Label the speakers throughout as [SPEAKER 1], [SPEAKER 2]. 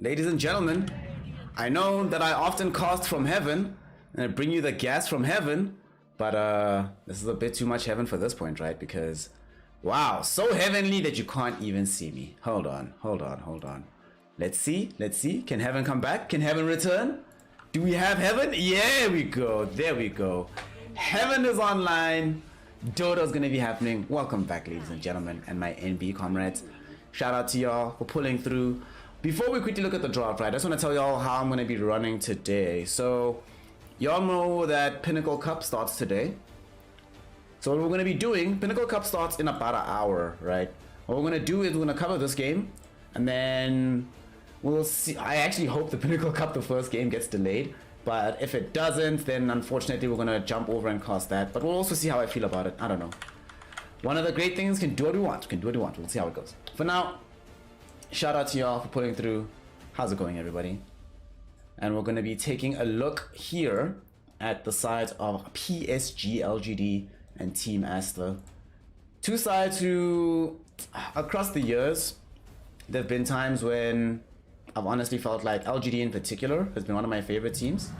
[SPEAKER 1] Ladies and gentlemen, I know that I often cast from heaven and I bring you the gas from heaven, but this is a bit too much heaven for this point, right? Because wow, so heavenly that you can't even see me. Hold on. Let's see. Can heaven come back? Can heaven return? Do we have heaven? Yeah, we go. There we go. Heaven is online. Dodo's gonna be happening. Welcome back, ladies and gentlemen, and my NB comrades. Shout out to y'all for pulling through. Before we quickly look at the draft, right, I just want to tell y'all how I'm gonna be running today. So y'all know that Pinnacle Cup starts today. So what we're gonna be doing, Pinnacle Cup starts in about an hour, right? What we're gonna do is we're gonna cover this game, and then we'll see. I actually hope the Pinnacle Cup, the first game, gets delayed. But if it doesn't, then unfortunately we're gonna jump over and cast that. But we'll also see how I feel about it. I don't know. One of the great things, can do what we want. We'll see how it goes. For now, shout out to y'all for pulling through. How's it going, everybody? And we're gonna be taking a look here at the sides of PSG.LGD and Team Aster. Two sides who, across the years, there have been times when I've honestly felt like LGD in particular has been one of my favorite teams.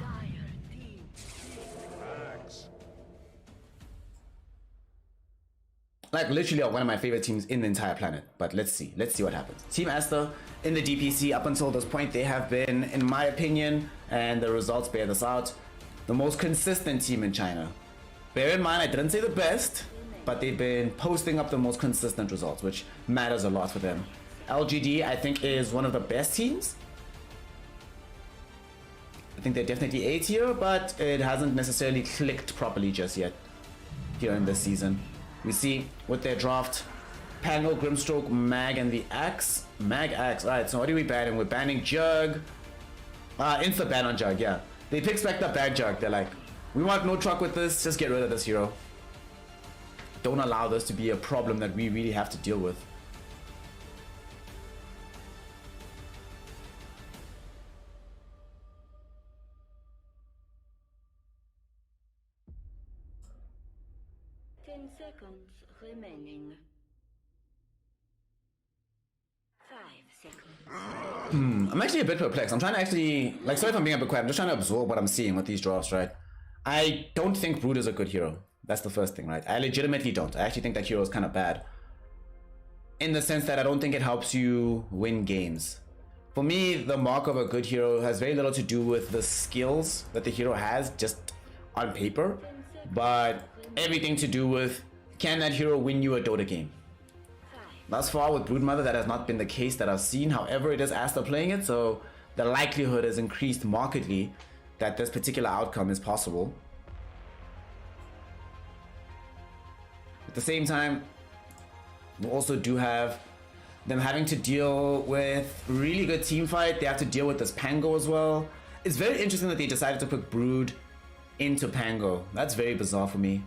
[SPEAKER 1] Like literally one of my favorite teams in the entire planet. But let's see what happens. Team Aster in the DPC up until this point, they have been, in my opinion, and the results bear this out, the most consistent team in China. Bear in mind, I didn't say the best, but they've been posting up the most consistent results, which matters a lot for them. LGD, I think, is one of the best teams. I think they're definitely A tier, but it hasn't necessarily clicked properly just yet here in this season. We see with their draft, Pango, Grimstroke, Mag, and the Axe. Mag, Axe. Alright, so what are we banning? We're banning Jug. Insta ban on Jug, yeah. They pick spec the bad Jug. They're like, we want no truck with this, just get rid of this hero. Don't allow this to be a problem that we really have to deal with.
[SPEAKER 2] Seconds remaining. 5 seconds.
[SPEAKER 1] I'm actually a bit perplexed. I'm trying to actually, like, sorry if I'm being a bit quiet, I'm just trying to absorb what I'm seeing with these drafts, right? I don't think Brood is a good hero. That's the first thing, right? I legitimately don't. I actually think that hero is kind of bad. In the sense that I don't think it helps you win games. For me, the mark of a good hero has very little to do with the skills that the hero has just on paper, but everything to do with, can that hero win you a Dota game? Thus far with Broodmother, that has not been the case that I've seen. However, it is Aster playing it, so the likelihood has increased markedly that this particular outcome is possible. At the same time, we also do have them having to deal with really good team fight. They have to deal with this Pango as well. It's very interesting that they decided to put Brood into Pango. That's very bizarre for me,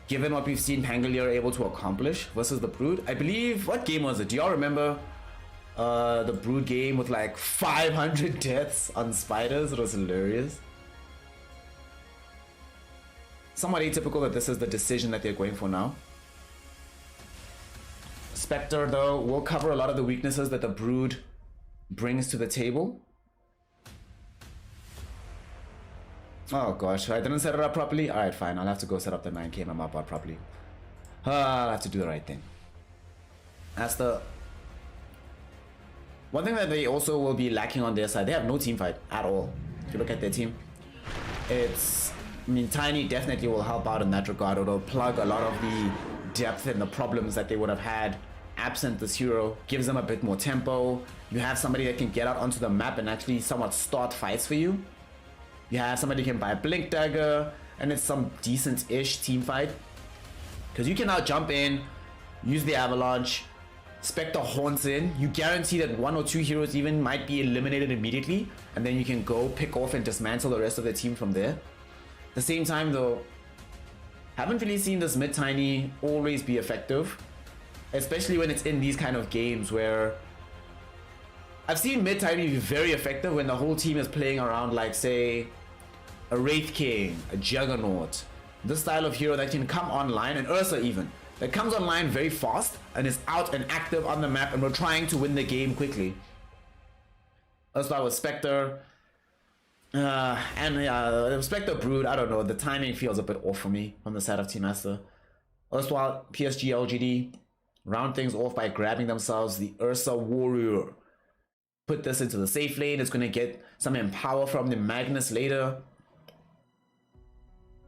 [SPEAKER 1] given what we've seen Pangolier able to accomplish versus the Brood. I believe, what game was it? Do y'all remember the Brood game with like 500 deaths on spiders? It was hilarious. Somewhat atypical that this is the decision that they're going for now. Spectre, though, will cover a lot of the weaknesses that the Brood brings to the table. Oh gosh, I didn't set it up properly. Alright, fine. I'll have to go set up the 9k map bot properly. I'll have to do the right thing. Aster. One thing that they also will be lacking on their side, they have no team fight at all. If you look at their team, it's, I mean, Tiny definitely will help out in that regard. It'll plug a lot of the depth and the problems that they would have had absent this hero. Gives them a bit more tempo. You have somebody that can get out onto the map and actually somewhat start fights for you. You have somebody who can buy a Blink Dagger, and it's some decent-ish team fight. Because you can now jump in, use the Avalanche, Spectre haunts in, you guarantee that 1 or 2 heroes even might be eliminated immediately, and then you can go pick off and dismantle the rest of the team from there. At the same time though, haven't really seen this mid-tiny always be effective, especially when it's in these kind of games where I've seen mid-tiny be very effective when the whole team is playing around, like, say, a Wraith King, a Juggernaut. This style of hero that can come online, and Ursa even, that comes online very fast and is out and active on the map, and we're trying to win the game quickly. Erstwhile with Spectre. And Spectre Brood, I don't know. The timing feels a bit off for me on the side of Team Aster. Erstwhile, PSG.LGD round things off by grabbing themselves the Ursa Warrior. Put this into the safe lane. It's going to get some empower from the Magnus later.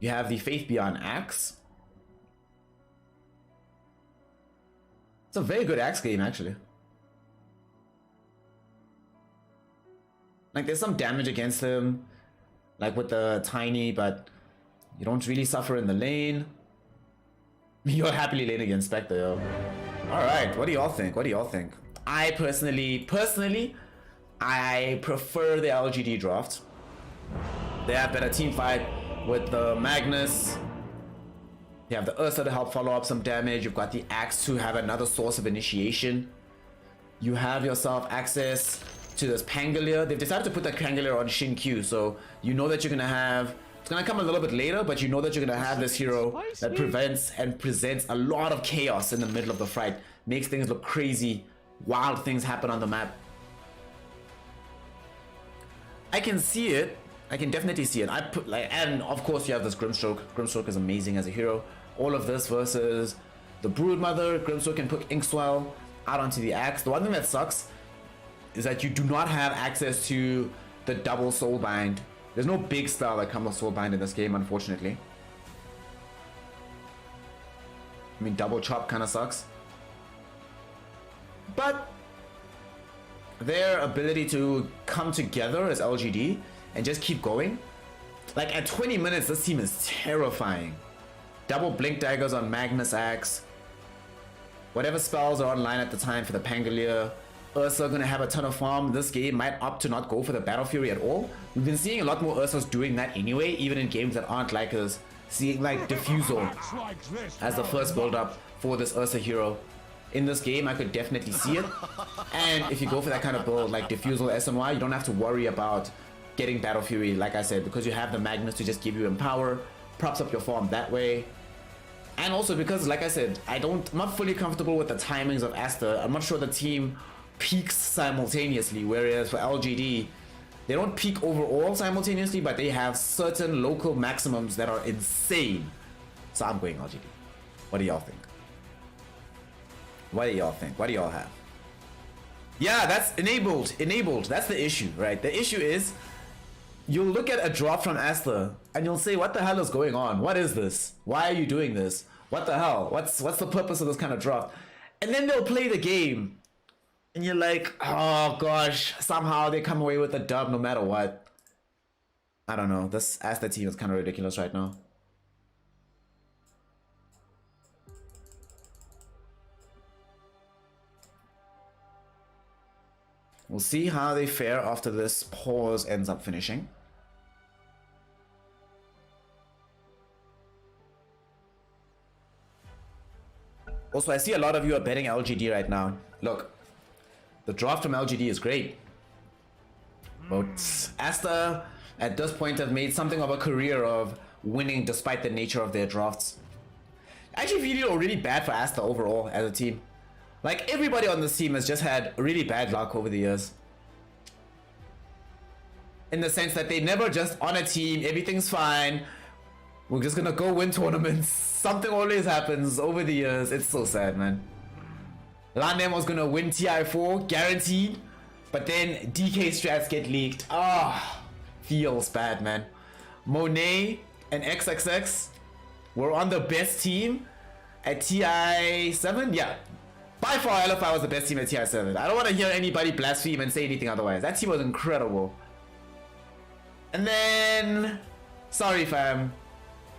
[SPEAKER 1] You have the Faith Beyond Axe. It's a very good Axe game, actually. Like, there's some damage against him, like with the Tiny, but you don't really suffer in the lane. You're happily lane against Spectre, yo. Alright, what do y'all think? What do y'all think? I personally, I prefer the LGD draft. They have better team fight with the Magnus. You have the Ursa to help follow up some damage. You've got the Axe to have another source of initiation. You have yourself access to this Pangolier. They've decided to put that Pangolier on Shin Q, so you know that you're gonna have, it's gonna come a little bit later, but you know that you're gonna have this hero that prevents and presents a lot of chaos in the middle of the fight. Makes things look crazy. Wild things happen on the map. I can see it. I can definitely see it. And of course you have this Grimstroke. Grimstroke is amazing as a hero. All of this versus the Broodmother. Grimstroke can put Inkswell out onto the Axe. The one thing that sucks is that you do not have access to the double Soulbind. There's no big spell that comes with Soulbind in this game, unfortunately. I mean, double chop kind of sucks. But their ability to come together as LGD and just keep going. Like at 20 minutes, this team is terrifying. Double Blink Daggers on Magnus Axe. Whatever spells are online at the time for the Pangolier. Ursa gonna have a ton of farm. This game might opt to not go for the Battle Fury at all. We've been seeing a lot more Ursas doing that anyway, even in games that aren't like us. Seeing like Diffusal as the first build up for this Ursa hero. In this game, I could definitely see it. And if you go for that kind of build like Diffusal SNY, you don't have to worry about getting Battle Fury, like I said, because you have the Magnus to just give you Empower, props up your farm that way. And also because, like I said, I'm not fully comfortable with the timings of Aster. I'm not sure the team peaks simultaneously, whereas for LGD, they don't peak overall simultaneously, but they have certain local maximums that are insane. So I'm going LGD. What do y'all think? What do y'all think? What do y'all have? Yeah, that's enabled. Enabled. That's the issue, right? The issue is you'll look at a drop from Aster and you'll say, what the hell is going on? What is this? Why are you doing this? What the hell? What's the purpose of this kind of drop? And then they'll play the game and you're like, oh gosh, somehow they come away with a dub no matter what. I don't know. This Aster team is kind of ridiculous right now. We'll see how they fare after this pause ends up finishing. Also, I see a lot of you are betting LGD right now. Look, the draft from LGD is great. But Aster, at this point, have made something of a career of winning despite the nature of their drafts. I actually feel it already bad for Aster overall as a team. Like, everybody on this team has just had really bad luck over the years. In the sense that they never just on a team, everything's fine. We're just gonna go win tournaments. Something always happens over the years. It's so sad, man. Landem was gonna win TI4, guaranteed. But then DK strats get leaked. Ah, feels bad, man. Monet and XXX were on the best team at TI7? Yeah. By far, LFI was the best team at TI7. I don't want to hear anybody blaspheme and say anything otherwise. That team was incredible. And then, sorry fam,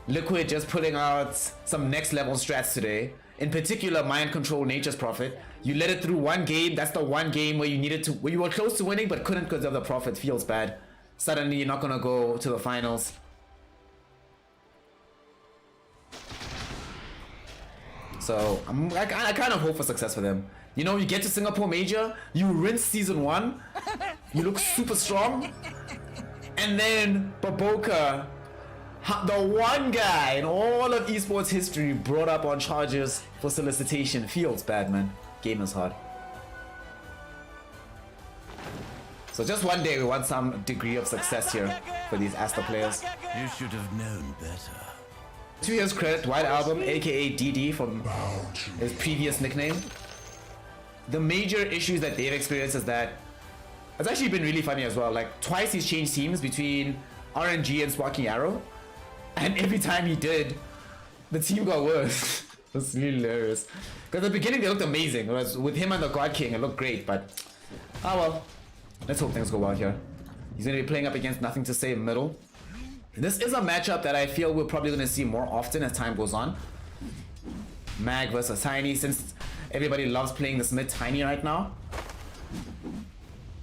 [SPEAKER 1] Liquid just putting out some next level strats today. In particular, Mind Control Nature's Prophet. You let it through one game. That's the one game where where you were close to winning but couldn't because of the Prophet. Feels bad. Suddenly you're not gonna go to the finals. So I kind of hope for success for them. You know, you get to Singapore Major, you rinse season 1, you look super strong, and then Baboka, the one guy in all of esports history, brought up on charges for solicitation. Feels bad, man. Game is hard. So just one day we want some degree of success here for these Aster players.
[SPEAKER 3] You should have known better.
[SPEAKER 1] To his credit, White Album, aka DD from his previous nickname. The major issues that they've experienced is that it's actually been really funny as well. Like twice he's changed teams between RNG and Sparking Arrow, and every time he did, the team got worse. It's really hilarious. Because at the beginning they looked amazing. Whereas with him and the God King, it looked great. But oh well. Let's hope things go well here. He's going to be playing up against Nothing to Say middle. This is a matchup that I feel we're probably going to see more often as time goes on. Mag versus Tiny, since everybody loves playing this mid Tiny right now.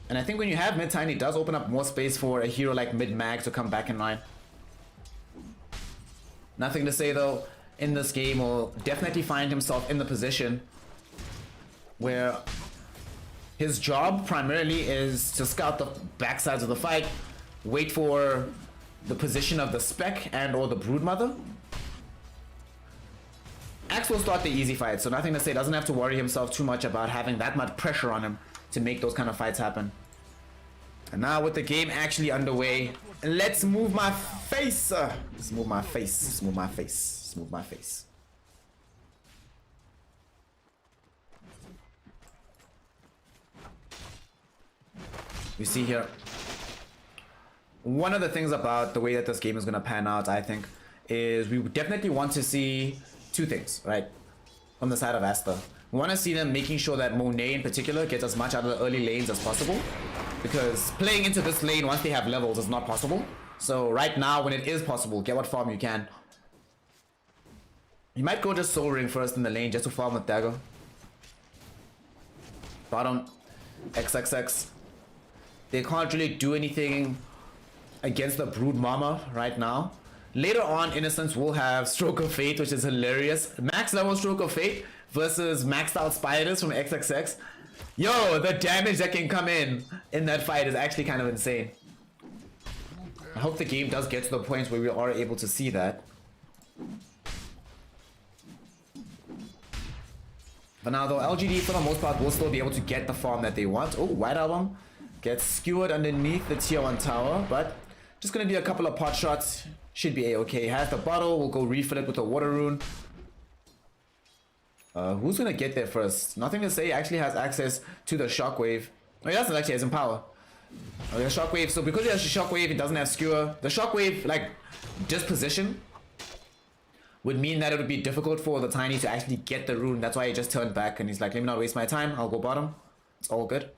[SPEAKER 1] And I think when you have mid Tiny, it does open up more space for a hero like mid Mag to come back in line. Nothing to Say though, in this game will definitely find himself in the position where his job primarily is to scout the backsides of the fight, wait for the position of the Spec and or the Broodmother. Axe will start the easy fight, so Nothing to Say doesn't have to worry himself too much about having that much pressure on him to make those kind of fights happen. And now with the game actually underway, let's move my face. Let's move my face. Let's move my face. Let's move my face. We see here, one of the things about the way that this game is going to pan out, I think, is we definitely want to see two things, right? From the side of Aster. We want to see them making sure that Monet in particular gets as much out of the early lanes as possible. Because playing into this lane once they have levels is not possible. So right now, when it is possible, get what farm you can. You might go just Soul Ring first in the lane just to farm with Dagger. Bottom, XXX. They can't really do anything against the Brood Mama right now. Later on, Innocence will have Stroke of Fate, which is hilarious. Max level Stroke of Fate versus maxed out Spiders from XXX. Yo, the damage that can come in that fight is actually kind of insane. I hope the game does get to the point where we are able to see that. But now though, LGD for the most part will still be able to get the farm that they want. Oh, White Album gets skewered underneath the tier 1 tower, but just gonna be a couple of pot shots. Should be a-okay. Has the bottle, we'll go refill it with a water rune. Who's gonna get there first? Nothing to Say actually has access to the shockwave. Oh, he doesn't actually, has Empower. Oh, the shockwave, so because he has the shockwave, it doesn't have skewer. The shockwave, like, disposition would mean that it would be difficult for the Tiny to actually get the rune. That's why he just turned back and he's like, let me not waste my time, I'll go bottom. It's all good.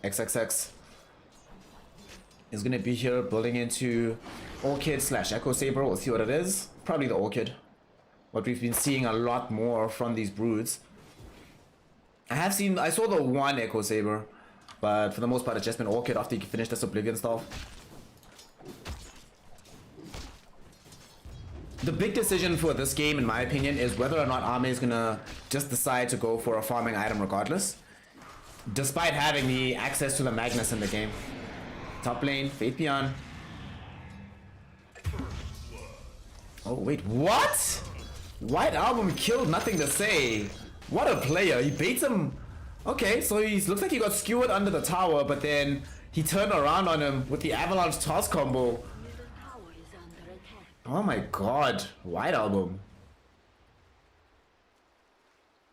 [SPEAKER 1] XXX is going to be here building into Orchid / Echo Saber. We'll see what it is. Probably the Orchid. What we've been seeing a lot more from these broods. I saw the one Echo Saber, but for the most part it's just been Orchid after you finish this Oblivion stuff. The big decision for this game, in my opinion, is whether or not Ame is going to just decide to go for a farming item regardless, despite having the access to the Magnus in the game. Top lane, Fate Peon. Oh wait, what? White Album killed Nothing to Say. What a player, he baits him. Okay, so he looks like he got skewered under the tower, but then he turned around on him with the Avalanche Toss combo. Oh my god, White Album.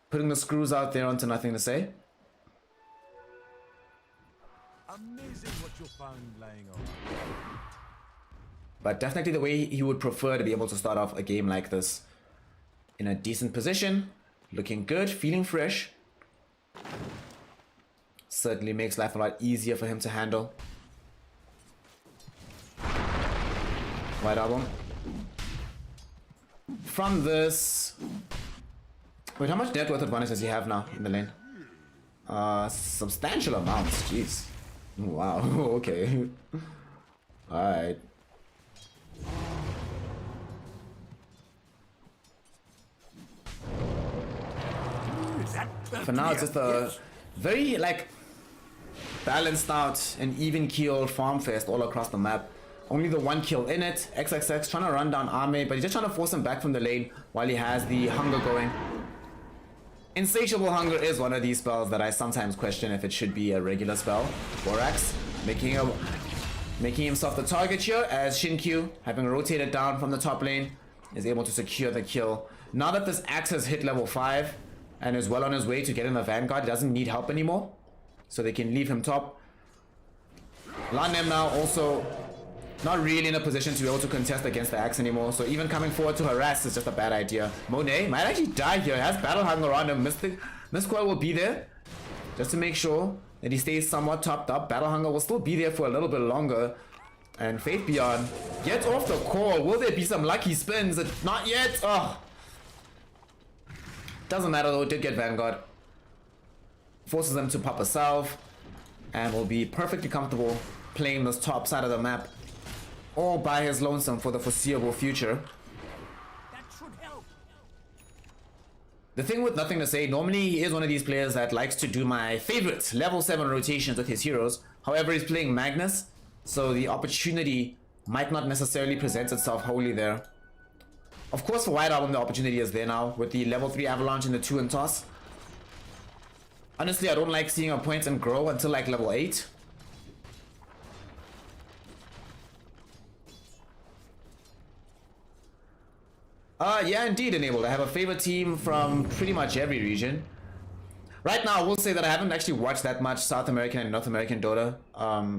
[SPEAKER 1] Putting the screws out there onto Nothing to Say.
[SPEAKER 3] Amazing what you found laying on.
[SPEAKER 1] But definitely the way he would prefer to be able to start off a game like this. In a decent position, looking good, feeling fresh. Certainly makes life a lot easier for him to handle. White Album. From this... Wait, how much net worth advantage does he have now in the lane? Substantial amounts, jeez. Wow, okay. Alright. For now, it's just a very, like, balanced out and even keel farm fest all across the map. Only the one kill in it. XXX trying to run down Ame, but he's just trying to force him back from the lane while he has the hunger going. Insatiable Hunger is one of these spells that I sometimes question if it should be a regular spell. Borax making himself the target here as Shinkyu, having rotated down from the top lane, is able to secure the kill. Now that this Axe has hit level 5 and is well on his way to getting the Vanguard, he doesn't need help anymore, so they can leave him top. Lanem now also not really in a position to be able to contest against the Axe anymore, so even coming forward to harass is just a bad idea. Monet might actually die here, has Battle Hunger around him. Mistcoil will be there just to make sure that he stays somewhat topped up. Battle Hunger will still be there for a little bit longer. And Faith Beyond gets off the call. Will there be some lucky spins? Not yet. Oh. Doesn't matter though, did get Vanguard. Forces them to pop a salve and will be perfectly comfortable playing this top side of the map all by his lonesome for the foreseeable future.
[SPEAKER 3] That should help.
[SPEAKER 1] The thing with Nothing to Say, normally he is one of these players that likes to do my favorite level 7 rotations with his heroes. However, he's playing Magnus, so the opportunity might not necessarily present itself wholly there. Of course, for White Album, the opportunity is there now with the level 3 Avalanche and the 2 in toss. Honestly, I don't like seeing a point and grow until like level 8. Yeah, indeed, Enabled. I have a favorite team from pretty much every region. Right now, I will say that I haven't actually watched that much South American and North American Dota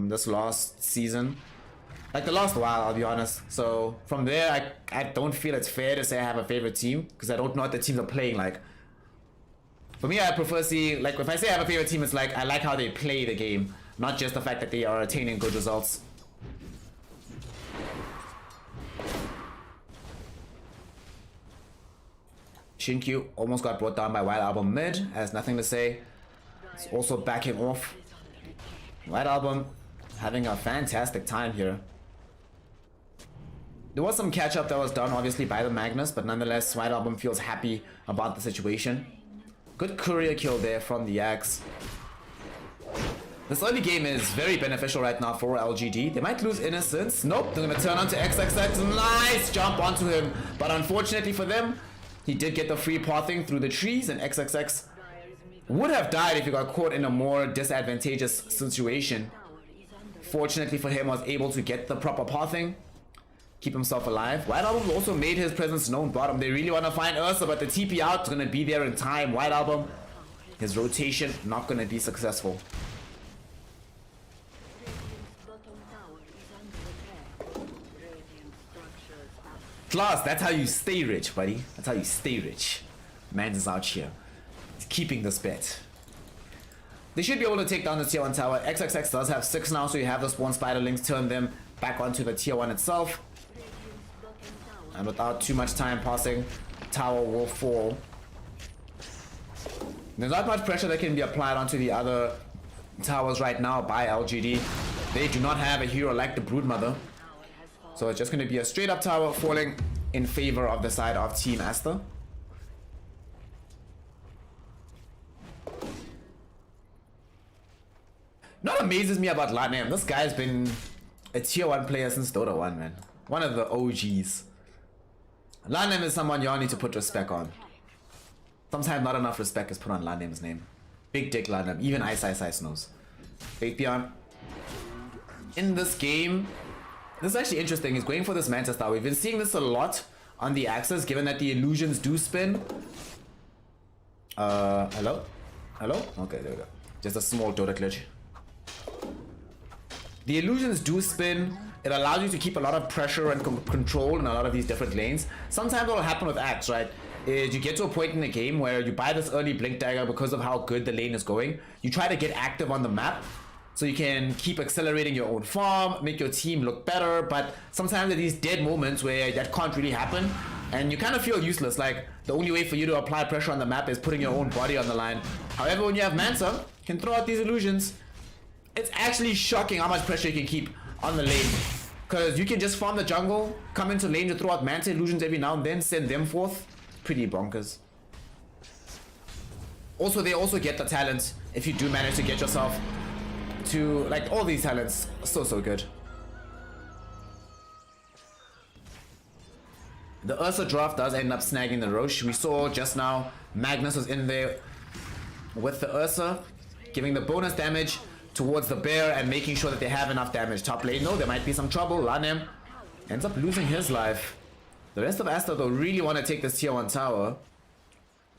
[SPEAKER 1] this last season. Like the last while, I'll be honest. So from there, I don't feel it's fair to say I have a favorite team because I don't know what the teams are playing like. For me, I prefer see, like if I say I have a favorite team, it's like I like how they play the game, not just the fact that they are attaining good results. Shinkyu almost got brought down by White Album mid, has Nothing to Say. It's also backing off. White Album having a fantastic time here. There was some catch up that was done obviously by the Magnus, but nonetheless White Album feels happy about the situation. Good courier kill there from the Axe. This early game is very beneficial right now for LGD. They might lose Innocence. Nope, they're gonna turn onto XXX. Nice jump onto him, but unfortunately for them, he did get the free pathing through the trees, and XXX would have died if he got caught in a more disadvantageous situation. Fortunately for him, was able to get the proper pathing, keep himself alive. White Album also made his presence known bottom. They really want to find Ursa, but the TP out is going to be there in time. White Album, his rotation not going to be successful. Class, that's how you stay rich, buddy. That's how you stay rich. Mans is out here. He's keeping this bet. They should be able to take down the tier 1 tower. XXX does have 6 now, so you have the spawn spiderlings, turn them back onto the tier 1 itself. And without too much time passing, tower will fall. There's not much pressure that can be applied onto the other towers right now by LGD. They do not have a hero like the Broodmother. So it's just going to be a straight up tower falling in favor of the side of Team Aster. What amazes me about Lanem, this guy's been a tier 1 player since Dota 1, man. One of the OGs. Lanem is someone you all need to put respect on. Sometimes not enough respect is put on Lanem's name. Big dick Lanem, even Ice knows. Faith Beyond. In this game, this is actually interesting. He's going for this Manta Star. We've been seeing this a lot on the Axis, given that the illusions do spin. Hello? Hello? Okay, there we go. Just a small Dota glitch. The illusions do spin. It allows you to keep a lot of pressure and control in a lot of these different lanes. Sometimes what will happen with Axe, right, is you get to a point in the game where you buy this early Blink Dagger because of how good the lane is going. You try to get active on the map, so you can keep accelerating your own farm, make your team look better, but sometimes there are these dead moments where that can't really happen, and you kind of feel useless, like the only way for you to apply pressure on the map is putting your own body on the line. However, when you have Mansa, you can throw out these illusions. It's actually shocking how much pressure you can keep on the lane, because you can just farm the jungle, come into lane to throw out Manta illusions every now and then, send them forth. Pretty bonkers. Also, they also get the talent if you do manage to get yourself to, like, all these talents, so good. The Ursa draft does end up snagging the Roche. We saw just now Magnus was in there with the Ursa, giving the bonus damage towards the bear and making sure that they have enough damage. Top lane, no, there might be some trouble. Lanem ends up losing his life. The rest of Aster, though, really want to take this tier 1 tower.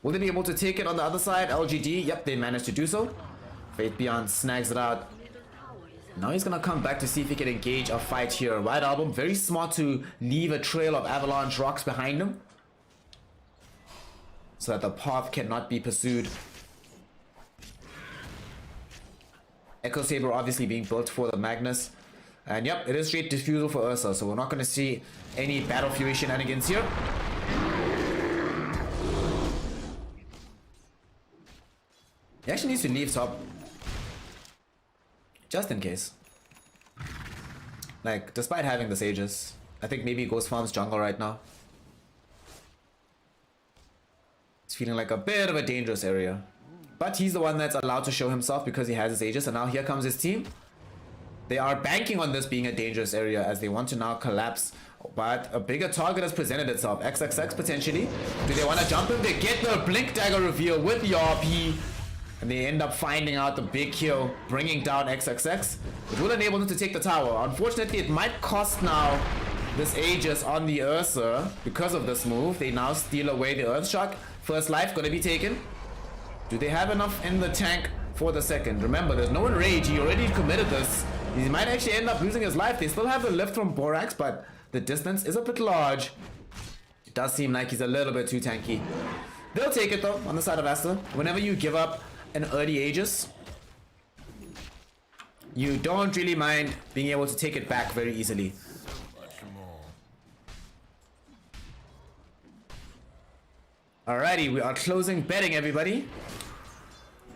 [SPEAKER 1] Will they be able to take it on the other side? LGD, yep, they managed to do so. Faith Beyond snags it out. Now he's gonna come back to see if he can engage a fight here. White Album, very smart to leave a trail of avalanche rocks behind him, so that the path cannot be pursued. Echo Saber obviously being built for the Magnus. And yep, it is straight Diffusal for Ursa, so we're not gonna see any Battle Fury shenanigans here. He actually needs to leave top. Just in case. Like, despite having the sages, I think maybe he goes farms jungle right now. It's feeling like a bit of a dangerous area. But he's the one that's allowed to show himself because he has his aegis, and now here comes his team. They are banking on this being a dangerous area as they want to now collapse. But a bigger target has presented itself. XXX potentially. Do they want to jump him? They get the Blink Dagger reveal with the RP. And they end up finding out the big kill, bringing down XXX. It will enable them to take the tower. Unfortunately, it might cost now this Aegis on the Ursa because of this move. They now steal away the Earthshock. First life gonna be taken. Do they have enough in the tank for the second? Remember, there's no enrage. He already committed this. He might actually end up losing his life. They still have the lift from Borax, but the distance is a bit large. It does seem like he's a little bit too tanky. They'll take it though on the side of Aster. Whenever you give up an early Aegis, you don't really mind being able to take it back very easily. Alrighty, we are closing betting, everybody.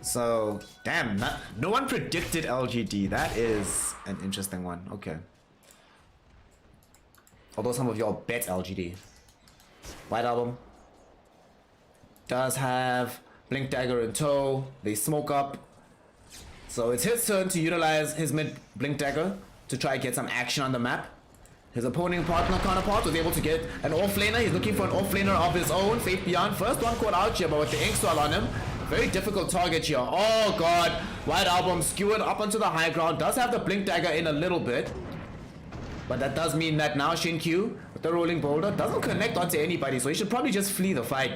[SPEAKER 1] So, damn, no one predicted LGD. That is an interesting one. Okay. Although some of y'all bet LGD. White Album does have Blink Dagger in tow. They smoke up. So it's his turn to utilize his mid Blink Dagger to try and get some action on the map. His opponent counterpart was able to get an offlaner. He's looking for an offlaner of his own. Faith Beyond. First one caught out here, but with the ink swell on him. Very difficult target here. Oh god. White Album skewered up onto the high ground. Does have the Blink Dagger in a little bit. But that does mean that now Shin-Q with the rolling boulder doesn't connect onto anybody. So he should probably just flee the fight.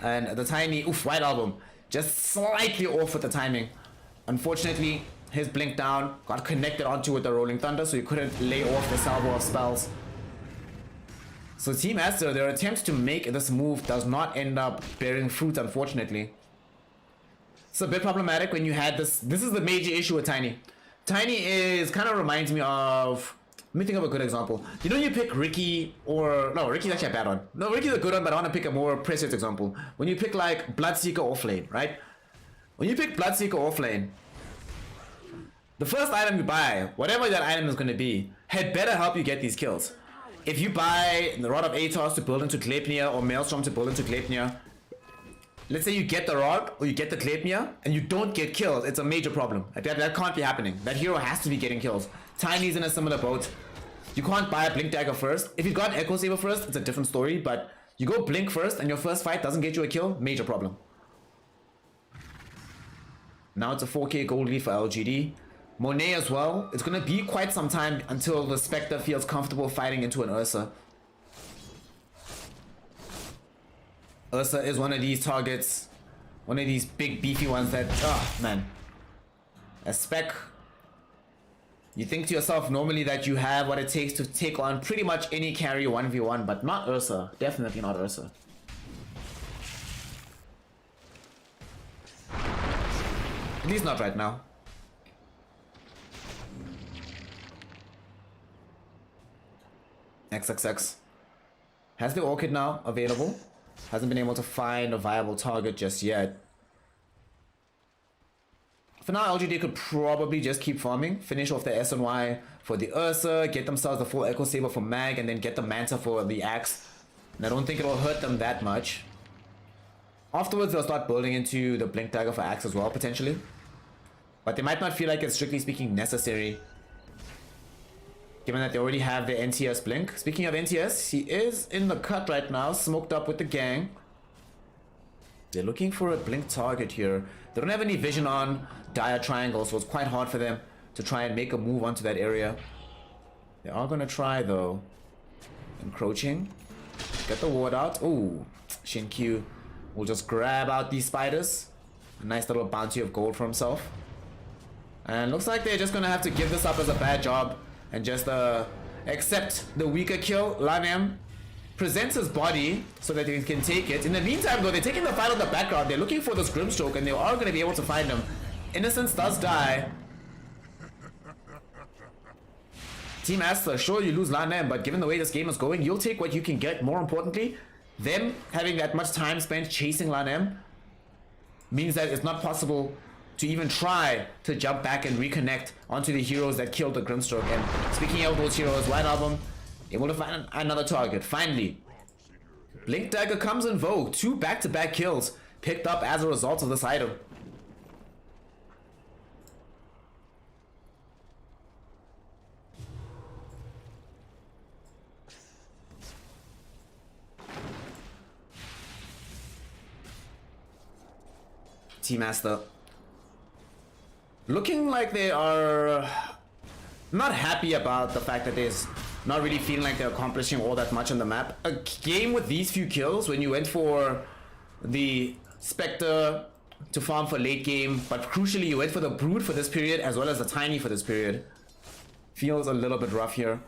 [SPEAKER 1] And the tiny, White Album just slightly off with the timing. Unfortunately, his blink down got connected onto with the rolling thunder, so he couldn't lay off the salvo of spells. So Team Aster, their attempt to make this move does not end up bearing fruit, unfortunately. It's a bit problematic when you had this. This is the major issue with Tiny. Tiny is kind of reminds me of. Let me think of a good example. You know, you pick Ricky or no, Ricky's actually a bad one. No, Ricky's a good one, but I want to pick a more precious example. When you pick like Bloodseeker offlane, right? When you pick Bloodseeker offlane, the first item you buy, whatever that item is going to be, had better help you get these kills. If you buy the Rod of Atos to build into Gleipnir or Maelstrom to build into Gleipnir, let's say you get the Rod or you get the Gleipnir and you don't get kills, it's a major problem. That can't be happening. That hero has to be getting kills. Tiny's in a similar boat. You can't buy a Blink Dagger first. If you got Echo Saber first, it's a different story, but you go Blink first and your first fight doesn't get you a kill, major problem. Now it's a 4k gold lead for LGD. Monet as well. It's going to be quite some time until the Spectre feels comfortable fighting into an Ursa. Ursa is one of these targets. One of these big beefy ones that, oh man. A spec. You think to yourself normally that you have what it takes to take on pretty much any carry 1v1, but not Ursa. Definitely not Ursa. At least not right now. XXX has the Orchid now available. Hasn't been able to find a viable target just yet. For now, LGD could probably just keep farming, finish off the SNY for the Ursa, get themselves the full Echo Saber for Mag, and then get the Manta for the Axe. And I don't think it'll hurt them that much. Afterwards, they'll start building into the Blink Dagger for Axe as well, potentially. But they might not feel like it's strictly speaking necessary. given that they already have the NTS blink. Speaking of NTS, he is in the cut right now, smoked up with the gang. They're looking for a blink target here. They don't have any vision on dire triangle, so it's quite hard for them to try and make a move onto that area. They are going to try though. Encroaching. Get the ward out. Ooh, Shinkyu will just grab out these spiders. A nice little bounty of gold for himself. And looks like they're just going to have to give this up as a bad job and just accept the weaker kill. Lanem presents his body so that they can take it. In the meantime though, they're taking the fight on the background. They're looking for this Grimstroke and they are going to be able to find him. Innocence does die. Team Aster, sure you lose Lanem, but given the way this game is going, you'll take what you can get. More importantly, them having that much time spent chasing Lanem means that it's not possible to even try to jump back and reconnect onto the heroes that killed the Grimstroke. And speaking of those heroes, White Album able to find another target. Finally, Blink Dagger comes in vogue. 2 back-to-back kills picked up as a result of this item. Team Aster looking like they are not happy about the fact that there's not really feeling like they're accomplishing all that much on the map. A game with these few kills, when you went for the Spectre to farm for late game, but crucially you went for the Brood for this period as well as the Tiny for this period, feels a little bit rough here.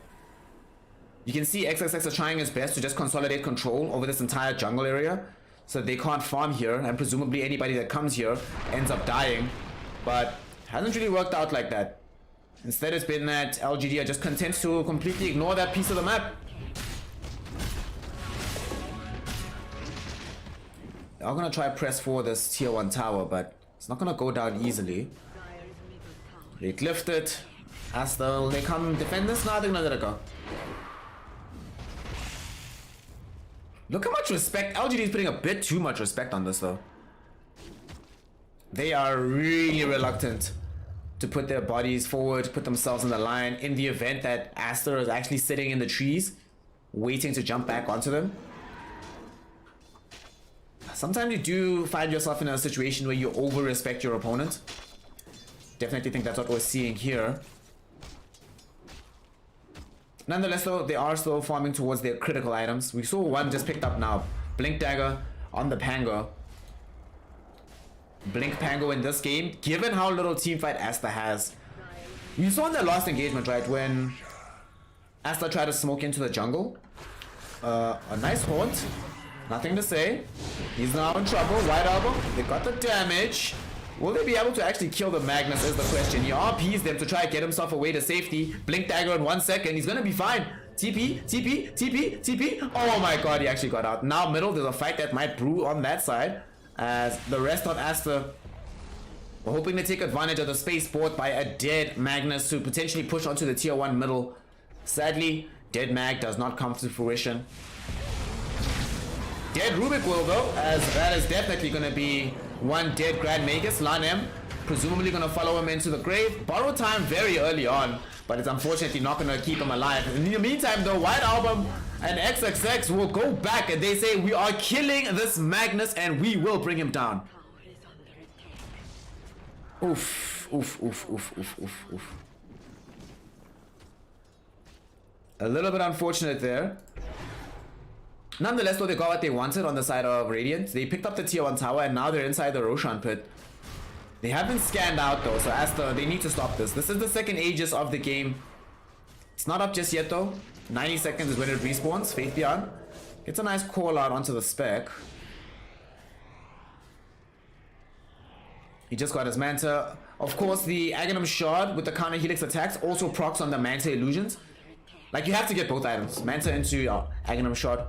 [SPEAKER 1] You can see XXX are trying his best to just consolidate control over this entire jungle area so they can't farm here, and presumably anybody that comes here ends up dying, but hasn't really worked out like that. Instead, it's been that LGD are just content to completely ignore that piece of the map. They're gonna try press for this tier 1 tower, but it's not gonna go down easily. They glyphed it. Aster, they come defend this? No, they're gonna let it go. Look how much respect. LGD is putting a bit too much respect on this though. They are really reluctant to put their bodies forward, put themselves in the line in the event that Aster is actually sitting in the trees waiting to jump back onto them. Sometimes you do find yourself in a situation where you over-respect your opponent. Definitely think that's what we're seeing here. Nonetheless though, they are still farming towards their critical items. We saw one just picked up now. Blink Dagger on the Pango. Blink Pango in this game, given how little teamfight Aster has. You saw in their last engagement, right, when Aster tried to smoke into the jungle. A nice haunt. Nothing to say. He's now in trouble. White Album, they got the damage. Will they be able to actually kill the Magnus is the question. He RPs them to try to get himself away to safety. Blink Dagger in 1 second. He's gonna be fine. TP, TP, TP, TP. Oh my god, he actually got out. Now middle, there's a fight that might brew on that side, as the rest of Aster were hoping to take advantage of the space bought by a dead Magnus to potentially push onto the tier 1 middle. Sadly, dead Mag does not come to fruition. Dead Rubik will though, as that is definitely going to be one dead Grand Magus. Lanem presumably going to follow him into the grave. Borrow time very early on, but it's unfortunately not going to keep him alive. In the meantime though, White Album and XXX will go back and they say, we are killing this Magnus and we will bring him down. Oof, oof, oof, oof, oof, oof, oof. A little bit unfortunate there. Nonetheless though, they got what they wanted on the side of Radiant. They picked up the tier 1 tower and now they're inside the Roshan pit. They have been scanned out though, so Aster, they need to stop this. This is the second Aegis of the game. It's not up just yet though. 90 seconds is when it respawns. Faith Beyond gets a nice call out onto the spec. He just got his Manta. Of course, the Aghanim Shard with the counter Helix attacks also procs on the Manta illusions. Like, you have to get both items. Manta into Aghanim Shard.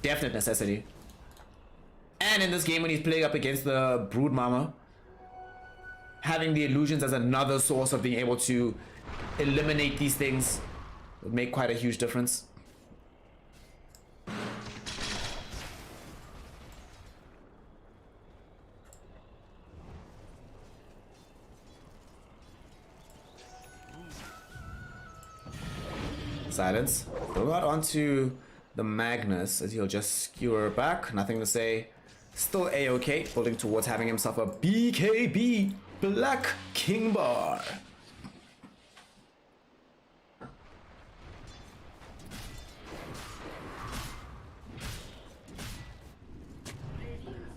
[SPEAKER 1] Definite necessity. And in this game, when he's playing up against the Brood Mama, having the illusions as another source of being able to eliminate these things would make quite a huge difference. Silence. Throw out onto the Magnus as he'll just skewer back. Nothing to say. Still A-OK. Building towards having himself a BKB Black King Bar.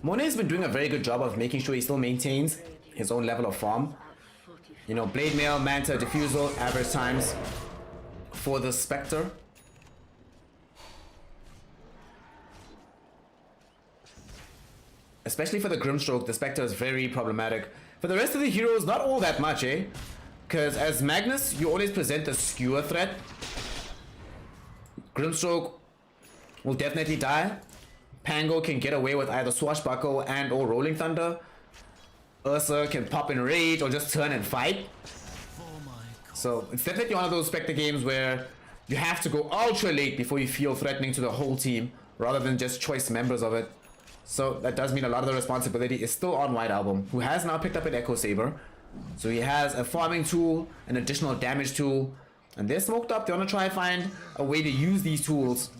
[SPEAKER 1] Monet's been doing a very good job of making sure he still maintains his own level of farm. You know, Blade Mail, Manta, Diffusal, average times for the Spectre. Especially for the Grimstroke, the Spectre is very problematic. For the rest of the heroes, not all that much, eh? Because as Magnus, you always present the skewer threat. Grimstroke will definitely die. Pango can get away with either Swashbuckle and or Rolling Thunder. Ursa can pop in rage or just turn and fight. So it's definitely one of those Spectre games where you have to go ultra late before you feel threatening to the whole team, rather than just choice members of it. So that does mean a lot of the responsibility is still on White Album, who has now picked up an Echo Saber. So he has a farming tool, an additional damage tool, and they're smoked up. They want to try and find a way to use these tools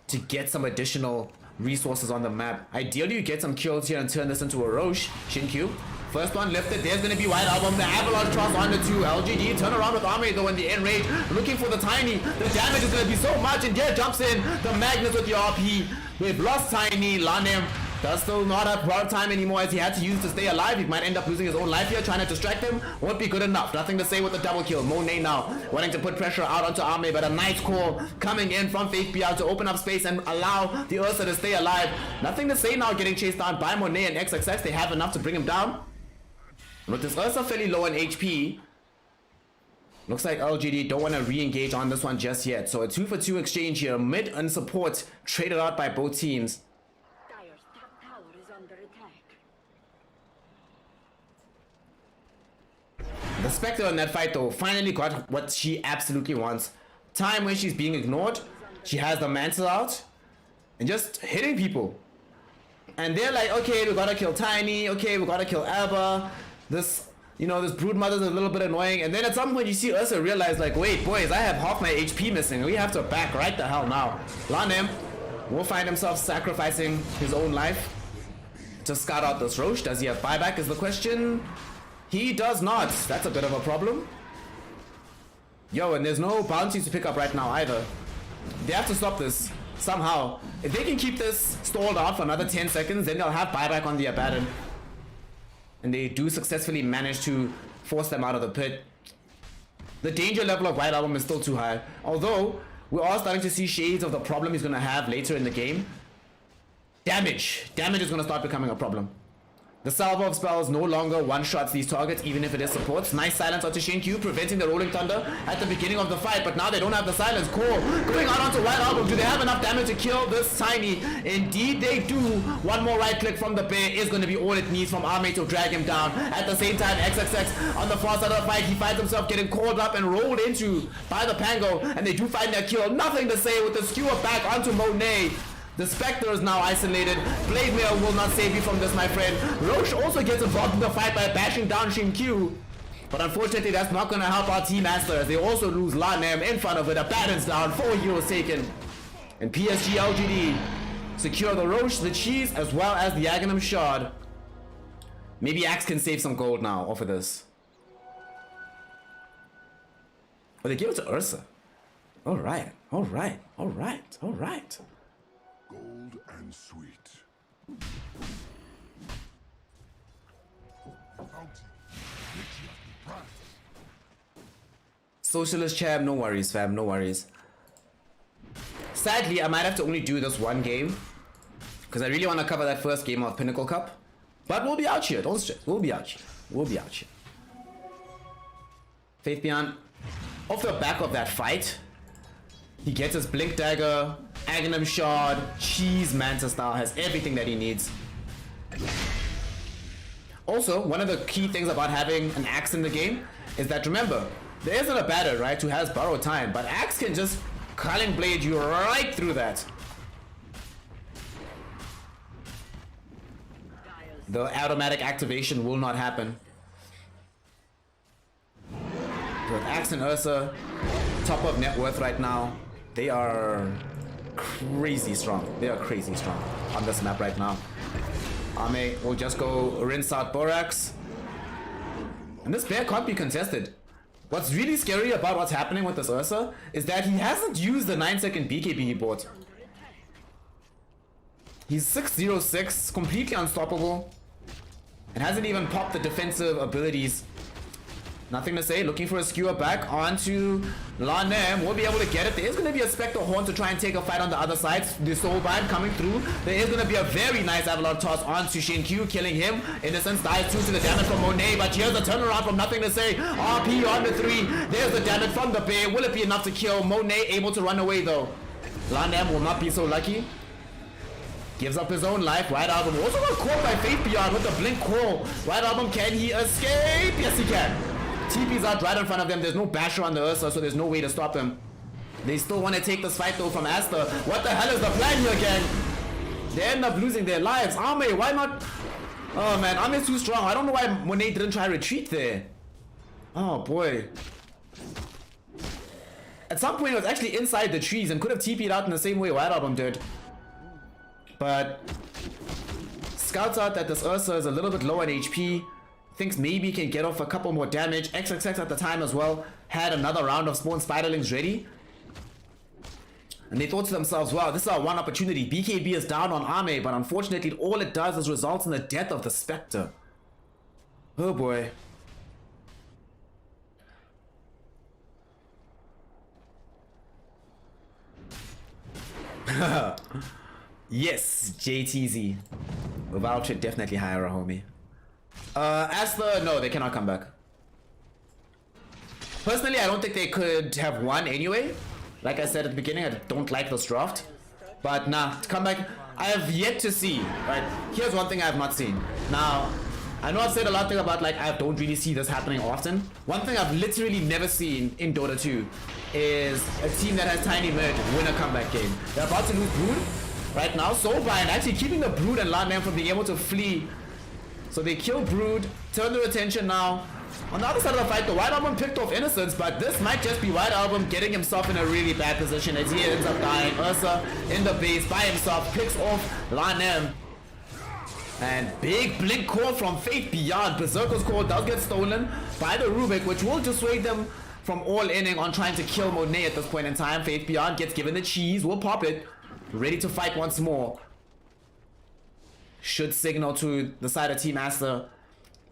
[SPEAKER 1] to get some additional resources on the map. Ideally, you get some kills here and turn this into a Roche. Shinkyu. First one lifted. There's going to be White Album. The Avalanche toss on the 2. LGD turn around with Army though in the end range. Looking for the Tiny. The damage is going to be so much. And here jumps in the Magnus with the RP. We've lost Tiny. Lanem does still not have product time anymore as he had to use to stay alive. He might end up losing his own life here. Trying to distract him won't be good enough. Nothing to say with the double kill. Monet now wanting to put pressure out onto Arme, but a nice call coming in from Faith.BL to open up space and allow the Ursa to stay alive. Nothing to say now, getting chased down by Monet and XXX. They have enough to bring him down. With this Ursa fairly low in HP, looks like LGD don't want to re-engage on this one just yet. So a 2-for-2 exchange here. Mid and support traded out by both teams.
[SPEAKER 2] Dire's top tower is under attack.
[SPEAKER 1] The Spectre in that fight though finally got what she absolutely wants. Time when she's being ignored. She has the mantle out and just hitting people. And they're like, okay, we gotta kill Tiny. Okay, we gotta kill Alba. This, you know, this Brood Mother's a little bit annoying. And then at some point you see Ursa realize like, wait, boys, I have half my HP missing. We have to back right the hell now. Lanem will find himself sacrificing his own life to scout out this Roche. Does he have buyback is the question. He does not. That's a bit of a problem. Yo, and there's no bounties to pick up right now either. They have to stop this somehow. If they can keep this stalled out for another 10 seconds, then they'll have buyback on the Abaddon. And they do successfully manage to force them out of the pit. The danger level of White Album is still too high. Although, we are starting to see shades of the problem he's going to have later in the game. Damage. Damage is going to start becoming a problem. The salvo of spells no longer one-shots these targets, even if it is supports. Nice silence onto Shinkyu, preventing the Rolling Thunder at the beginning of the fight, but now they don't have the silence. Cool. Going out onto White Album. Do they have enough damage to kill this Tiny? Indeed they do. One more right click from the bear is going to be all it needs from Arme to drag him down. At the same time, XXX on the far side of the fight, he finds himself getting called up and rolled into by the Pango, and they do find their kill. Nothing to say with the skewer back onto Monet. The Spectre is now isolated. Blade Mail will not save you from this, my friend. Roche also gets involved in the fight by bashing down Shinkyu. But unfortunately, that's not going to help our team Aster as they also lose Lanem in front of it. Abaddon's down, 4 heroes taken. And PSG.LGD secure the Roche, the Cheese, as well as the Aghanim Shard. Maybe Axe can save some gold now off of this. But they give it to Ursa. Alright, alright, alright, alright.
[SPEAKER 4] Gold and sweet.
[SPEAKER 1] Socialist champ, no worries, fam, no worries. Sadly, I might have to only do this one game because I really want to cover that first game of Pinnacle Cup. But we'll be out here, don't stress. We'll be out here. We'll be out here. Faith.BL, off the back of that fight, he gets his Blink Dagger, Aghanim Shard, Cheese Manta style, has everything that he needs. Also, one of the key things about having an Axe in the game is that, remember, there isn't a batter, right, who has borrowed time, but Axe can just Culling Blade you right through that. The automatic activation will not happen. With Axe and Ursa, top of net worth right now. They are crazy strong. They are crazy strong on this map right now. Ame will just go rinse out Borax. And this bear can't be contested. What's really scary about what's happening with this Ursa is that he hasn't used the 9-second BKB he bought. He's 606, completely unstoppable, and hasn't even popped the defensive abilities. Nothing to say, looking for a skewer back onto Lanem. We'll be able to get it. There is going to be a Spectre Horn to try and take a fight on the other side. The Soulbind coming through. There is going to be a very nice Avalon toss onto Shinkyu, killing him. Innocence dies 2 to the damage from Monet, but here's a turnaround from Nothing to Say. RP on the 3. There's the damage from the bear. Will it be enough to kill? Monet able to run away though. Lanem will not be so lucky. Gives up his own life. White Album also got caught by Faith Beyond with the Blink Call. White Album, can he escape? Yes, he can. TP's out right in front of them. There's no basher on the Ursa, so there's no way to stop them. They still want to take this fight though from Aster. What the hell is the plan here again? They end up losing their lives. Ame, why not? Oh man, Ame's too strong. I don't know why Monet didn't try retreat there. Oh boy. At some point it was actually inside the trees and could have TP'd out in the same way White Album did. But scouts out that this Ursa is a little bit low on HP. Thinks maybe can get off a couple more damage. XXX at the time as well had another round of spawn spiderlings ready. And they thought to themselves, wow, this is our one opportunity. BKB is down on Ame, but unfortunately all it does is results in the death of the Spectre. Oh boy. Yes, JTZ. Voucher definitely hire a homie. Aster, no, they cannot come back. Personally, I don't think they could have won anyway. Like I said at the beginning, I don't like this draft. But nah, to come back, I have yet to see. Right, here's one thing I have not seen. Now, I know I've said a lot of things about like I don't really see this happening often. One thing I've literally never seen in Dota 2 is a team that has Tiny Mid win a comeback game. They're about to lose Brood right now. Soulbind actually keeping the Brood and Landman from being able to flee. So they kill Brood, turn their attention now. On the other side of the fight, the White Album picked off Innocence, but this might just be White Album getting himself in a really bad position as he ends up dying. Ursa in the base by himself, picks off Lanem. And big blink call from Faith Beyond. Berserker's call does get stolen by the Rubik, which will dissuade them from all-inning on trying to kill Monet at this point in time. Faith Beyond gets given the cheese, will pop it, ready to fight once more. Should signal to the side of Team Aster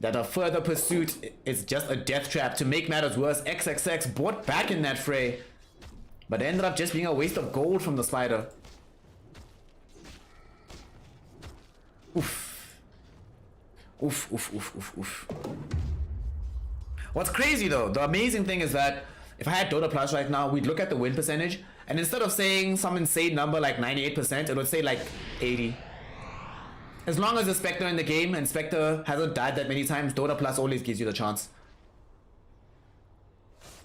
[SPEAKER 1] that a further pursuit is just a death trap. To make matters worse, XXX bought back in that fray, but it ended up just being a waste of gold from the spider. Oof. Oof, oof, oof, oof, oof. What's crazy though, the amazing thing is that if I had Dota Plus right now, we'd look at the win percentage, and instead of saying some insane number like 98%, it would say like 80. As long as the Spectre in the game and Spectre hasn't died that many times, Dota Plus always gives you the chance.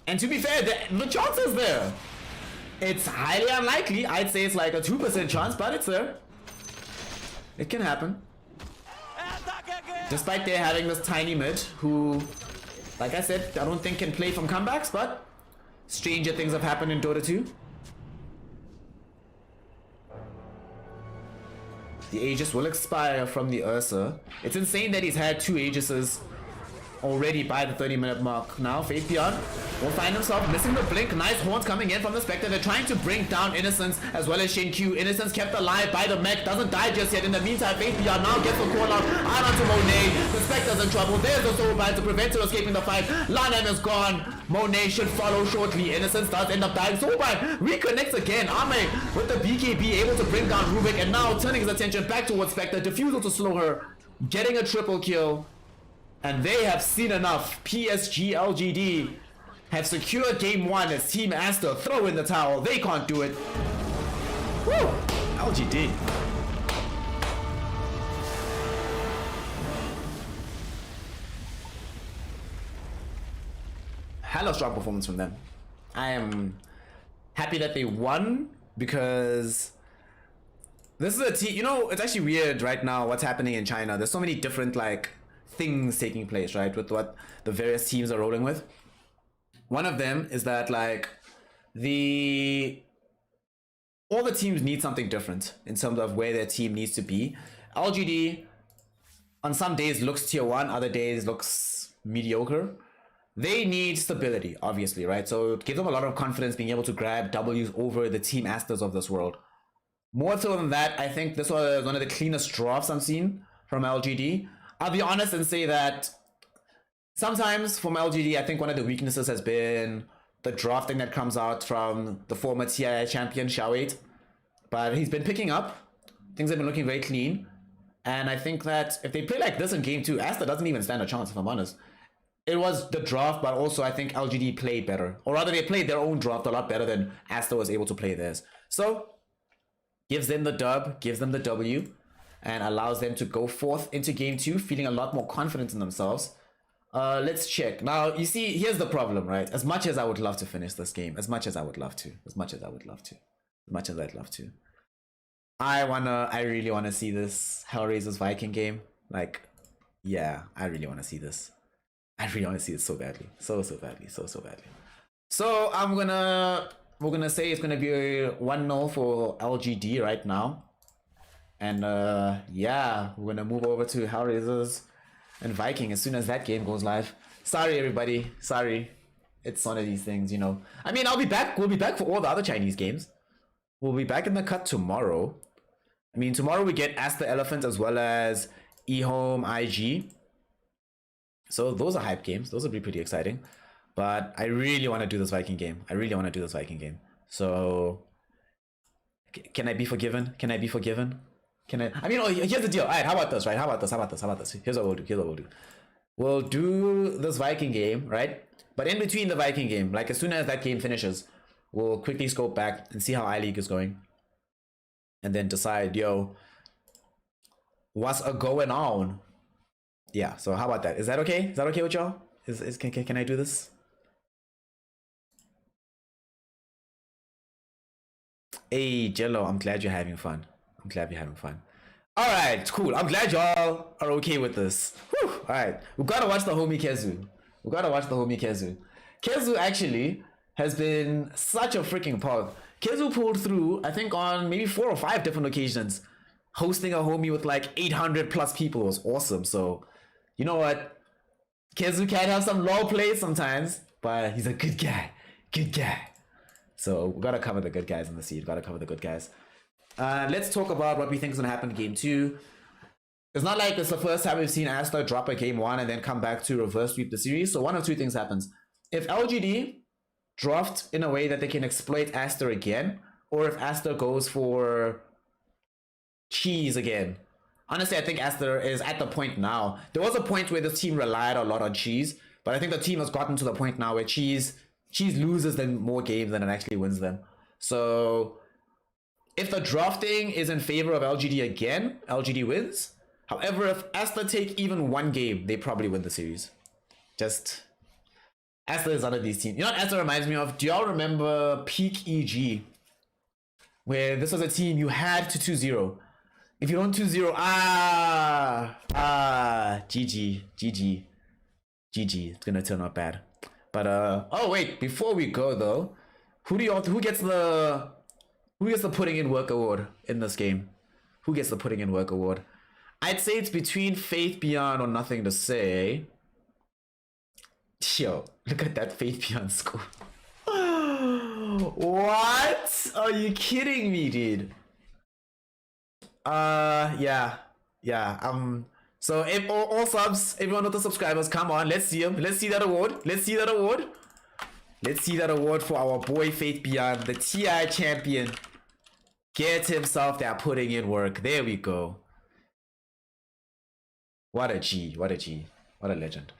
[SPEAKER 1] And to be fair, the chance is there. It's highly unlikely. I'd say it's like a 2% chance, but it's there. It can happen. Despite they having this tiny mid who, like I said, I don't think can play from comebacks, but stranger things have happened in Dota 2. The Aegis will expire from the Ursa. It's insane that he's had 2 Aegises already by the 30-minute mark. Now Faith Beyond will find himself missing the blink. Nice horns coming in from the Spectre. They're trying to bring down Innocence as well as Shinkyu. Innocence kept alive by the mech. Doesn't die just yet. In the meantime, Faith Beyond now gets the call out. Out onto Monet. The Spectre's in trouble. There's the Soulbind to prevent her escaping the fight. Lanem is gone. Monet should follow shortly. Innocence does end up dying. Soulbind reconnects again. Ame with the BKB able to bring down Rubik, and now turning his attention back towards Spectre. Diffusal to slow her. Getting a triple kill. And they have seen enough. PSG.LGD have secured game 1 as Team Aster throw in the towel. They can't do it. Woo! LGD. Hella strong performance from them. I am happy that they won because this is a team. You know, it's actually weird right now what's happening in China. There's so many different like things taking place, right, with what the various teams are rolling with. One of them is that like the all the teams need something different in terms of where their team needs to be. LGD on some days looks tier 1, other days looks mediocre. They need stability, obviously, right? So give them a lot of confidence being able to grab W's over the Team Asters of this world. More so than that, I think this was one of the cleanest drafts I've seen from LGD. I'll be honest and say that sometimes from LGD, I think one of the weaknesses has been the drafting that comes out from the former TI champion, Shawait. But he's been picking up. Things have been looking very clean. And I think that if they play like this in game 2, Aster doesn't even stand a chance, if I'm honest. It was the draft, but also I think LGD played better. Or rather, they played their own draft a lot better than Aster was able to play theirs. So, gives them the dub, gives them the W, and allows them to go forth into game 2, feeling a lot more confident in themselves. Let's check. Now, you see, here's the problem, right? As much as I would love to finish this game, as much as I'd love to, I really wanna see this Hellraiser's Viking game. Like, yeah, I really wanna see this. I really want to see it so badly. So badly. So we're gonna say it's gonna be 1-0 for LGD right now. And yeah, we're gonna move over to Hellraisers and Viking as soon as that game goes live. Sorry everybody, sorry. It's one of these things, you know. I mean, we'll be back for all the other Chinese games. We'll be back in the cut tomorrow. I mean, tomorrow we get Aster Elephant as well as eHome IG. So those are hype games. Those will be pretty exciting. But I really want to do this Viking game. So can I be forgiven? I mean, oh, here's the deal. All right, how about this, right? How about this? Here's what we'll do. We'll do this Viking game, right? But in between the Viking game, like as soon as that game finishes, we'll quickly scope back and see how I-League is going. And then decide, yo, what's going on? Yeah, so how about that? Is that okay? Is that okay with y'all? Can I do this? Hey, Jello, I'm glad you're having fun. All right, cool. I'm glad y'all are okay with this. Whew. All right, we gotta watch the homie Kezu. Kezu actually has been such a freaking pog. Kezu pulled through, I think, on maybe 4 or 5 different occasions. Hosting a homie with like 800 plus people was awesome. So, you know what? Kezu can have some low plays sometimes, but he's a good guy. So we gotta cover the good guys in the seed. Let's talk about what we think is gonna happen in game 2. It's not like it's the first time we've seen Aster drop a game 1 and then come back to reverse sweep the series. So one of two things happens. If LGD draft in a way that they can exploit Aster again, or if Aster goes for cheese again. Honestly, I think Aster is at the point now. There was a point where this team relied a lot on cheese, but I think the team has gotten to the point now where cheese loses them more games than it actually wins them. So if the drafting is in favor of LGD again, LGD wins. However, if Aster take even one game, they probably win the series. Just Aster is one of these teams. You know what Aster reminds me of? Do y'all remember peak EG? Where this was a team you had to 2-0. If you don't 2-0, GG. It's gonna turn out bad. But oh wait, before we go though, who gets the putting in work award in this game? Who gets the putting in work award? I'd say it's between Faith Beyond or Nothing to Say. Yo, look at that Faith Beyond score. What? Are you kidding me, dude? Yeah. So if all subs, everyone with the subscribers, come on, let's see him. Let's see that award. Let's see that award for our boy Faith Beyond, the TI champion. Get himself that putting in work. There we go. What a G. What a legend.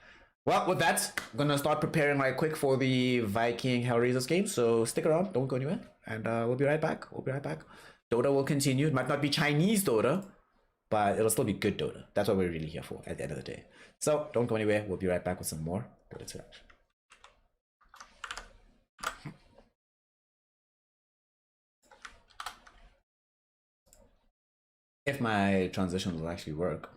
[SPEAKER 1] Well, with that, I'm gonna start preparing right quick for the Viking Hellraisers game. So stick around, don't go anywhere, and we'll be right back. Dota will continue. It might not be Chinese Dota, but it'll still be good Dota. That's what we're really here for at the end of the day. So don't go anywhere. We'll be right back with some more Dota 2 action. If my transitions will actually work.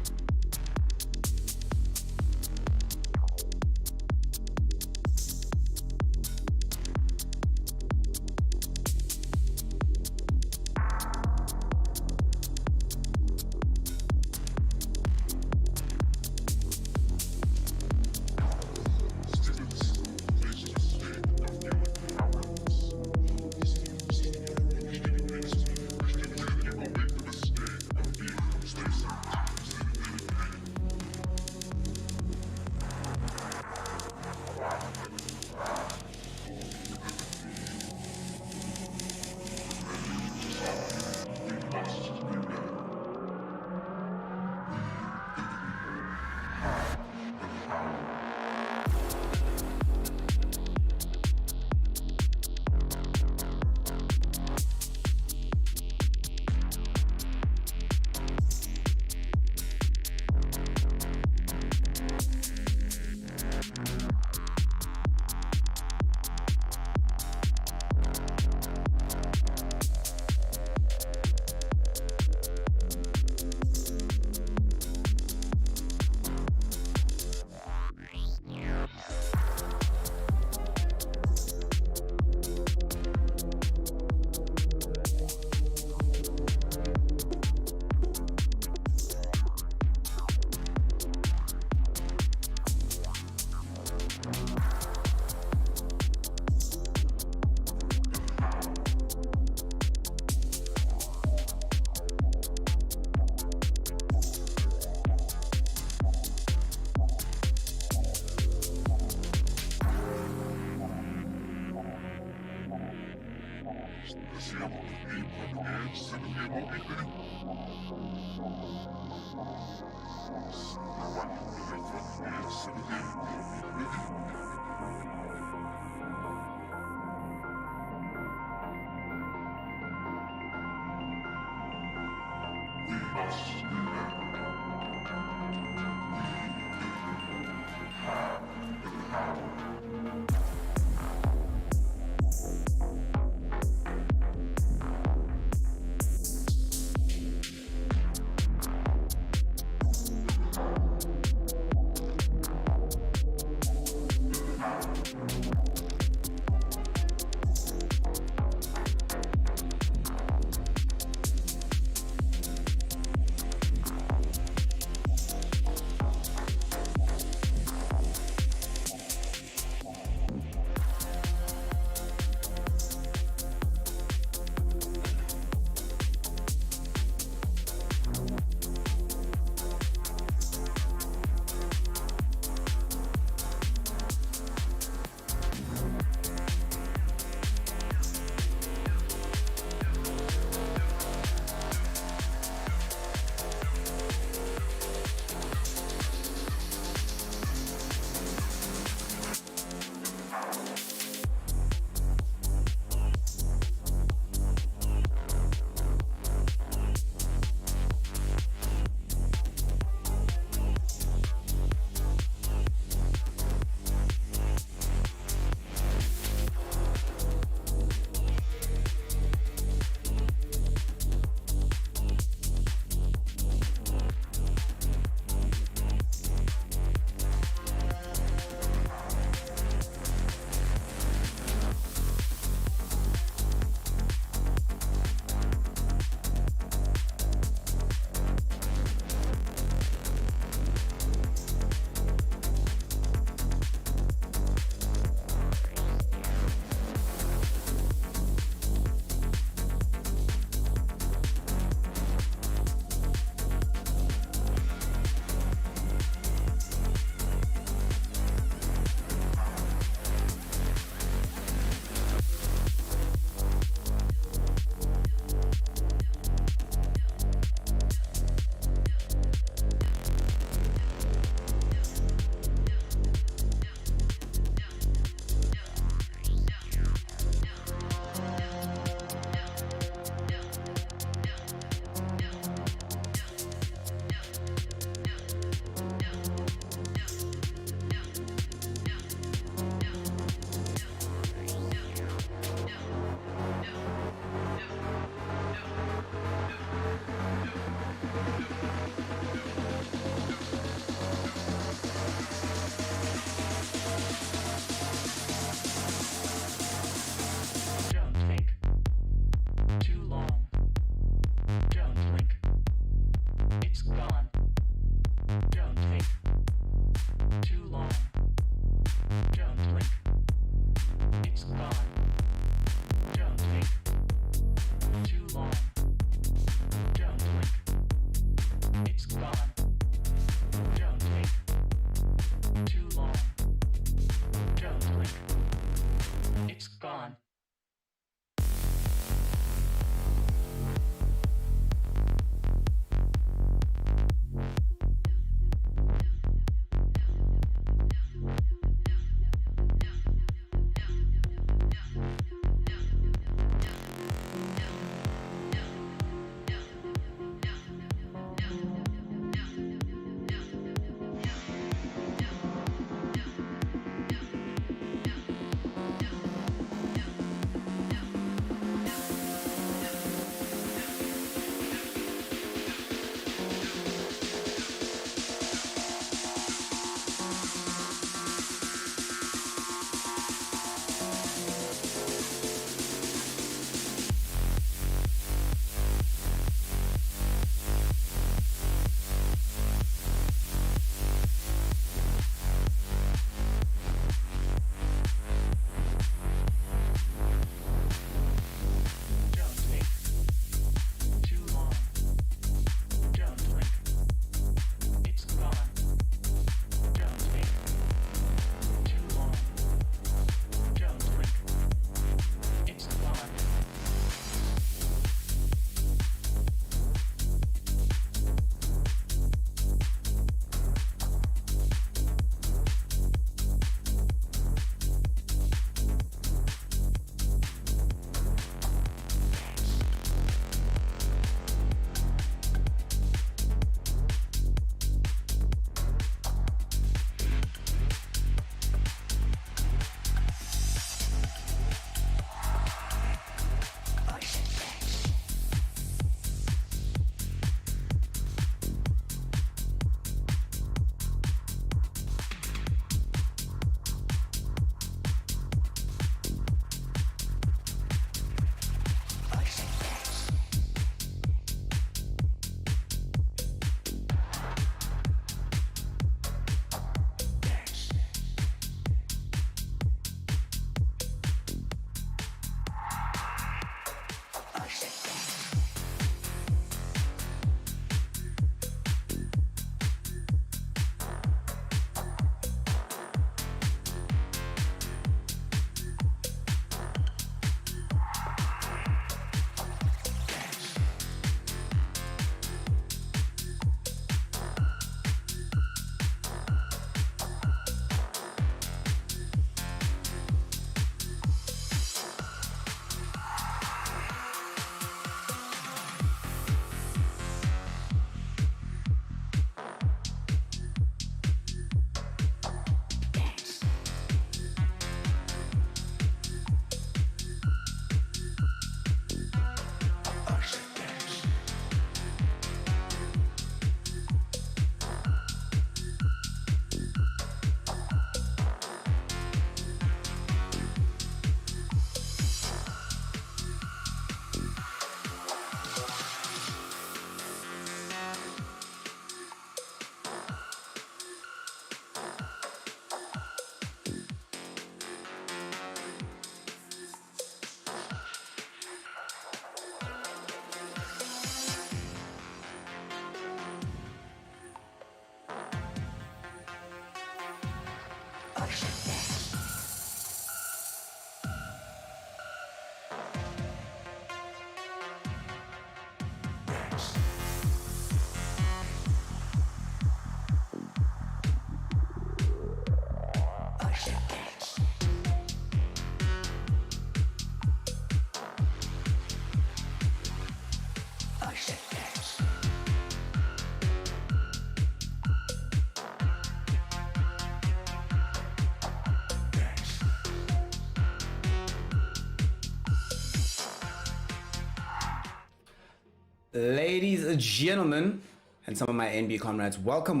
[SPEAKER 1] Ladies and gentlemen, and some of my NB comrades, welcome.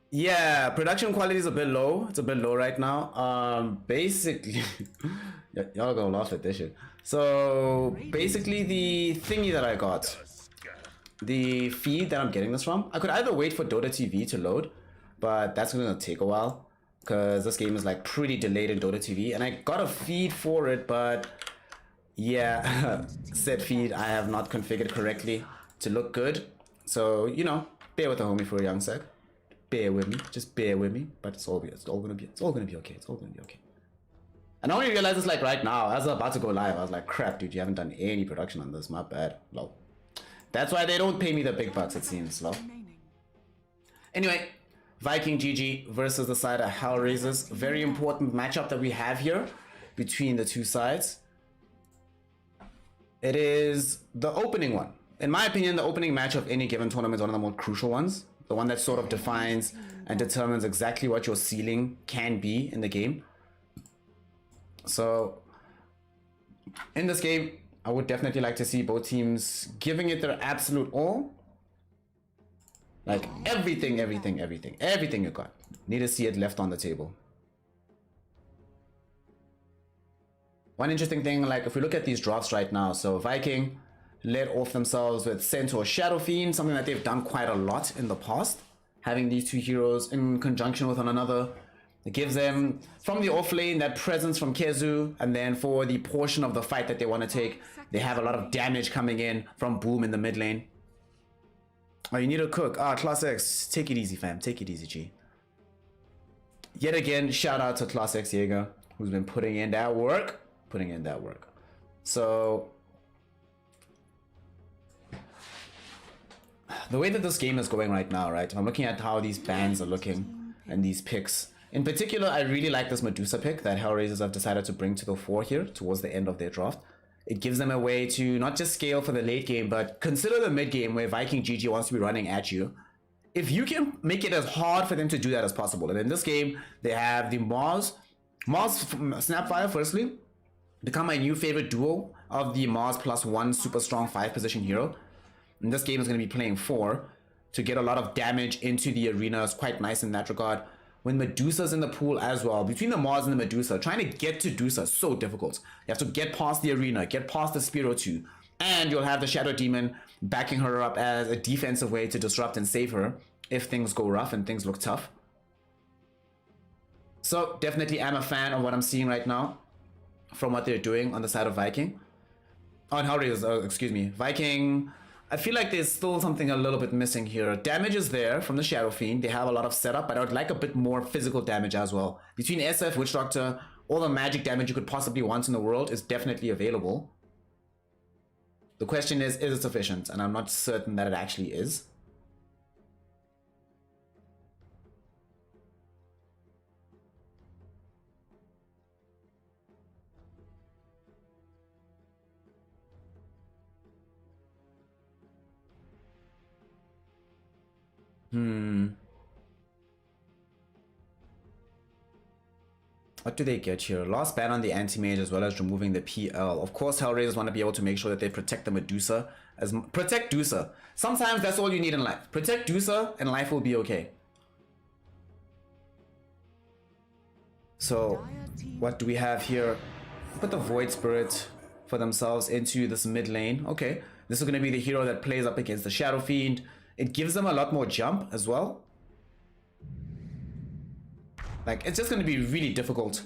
[SPEAKER 1] Yeah, production quality is a bit low. It's a bit low right now. Basically, y'all gonna laugh at this shit. So basically, the thingy that I got, the feed that I'm getting this from, I could either wait for Dota TV to load, but that's gonna take a while because this game is like pretty delayed in Dota TV, and I got a feed for it, but yeah, said feed I have not configured correctly to look good. So you know, bear with the homie for a young sec. Bear with me, just bear with me. But it's all gonna be okay. It's all gonna be okay. And I only realized this like right now, as I was about to go live. I was like, crap, dude, you haven't done any production on this. My bad. Lol. That's why they don't pay me the big bucks, it seems. Lol. Anyway, Viking GG versus the side of Hellraisers. Very important matchup that we have here between the two sides. It is the opening one. In my opinion, the opening match of any given tournament is one of the more crucial ones. The one that sort of defines and determines exactly what your ceiling can be in the game. So, in this game, I would definitely like to see both teams giving it their absolute all. Like everything you got. Need to see it left on the table. One interesting thing, like if we look at these drafts right now, so Viking led off themselves with Centaur Shadow Fiend, something that they've done quite a lot in the past. Having these two heroes in conjunction with one another, it gives them, from the off lane, that presence from Kezu, and then for the portion of the fight that they want to take, they have a lot of damage coming in from Boom in the mid lane. Oh, you need to cook. Ah, Class X, take it easy, fam. Take it easy, G. Yet again, shout out to Class X Jaeger, who's been putting in that work. So the way that this game is going right now, right? I'm looking at how these bans are looking and these picks. In particular, I really like this Medusa pick that Hellraisers have decided to bring to the fore here towards the end of their draft. It gives them a way to not just scale for the late game, but consider the mid game where Viking GG wants to be running at you. If you can make it as hard for them to do that as possible. And in this game, they have the Mars Snapfire, firstly, become my new favorite duo of the Mars +1 super strong 5 position hero. And this game is going to be playing 4 to get a lot of damage into the arena. It's quite nice in that regard. When Medusa's in the pool as well, between the Mars and the Medusa, trying to get to Medusa is so difficult. You have to get past the arena, get past the Spiro 2, and you'll have the Shadow Demon backing her up as a defensive way to disrupt and save her if things go rough and things look tough. So definitely am a fan of what I'm seeing right now from what they're doing on the side of Viking. On Hellraisers, excuse me. Viking, I feel like there's still something a little bit missing here. Damage is there from the Shadow Fiend. They have a lot of setup, but I would like a bit more physical damage as well. Between SF, Witch Doctor, all the magic damage you could possibly want in the world is definitely available. The question is it sufficient? And I'm not certain that it actually is. What do they get here? Last ban on the anti-mage as well as removing the PL. Of course, Hellraisers want to be able to make sure that they protect the Medusa. Protect Dusa. Sometimes that's all you need in life. Protect Dusa and life will be okay. So, what do we have here? Put the Void Spirit for themselves into this mid lane. Okay, this is going to be the hero that plays up against the Shadow Fiend. It gives them a lot more jump as well. Like, it's just going to be really difficult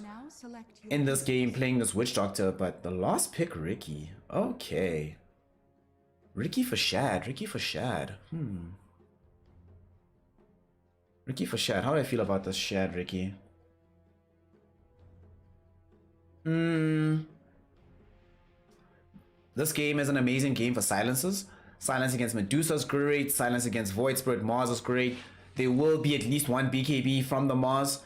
[SPEAKER 1] in this game playing this Witch Doctor, but the last pick, Ricky. Okay. Ricky for Shad. Ricky for Shad. Ricky for Shad. How do I feel about this Shad, Ricky? This game is an amazing game for silences. Silence against Medusa is great. Silence against Void Spirit Mars is great. There will be at least one BKB from the Mars.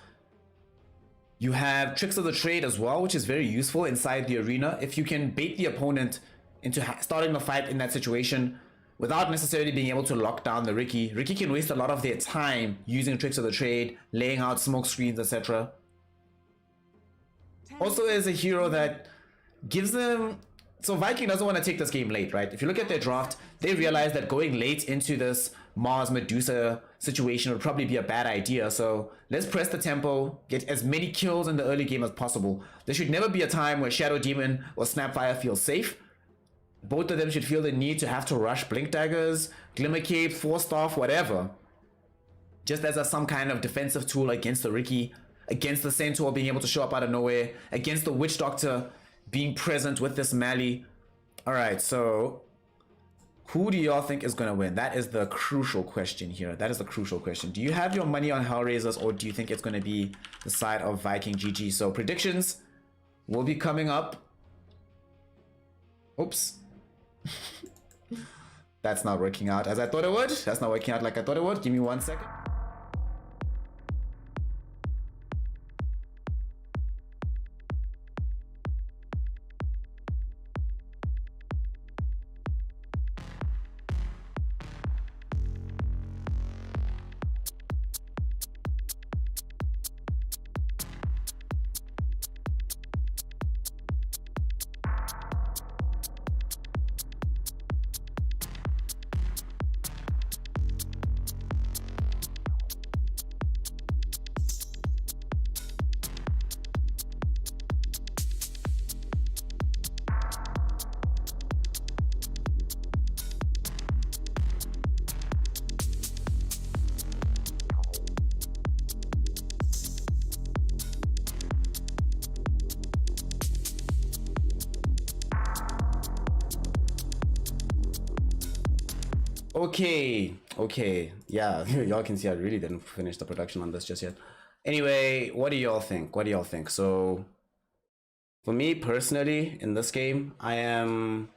[SPEAKER 1] You have Tricks of the Trade as well, which is very useful inside the arena. If you can bait the opponent into starting the fight in that situation without necessarily being able to lock down the Ricky. Ricky can waste a lot of their time using Tricks of the Trade, laying out smoke screens, etc. Also is a hero that gives them So Viking doesn't want to take this game late, right? If you look at their draft, they realize that going late into this Mars Medusa situation would probably be a bad idea. So let's press the tempo, get as many kills in the early game as possible. There should never be a time where Shadow Demon or Snapfire feel safe. Both of them should feel the need to have to rush Blink Daggers, Glimmer Cape, Force Staff, whatever. Just as some kind of defensive tool against the Riki, against the Centaur being able to show up out of nowhere, against the Witch Doctor being present with this Mali. Alright, so who do y'all think is going to win? That is the crucial question here. That is the crucial question. Do you have your money on Hellraisers, or do you think it's going to be the side of Viking GG? So predictions will be coming up. Oops. That's not working out as I thought it would. That's not working out like I thought it would. Give me 1 second. Okay, yeah, y'all can see I really didn't finish the production on this just yet. Anyway, what do y'all think? So for me personally, in this game, I am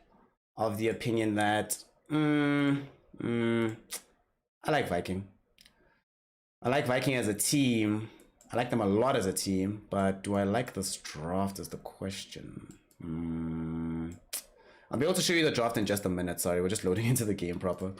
[SPEAKER 1] of the opinion that I like Viking. I like Viking as a team. I like them a lot as a team, but do I like this draft is the question. I'll be able to show you the draft in just a minute. Sorry, we're just loading into the game proper.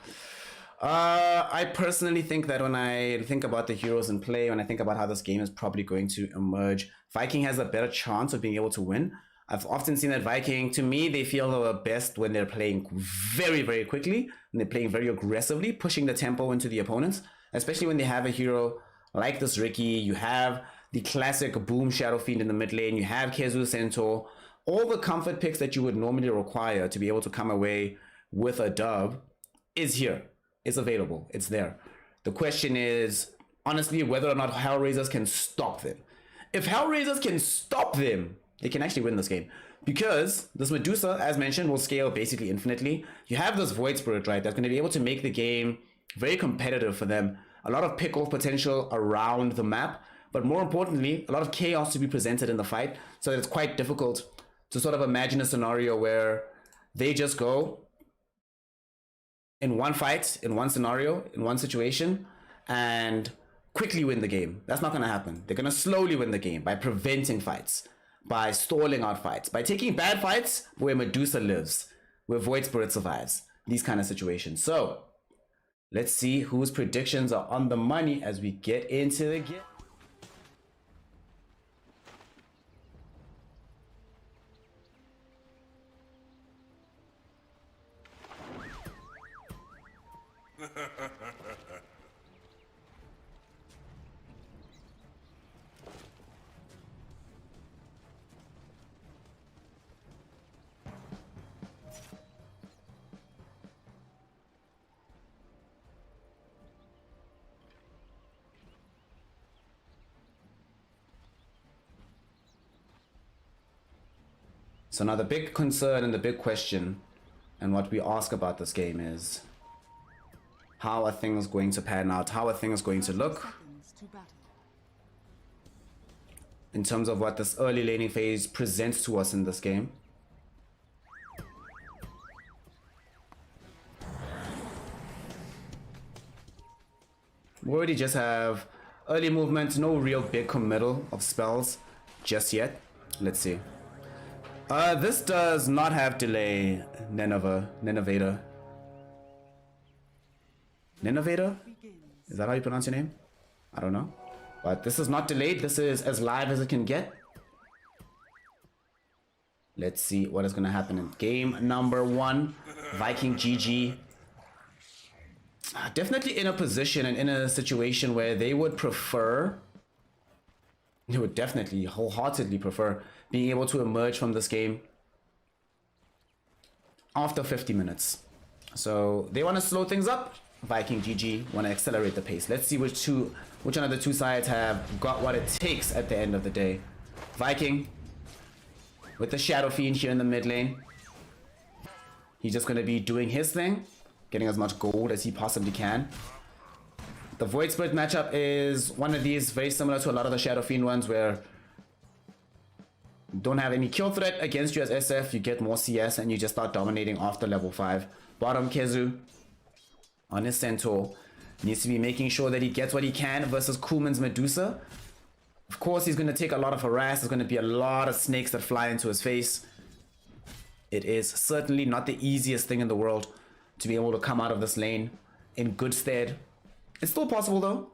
[SPEAKER 1] I personally think that when I think about the heroes in play, when I think about how this game is probably going to emerge, Viking has a better chance of being able to win. I've often seen that Viking, to me, they feel the best when they're playing very, very quickly, and they're playing very aggressively, pushing the tempo into the opponents, especially when they have a hero like this Riki. You have the classic Boom Shadow Fiend in the mid lane, you have Kezu Centaur, all the comfort picks that you would normally require to be able to come away with a dub is here. It's available. It's there. The question is, honestly, whether or not Hellraisers can stop them. If Hellraisers can stop them, they can actually win this game. Because this Medusa, as mentioned, will scale basically infinitely. You have this Void Spirit, right, that's going to be able to make the game very competitive for them. A lot of pick-off potential around the map. But more importantly, a lot of chaos to be presented in the fight. So that it's quite difficult to sort of imagine a scenario where they just go in one fight, in one scenario, in one situation, and quickly win the game. That's not going to happen. They're going to slowly win the game by preventing fights, by stalling out fights, by taking bad fights where Medusa lives, where Void Spirit survives, these kind of situations. So let's see whose predictions are on the money as we get into the game. So now the big concern and the big question and what we ask about this game is, how are things going to pan out? How are things going to look in terms of what this early laning phase presents to us in this game? We already just have early movement, no real big committal of spells just yet. Let's see. This does not have delay, Nineveh. Nineveh? Is that how you pronounce your name? I don't know. But this is not delayed. This is as live as it can get. Let's see what is going to happen in game number 1. Viking GG. Definitely in a position and in a situation where they would definitely wholeheartedly prefer being able to emerge from this game after 50 minutes. So they want to slow things up. Viking GG want to accelerate the pace. Let's see which one of the two sides have got what it takes at the end of the day. Viking with the Shadow Fiend here in the mid lane. He's just going to be doing his thing, getting as much gold as he possibly can. The Void Spirit matchup is one of these very similar to a lot of the Shadow Fiend ones, where you don't have any kill threat against you as SF, you get more CS and you just start dominating after level 5. Bottom Kezu on his Centaur needs to be making sure that he gets what he can versus Kuhlman's Medusa. Of course, he's going to take a lot of harass. There's going to be a lot of snakes that fly into his face. It is certainly not the easiest thing in the world to be able to come out of this lane in good stead. It's still possible though,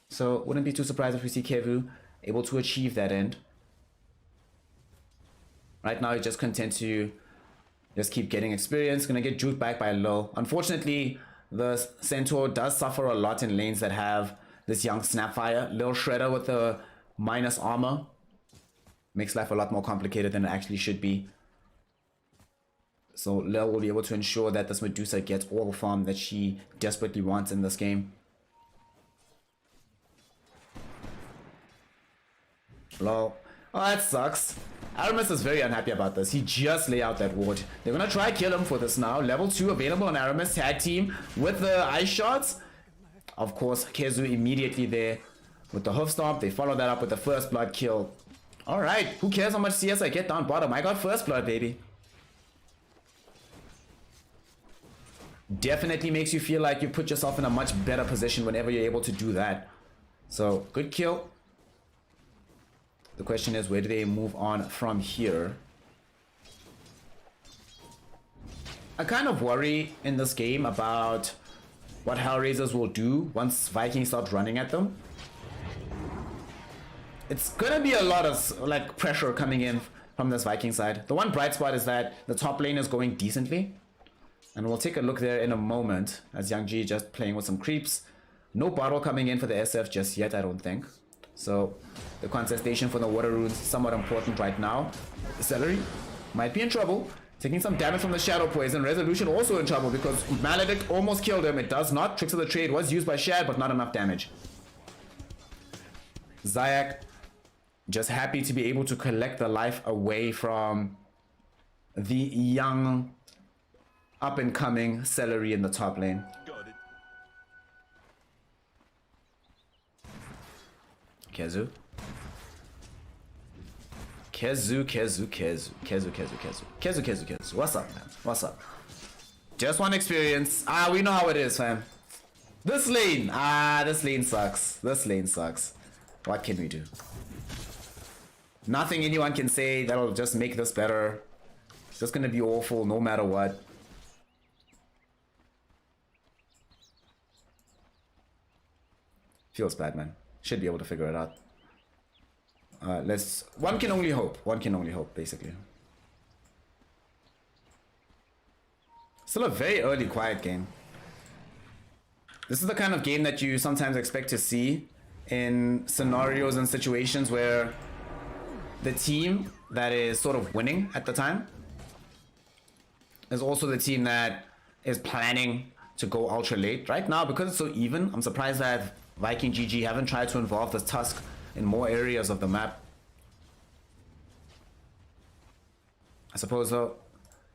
[SPEAKER 1] so wouldn't be too surprised if we see Kevu able to achieve that end. Right now he's just content to just keep getting experience. Gonna get juked back by low. Unfortunately, the Centaur does suffer a lot in lanes that have this young Snapfire. Lil Shredder with the minus armor makes life a lot more complicated than it actually should be. So Lil will be able to ensure that this Medusa gets all the farm that she desperately wants in this game. Lol. Oh, that sucks. Aramis is very unhappy about this. He just lay out that ward. They're gonna try kill him for this now. Level 2 available on Aramis. Tag team with the ice shots. Of course, Kezu immediately there with the hoof stomp. They follow that up with the first blood kill. Alright, who cares how much CS I get down bottom? I got first blood, baby. Definitely makes you feel like you put yourself in a much better position whenever you're able to do that. So, good kill. The question is, where do they move on from here? I kind of worry in this game about what Hellraisers will do once Vikings start running at them. It's gonna be a lot of like pressure coming in from this Viking side. The one bright spot is that the top lane is going decently. And we'll take a look there in a moment as Young G just playing with some creeps. No bottle coming in for the SF just yet, I don't think. So the contestation for the water runes is somewhat important right now. Celery might be in trouble. Taking some damage from the Shadow Poison. Resolution also in trouble because Maledict almost killed him. It does not. Tricks of the Trade was used by Shad, but not enough damage. Zayak just happy to be able to collect the life away from the young up-and-coming Celery in the top lane. Kezu. Kezu. What's up, man? What's up? Just one experience. We know how it is, fam. This lane. This lane sucks. This lane sucks. What can we do? Nothing anyone can say that'll just make this better. It's just gonna be awful no matter what. Feels bad, man. Should be able to figure it out. One can only hope. One can only hope, basically. Still a very early quiet game. This is the kind of game that you sometimes expect to see in scenarios and situations where the team that is sort of winning at the time is also the team that is planning to go ultra late. Right now, because it's so even, I'm surprised that Viking GG haven't tried to involve the Tusk in more areas of the map. I suppose though,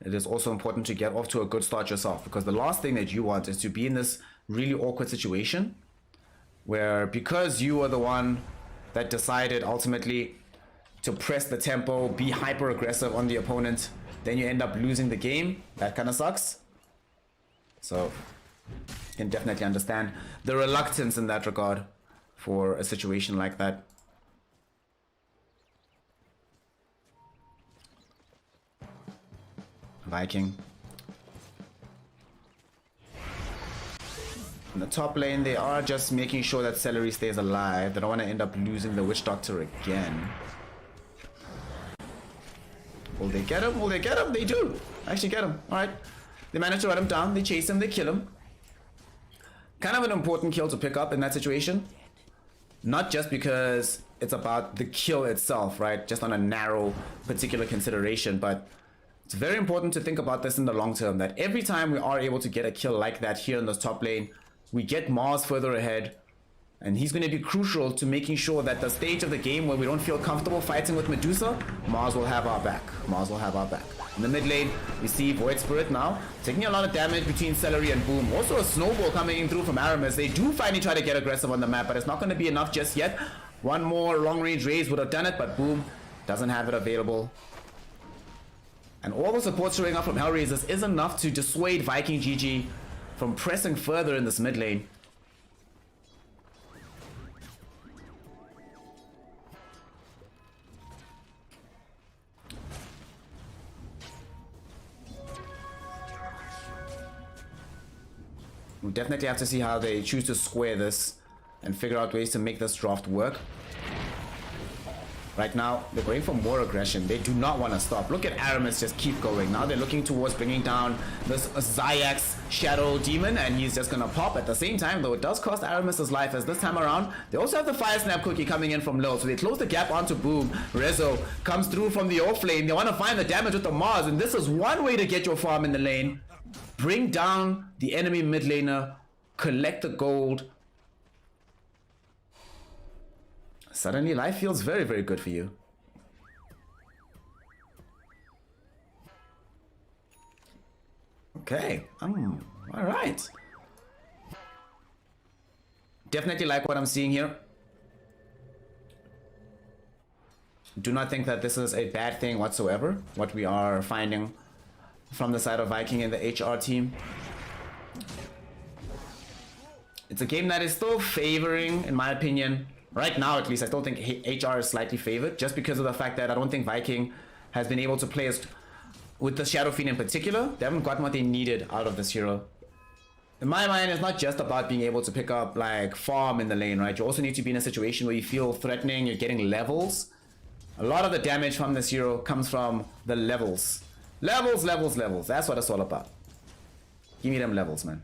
[SPEAKER 1] it is also important to get off to a good start yourself, because the last thing that you want is to be in this really awkward situation where, because you are the one that decided ultimately to press the tempo, be hyper aggressive on the opponent, then you end up losing the game. That kind of sucks. So you can definitely understand the reluctance in that regard for a situation like that. Viking. In the top lane, they are just making sure that Celery stays alive. They don't want to end up losing the Witch Doctor again. Will they get him? Will they get him? They do. Actually get him. Alright. They manage to run him down. They chase him. They kill him. Kind of an important kill to pick up in that situation. Not just because it's about the kill itself, right? Just on a narrow particular consideration, but it's very important to think about this in the long term, that every time we are able to get a kill like that here in this top lane, we get Mars further ahead, and he's going to be crucial to making sure that the stage of the game where we don't feel comfortable fighting with Medusa, Mars will have our back. Mars will have our back. In the mid lane, we see Void Spirit now taking a lot of damage between Celery and Boom. Also a snowball coming in through from Aramis. They do finally try to get aggressive on the map, but it's not going to be enough just yet. One more long-range raise would have done it, but Boom doesn't have it available. And all the support showing up from Hellraisers is enough to dissuade Viking.GG from pressing further in this mid lane. We'll definitely have to see how they choose to square this and figure out ways to make this draft work. Right now, they're going for more aggression. They do not want to stop. Look at Aramis just keep going. Now they're looking towards bringing down this Zayax Shadow Demon, and he's just going to pop. At the same time, though, it does cost Aramis his life, as this time around, they also have the Fire Snap Cookie coming in from Lil. So they close the gap onto Boom. Rezo comes through from the off lane. They want to find the damage with the Mars, and this is one way to get your farm in the lane. Bring down the enemy mid laner, collect the gold. Suddenly life feels very, very good for you. Okay, alright. Definitely like what I'm seeing here. Do not think that this is a bad thing whatsoever, what we are finding from the side of Viking and the HR team. It's a game that is still favoring, in my opinion. Right now, at least, I still think HR is slightly favored, just because of the fact that I don't think Viking has been able to play as, with the Shadow Fiend in particular. They haven't gotten what they needed out of this hero. In my mind, it's not just about being able to pick up, like, farm in the lane, right? You also need to be in a situation where you feel threatening, you're getting levels. A lot of the damage from this hero comes from the levels. Levels, levels, levels. That's what it's all about. Give me them levels, man.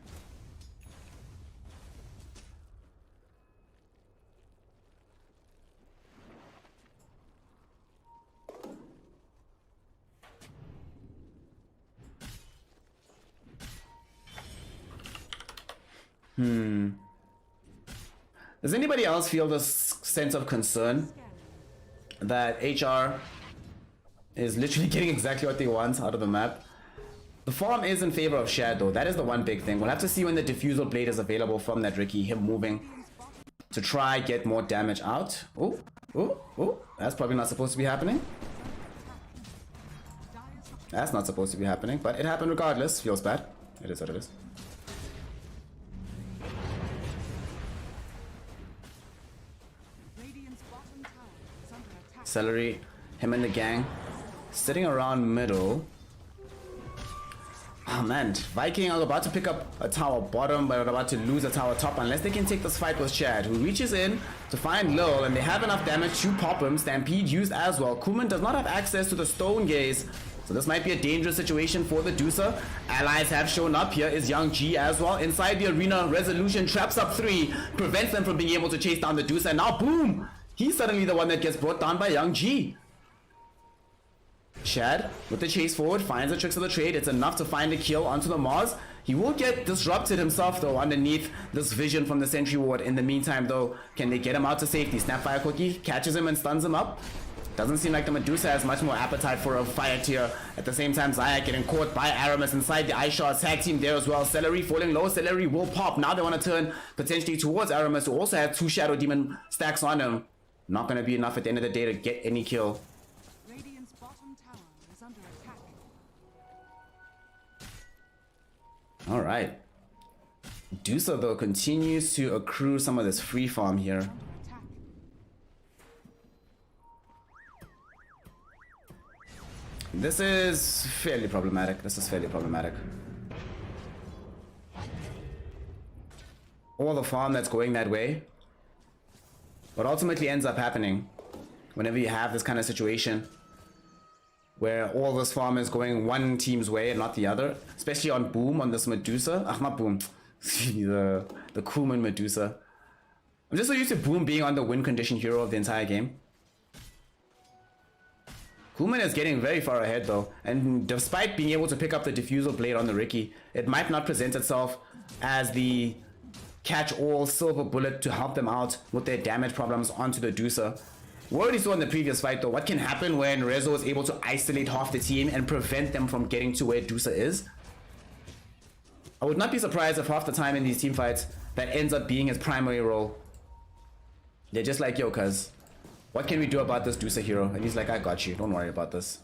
[SPEAKER 1] Does anybody else feel this sense of concern that HR is literally getting exactly what they want out of the map? The farm is in favor of Shad, though. That is the one big thing. We'll have to see when the Diffusal Blade is available from that Ricky, him moving to try get more damage out. Oh, oh, oh. That's probably not supposed to be happening. That's not supposed to be happening, but it happened regardless. Feels bad. It is what it is. Celery, him and the gang sitting around middle. Oh man, Viking are about to pick up a tower bottom, but are about to lose a tower top unless they can take this fight with Chad, who reaches in to find Lil, and they have enough damage to pop him. Stampede used as well. Kuman does not have access to the Stone Gaze, so this might be a dangerous situation for the Deucer. Allies have shown up. Here is Young G as well. Inside the arena, Resolution traps up 3, prevents them from being able to chase down the Deucer, and now boom! He's suddenly the one that gets brought down by Young G. Shad, with the chase forward, finds the tricks of the trade. It's enough to find a kill onto the Mars. He will get disrupted himself, though, underneath this vision from the Sentry Ward. In the meantime, though, can they get him out to safety? Snapfire Cookie catches him and stuns him up. Doesn't seem like the Medusa has much more appetite for a fire tier. At the same time, Zayak getting caught by Aramis inside the Ice Shard tag team there as well. Celery falling low. Celery will pop. Now they want to turn potentially towards Aramis, who also has 2 Shadow Demon stacks on him. Not going to be enough at the end of the day to get any kill.
[SPEAKER 5] Radiant's bottom tower is under attack.
[SPEAKER 1] All right. Dusa, though, continues to accrue some of this free farm here. This is fairly problematic. All the farm that's going that way. What ultimately ends up happening whenever you have this kind of situation where all this farm is going one team's way and not the other, especially on Boom, on this Medusa. Not Boom, the Kuman Medusa. I'm just so used to Boom being on the win condition hero of the entire game. Kuman is getting very far ahead though, and despite being able to pick up the diffusal blade on the Ricky, it might not present itself as the catch-all silver bullet to help them out with their damage problems onto the Dusa. We already saw in the previous fight though what can happen when Rezo is able to isolate half the team and prevent them from getting to where Dusa is. I would not be surprised if half the time in these team fights that ends up being his primary role. They're just like, yo cuz, what can we do about this Dusa hero? And he's like, I got you, don't worry about this.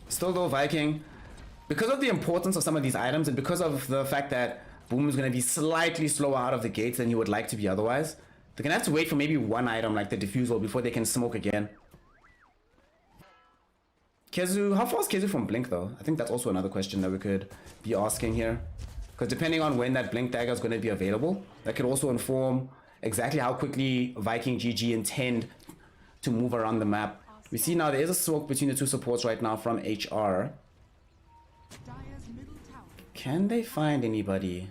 [SPEAKER 1] Still though, Viking, because of the importance of some of these items and because of the fact that Boom is going to be slightly slower out of the gates than you would like to be otherwise, they're going to have to wait for maybe one item like the diffusal before they can smoke again. Kezu, how far is Kezu from Blink though? I think that's also another question that we could be asking here. Because depending on when that Blink dagger is going to be available, that could also inform exactly how quickly Viking.GG intend to move around the map. We see now there is a smoke between the two supports right now from HR.
[SPEAKER 5] Dire's middle tower.
[SPEAKER 1] Can they find anybody?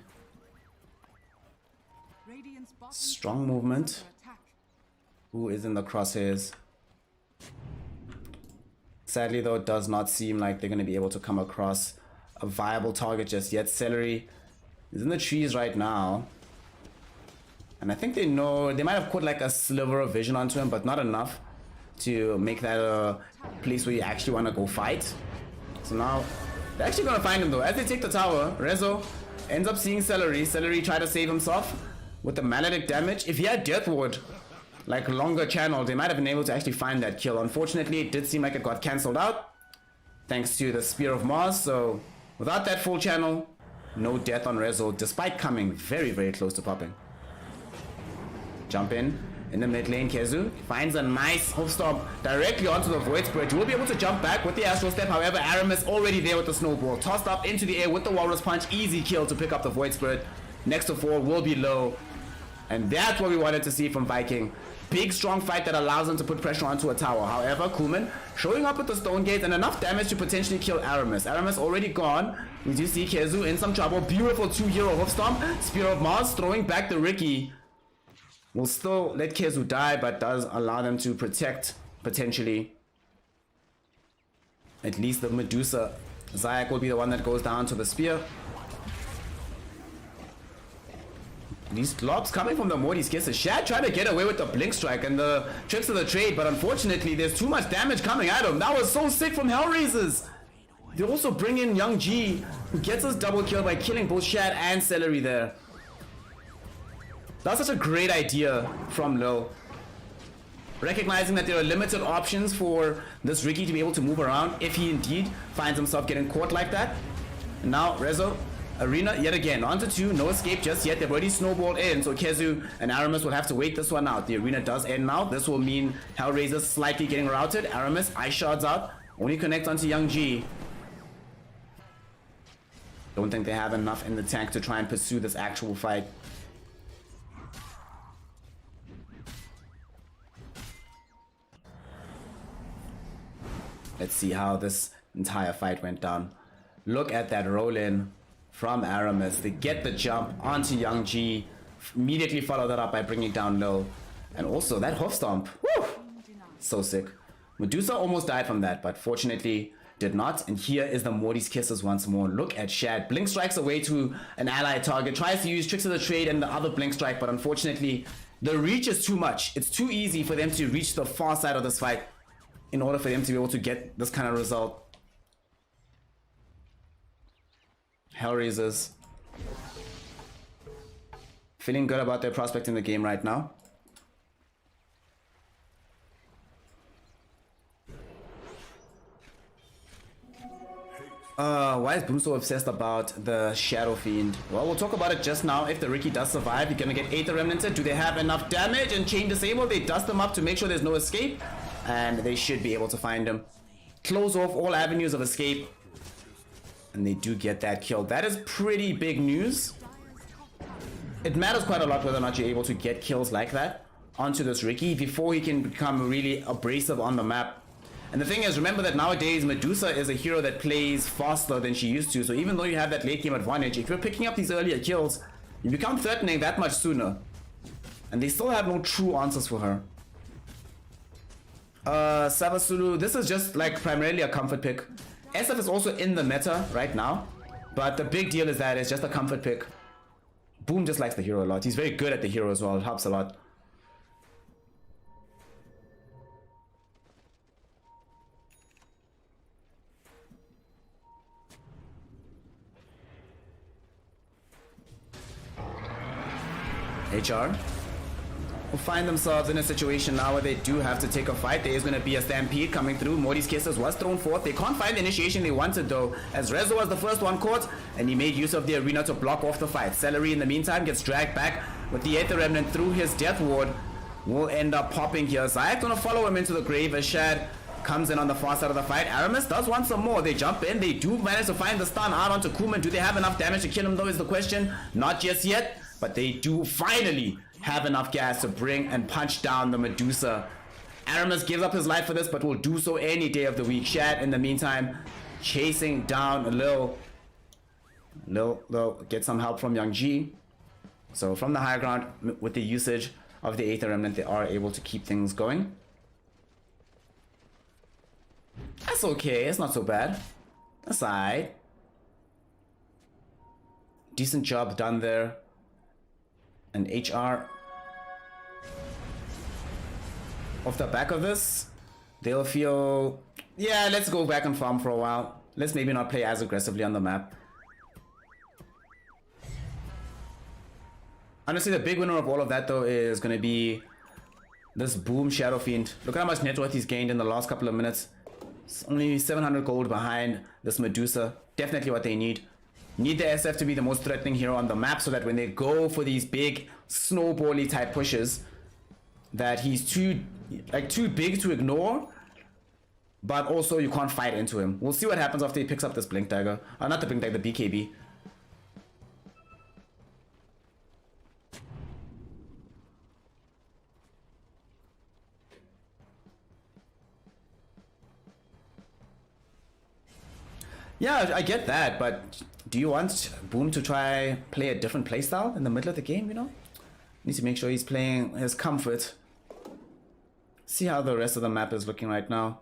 [SPEAKER 5] Radiant's bottom
[SPEAKER 1] Strong
[SPEAKER 5] tower is
[SPEAKER 1] movement.
[SPEAKER 5] under attack.
[SPEAKER 1] Who is in the crosshairs? Sadly though, it does not seem like they're going to be able to come across a viable target just yet. Celery is in the trees right now. And I think they know, they might have caught like a sliver of vision onto him, but not enough to make that a place where you actually want to go fight. So now, they're actually going to find him though. As they take the tower, Rezo ends up seeing Celery. Celery try to save himself with the Maledict damage. If he had Death Ward, like longer channel, they might have been able to actually find that kill. Unfortunately, it did seem like it got cancelled out thanks to the Spear of Mars. So without that full channel, no death on Rezo, despite coming very, very close to popping. Jump in the mid lane. Kezu finds a nice hoof stomp directly onto the Void Spirit. You will be able to jump back with the Astral Step. However, Aramis already there with the Snowball. Tossed up into the air with the Walrus Punch. Easy kill to pick up the Void Spirit. Next to 4 will be low. And that's what we wanted to see from Viking. Big strong fight that allows them to put pressure onto a tower. However, Kuman showing up with the Stone Gate and enough damage to potentially kill Aramis. Aramis already gone. We do see Kezu in some trouble. Beautiful 2-hero hoof stomp. Spear of Mars throwing back the Ricky. Will still let Kezu die, but does allow them to protect potentially at least the Medusa. Zayak will be the one that goes down to the spear. These globs coming from the Morty's Kisses. Shad trying to get away with the Blink Strike and the tricks of the trade, but unfortunately there's too much damage coming at him. That was so sick from Hellraisers. They also bring in Young G, who gets us double kill by killing both Shad and Celery there. That's such a great idea from Low. Recognizing that there are limited options for this Ricky to be able to move around if he indeed finds himself getting caught like that. And now Rezo, Arena yet again, onto 2, no escape just yet. They've already snowballed in, so Kezu and Aramis will have to wait this one out. The arena does end now. This will mean Hellraiser slightly getting routed. Aramis, Ice Shards out, only connect onto Young G. Don't think they have enough in the tank to try and pursue this actual fight. Let's see how this entire fight went down. Look at that roll-in from Aramis. They get the jump onto Young G. Immediately follow that up by bringing down Low. And also that hoof stomp. Woo! So sick. Medusa almost died from that, but fortunately did not. And here is the Morty's Kisses once more. Look at Shad. Blink strikes away to an ally target. Tries to use Tricks of the Trade and the other Blink Strike, but unfortunately the reach is too much. It's too easy for them to reach the far side of this fight in order for them to be able to get this kind of result. Hellraisers feeling good about their prospect in the game right now. Why is Boom so obsessed about the Shadow Fiend? Well, we'll talk about it just now. If the Ricky does survive, you're gonna get Aether Remnanted. Do they have enough damage? And Chain Disable, they dust them up to make sure there's no escape. And they should be able to find him. Close off all avenues of escape. And they do get that kill. That is pretty big news. It matters quite a lot whether or not you're able to get kills like that onto this Riki before he can become really abrasive on the map. And the thing is, remember that nowadays Medusa is a hero that plays faster than she used to. So even though you have that late game advantage, if you're picking up these earlier kills, you become threatening that much sooner. And they still have no true answers for her. Savasulu, this is just like primarily a comfort pick. SF is also in the meta right now, but the big deal is that it's just a comfort pick. Boom just likes the hero a lot. He's very good at the hero as well. It helps a lot. HR will find themselves in a situation now where they do have to take a fight. There is going to be a stampede coming through. Morty's Kisses was thrown forth. They can't find the initiation they wanted though, as Rezo was the first one caught, and he made use of the arena to block off the fight. Celery in the meantime gets dragged back with the Aether Remnant through his death ward. Will end up popping here. Zayak's going to follow him into the grave as Shad comes in on the far side of the fight. Aramis does want some more. They jump in. They do manage to find the stun out onto Kuman. Do they have enough damage to kill him though is the question. Not just yet, but they do finally have enough gas to bring and punch down the Medusa. Aramis gives up his life for this, but will do so any day of the week. Shad, in the meantime, chasing down Lil. Lil get some help from Young G. So from the high ground, with the usage of the Aether Remnant, they are able to keep things going. That's okay. It's not so bad. That's alright. Decent job done there. And HR, off the back of this, they'll feel, yeah, let's go back and farm for a while. Let's maybe not play as aggressively on the map. Honestly, the big winner of all of that though is going to be this Boom Shadow Fiend. Look at how much net worth he's gained in the last couple of minutes. It's only 700 gold behind this Medusa. Definitely what they need. Need the SF to be the most threatening hero on the map so that when they go for these big snowbally type pushes, that he's too big to ignore, but also you can't fight into him. We'll see what happens after he picks up this Blink Dagger. Not the Blink Dagger, the BKB. Yeah, I get that, but do you want Boom to try play a different playstyle in the middle of the game, you know? Needs to make sure he's playing his comfort. See how the rest of the map is looking right now.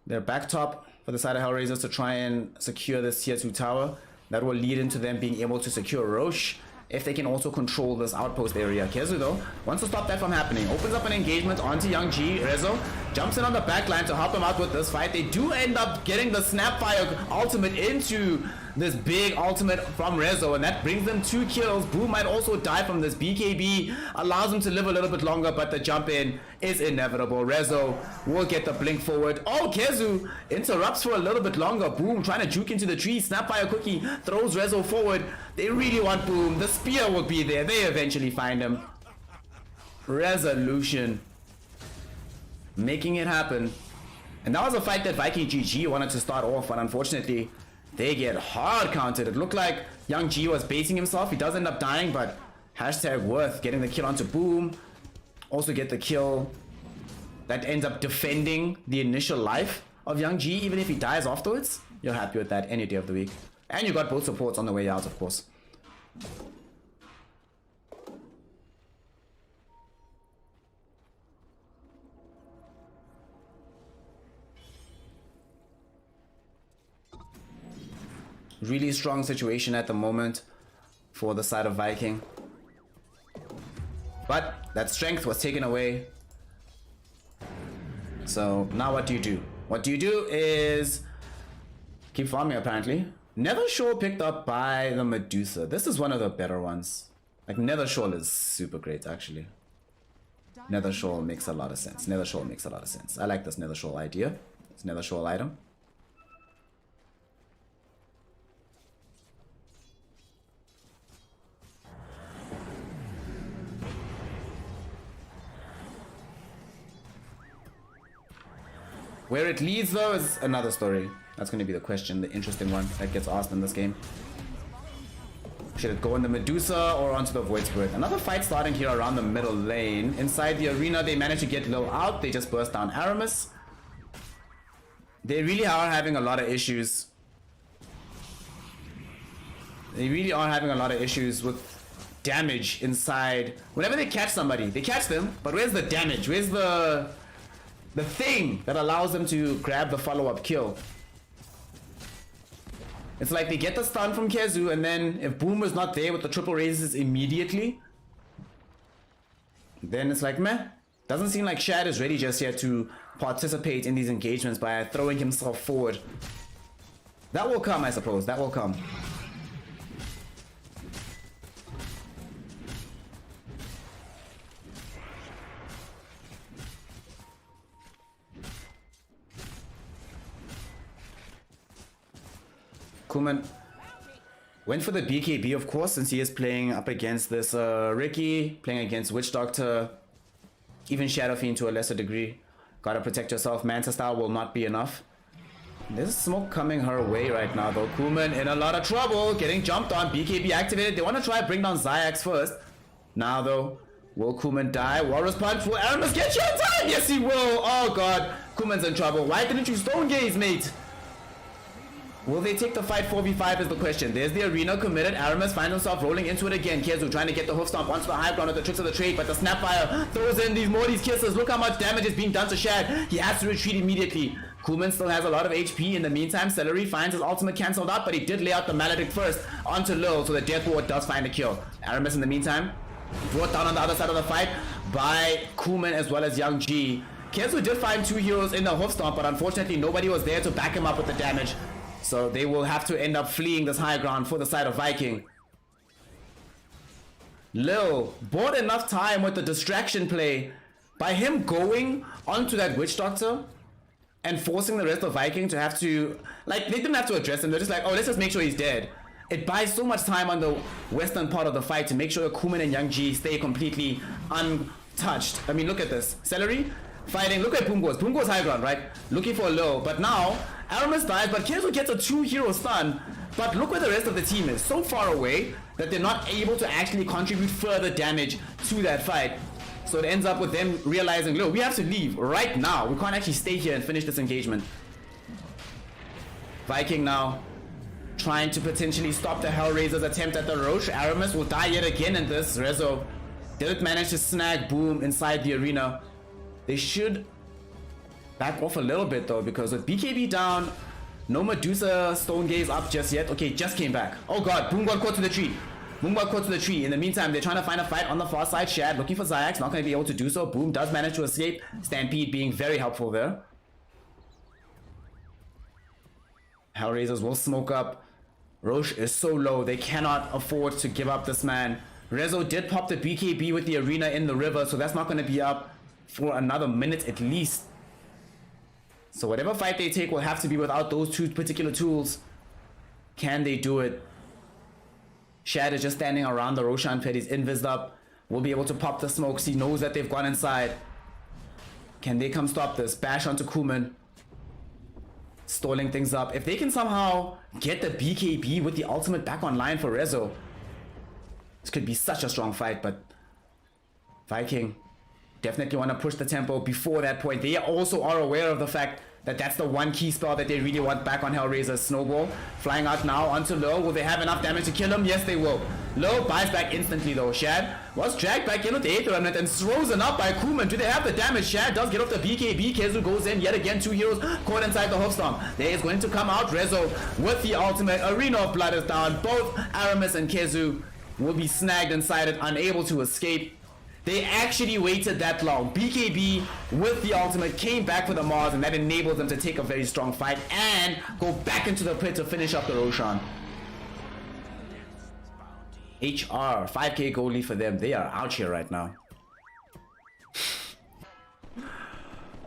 [SPEAKER 1] They're back top for the side of Hellraisers to try and secure this tier 2 tower. That will lead into them being able to secure Roche if they can also control this outpost area. Kezu though wants to stop that from happening. Opens up an engagement onto Young G. Rezo jumps in on the back line to help him out with this fight. They do end up getting the Snapfire ultimate into this big ultimate from Rezo, and that brings them 2 kills. Boom might also die from this. BKB allows him to live a little bit longer, but the jump in is inevitable. Rezo will get the blink forward. Oh, Kezu interrupts for a little bit longer. Boom trying to juke into the tree. Snapfire Cookie throws Rezo forward. They really want Boom. The spear will be there. They eventually find him. Resolution making it happen. And that was a fight that Viking GG wanted to start off, but unfortunately they get hard counted. It looked like Young G was basing himself. He does end up dying, but hashtag worth getting the kill onto Boom. Also get the kill that ends up defending the initial life of Young G. Even if he dies afterwards, you're happy with that any day of the week. And you got both supports on the way out, of course. Really strong situation at the moment for the side of Viking. But that strength was taken away. So now what do you do? What do you do is keep farming apparently. Nethershore picked up by the Medusa. This is one of the better ones. Like Nethershore is super great actually. Nethershore makes a lot of sense. Nethershore makes a lot of sense. I like this Nethershore idea. It's Nethershore item. Where it leads though is another story. That's going to be the question, the interesting one that gets asked in this game. Should it go in the Medusa or onto the Void Spirit? Another fight starting here around the middle lane. Inside the arena, they managed to get Lil out. They just burst down Aramis. They really are having a lot of issues. They really are having a lot of issues with damage inside. Whenever they catch somebody, they catch them, but where's the damage? Where's the thing that allows them to grab the follow-up kill? It's like they get the stun from Kezu, and then if Boom is not there with the triple raises immediately, then it's like meh. Doesn't seem like Shad is ready just yet to participate in these engagements by throwing himself forward. That will come, I suppose. That will come. Kuman went for the BKB, of course, since he is playing up against this Ricky, playing against Witch Doctor, even Shadow Fiend to a lesser degree. Gotta protect yourself. Manta style will not be enough. There's smoke coming her way right now, though. Kuman in a lot of trouble, getting jumped on. BKB activated. They want to try bring down Zayax first. Now, though, will Kuman die? Walrus Punch. Will Aramis get you in time? Yes, he will. Oh, God. Kuman's in trouble. Why didn't you Stone Gaze, mate? Will they take the fight 4v5 is the question. There's the arena committed. Aramis finds himself rolling into it again. Kezu trying to get the hoof stomp onto the high ground with the tricks of the trade, but the Snapfire throws in these Morty's kisses. Look how much damage is being done to Shad. He has to retreat immediately. Kuman still has a lot of HP. In the meantime, Celery finds his ultimate cancelled out, but he did lay out the Maledict first onto Lil, so the Death Ward does find a kill. Aramis in the meantime brought down on the other side of the fight by Kuman as well as Young G. Kezu did find two heroes in the hoof stomp, but unfortunately nobody was there to back him up with the damage. So they will have to end up fleeing this high ground for the side of Viking. Lil bought enough time with the distraction play by him going onto that Witch Doctor and forcing the rest of Viking to have to, like, they didn't have to address him. They're just like, oh, let's just make sure he's dead. It buys so much time on the western part of the fight to make sure Kuman and Young G stay completely untouched. I mean, look at this. Celery fighting. Look at Boom goes. Boom goes high ground, right? Looking for a Lil. But now Aramis dies, but Kezu gets a 2-hero stun. But look where the rest of the team is. So far away that they're not able to actually contribute further damage to that fight. So it ends up with them realizing, look, we have to leave right now. We can't actually stay here and finish this engagement. Viking now trying to potentially stop the Hellraiser's attempt at the Roche. Aramis will die yet again in this. Rezo didn't manage to snag Boom inside the arena. They should back off a little bit though, because with BKB down, no Medusa Stone Gaze up just yet. Okay, just came back. Oh God, Boom got caught to the tree. Boom got caught to the tree. In the meantime, they're trying to find a fight on the far side. Shad looking for Zayax, not going to be able to do so. Boom does manage to escape. Stampede being very helpful there. Hellraisers will smoke up. Roche is so low, they cannot afford to give up this man. Rezo did pop the BKB with the arena in the river, so that's not going to be up for another minute at least. So whatever fight they take will have to be without those two particular tools. Can they do it? Shad is just standing around the Roshan pit. He's invised up. Will be able to pop the smokes. He knows that they've gone inside. Can they come stop this? Bash onto Kuman. Stalling things up. If they can somehow get the BKB with the ultimate back online for Rezo, this could be such a strong fight, but Viking definitely want to push the tempo before that point. They also are aware of the fact that that's the one key spell that they really want back on Hellraiser's Snowball. Flying out now onto Low. Will they have enough damage to kill him? Yes, they will. Low buys back instantly though. Shad was dragged back in with the 8th remnant and frozen up by Kuman. Do they have the damage? Shad does get off the BKB. Kezu goes in yet again. 2 heroes caught inside the Hoofstomp. There is going to come out Rezo with the ultimate. Arena of Blood is down. Both Aramis and Kezu will be snagged inside it, unable to escape. They actually waited that long. BKB with the ultimate came back for the Mars, and that enabled them to take a very strong fight and go back into the pit to finish up the Roshan. HR, 5k goal lead for them. They are out here right now.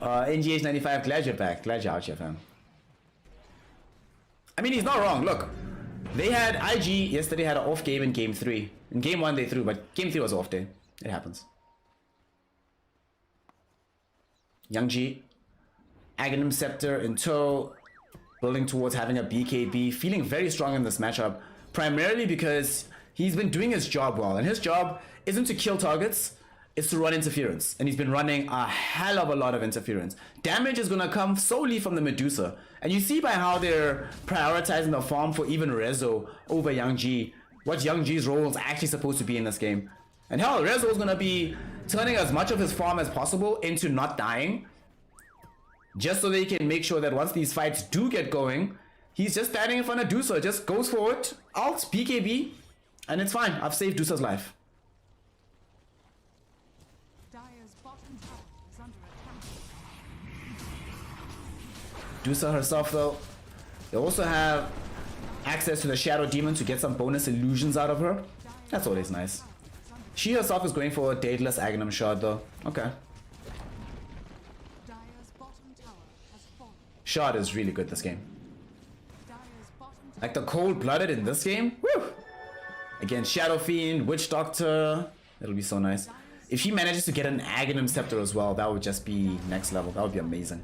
[SPEAKER 1] NGH95, glad you're back. Glad you're out here, fam. I mean, he's not wrong. Look, they had IG yesterday had an off game in game 3. In game 1 they threw, but game 3 was off day. It happens. Young G, Aghanim Scepter in tow. building towards having a BKB, feeling very strong in this matchup, primarily because he's been doing his job well, and his job isn't to kill targets, it's to run interference, and he's been running a hell of a lot of interference. Damage is gonna come solely from the Medusa, and you see by how they're prioritizing the farm for even Rezo over Young G, what Young G's role is actually supposed to be in this game. And hell, Rezo is gonna be turning as much of his farm as possible into not dying, just so they can make sure that once these fights do get going, he's just standing in front of Dusa, just goes forward, alt, BKB, and it's fine. I've saved Dusa's life.
[SPEAKER 5] Dire's bottom tower is under attack.
[SPEAKER 1] Dusa herself though, they also have access to the Shadow Demon to get some bonus illusions out of her. That's always nice. She herself is going for a Dateless Aghanim Shard though. Okay.
[SPEAKER 5] Dire's bottom tower has fallen.
[SPEAKER 1] Shard is really good this game.
[SPEAKER 5] Dire's bottom tower
[SPEAKER 1] Like the cold-blooded in this game, woo! Against Shadow Fiend, Witch Doctor, it'll be so nice. If she manages to get an Aghanim Scepter as well, that would just be next level. That would be amazing.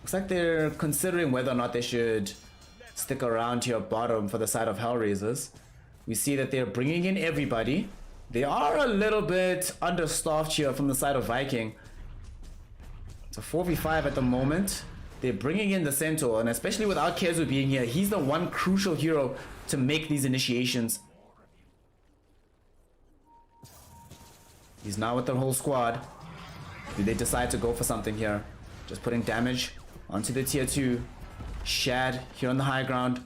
[SPEAKER 1] Looks like they're considering whether or not they should stick around here bottom for the side of Hellraisers. We see that they're bringing in everybody. They are a little bit understaffed here from the side of Viking. It's a 4v5 at the moment. They're bringing in the Centaur, and especially without Kezu being here, he's the one crucial hero to make these initiations. He's now with the whole squad. Do they decide to go for something here? Just putting damage onto the tier 2. Shad here on the high ground.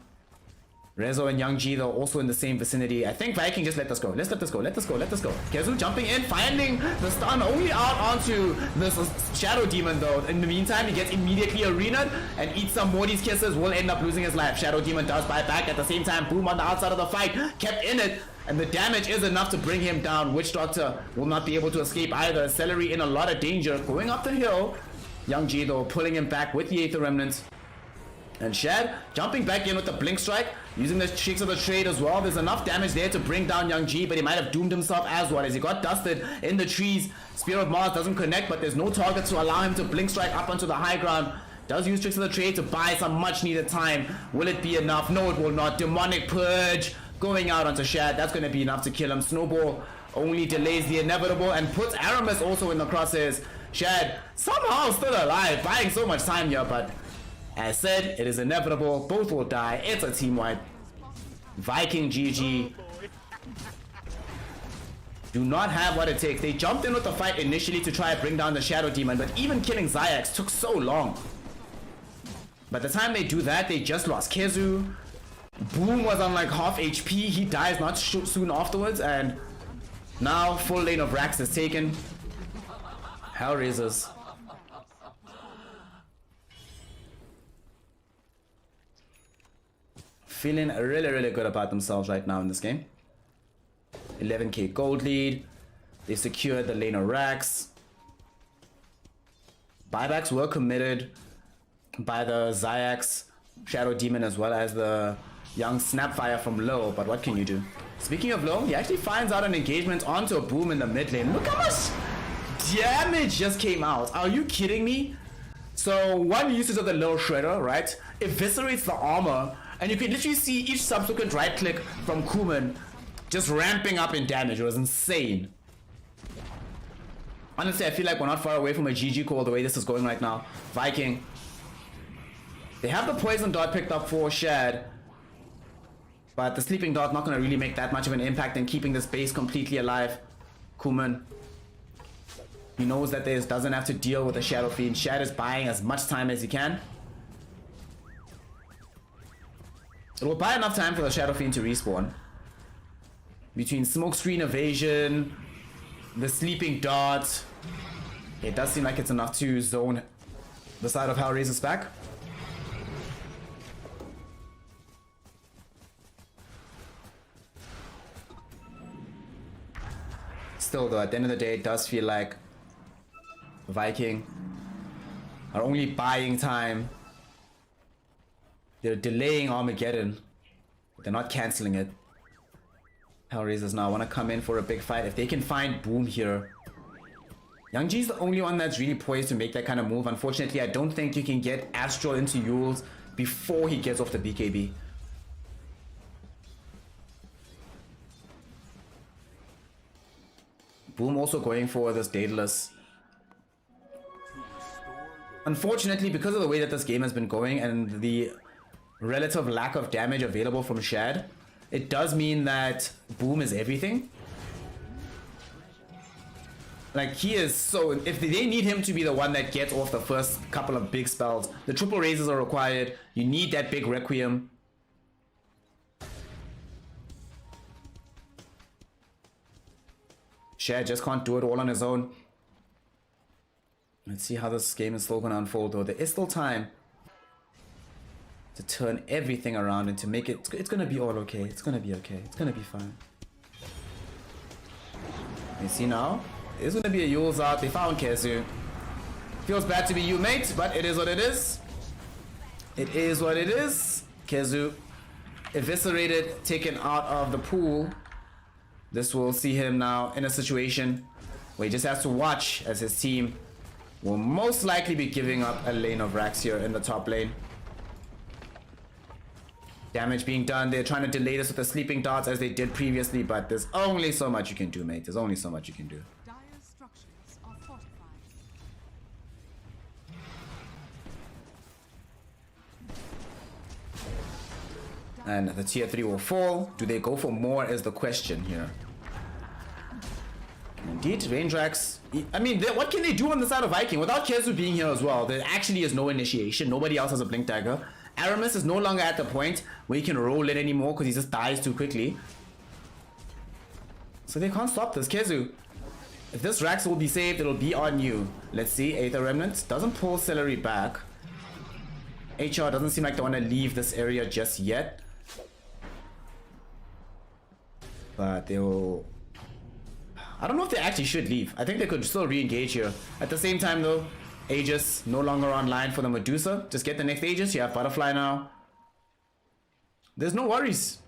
[SPEAKER 1] Rezo and Young G though also in the same vicinity. I think Viking just let this go. Let's let this go. Let this go. Let this go. Kezu jumping in, finding the stun only out onto this Shadow Demon though. In the meantime, he gets immediately arenaed and eats some Morty's kisses. Will end up losing his life. Shadow Demon does buy back at the same time. Boom on the outside of the fight. Kept in it. And the damage is enough to bring him down. Witch Doctor will not be able to escape either. Celery in a lot of danger. Going up the hill. Young G though pulling him back with the Aether Remnants. And Shad jumping back in with the Blink Strike, using the Shakes of the Trade as well. There's enough damage there to bring down Young G, but he might have doomed himself as well as he got dusted in the trees. Spear of Mars doesn't connect, but there's no target to allow him to Blink Strike up onto the high ground. Does use Tricks of the Trade to buy some much needed time. Will it be enough? No, it will not. Demonic Purge going out onto Shad. That's going to be enough to kill him. Snowball only delays the inevitable and puts Aramis also in the crosshairs. Shad somehow still alive, buying so much time here, but as said, it is inevitable. Both will die. It's a team wipe. Viking GG do not have what it takes. They jumped in with the fight initially to try and bring down the Shadow Demon, but even killing Zayax took so long. By the time they do that, they just lost Kezu. Boom was on like half HP. He dies not soon afterwards, and now full lane of Rax is taken. Hellraisers. Feeling really good about themselves right now in this game. 11k gold lead. They secured the lane of Rax. Buybacks were committed by the Zayax Shadow Demon as well as the young Snapfire from low, but what can you do? Speaking of low, he actually finds out an engagement onto a Boom in the mid lane. Look how much damage just came out. Are you kidding me? So one usage of the low shredder, right, eviscerates the armor, and you can literally see each subsequent right click from Kuman just ramping up in damage. It was insane. Honestly, I feel like we're not far away from a GG call the way this is going right now. Viking. They have the poison dart picked up for Shad, but the sleeping dart not going to really make that much of an impact in keeping this base completely alive. Kuman, he knows that this doesn't have to deal with the Shadow Fiend. Shad is buying as much time as he can. It will buy enough time for the Shadow Fiend to respawn. Between Smokescreen Evasion, the Sleeping Dart, it does seem like it's enough to zone the side of Hellraiser's back. Still though, at the end of the day, it does feel like Viking are only buying time. They're delaying Armageddon. They're not cancelling it. Hellraisers now want to come in for a big fight. If they can find Boom here, ENG's the only one that's really poised to make that kind of move. Unfortunately, I don't think you can get Astral into Yules before he gets off the BKB. Boom also going for this Daedalus. Unfortunately, because of the way that this game has been going and the relative lack of damage available from Shad, it does mean that Boom is everything. Like, he is so... If they need him to be the one that gets off the first couple of big spells, the triple raises are required. You need that big Requiem. Shad just can't do it all on his own. Let's see how this game is still going to unfold, though. There is still time to turn everything around and to make it... It's going to be all okay. It's going to be okay. It's going to be fine. You see now? There's going to be a Yules out. They found Kezu. Feels bad to be you, mate, but it is what it is. It is what it is. Kezu eviscerated, taken out of the pool. This will see him now in a situation where he just has to watch as his team will most likely be giving up a lane of racks here in the top lane. Damage being done. They're trying to delay this with the sleeping darts as they did previously, but there's only so much you can do, mate. There's only so much you can do.
[SPEAKER 5] Dire's structures are fortified.
[SPEAKER 1] And the tier 3 will fall. Do they go for more is the question here. Indeed, range racks. I mean, what can they do on the side of Viking? Without Kezu being here as well, there actually is no initiation. Nobody else has a Blink Dagger. Aramis is no longer at the point where he can roll it anymore because he just dies too quickly. So they can't stop this. Kezu, if this Rax will be saved, it'll be on you. Let's see. Aether Remnant doesn't pull Celery back. HR doesn't seem like they want to leave this area just yet. But they will... I don't know if they actually should leave. I think they could still re-engage here. At the same time though, Aegis no longer online for the Medusa. Just get the next Aegis. You have Butterfly now. There's no worries.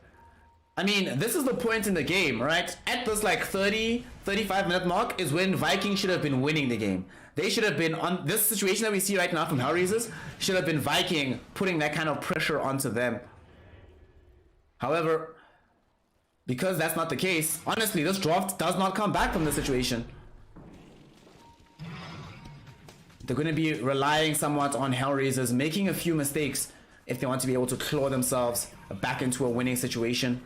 [SPEAKER 1] I mean, this is the point in the game, right? At this like 35 minute mark is when Viking should have been winning the game. They should have been on this situation that we see right now from Hellraisers. Should have been Viking putting that kind of pressure onto them. However, because that's not the case, honestly, this draft does not come back from this situation. They're going to be relying somewhat on Hellraisers, making a few mistakes if they want to be able to claw themselves back into a winning situation.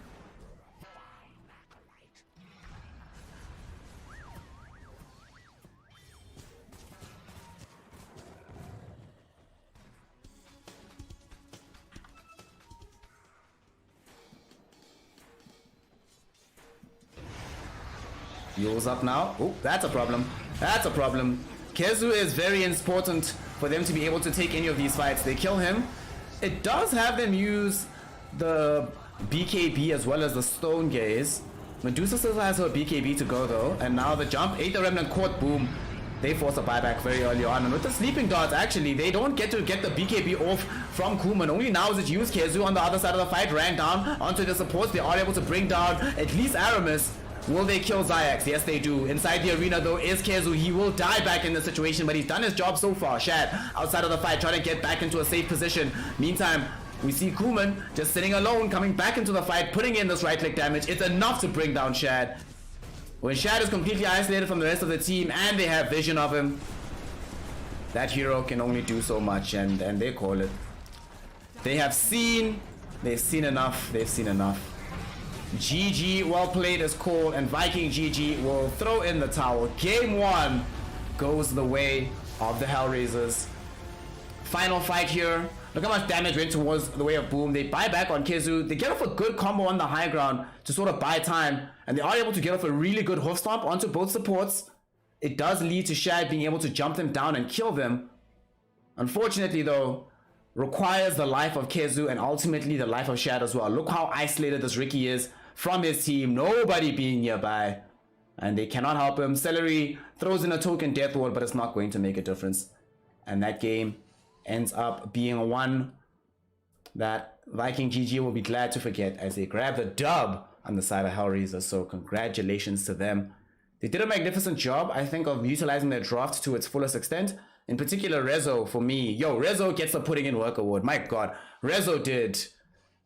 [SPEAKER 1] Yules up now. Oh, that's a problem. That's a problem. Kezu is very important for them to be able to take any of these fights. They kill him. It does have them use the BKB as well as the Stone Gaze. Medusa still has her BKB to go though. And now the jump. Aether Remnant caught Boom. They force a buyback very early on. And with the sleeping darts, actually, they don't get to get the BKB off from Kuman. Only now is it used. Kezu on the other side of the fight ran down onto the supports. They are able to bring down at least Aramis. Will they kill Zayax? Yes, they do. Inside the arena, though, is Kezu. He will die back in the situation, but he's done his job so far. Shad, outside of the fight, trying to get back into a safe position. Meantime, we see Kuman just sitting alone, coming back into the fight, putting in this right-click damage. It's enough to bring down Shad. When Shad is completely isolated from the rest of the team, and they have vision of him, that hero can only do so much, and they call it. They've seen enough. They've seen enough. GG, well played is called, and Viking GG will throw in the towel. Game 1 goes the way of the Hellraisers. Final fight here. Look how much damage went towards the way of Boom. They buy back on Kezu. They get off a good combo on the high ground to sort of buy time, and they are able to get off a really good hoof stomp onto both supports. It does lead to Shad being able to jump them down and kill them. Unfortunately though, requires the life of Kezu and ultimately the life of Shad as well. Look how isolated this Ricky is from his team, nobody being nearby, and they cannot help him. Celery throws in a token death ward, but it's not going to make a difference, and that game ends up being one that Viking GG will be glad to forget as they grab the dub on the side of Hellraiser. So congratulations to them. They did a magnificent job, I think, of utilizing their draft to its fullest extent. In particular, Rezo, for me. Yo, Rezo gets the putting in work award. My God. Rezo did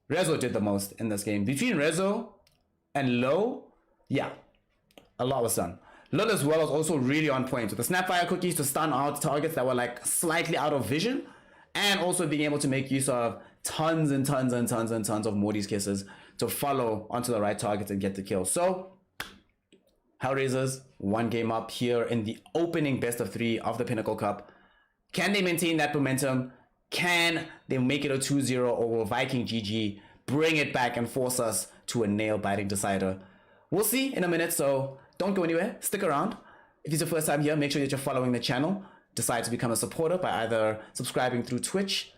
[SPEAKER 1] the most in this game. Between Rezo and Low, yeah, a lot was done. Lil as well was also really on point with the Snapfire cookies to stun out targets that were like slightly out of vision, and also being able to make use of tons and tons and tons and tons of Morty's kisses to follow onto the right targets and get the kill. So Hellraisers, one game up here in the opening best of 3 of the Pinnacle Cup. Can they maintain that momentum? Can they make it a 2-0, or will Viking.GG bring it back and force us to a nail-biting decider? We'll see in a minute, so don't go anywhere. Stick around. If it's your first time here, make sure that you're following the channel. Decide to become a supporter by either subscribing through Twitch,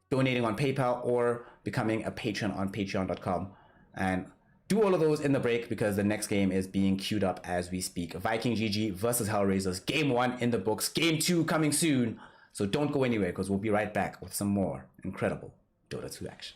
[SPEAKER 1] donating on PayPal, or becoming a patron on patreon.com. And do all of those in the break, because the next game is being queued up as we speak. Viking.GG versus Hellraisers. Game 1 in the books. Game 2 coming soon. So don't go anywhere, because we'll be right back with some more incredible Dota 2 action.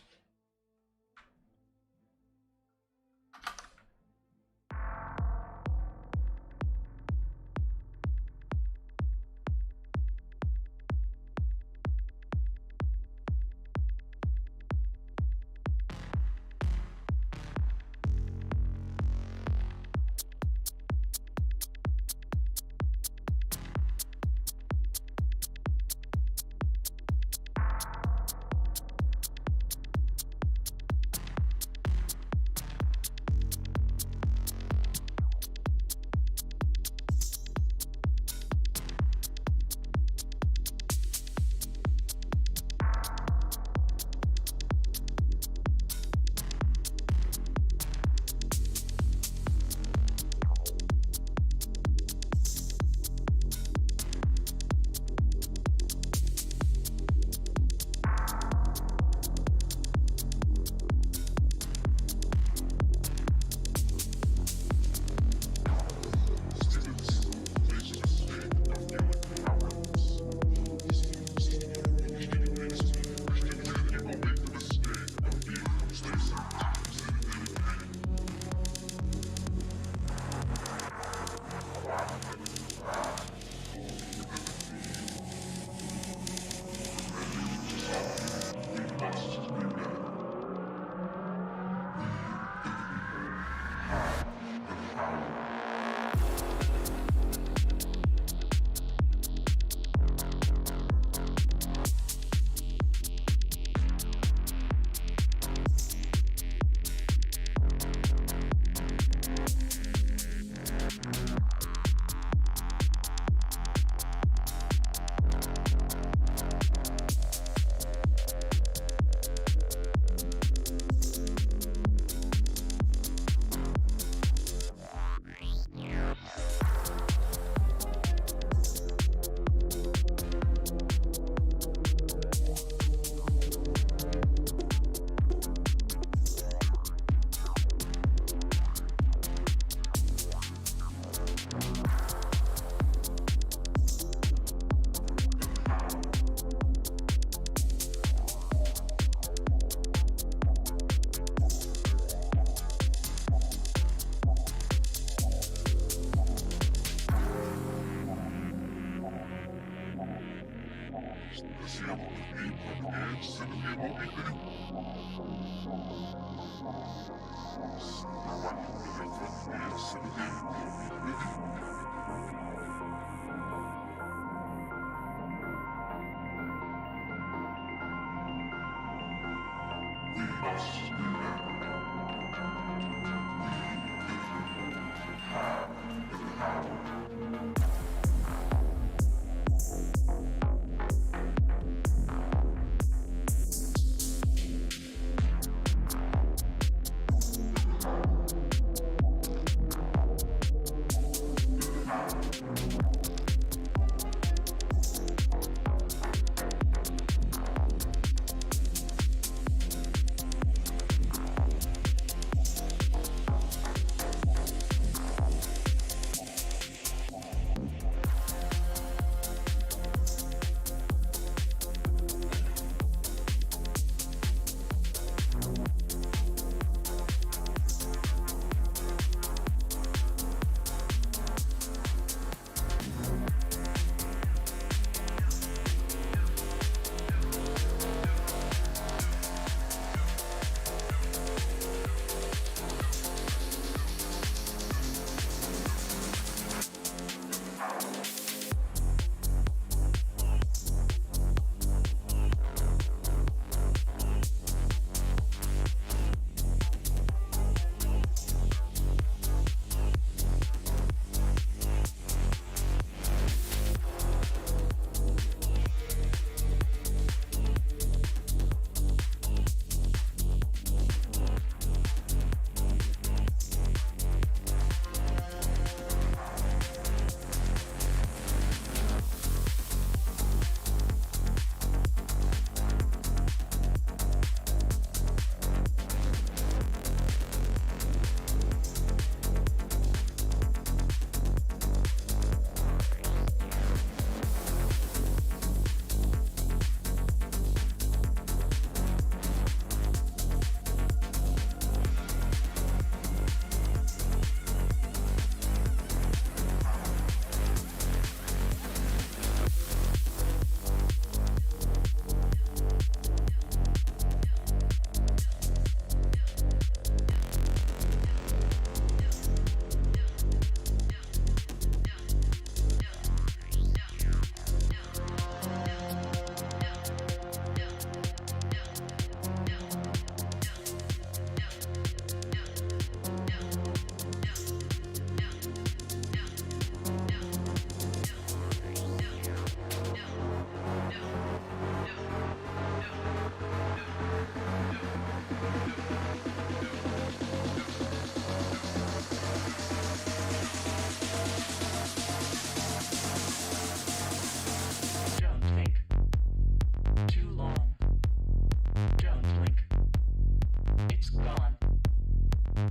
[SPEAKER 6] It's gone.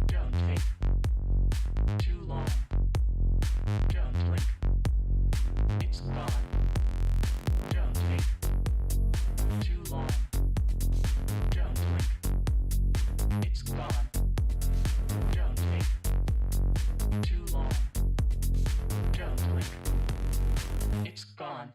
[SPEAKER 6] Don't take too long. Don't blink. It's gone. Don't take too long. Don't blink. It's gone. Don't take too long. Don't blink. It's gone.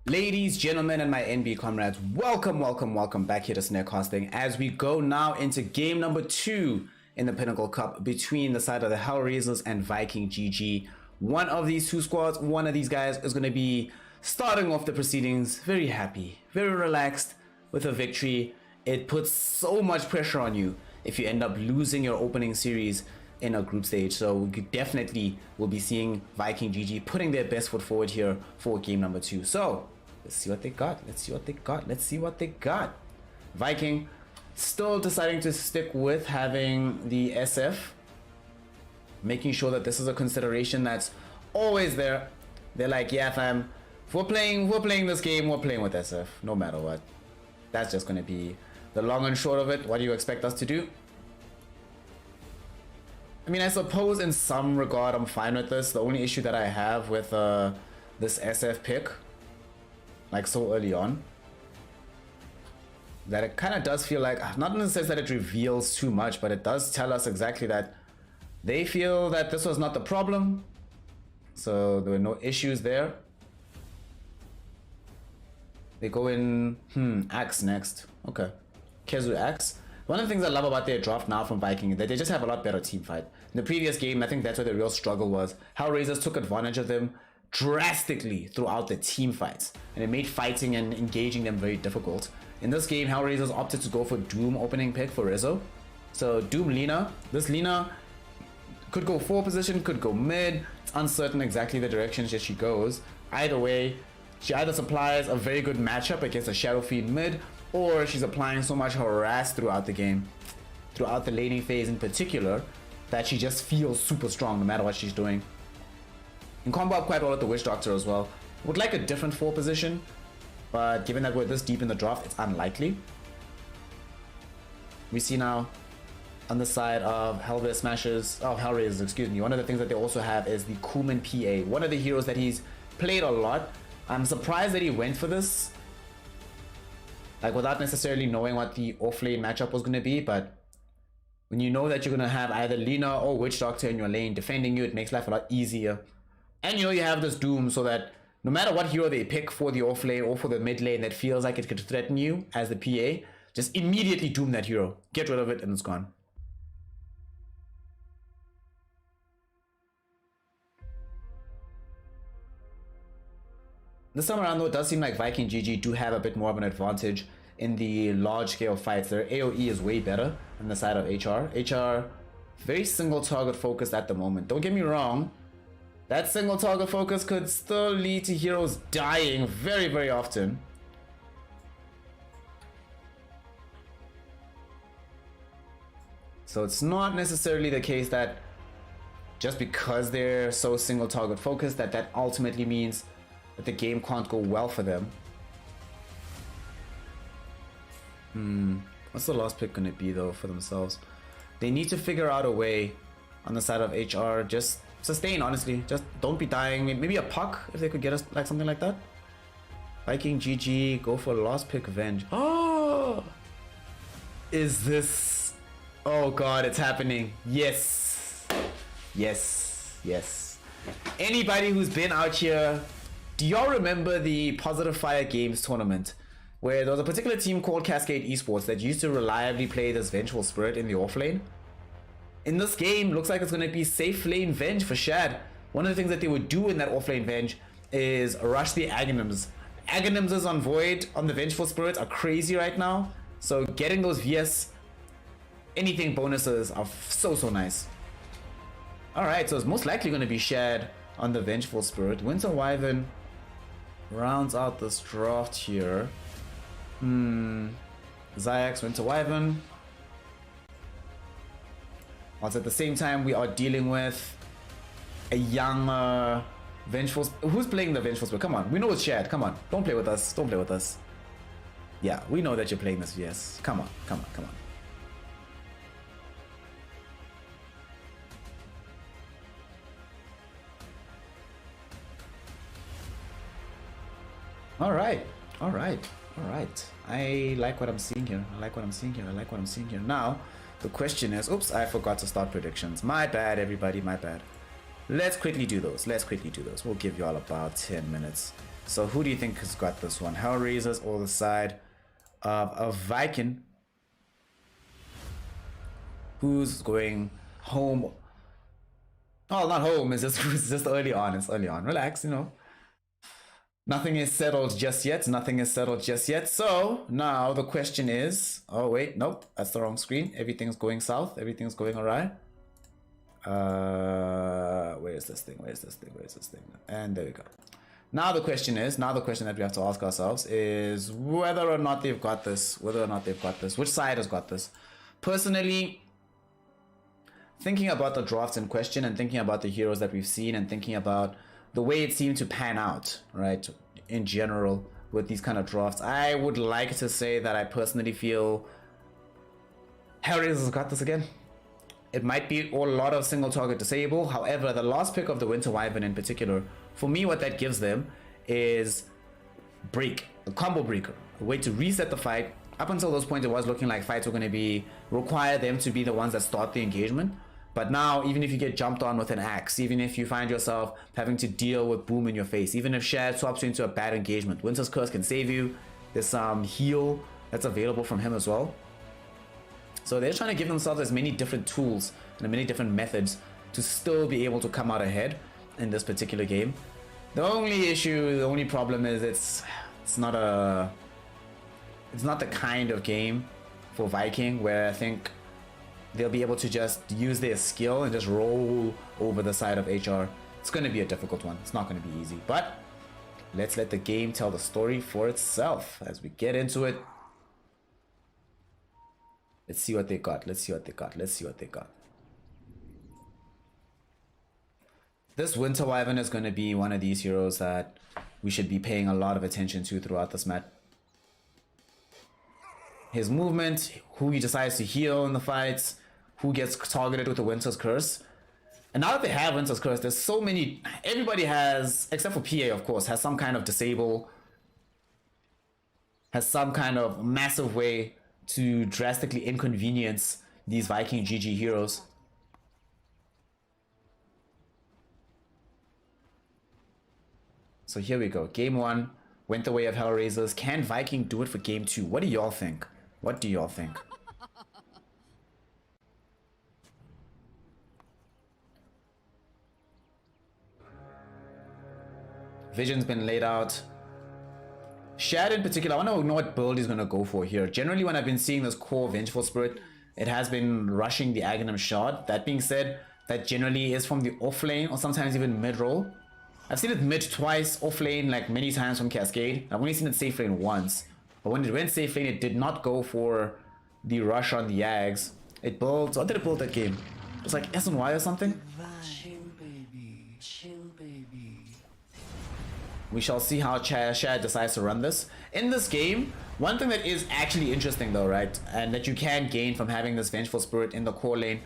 [SPEAKER 1] Ladies, gentlemen, and my NB comrades, welcome back here to Snare as we go now into game number 2 in the Pinnacle Cup between the side of the Hellraisers and Viking GG. One of these two squads, one of these guys is going to be starting off the proceedings very happy, very relaxed with a victory. It puts so much pressure on you if you end up losing your opening series in a group stage. So we definitely will be seeing Viking GG putting their best foot forward here for game number 2. So let's see what they got. Viking still deciding to stick with having the SF, making sure that this is a consideration that's always there. They're like, yeah fam, if we're playing this game, we're playing with SF no matter what. That's just going to be the long and short of it. What do you expect us to do? I mean, I suppose in some regard I'm fine with this. The only issue that I have with this SF pick, like so early on, that it kind of does feel like, not in the sense that it reveals too much, but it does tell us exactly that they feel that this was not the problem, so there were no issues there. They go in Axe next. Okay, Kezu Axe. One of the things I love about their draft now from Viking is that they just have a lot better team fight. In the previous game, I think that's where the real struggle was. Hellraisers took advantage of them drastically throughout the team fights, and it made fighting and engaging them very difficult. In this game, Hellraisers opted to go for Doom opening pick for Rizzo. So Doom Lina. This Lina could go 4 position, could go mid. It's uncertain exactly the direction that she goes. Either way, she either supplies a very good matchup against a Shadow Fiend mid, or she's applying so much harass throughout the game, throughout the laning phase in particular, that she just feels super strong no matter what she's doing. In combo up quite well with the Witch Doctor as well. Would like a different 4 position, but given that we're this deep in the draft, it's unlikely. We see now on the side of Hellraisers, excuse me, one of the things that they also have is the Kuman PA, one of the heroes that he's played a lot. I'm surprised that he went for this, like without necessarily knowing what the off-lane matchup was going to be, but when you know that you're going to have either Lina or Witch Doctor in your lane defending you, it makes life a lot easier. And you know you have this Doom so that no matter what hero they pick for the off lane or for the mid lane that feels like it could threaten you as the PA, just immediately Doom that hero. Get rid of it and it's gone. This time around though, it does seem like Viking GG do have a bit more of an advantage in the large scale fights. Their AoE is way better on the side of HR. HR, very single target focused at the moment. Don't get me wrong, that single target focus could still lead to heroes dying very, very often. So it's not necessarily the case that just because they're so single target focused that ultimately means that the game can't go well for them. What's the last pick gonna be though for themselves? They need to figure out a way on the side of HR, just sustain, honestly. Just don't be dying. Maybe a puck if they could get us like something like that. Viking GG, go for last pick Venge. Oh, is this? Oh god, it's happening. Yes. Anybody who's been out here, do y'all remember the Positive Fire Games tournament where there was a particular team called Cascade Esports that used to reliably play this Vengeful Spirit in the offlane? In this game, looks like it's going to be safe lane Venge for Shad. One of the things that they would do in that offlane Venge is rush the Aghanims. Aghanims on Void on the Vengeful Spirits are crazy right now. So getting those VS anything bonuses are so nice. Alright, so it's most likely going to be Shad on the Vengeful Spirit. Winter Wyvern rounds out this draft here. Zayax, Winter Wyvern. Whilst at the same time we are dealing with a young Vengeful... Who's playing the Vengeful Spirit? Come on, we know it's Shad. Come on, don't play with us. Don't play with us. Yeah, we know that you're playing this VS. Come on. Alright. I like what I'm seeing here. Now, the question is, oops, I forgot to start predictions. My bad, everybody, my bad. Let's quickly do those. We'll give you all about 10 minutes. So who do you think has got this one? Hellraisers or the side of a Viking? Who's going home? Oh, not home. It's just early on. It's early on. Relax, you know. Nothing is settled just yet. Nothing is settled just yet. So now the question is, oh wait, nope, that's the wrong screen. Everything's going south. Everything's going awry. Where's this thing? Where's this thing? Where's this thing? And there we go. Now the question that we have to ask ourselves is whether or not they've got this. Whether or not they've got this. Which side has got this? Personally, thinking about the drafts in question and thinking about the heroes that we've seen and thinking about the way it seemed to pan out, right, in general with these kind of drafts, I would like to say that I personally feel Hellraisers has got this again. It might be a lot of single target disable. However, the last pick of the Winter Wyvern in particular, for me, what that gives them is break, a combo breaker, a way to reset the fight. Up until those points, it was looking like fights were going to require them to be the ones that start the engagement. But now, even if you get jumped on with an axe, even if you find yourself having to deal with boom in your face, even if Shad swaps you into a bad engagement, Winter's Curse can save you. There's some heal that's available from him as well. So they're trying to give themselves as many different tools and many different methods to still be able to come out ahead in this particular game. The only problem is it's not the kind of game for Viking where I think they'll be able to just use their skill and just roll over the side of HR. It's going to be a difficult one. It's not going to be easy, but let's let the game tell the story for itself as we get into it. Let's see what they got. Let's see what they got. Let's see what they got. This Winter Wyvern is going to be one of these heroes that we should be paying a lot of attention to throughout this map. His movement, who he decides to heal in the fights, who gets targeted with the Winter's Curse. And now that they have Winter's Curse, there's so many, everybody has, except for PA of course, has some kind of disable, has some kind of massive way to drastically inconvenience these Viking GG heroes. So here we go. Game 1 went the way of Hellraisers. Can Viking do it for game 2? What do y'all think? What do y'all think? Vision's been laid out. Shad in particular, I want to know what build he's going to go for here. Generally, when I've been seeing this core Vengeful Spirit, it has been rushing the Aghanim Shard. That being said, that generally is from the off lane or sometimes even mid roll. I've seen it mid twice, off lane like many times from Cascade. I've only seen it safe lane once. But when it went safe lane, it did not go for the rush on the Ags. It built, what did it build that game? It was like S&Y or something?
[SPEAKER 6] Chill, baby. Chill, baby.
[SPEAKER 1] We shall see how Shad decides to run this. In this game, one thing that is actually interesting though, right? And that you can gain from having this Vengeful Spirit in the core lane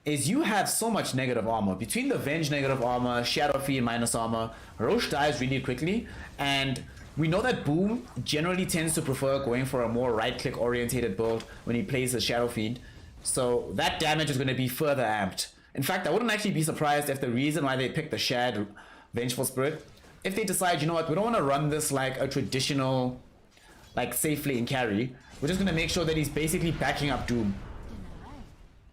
[SPEAKER 1] is you have so much negative armor. Between the Venge negative armor, Shadow Fiend minus armor, Roche dies really quickly, and we know that Boom generally tends to prefer going for a more right-click orientated build when he plays the Shadow Fiend. So that damage is going to be further amped. In fact, I wouldn't actually be surprised if the reason why they picked the Shad Vengeful Spirit, if they decide, you know what, we don't want to run this like a traditional, like safe lane carry, we're just going to make sure that he's basically backing up Doom.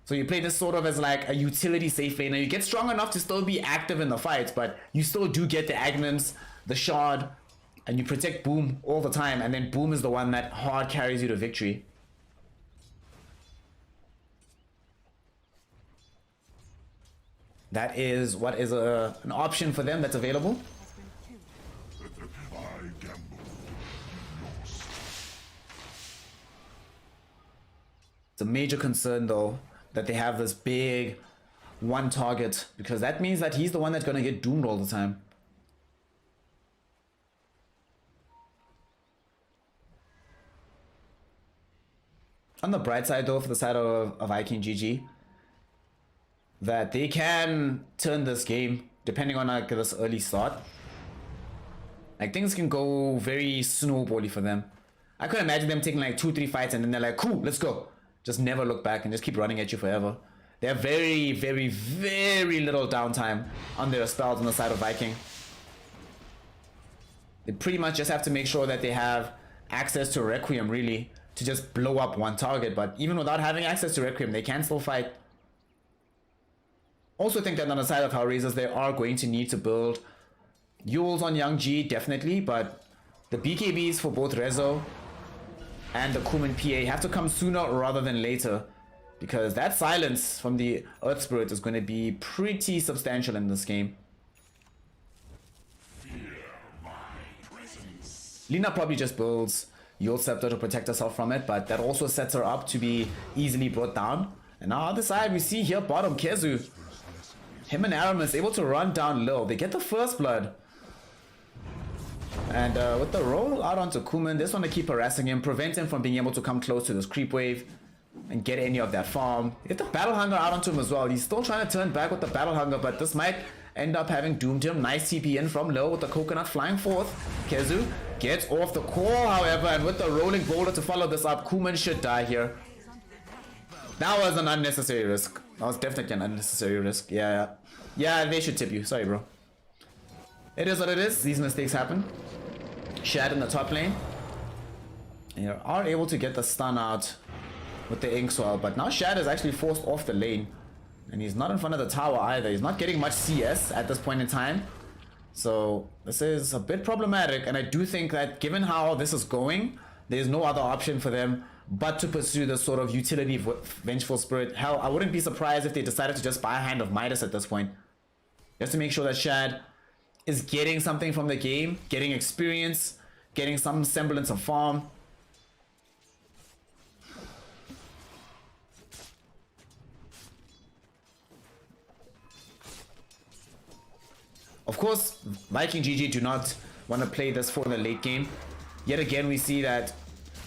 [SPEAKER 1] So you play this sort of as like a utility safe lane, and you get strong enough to still be active in the fights, but you still do get the Aghanim's, the Shard, and you protect Boom all the time, and then Boom is the one that hard carries you to victory. That is what is an option for them that's available.
[SPEAKER 4] I gamble. Lost.
[SPEAKER 1] It's a major concern though that they have this big one target, because that means that he's the one that's going to get doomed all the time. On the bright side though, for the side of Viking GG, that they can turn this game depending on like this early start. Like things can go very snowbally for them. I could imagine them taking like 2-3 fights and then they're like, cool, let's go. Just never look back and just keep running at you forever. They have very, very, very little downtime on their spells on the side of Viking. They pretty much just have to make sure that they have access to Requiem, really, to just blow up one target. But even without having access to Requiem, they can still fight. Also think that on the side of Hellraisers, they are going to need to build Yules on Young G, definitely, but the BKBs for both Rezo and the Kuman PA have to come sooner rather than later, because that silence from the Earth Spirit is going to be pretty substantial in this game. Lina probably just builds Yule Scepter to protect herself from it, but that also sets her up to be easily brought down. And now other side, we see here bottom Kezu. Him and Aramis able to run down low. They get the first blood. And with the roll out onto Kuman, they just want to keep harassing him, prevent him from being able to come close to this creep wave and get any of that farm. Get the Battle Hunger out onto him as well. He's still trying to turn back with the Battle Hunger, but this might end up having doomed him. Nice TP in from low with the coconut flying forth. Kezu gets off the core, however, and with the rolling boulder to follow this up, Kuman should die here. That was an unnecessary risk. That was definitely an unnecessary risk. Yeah, they should tip you. Sorry, bro. It is what it is. These mistakes happen. Shad in the top lane. You are able to get the stun out with the Ink Swell, but now Shad is actually forced off the lane. And he's not in front of the tower either. He's not getting much CS at this point in time. So this is a bit problematic, and I do think that given how this is going, there's no other option for them but to pursue this sort of utility Vengeful Spirit. Hell, I wouldn't be surprised if they decided to just buy a Hand of Midas at this point. Just to make sure that Shad is getting something from the game, getting experience, getting some semblance of farm. Of course, Viking.GG do not want to play this for the late game. Yet again, we see that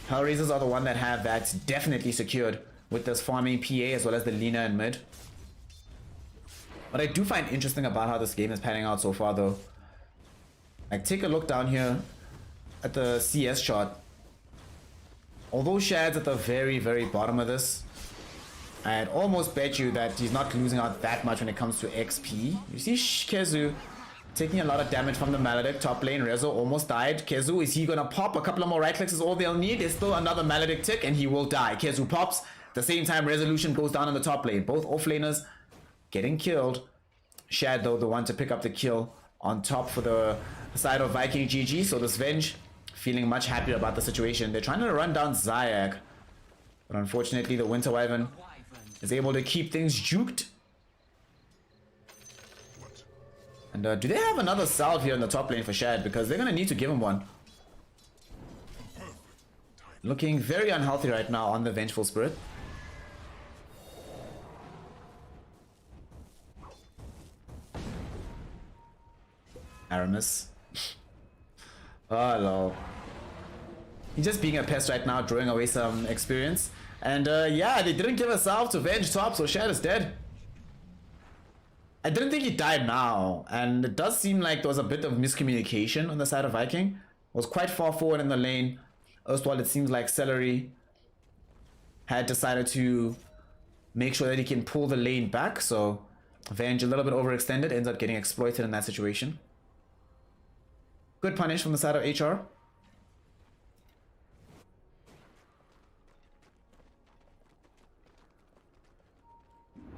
[SPEAKER 1] Hellraisers are the one that have that definitely secured with this farming PA as well as the Lina in mid. What I do find interesting about how this game is panning out so far though, like take a look down here at the CS chart. Although Shad's at the very, very bottom of this, I'd almost bet you that he's not losing out that much when it comes to XP. You see Kezu taking a lot of damage from the Maledict. Top lane, Rezo almost died. Kezu, is he gonna pop? A couple of more right clicks is all they'll need. There's still another Maledict tick and he will die. Kezu pops. At the same time, Resolution goes down on the top lane. Both offlaners getting killed. Shad, though, the one to pick up the kill on top for the side of Viking.GG. So this Venge feeling much happier about the situation. They're trying to run down Zayag, but unfortunately the Winter Wyvern is able to keep things juked. And do they have another salve here in the top lane for Shad? Because they're going to need to give him one. Looking very unhealthy right now on the Vengeful Spirit. Aramis. Oh, lol. He's just being a pest right now, drawing away some experience. And yeah, they didn't give a salve to Venge top, so Shad is dead. I didn't think he died now, and it does seem like there was a bit of miscommunication on the side of Viking. Was quite far forward in the lane. Erstwhile, it seems like Celery had decided to make sure that he can pull the lane back, so Venge, a little bit overextended, ends up getting exploited in that situation. Good punish from the side of HR.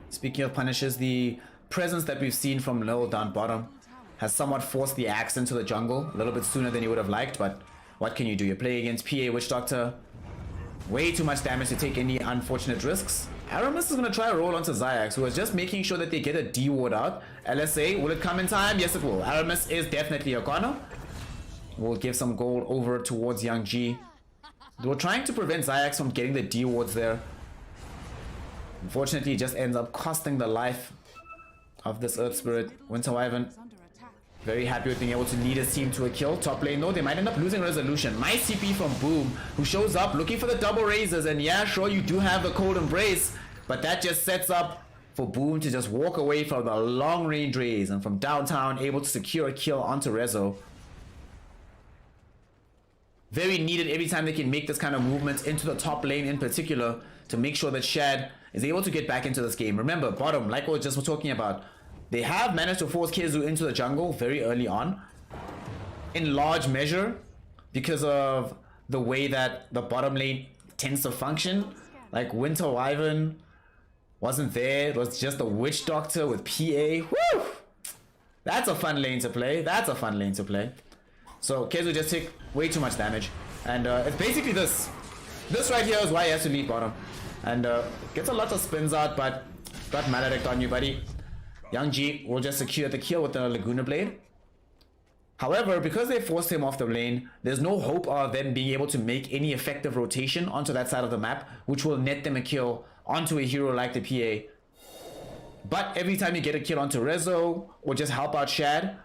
[SPEAKER 1] Speaking of punishes, the presence that we've seen from low down bottom has somewhat forced the axe into the jungle a little bit sooner than you would have liked, but what can you do? You're playing against PA Witch Doctor. Way too much damage to take any unfortunate risks. Aramis is going to try a roll onto Zayax, who is just making sure that they get a D ward out. LSA, will it come in time? Yes, it will. Aramis is definitely a corner. We'll give some gold over towards Young G. They were trying to prevent Zayax from getting the D wards there. Unfortunately, it just ends up costing the life of this Earth Spirit. Winter Wyvern very happy with being able to lead his team to a kill. Top lane though, they might end up losing Resolution. Nice CP from Boom, who shows up looking for the double raises. And yeah, sure, you do have the Cold Embrace, but that just sets up for Boom to just walk away from the long range raise, and from downtown able to secure a kill onto Rezo. Very needed every time they can make this kind of movement into the top lane in particular, to make sure that Shad is able to get back into this game. Remember, bottom, like we just were talking about, they have managed to force Kezu into the jungle very early on. in large measure because of the way that the bottom lane tends to function. Like Winter Wyvern wasn't there. It was just a Witch Doctor with PA. Woo! That's a fun lane to play. That's a fun lane to play. So Kezu just took way too much damage. And it's basically this. This right here is why he has to lead bottom. And gets a lot of spins out, but got Maledict on you, buddy. Young G will just secure the kill with the Laguna Blade. However, because they forced him off the lane, there's no hope of them being able to make any effective rotation onto that side of the map, which will net them a kill onto a hero like the PA. But every time you get a kill onto Rezo or just help out Shad,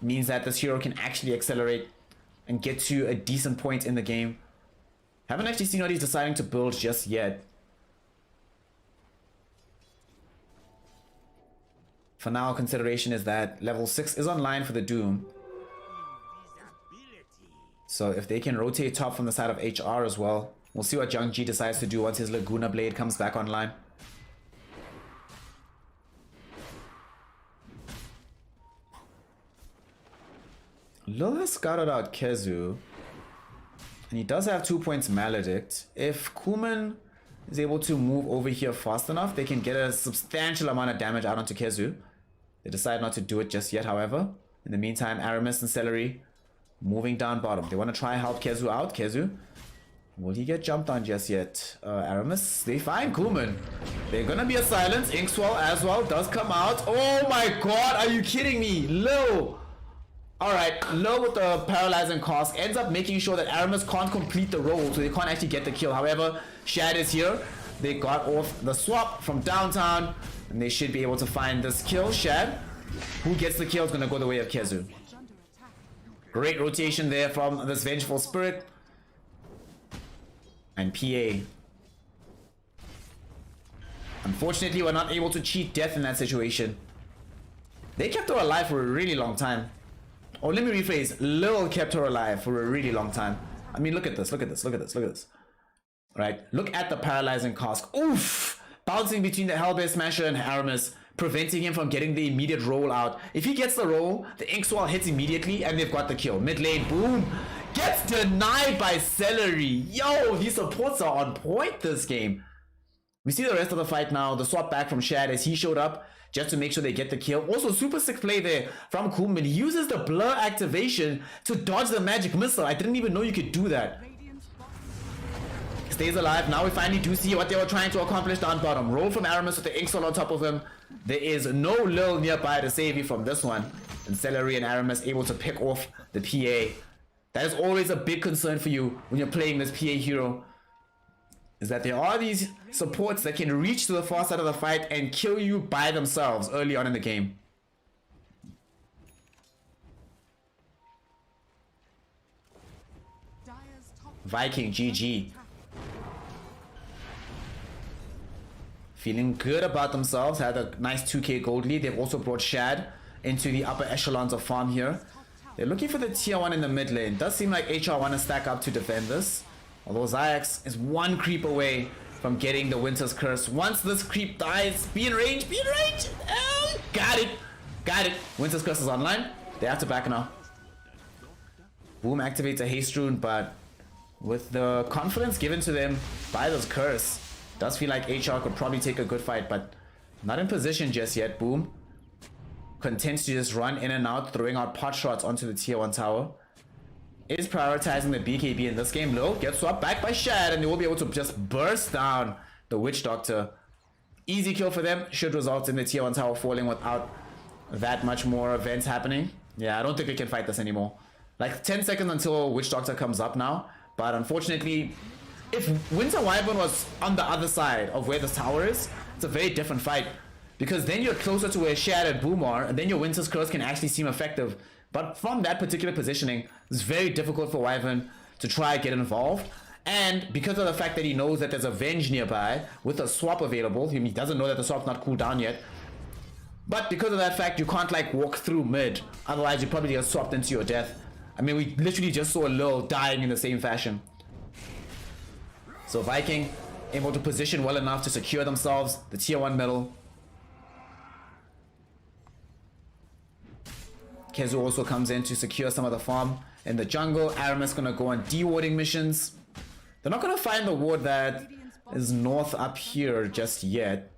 [SPEAKER 1] means that this hero can actually accelerate and get to a decent point in the game. Haven't actually seen what he's deciding to build just yet. For now, consideration is that level 6 is online for the Doom. So if they can rotate top from the side of HR as well, we'll see what Young G decides to do once his Laguna Blade comes back online. Lil has scouted out Kezu, and he does have 2 points Maledict. If Kuman is able to move over here fast enough, they can get a substantial amount of damage out onto Kezu. They decide not to do it just yet, however. In the meantime, Aramis and Celery moving down bottom. They want to try and help Kezu out. Kezu, will he get jumped on just yet? Aramis, they find Kuman. They're gonna be a silence. Inkswell as well does come out. Oh my god, are you kidding me? Low. Alright, Low with the paralyzing cast ends up making sure that Aramis can't complete the role, so they can't actually get the kill. However, Shad is here. They got off the swap from downtown, and they should be able to find this kill. Shad, who gets the kill, is going to go the way of Kezu. Great rotation there from this Vengeful Spirit. And PA. Unfortunately, we're not able to cheat death in that situation. They kept her alive for a really long time. Or let me rephrase, Lil kept her alive for a really long time. I mean, look at this, look at this, look at this, look at this. Right, look at the paralyzing cask. Oof! Bouncing between the Hellbear Smasher and Aramis, preventing him from getting the immediate roll out. If he gets the roll, the Inkswell hits immediately and they've got the kill. Mid lane, boom! Gets denied by Celery. Yo, these supports are on point this game. We see the rest of the fight now. The swap back from Shad as he showed up just to make sure they get the kill. Also, super sick play there from Kuman. He uses the blur activation to dodge the magic missile. I didn't even know you could do that. Stays alive. Now we finally do see what they were trying to accomplish down bottom. Roll from Aramis with the Inkswell on top of him. There is no Lil nearby to save you from this one. And Celery and Aramis able to pick off the PA. That is always a big concern for you when you're playing this PA hero. Is that there are these supports that can reach to the far side of the fight and kill you by themselves early on in the game. Viking GG. Feeling good about themselves. Had a nice 2k gold lead. They've also brought Shad into the upper echelons of farm here. They're looking for the tier 1 in the mid lane. Does seem like HR want to stack up to defend this. Although Zayax is one creep away from getting the Winter's Curse. Once this creep dies, be in range, be in range! Oh, got it! Got it! Winter's Curse is online. They have to back now. Boom activates a haste rune, but with the confidence given to them by this curse, does feel like HR could probably take a good fight, but not in position just yet. Boom. Content to just run in and out, throwing out pot shots onto the tier 1 tower. Is prioritizing the BKB in this game. Low gets swapped back by Shad, and they will be able to just burst down the Witch Doctor. Easy kill for them. Should result in the tier 1 tower falling without that much more events happening. Yeah, I don't think we can fight this anymore. Like 10 seconds until Witch Doctor comes up now. But unfortunately, if Winter Wyvern was on the other side of where this tower is, it's a very different fight. Because then you're closer to where Shad and Boom are, and then your Winter's Curse can actually seem effective. But from that particular positioning, it's very difficult for Wyvern to try and get involved. And because of the fact that he knows that there's a Venge nearby with a swap available, he doesn't know that the swap's not cooled down yet. But because of that fact, you can't like walk through mid. Otherwise, you probably get swapped into your death. I mean, we literally just saw Lil dying in the same fashion. So Viking able to position well enough to secure themselves the tier 1 middle. Kezu also comes in to secure some of the farm in the jungle. Aramis gonna go on dewarding missions. They're not gonna find the ward that is north up here just yet.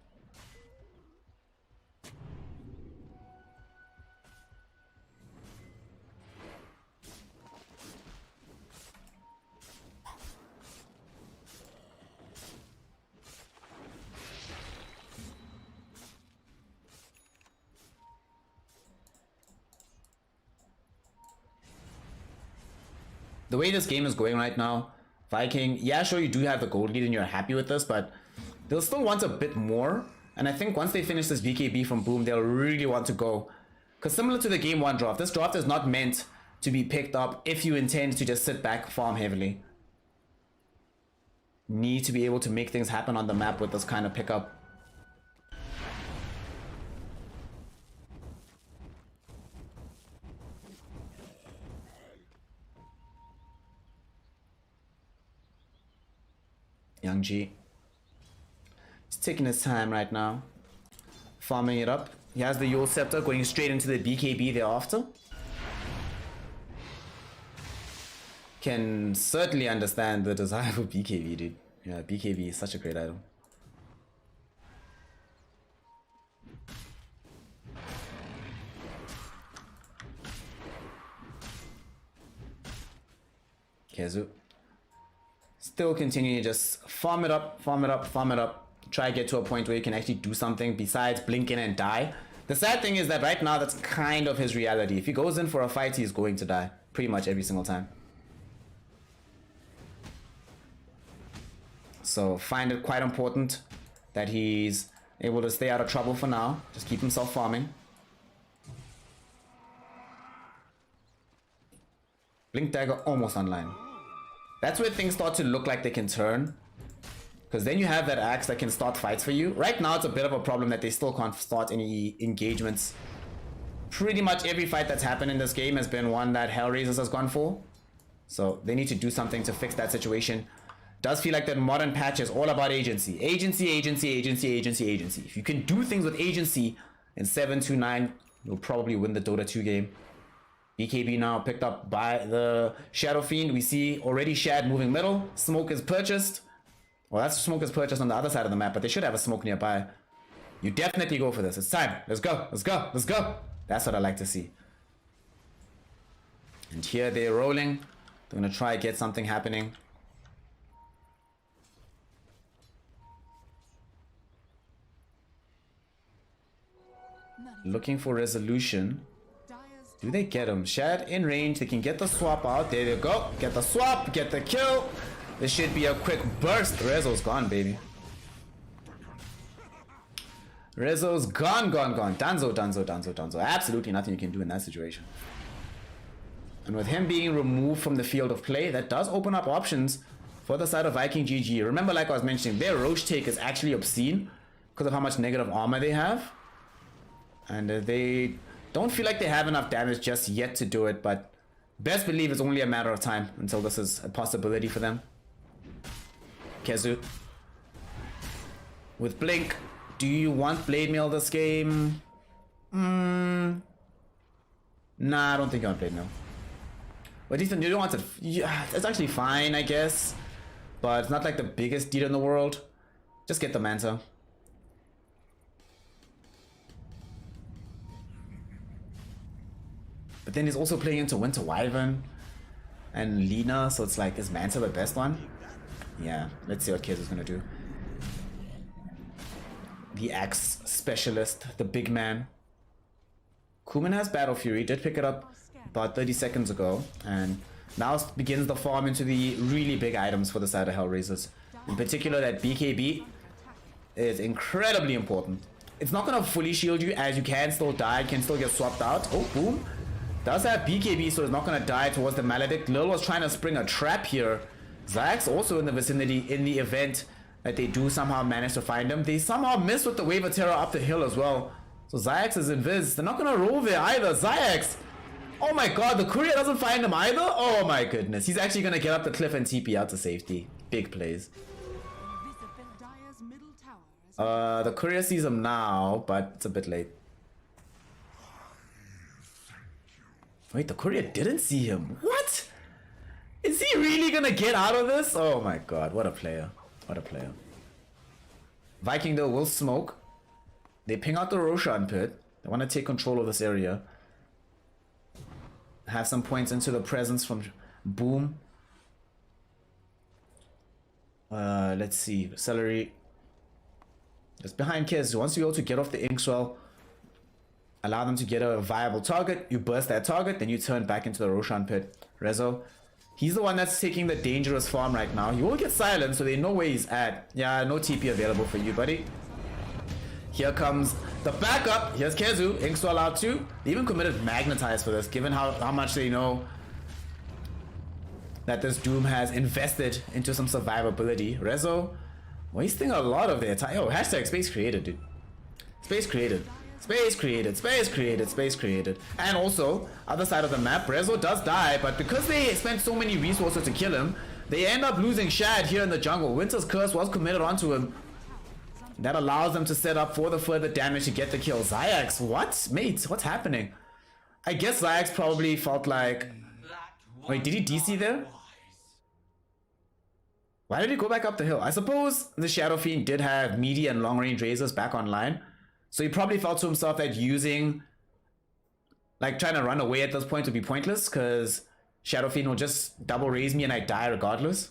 [SPEAKER 1] The way this game is going right now, Viking, yeah, sure, you do have the gold lead and you're happy with this, but they'll still want a bit more. And I think once they finish this BKB from Boom, they'll really want to go. Because similar to the game 1 draft, this draft is not meant to be picked up if you intend to just sit back, farm heavily. Need to be able to make things happen on the map with this kind of pickup. Young G. He's taking his time right now. Farming it up. He has the Yule Scepter going straight into the BKB thereafter. Can certainly understand the desire for BKB, dude. Yeah, BKB is such a great item. Kezu. Still continue to just farm it up, farm it up, farm it up. Try to get to a point where you can actually do something besides blink in and die. The sad thing is that right now that's kind of his reality. If he goes in for a fight, he's going to die pretty much every single time. So find it quite important that he's able to stay out of trouble for now. Just keep himself farming. Blink dagger almost online. That's where things start to look like they can turn. Because then you have that axe that can start fights for you. Right now it's a bit of a problem that they still can't start any engagements. Pretty much every fight that's happened in this game has been one that Hellraisers has gone for. So they need to do something to fix that situation. Does feel like that modern patch is all about agency. Agency, agency, agency, agency, agency. If you can do things with agency in 7-9, you'll probably win the Dota 2 game. BKB now picked up by the Shadow Fiend. We see already Shad moving middle. Smoke is purchased. Well, that's smoke is purchased on the other side of the map, but they should have a smoke nearby. You definitely go for this. It's time. Let's go. Let's go. Let's go. That's what I like to see. And here they're rolling. They're going to try to get something happening. Looking for resolution. Do they get him? Shad in range. They can get the swap out. There they go. Get the swap. Get the kill. This should be a quick burst. Rezo's gone, baby. Rezo's gone, gone, gone. Danzo, Danzo, Danzo, Danzo. Absolutely nothing you can do in that situation. And with him being removed from the field of play, that does open up options for the side of Viking GG. Remember, like I was mentioning, their Roche take is actually obscene because of how much negative armor they have. And they don't feel like they have enough damage just yet to do it, but best believe it's only a matter of time until this is a possibility for them. Kezu. With Blink, do you want Blade Mail this game? Nah, I don't think you want Blade Mail. But Ethan, you don't want it. Yeah, it's actually fine, I guess. But it's not like the biggest deal in the world. Just get the Manta. But then he's also playing into Winter Wyvern and Lina, so it's like, is Manta the best one? Yeah, let's see what Kezu's gonna do. The axe specialist, the big man. Kuman has Battle Fury, did pick it up about 30 seconds ago, and now begins the farm into the really big items for the side of Hellraisers. In particular, that BKB is incredibly important. It's not gonna fully shield you, as you can still die, can still get swapped out. Oh, boom. Does have BKB, so it's not gonna die towards the Maledict. Lil was trying to spring a trap here. Zayax also in the vicinity in the event that they do somehow manage to find him. They somehow miss with the Wave of Terror up the hill as well. So Zayax is invis. They're not gonna roll there either. Zayax! Oh my god, the courier doesn't find him either? Oh my goodness. He's actually gonna get up the cliff and TP out to safety. Big plays. The courier sees him now, but it's a bit late. Wait, the courier didn't see him. What? Is he really gonna get out of this? Oh my god, what a player. What a player. Viking though will smoke. They ping out the Roshan pit. They want to take control of this area. Have some points into the presence from Boom. Let's see. Celery. Just behind Kez. Once you're able to get off the Inkswell, allow them to get a viable target. You burst that target, then you turn back into the Roshan pit. Rezo. He's the one that's taking the dangerous farm right now. He will get silenced, so they know where he's at. Yeah, no TP available for you, buddy. Here comes the backup. Here's Kezu. Inkswell out too. They even committed Magnetize for this, given how much they know that this Doom has invested into some survivability. Rezo wasting a lot of their time. Oh, hashtag space created, dude. Space created. Space created, space created, space created. And also, other side of the map, Rezo does die, but because they spent so many resources to kill him, they end up losing Shad here in the jungle. Winter's Curse was committed onto him. That allows them to set up for the further damage to get the kill. Zayax, what? Mate, what's happening? I guess Zayax probably felt like... Wait, did he DC there? Why did he go back up the hill? I suppose the Shadow Fiend did have meaty and long range razors back online. So he probably felt to himself that using... Like trying to run away at this point would be pointless, because Shadow Fiend will just double raise me and I die regardless.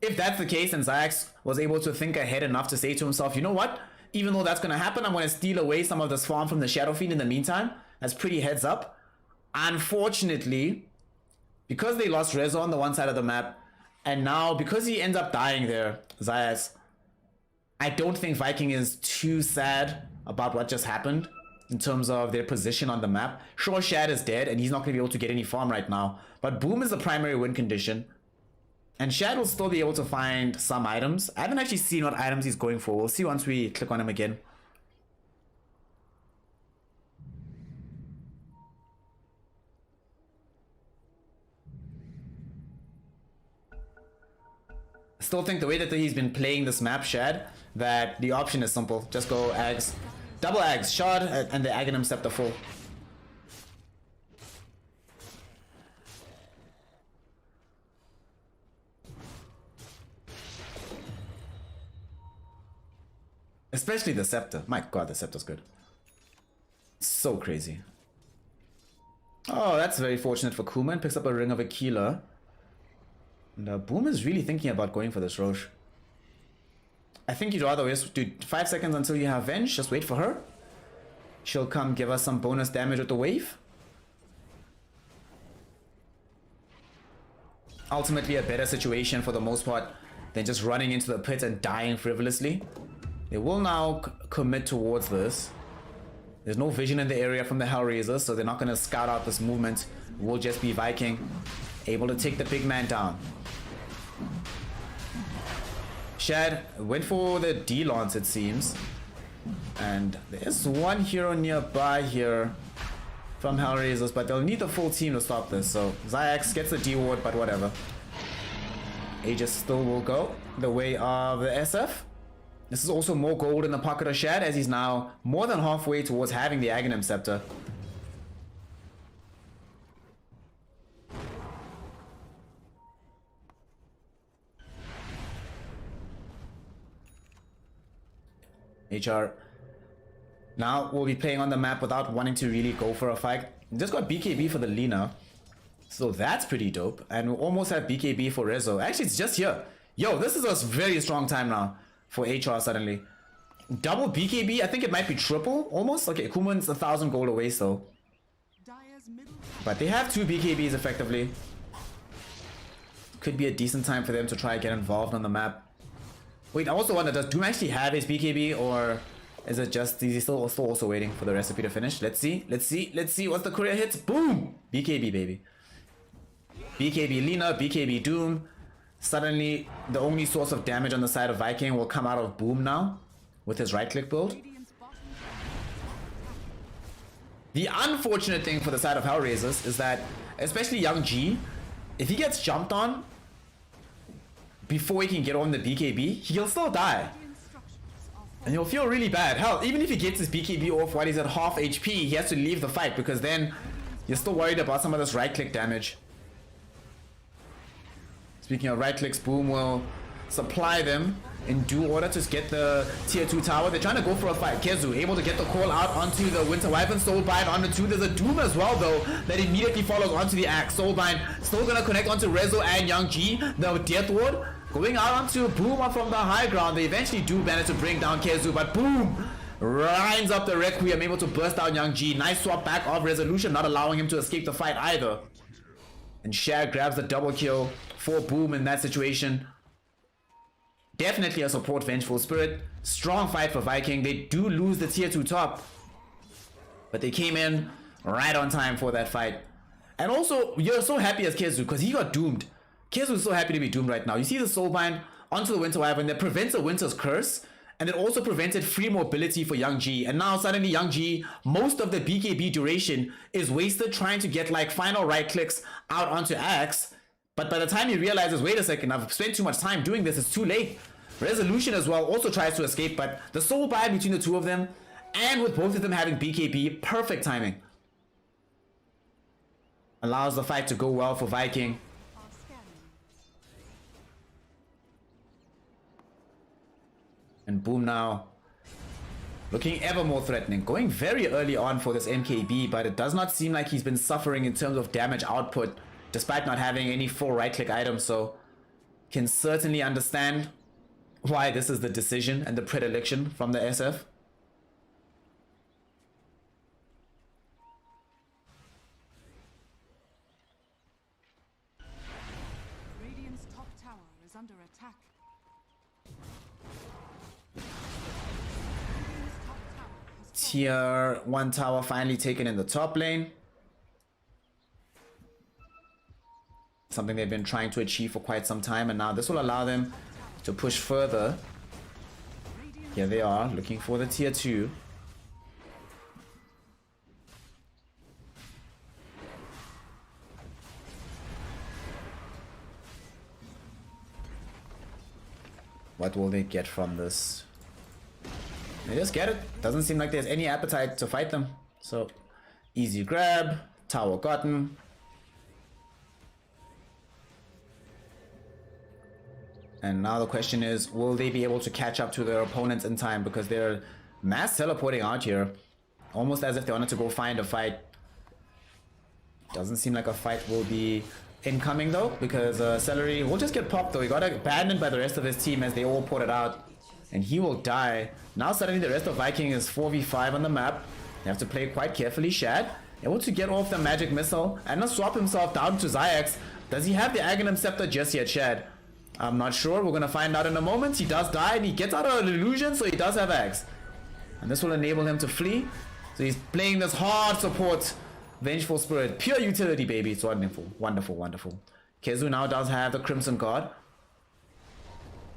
[SPEAKER 1] If that's the case, and Zayax was able to think ahead enough to say to himself, you know what? Even though that's going to happen, I'm going to steal away some of this farm from the Shadow Fiend in the meantime. That's pretty heads up. Unfortunately, because they lost Rezo on the one side of the map, and now because he ends up dying there, Zayax, I don't think Viking is too sad about what just happened in terms of their position on the map. Sure, Shad is dead, and he's not going to be able to get any farm right now, but Boom is the primary win condition. And Shad will still be able to find some items. I haven't actually seen what items he's going for. We'll see once we click on him again. I still think the way that he's been playing this map, Shad, that the option is simple. Just go Ags. Double Ags, Shard, and the Aghanim Scepter full. Especially the Scepter. My god, the Scepter's good. So crazy. Oh, that's very fortunate for Kuman. Picks up a Ring of Aquila. And Boom is really thinking about going for this Roche. I think you'd rather just do 5 seconds until you have Venge. Just wait for her. She'll come give us some bonus damage with the wave. Ultimately a better situation for the most part than just running into the pit and dying frivolously. They will now commit towards this. There's no vision in the area from the Hellraiser, so they're not going to scout out this movement. It will just be Viking able to take the big man down. Shad went for the D-Lance, it seems. And there's one hero nearby here from Hellraisers, but they'll need the full team to stop this. So Zayax gets the D-Ward, but whatever. Aegis still will go the way of the SF. This is also more gold in the pocket of Shad, as he's now more than halfway towards having the Aghanim Scepter. HR now will be playing on the map without wanting to really go for a fight. Just got BKB for the Lina, so that's pretty dope. And we almost have BKB for Rezo. Actually, it's just here. Yo, this is a very strong time now for HR suddenly. Double BKB, I think it might be triple almost. Okay, Kuman's 1,000 gold away still. But they have 2 BKBs effectively. Could be a decent time for them to try and get involved on the map. Wait, I also wonder, does Doom actually have his BKB, or is it just, is he still also waiting for the recipe to finish? Let's see, let's see, let's see. What's the courier hits? Boom! BKB, baby. BKB Lina, BKB Doom. Suddenly, the only source of damage on the side of Viking will come out of Boom now, with his right-click build. The unfortunate thing for the side of Hellraisers is that, especially Young G, if he gets jumped on before he can get on the BKB, he'll still die. And he'll feel really bad. Hell, even if he gets his BKB off while he's at half HP, he has to leave the fight because then you're still worried about some of this right-click damage. Speaking of right-clicks, Boom will supply them in due order to get the tier 2 tower. They're trying to go for a fight. Kezu able to get the call out onto the Winter Wyvern. Soulbind onto 2. There's a Doom as well though that immediately follows onto the Axe. Soulbind still gonna connect onto Rezo and Young G. The Death Ward going out onto Boom from the high ground. They eventually do manage to bring down Kezu, but Boom lines up the Requiem, able to burst down Young G. Nice swap back of Resolution, not allowing him to escape the fight either. And Shad grabs the double kill for Boom in that situation. Definitely a support Vengeful Spirit. Strong fight for Viking. They do lose the tier 2 top, but they came in right on time for that fight. And also, you're so happy as Kezu because he got doomed. Kezu is so happy to be doomed right now. You see the Soulbind onto the Winter Wyvern that prevents a Winter's Curse, and it also prevented free mobility for Young G. And now suddenly Young G, most of the BKB duration is wasted trying to get like final right clicks out onto Axe. But by the time he realizes, wait a second, I've spent too much time doing this, it's too late. Resolution as well also tries to escape, but the Soulbind between the two of them, and with both of them having BKB, perfect timing. Allows the fight to go well for Viking. And Boom now looking ever more threatening, going very early on for this MKB, but it does not seem like he's been suffering in terms of damage output despite not having any full right click items, so can certainly understand why this is the decision and the predilection from the SF.
[SPEAKER 5] Radiant's top tower is under attack. Radiant's top tower has fallen.
[SPEAKER 1] Tier 1 tower finally taken in the top lane. Something they've been trying to achieve for quite some time, and now this will allow them to push further. Here they are, looking for the tier 2. What will they get from this? They just get it. Doesn't seem like there's any appetite to fight them. So, easy grab, tower gotten. And now the question is, will they be able to catch up to their opponents in time? Because they're mass teleporting out here. Almost as if they wanted to go find a fight. Doesn't seem like a fight will be incoming though. Because Celery will just get popped though. He got abandoned by the rest of his team as they all ported out. And he will die. Now suddenly the rest of Viking is 4v5 on the map. They have to play quite carefully. Shad able to get off the magic missile and not swap himself down to Zayax. Does he have the Aghanim Scepter just yet, Shad? I'm not sure. We're going to find out in a moment. He does die and he gets out of an illusion, so he does have Axe. And this will enable him to flee. So he's playing this hard support. Vengeful Spirit. Pure utility, baby. It's wonderful. Wonderful, wonderful. Kezu now does have the Crimson Guard.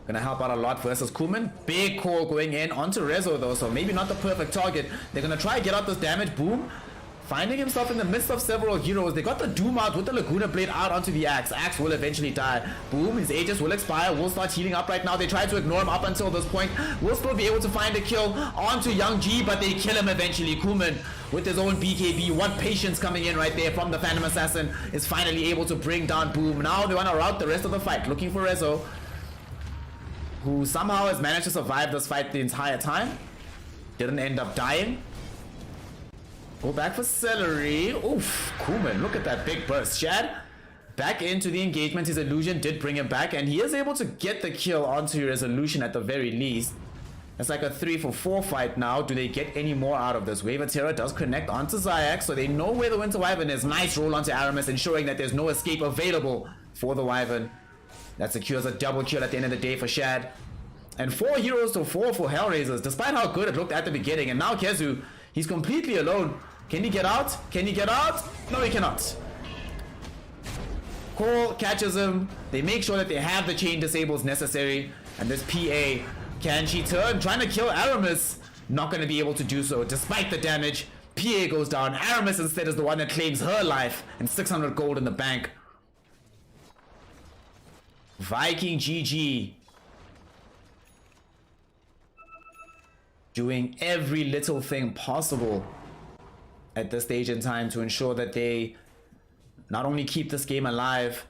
[SPEAKER 1] Gonna help out a lot versus Kuman. Big call going in onto Rezo though, so maybe not the perfect target. They're gonna try to get out this damage. Boom. Finding himself in the midst of several heroes. They got the Doom out with the Laguna Blade out onto the Axe. Axe will eventually die. Boom, his Aegis will expire. Will start healing up right now. They try to ignore him up until this point. Will still be able to find a kill onto Young G, but they kill him eventually. Kuman with his own BKB. What patience coming in right there from the Phantom Assassin is finally able to bring down Boom. Now they want to route the rest of the fight. Looking for Rezo, who somehow has managed to survive this fight the entire time. Didn't end up dying. Go back for Celery. Oof, Kuman, look at that big burst. Shad back into the engagement. His illusion did bring him back, and he is able to get the kill onto Resolution at the very least. It's like a 3-for-4 fight now. Do they get any more out of this? Wave of Terror does connect onto Zayax, so they know where the Winter Wyvern is. Nice roll onto Aramis, ensuring that there's no escape available for the Wyvern. That secures a double kill at the end of the day for Shad. And 4 heroes to 4 for Hellraisers, despite how good it looked at the beginning. And now Kezu, he's completely alone. Can he get out? Can he get out? No, he cannot. Cole catches him. They make sure that they have the chain disables necessary. And this PA, can she turn? Trying to kill Aramis. Not going to be able to do so, despite the damage. PA goes down. Aramis instead is the one that claims her life. And 600 gold in the bank. Viking GG. doing every little thing possible at this stage in time to ensure that they not only keep this game alive,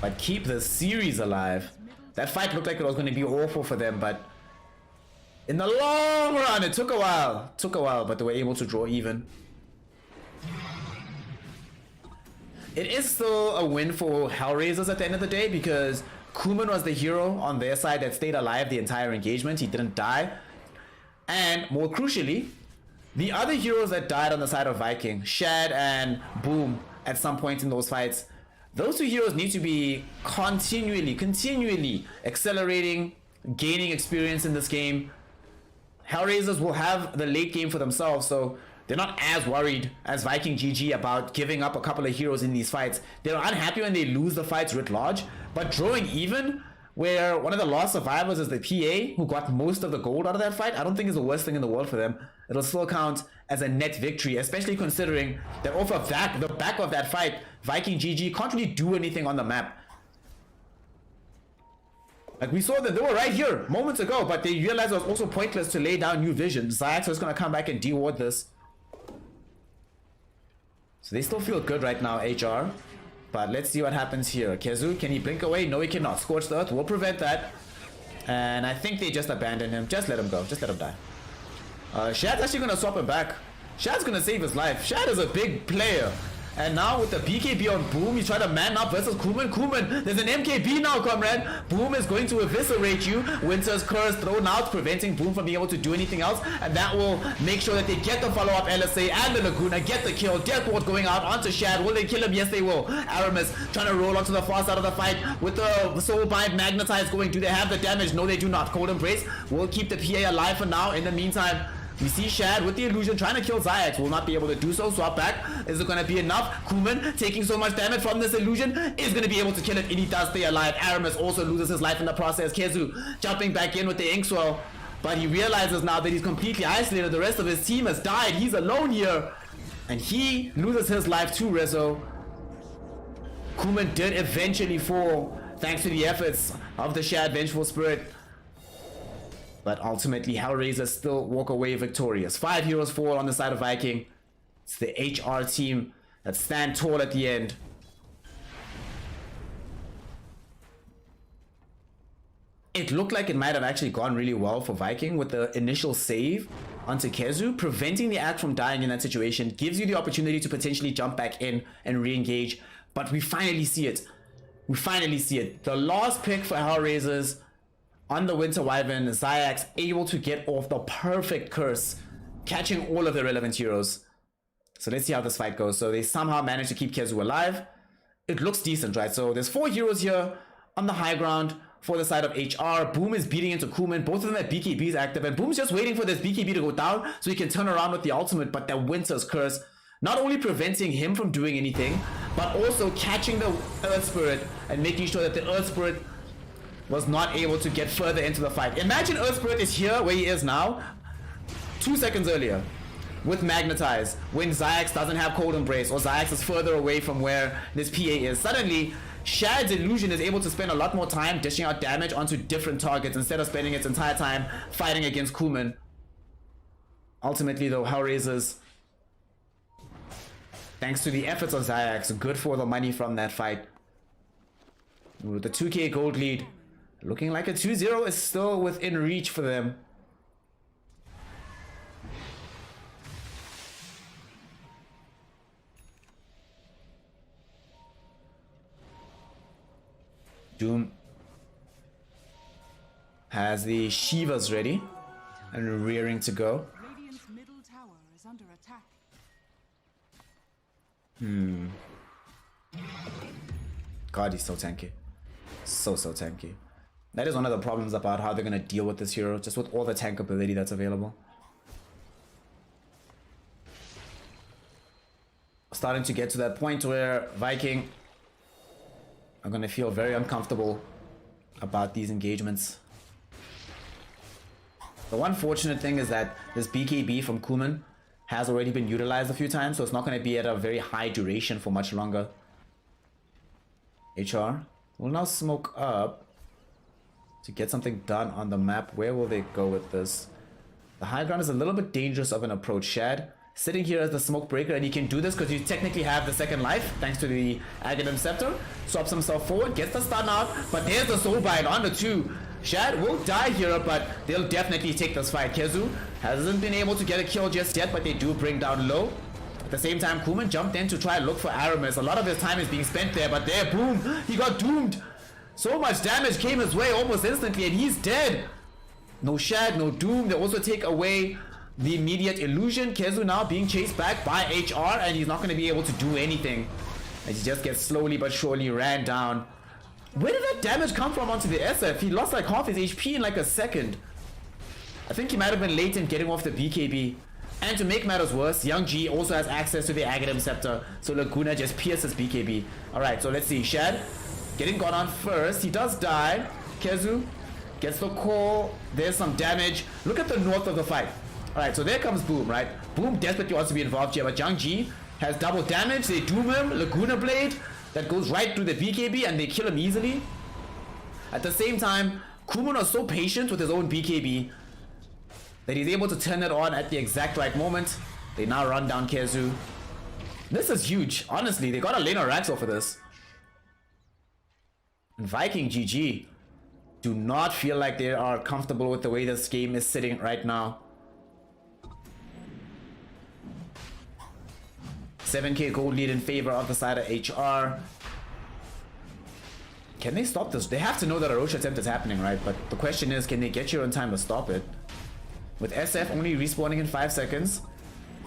[SPEAKER 1] but keep the series alive. That fight looked like it was going to be awful for them, but in the long run, it took a while. Took a while, but they were able to draw even. It is still a win for Hellraisers at the end of the day, because Kuman was the hero on their side that stayed alive the entire engagement. He didn't die. And more crucially, the other heroes that died on the side of Viking, Shad and Boom, at some point in those fights, those two heroes need to be continually accelerating, gaining experience in this game. Hellraisers will have the late game for themselves, so they're not as worried as Viking GG about giving up a couple of heroes in these fights. They're unhappy when they lose the fights writ large, but drawing even, where one of the last survivors is the PA, who got most of the gold out of that fight, I don't think is the worst thing in the world for them. It'll still count as a net victory, especially considering that off of that, the back of that fight, Viking GG can't really do anything on the map. Like, we saw that they were right here moments ago, but they realized it was also pointless to lay down new vision. Zayax was going to come back and deward this. So they still feel good right now, HR. But let's see what happens here. Kezu, can he blink away? No, he cannot. Scorched Earth will prevent that. And I think they just abandoned him. Just let him go. Just let him die. Shad's actually going to swap him back. Shad's going to save his life. Shad is a big player. And now with the BKB on Boom, he's trying to man up versus Kuman. Kuman, there's an MKB now, comrade. Boom is going to eviscerate you. Winter's Curse thrown out, preventing Boom from being able to do anything else. And that will make sure that they get the follow-up LSA and the Laguna, get the kill. Deathward going out onto Shad. Will they kill him? Yes, they will. Aramis trying to roll onto the far side of the fight with the Soul Bind Magnetized going. Do they have the damage? No, they do not. Cold Embrace will keep the PA alive for now. In the meantime, we see Shad with the illusion trying to kill Zayax. Will not be able to do so. Swap back. Is it going to be enough? Kuman taking so much damage from this illusion is going to be able to kill it, and he does stay alive. Aramis also loses his life in the process. Kezu jumping back in with the Inkswell, but he realizes now that he's completely isolated. The rest of his team has died. He's alone here, and he loses his life too, Rezo. Kuman did eventually fall thanks to the efforts of the Shad Vengeful Spirit. But ultimately, Hellraisers still walk away victorious. 5 heroes fall on the side of Viking. It's the HR team that stand tall at the end. It looked like it might have actually gone really well for Viking with the initial save onto Kezu. Preventing the act from dying in that situation gives you the opportunity to potentially jump back in and re-engage. But we finally see it. We finally see it. The last pick for Hellraisers on the Winter Wyvern, Zayax able to get off the perfect curse, catching all of the relevant heroes. So let's see how this fight goes. So they somehow managed to keep Kezu alive. It looks decent, right? So there's 4 heroes here on the high ground for the side of HR. Boom is beating into Kuman. Both of them have BKBs active, and Boom's just waiting for this BKB to go down so he can turn around with the ultimate. But the Winter's Curse not only preventing him from doing anything, but also catching the Earth Spirit and making sure that the Earth Spirit was not able to get further into the fight. Imagine Earth Spirit is here where he is now 2 seconds earlier with Magnetize, when Zayax doesn't have Cold Embrace, or Zayax is further away from where this PA is. Suddenly, Shad's illusion is able to spend a lot more time dishing out damage onto different targets instead of spending its entire time fighting against Kuman. Ultimately though, Hellraisers, thanks to the efforts of Zayax, good for the money from that fight. With the 2k gold lead, looking like a 2-0 is still within reach for them. Doom has the Shivas ready and rearing to go.
[SPEAKER 5] Radiant's middle tower is under attack.
[SPEAKER 1] God, he's so tanky. So tanky. That is one of the problems about how they're going to deal with this hero, just with all the tank ability that's available. Starting to get to that point where Viking are going to feel very uncomfortable about these engagements. The one fortunate thing is that this BKB from Kuman has already been utilized a few times, so it's not going to be at a very high duration for much longer. HR will now smoke up to get something done on the map. Where will they go with this? The high ground is a little bit dangerous of an approach. Shad sitting here as the smoke breaker, and he can do this because you technically have the second life thanks to the Aghanim Scepter. Swaps himself forward, gets the stun out, but there's the soul bind on the 2. Shad will die here, but they'll definitely take this fight. Kezu hasn't been able to get a kill just yet, but they do bring down low. At the same time, Kuman jumped in to try and look for Aramis. A lot of his time is being spent there, but there, boom, he got doomed. So much damage came his way almost instantly, and he's dead. No Shad, no Doom. They also take away the immediate illusion. Kezu now being chased back by HR, and he's not going to be able to do anything, as he just gets slowly but surely ran down. Where did that damage come from onto the SF? He lost like half his HP in like a second. I think he might have been late in getting off the BKB. And to make matters worse, Young G also has access to the Aghanim Scepter, so Laguna just pierces BKB. Alright, so let's see. Shad getting gone on first. He does die. Kezu gets the call. There's some damage. Look at the north of the fight. Alright, so there comes Boom, right? Boom desperately wants to be involved here, but Young G has double damage. They doom him. Laguna Blade that goes right through the BKB, and they kill him easily. At the same time, Kuman is so patient with his own BKB that he's able to turn it on at the exact right moment. They now run down Kezu. This is huge. Honestly, they got a lane of Raxel for this. And Viking GG do not feel like they are comfortable with the way this game is sitting right now. 7k gold lead in favor of the side of HR. Can they stop this? They have to know that a Roche attempt is happening, right? But the question is, can they get here in time to stop it? With SF only respawning in 5 seconds,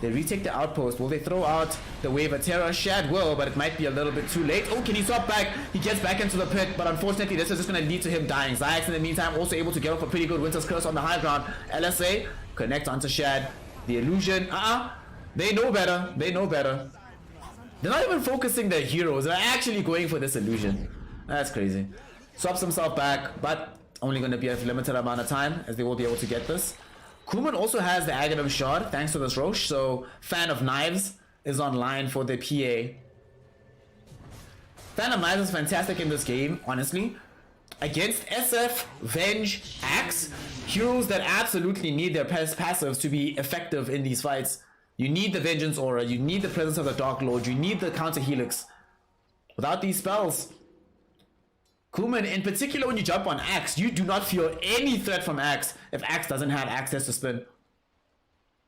[SPEAKER 1] they retake the outpost. Will they throw out the Wave of Terror? Shad will, but it might be a little bit too late. Oh, can he swap back? He gets back into the pit, but unfortunately this is just going to lead to him dying. Zayax in the meantime also able to get off a pretty good Winter's Curse on the high ground. LSA connect onto Shad. The illusion, they know better. They know better. They're not even focusing their heroes. They're actually going for this illusion. That's crazy. Swaps himself back, but only going to be a limited amount of time, as they will be able to get this. Kuman also has the Aghanim Shard thanks to this Roche, so Fan of Knives is online for the PA. Fan of Knives is fantastic in this game, honestly. Against SF, Venge, Axe, heroes that absolutely need their passives to be effective in these fights. You need the Vengeance Aura, you need the presence of the Dark Lord, you need the counter Helix. Without these spells, Kuman, in particular when you jump on Axe, you do not feel any threat from Axe if Axe doesn't have access to spin.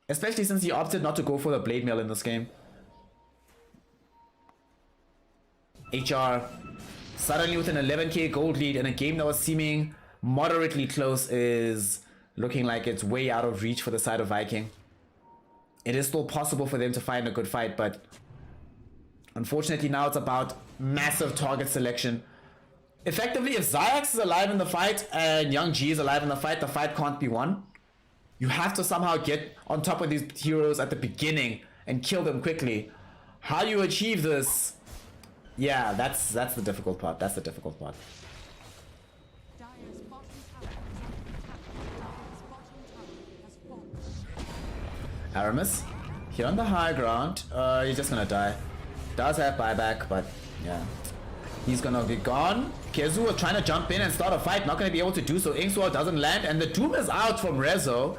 [SPEAKER 1] Especially since he opted not to go for the Blade Mail in this game. HR suddenly with an 11k gold lead in a game that was seeming moderately close is looking like it's way out of reach for the side of Viking. It is still possible for them to find a good fight, but unfortunately now it's about massive target selection. Effectively, if Zayax is alive in the fight and Young G is alive in the fight can't be won. You have to somehow get on top of these heroes at the beginning and kill them quickly. How you achieve this? Yeah, that's the difficult part. That's the difficult part.
[SPEAKER 5] Dire's bottom tower is under attack. Dire's bottom tower has fallen.
[SPEAKER 1] Aramis here on the high ground. He's just gonna die. Does have buyback, but yeah. He's gonna be gone. Kezu was trying to jump in and start a fight, not gonna be able to do so. Inksword doesn't land, and the Doom is out from Rezo.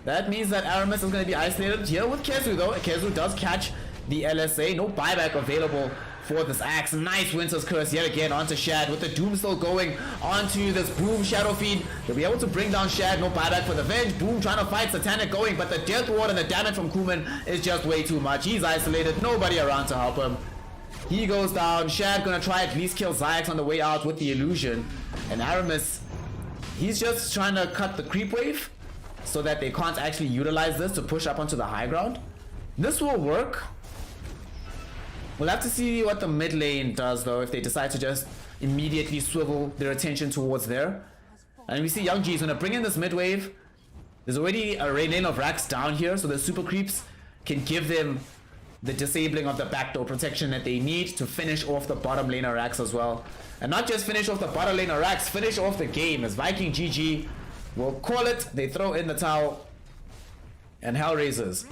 [SPEAKER 1] That means that Aramis is gonna be isolated here with Kezu though. Kezu does catch the LSA. No buyback available for this Axe. Nice Winter's Curse yet again onto Shad, with the Doom still going onto this Boom Shadow Feed. They'll be able to bring down Shad. No buyback for the Venge. Boom trying to fight Satanic going, but the Death Ward and the damage from Kuman is just way too much. He's isolated, nobody around to help him. He goes down. Shad gonna try at least kill Zayax on the way out with the illusion. And Aramis, he's just trying to cut the creep wave so that they can't actually utilize this to push up onto the high ground. This will work. We'll have to see what the mid lane does though, if they decide to just immediately swivel their attention towards there. And we see Young G is gonna bring in this mid wave. There's already a lane of racks down here, so the super creeps can give them the disabling of the backdoor protection that they need to finish off the bottom lane of racks as well. And not just finish off the bottom lane of racks, finish off the game, as Viking GG will call it. They throw in the towel. And Hellraisers,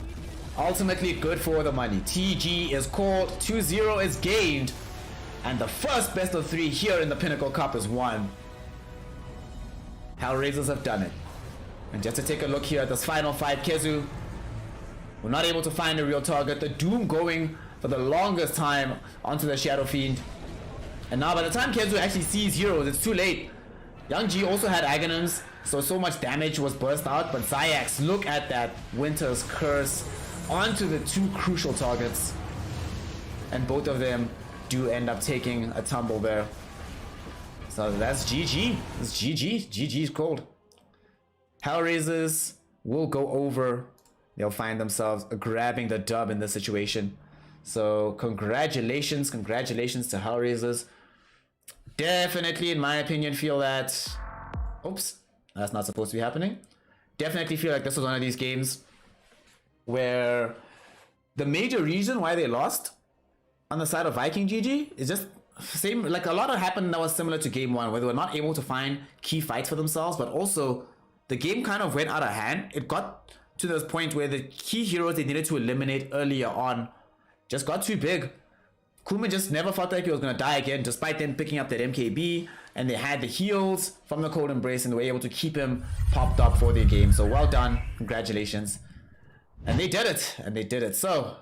[SPEAKER 1] ultimately good for the money. TG is called, 2-0 is gained, and the first best of 3 here in the Pinnacle Cup is won. Hellraisers have done it. And just to take a look here at this final fight, Kezu were not able to find a real target. The Doom going for the longest time onto the Shadow Fiend. And now by the time Kezu actually sees heroes, it's too late. Young G also had Aghanims, so much damage was burst out. But Zayax, look at that Winter's Curse onto the two crucial targets. And both of them do end up taking a tumble there. So that's GG. It's GG. GG's cold. Hellraisers will go over. They'll find themselves grabbing the dub in this situation. So congratulations to Hellraisers. Definitely, in my opinion, feel that... Oops, that's not supposed to be happening. Definitely feel like this was one of these games where the major reason why they lost on the side of Viking GG is just same, like a lot of happened that was similar to game one, where they were not able to find key fights for themselves, but also the game kind of went out of hand. It got to this point where the key heroes they needed to eliminate earlier on just got too big. Kuma just never felt like he was going to die again, despite them picking up that MKB, and they had the heals from the Cold Embrace, and they were able to keep him popped up for their game. So well done, congratulations. And they did it, So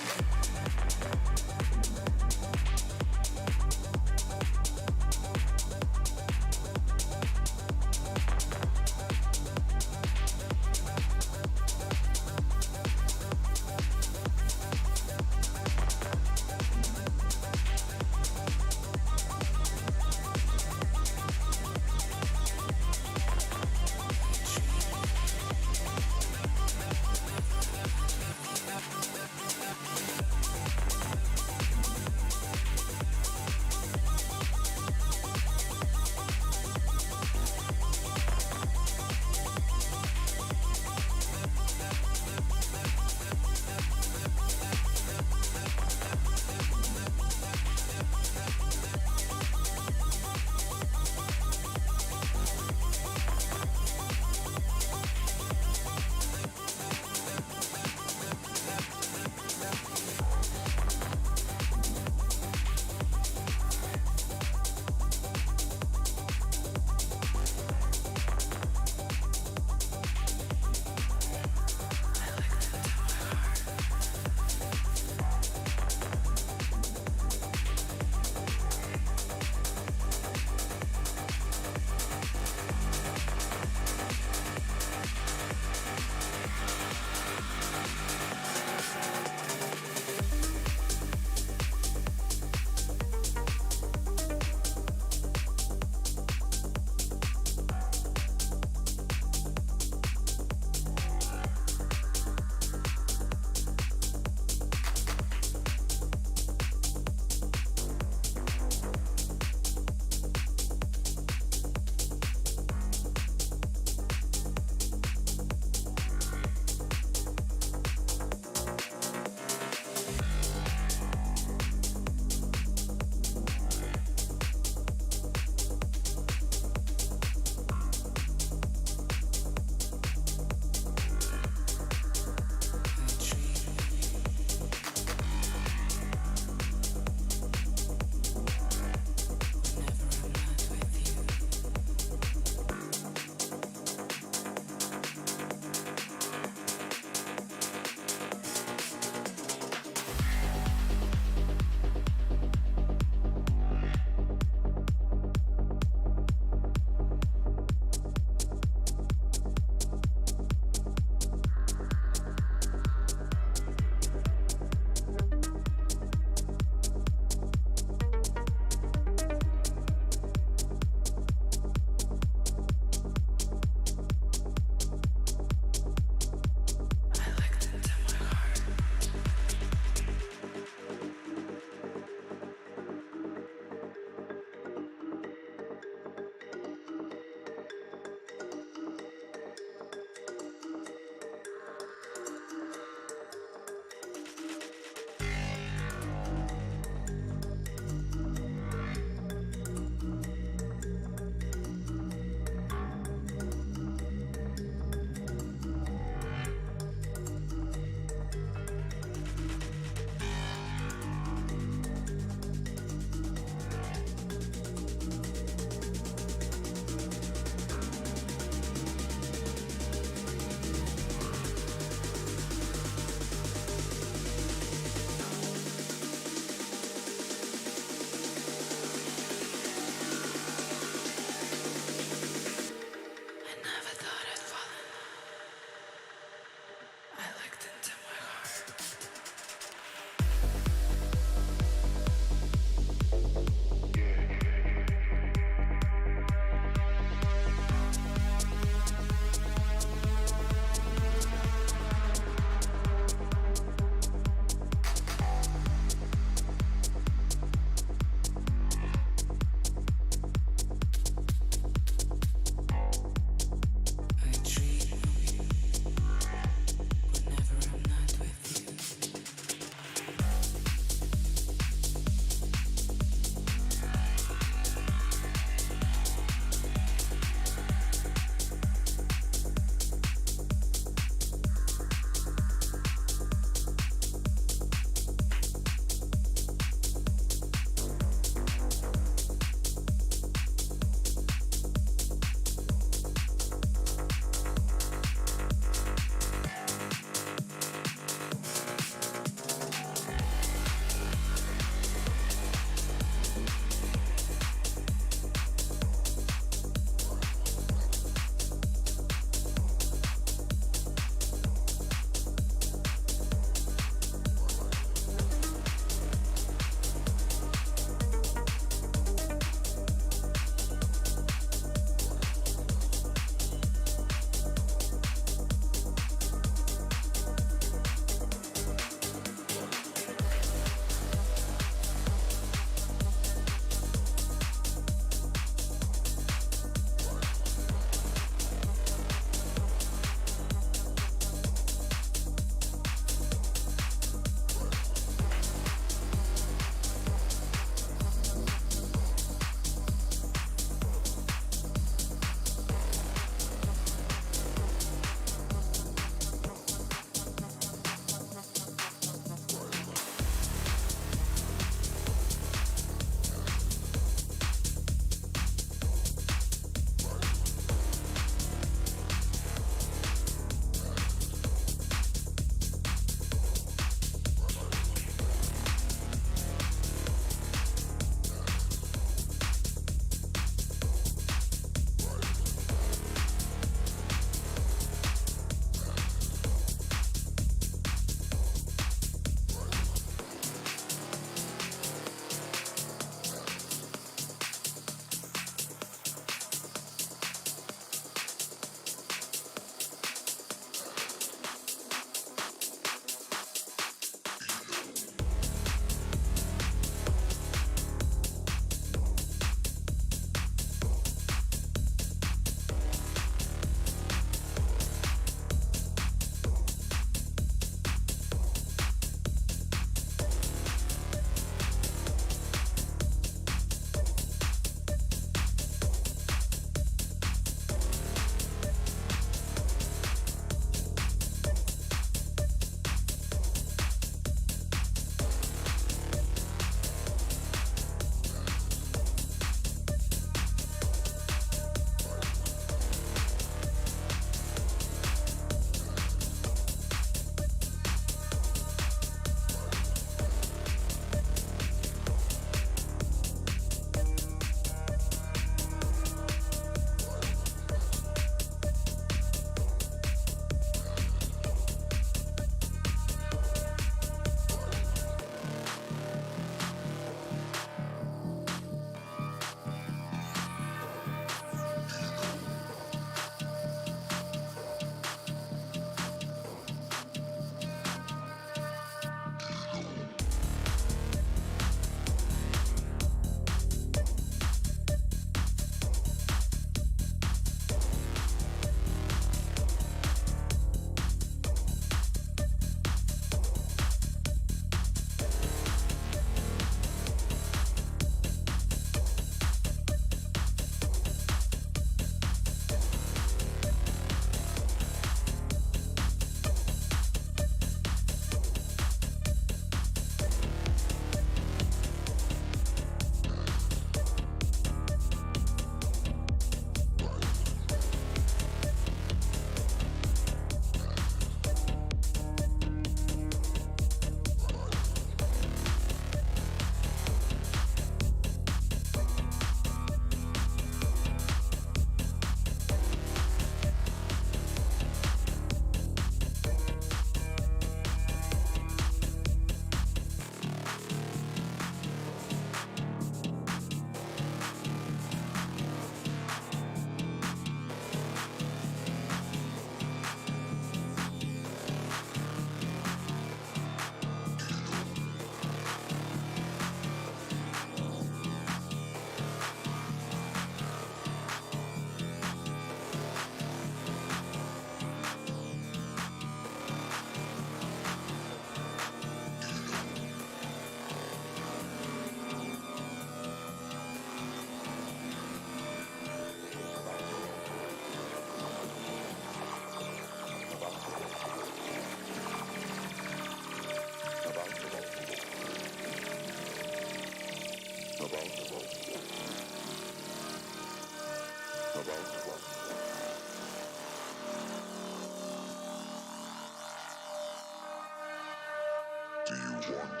[SPEAKER 4] Do you want?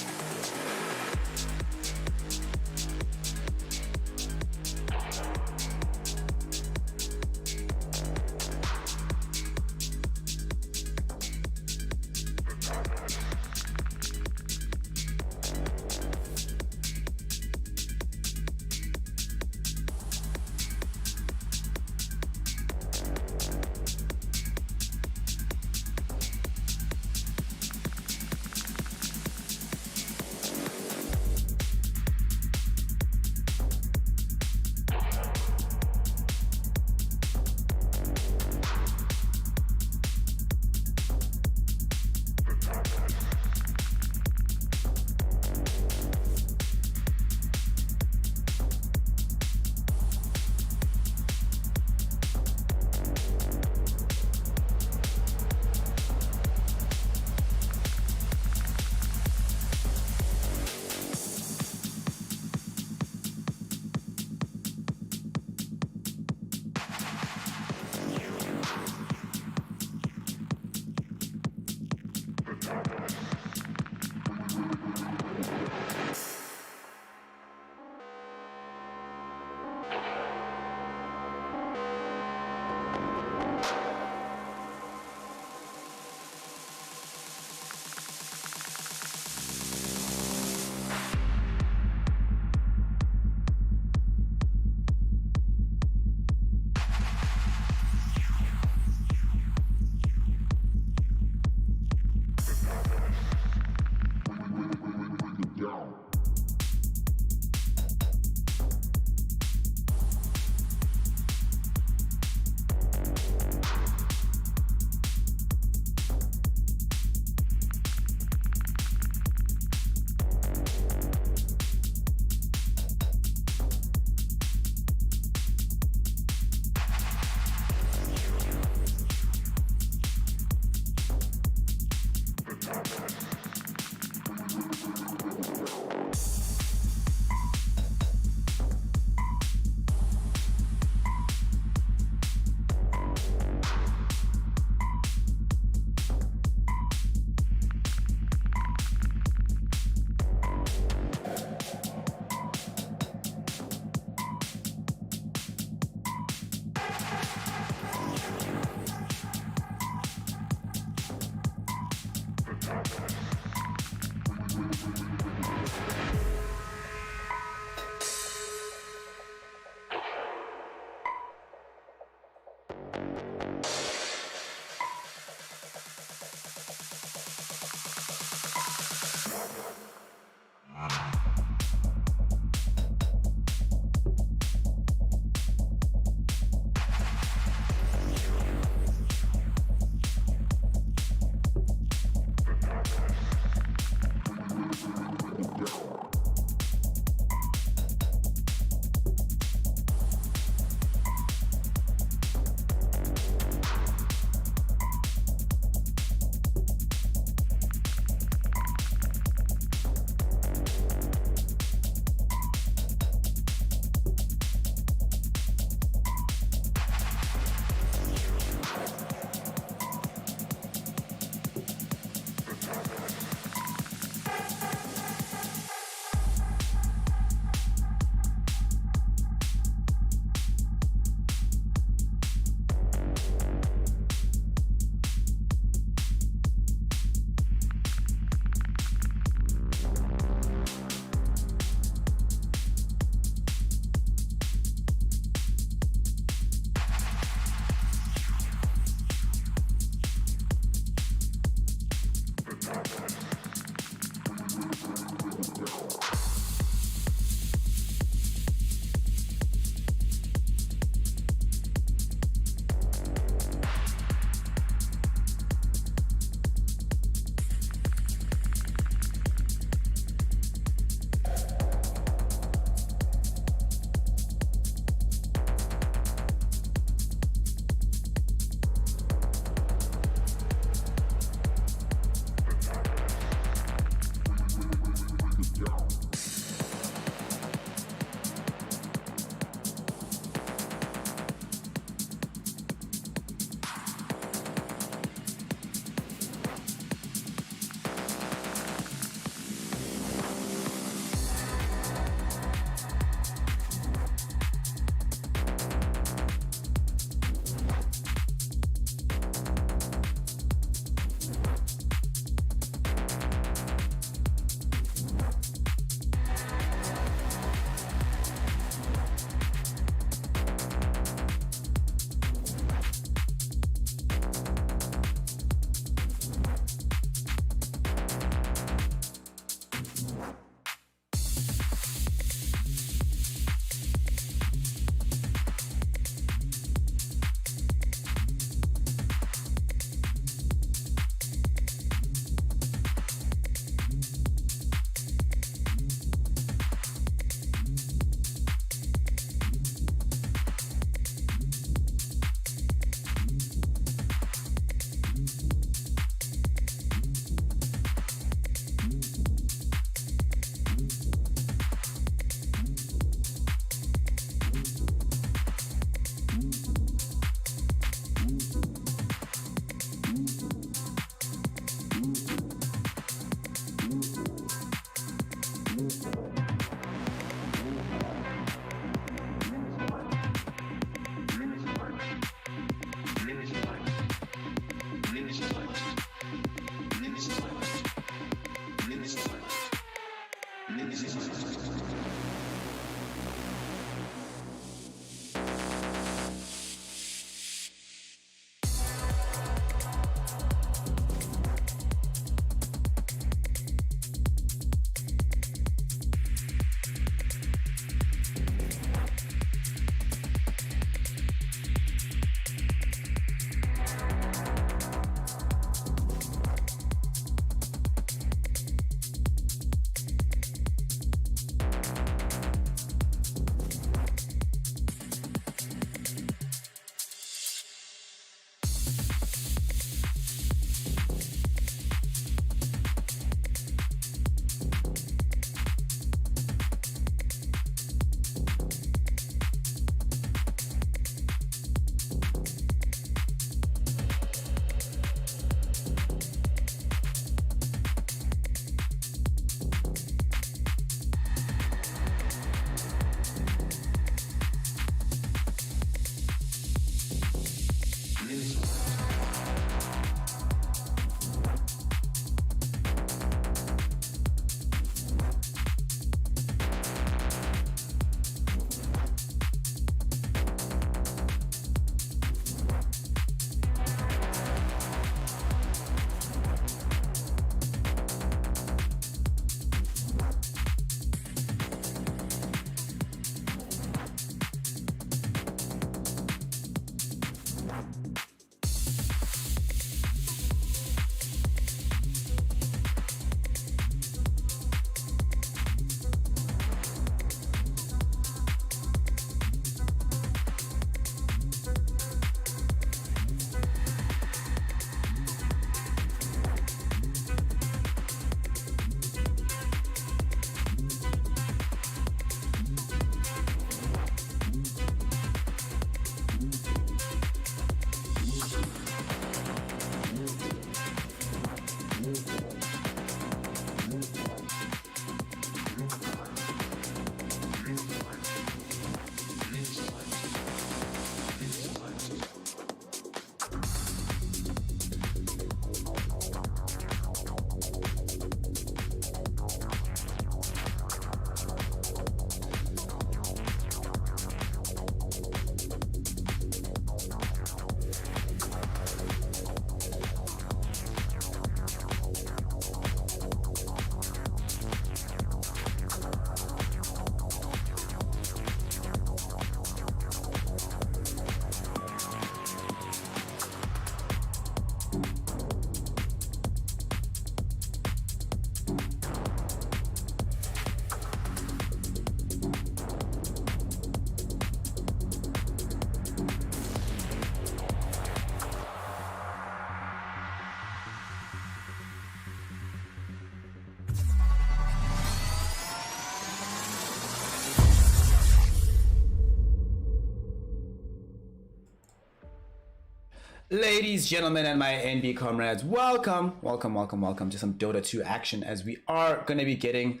[SPEAKER 1] Ladies, gentlemen, and my NB comrades, welcome to some Dota 2 action as we are going to be getting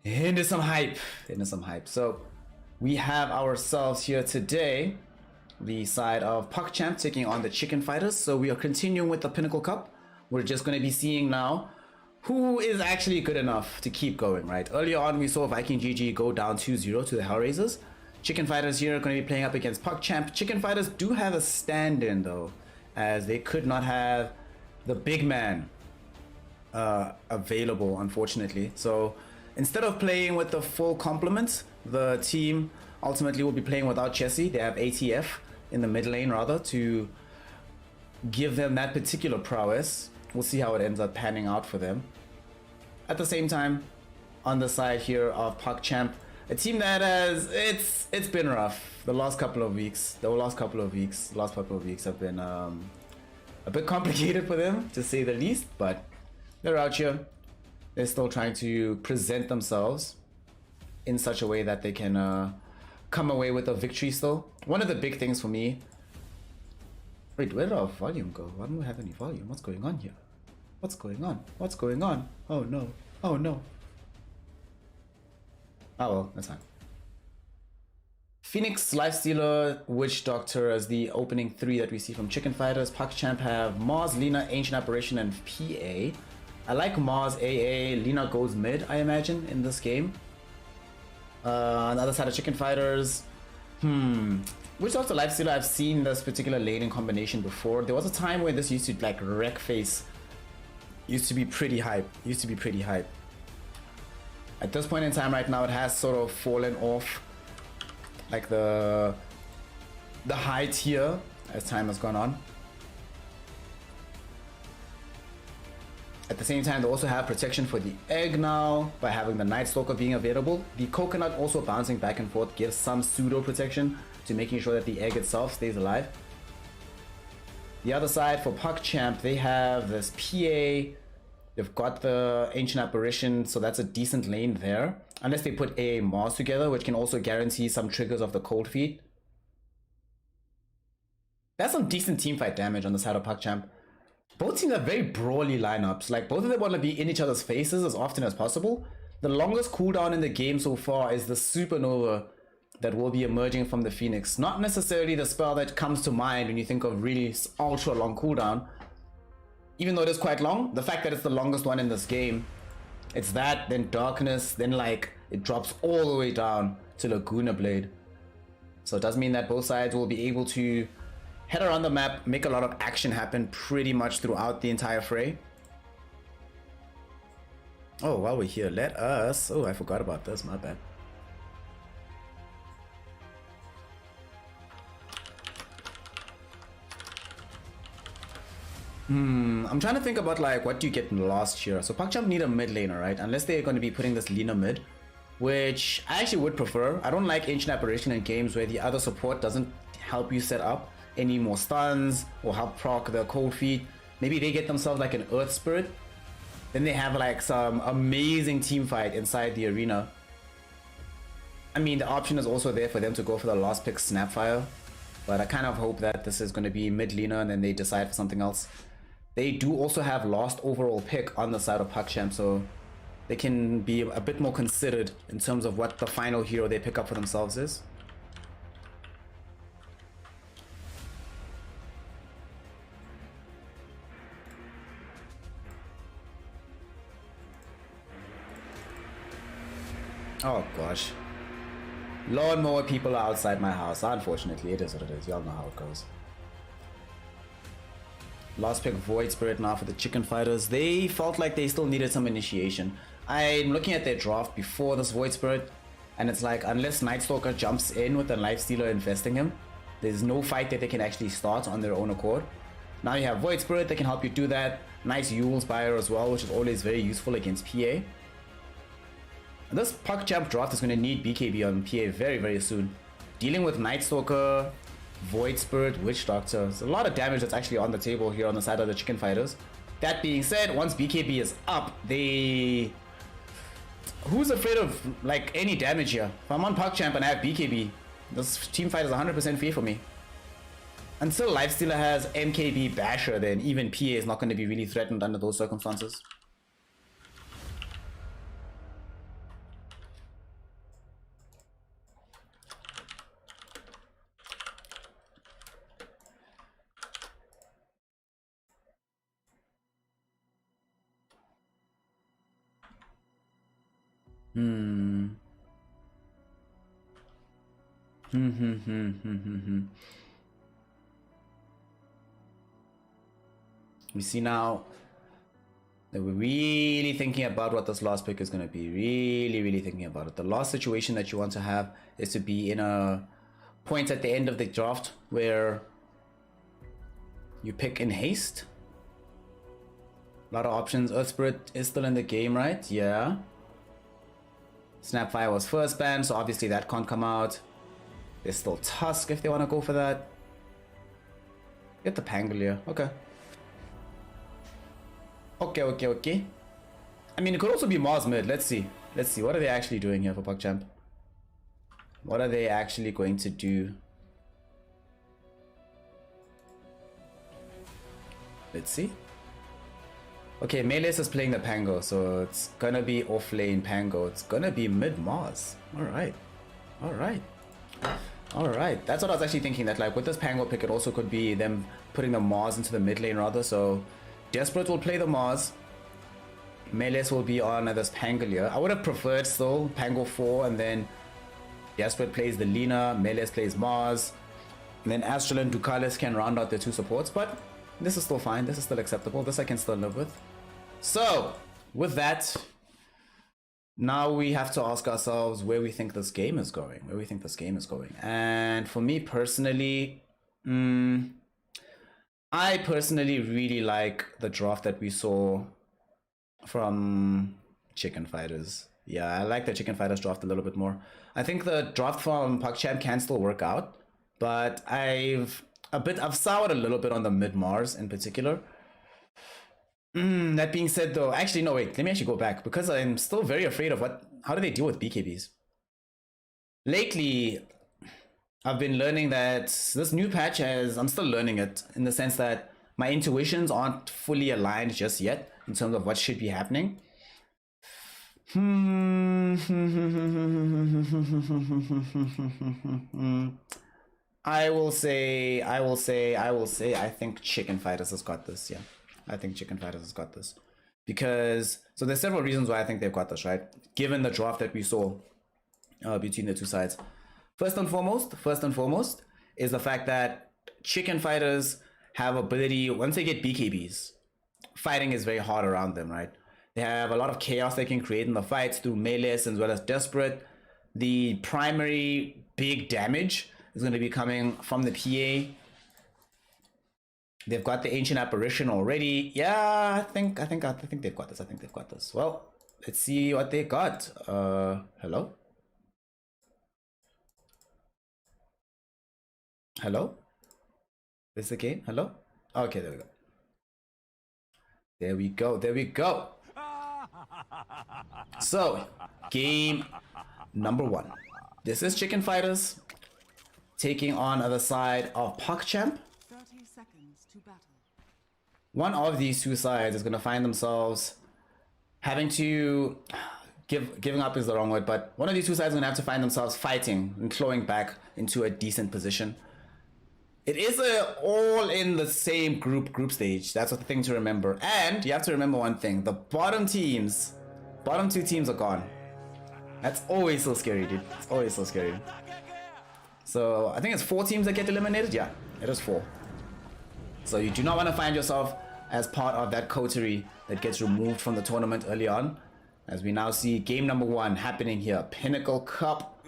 [SPEAKER 1] into some hype. So we have ourselves here today the side of PogChamp taking on the Chicken Fighters. So we are continuing with the Pinnacle Cup. We're just going to be seeing now who is actually good enough to keep going, right? Earlier on, we saw Viking.GG go down 2-0 to the Hellraisers. Chicken Fighters here are going to be playing up against PogChamp. Chicken Fighters do have a stand-in though, as they could not have the big man available, unfortunately. So instead of playing with the full complement, the team ultimately will be playing without Chessie. They have ATF in the mid lane rather to give them that particular prowess. We'll see how it ends up panning out for them. At the same time, on the side here of PogChamp, a team that has it's been rough the last couple of weeks. The last couple of weeks have been a bit complicated for them, to say the least, but they're out here. They're still trying to present themselves in such a way that they can come away with a victory still. One of the big things for me... Wait, where did our volume go? Why don't we have any volume? What's going on here? What's going on? What's going on? Oh no. Oh no. Oh well, that's fine. Phoenix, Lifestealer, Witch Doctor as the opening three that we see from Chicken Fighters. PogChamp have Mars, Lina, Ancient Apparition, and PA. I like Mars AA. Lina goes mid, I imagine, in this game. On the other side of Chicken Fighters, Witch Doctor, Lifestealer, I've seen this particular laning combination before. There was a time where this used to like wreck face. Used to be pretty hype. At this point in time right now, it has sort of fallen off like the height here as time has gone on. At the same time, they also have protection for the egg now by having the Night Stalker being available. The coconut also bouncing back and forth gives some pseudo protection to making sure that the egg itself stays alive. The other side for PogChamp, they have this PA. They've got the Ancient Apparition, so that's a decent lane there. Unless they put a Mars together, which can also guarantee some triggers of the Cold Feet. That's some decent teamfight damage on the side of PogChamp. Both teams have very brawly lineups. Like, both of them want to be in each other's faces as often as possible. The longest cooldown in the game so far is the Supernova that will be emerging from the Phoenix. Not necessarily the spell that comes to mind when you think of really ultra long cooldown. Even though it is quite long, the fact that it's the longest one in this game, it's that, then Darkness, then like it drops all the way down to Laguna Blade. So it does mean that both sides will be able to head around the map, make a lot of action happen pretty much throughout the entire fray. Oh, while we're here, let us... Oh, I forgot about this, my bad. I'm trying to think about like what do you get in last year. So PogChamp need a mid laner, right? Unless they're going to be putting this Lina mid, which I actually would prefer. I don't like Ancient Apparition in games where the other support doesn't help you set up any more stuns or help proc the Cold Feet. Maybe they get themselves like an Earth Spirit. Then they have like some amazing team fight inside the arena. I mean, the option is also there for them to go for the last pick Snapfire. But I kind of hope that this is going to be mid Lina and then they decide for something else. They do also have last overall pick on the side of PogChamp, so they can be a bit more considered in terms of what the final hero they pick up for themselves is. Oh gosh. Lawnmower people are outside my house. Unfortunately, it is what it is. Y'all know how it goes. Last pick Void Spirit now for the Chicken Fighters. They felt like they still needed some initiation. I'm looking at their draft before this Void Spirit, and it's like unless Night Stalker jumps in with a Lifestealer infesting him, there's no fight that they can actually start on their own accord. Now you have Void Spirit that can help you do that. Nice Yule's Buyer as well, which is always very useful against PA. And this PogChamp draft is going to need BKB on PA very, very soon. Dealing with Night Stalker, Void Spirit, Witch Doctor. There's a lot of damage that's actually on the table here on the side of the Chicken Fighters. That being said, once BKB is up, they... Who's afraid of like any damage here? If I'm on PogChamp and I have BKB, this team fight is 100% free for me. Until Lifestealer has MKB Basher, then even PA is not going to be really threatened under those circumstances. We see now that we're really thinking about what this last pick is going to be. Really thinking about it. The last situation that you want to have is to be in a point at the end of the draft where you pick in haste. A lot of options. Earth Spirit is still in the game, right? Yeah. Snapfire was first banned, so obviously that can't come out. There's still Tusk if they want to go for that. Get the Pangolier. Okay. Okay. I mean, it could also be Mars mid. Let's see. What are they actually doing here for PogChamp? What are they actually going to do? Let's see. Okay, Melees is playing the Pango, so it's gonna be off lane Pango. It's gonna be mid Mars. Alright. That's what I was actually thinking, that like with this Pango pick, it also could be them putting the Mars into the mid lane rather. So Desperate will play the Mars. Melees will be on this Pangolier. I would have preferred still Pango 4 and then Desperate plays the Lina, Melees plays Mars. And then Astral and Ducalis can round out their two supports, but this is still fine. This is still acceptable. This I can still live with. So, with that, now we have to ask ourselves where we think this game is going. And for me personally, I personally really like the draft that we saw from Chicken Fighters. Yeah, I like the Chicken Fighters draft a little bit more. I think the draft from PogChamp can still work out, but I've soured a little bit on the mid Mars in particular. That being said though, actually no wait, let me actually go back because I'm still very afraid of how do they deal with BKBs. Lately, I've been learning that this new patch I'm still learning it in the sense that my intuitions aren't fully aligned just yet in terms of what should be happening. I will say, I think Chicken Fighters has got this, yeah. I think Chicken Fighters has got this. Because, so there's several reasons why I think they've got this, right? Given the draft that we saw between the two sides. First and foremost is the fact that Chicken Fighters have ability, once they get BKBs, fighting is very hard around them, right? They have a lot of chaos they can create in the fights through Melees as well as Desperate. The primary big damage is going to be coming from the PA. They've got the Ancient Apparition already. Yeah, I think they've got this. Well, let's see what they got. Hello? Is the game? Hello? Okay, there we go. So, game number 1. This is Chicken Fighters taking on the other side of PogChamp.
[SPEAKER 5] 30 seconds to battle.
[SPEAKER 1] One of these two sides is going to find themselves having to giving up is the wrong word, but one of these two sides is going to have to find themselves fighting and clawing back into a decent position. It is all in the same group stage. That's the thing to remember. And you have to remember one thing. The bottom two teams are gone. That's always so scary, dude. It's always so scary. So I think it's 4 teams that get eliminated. Yeah, it is 4. So you do not want to find yourself as part of that coterie that gets removed from the tournament early on. As we now see game number 1 happening here. Pinnacle Cup.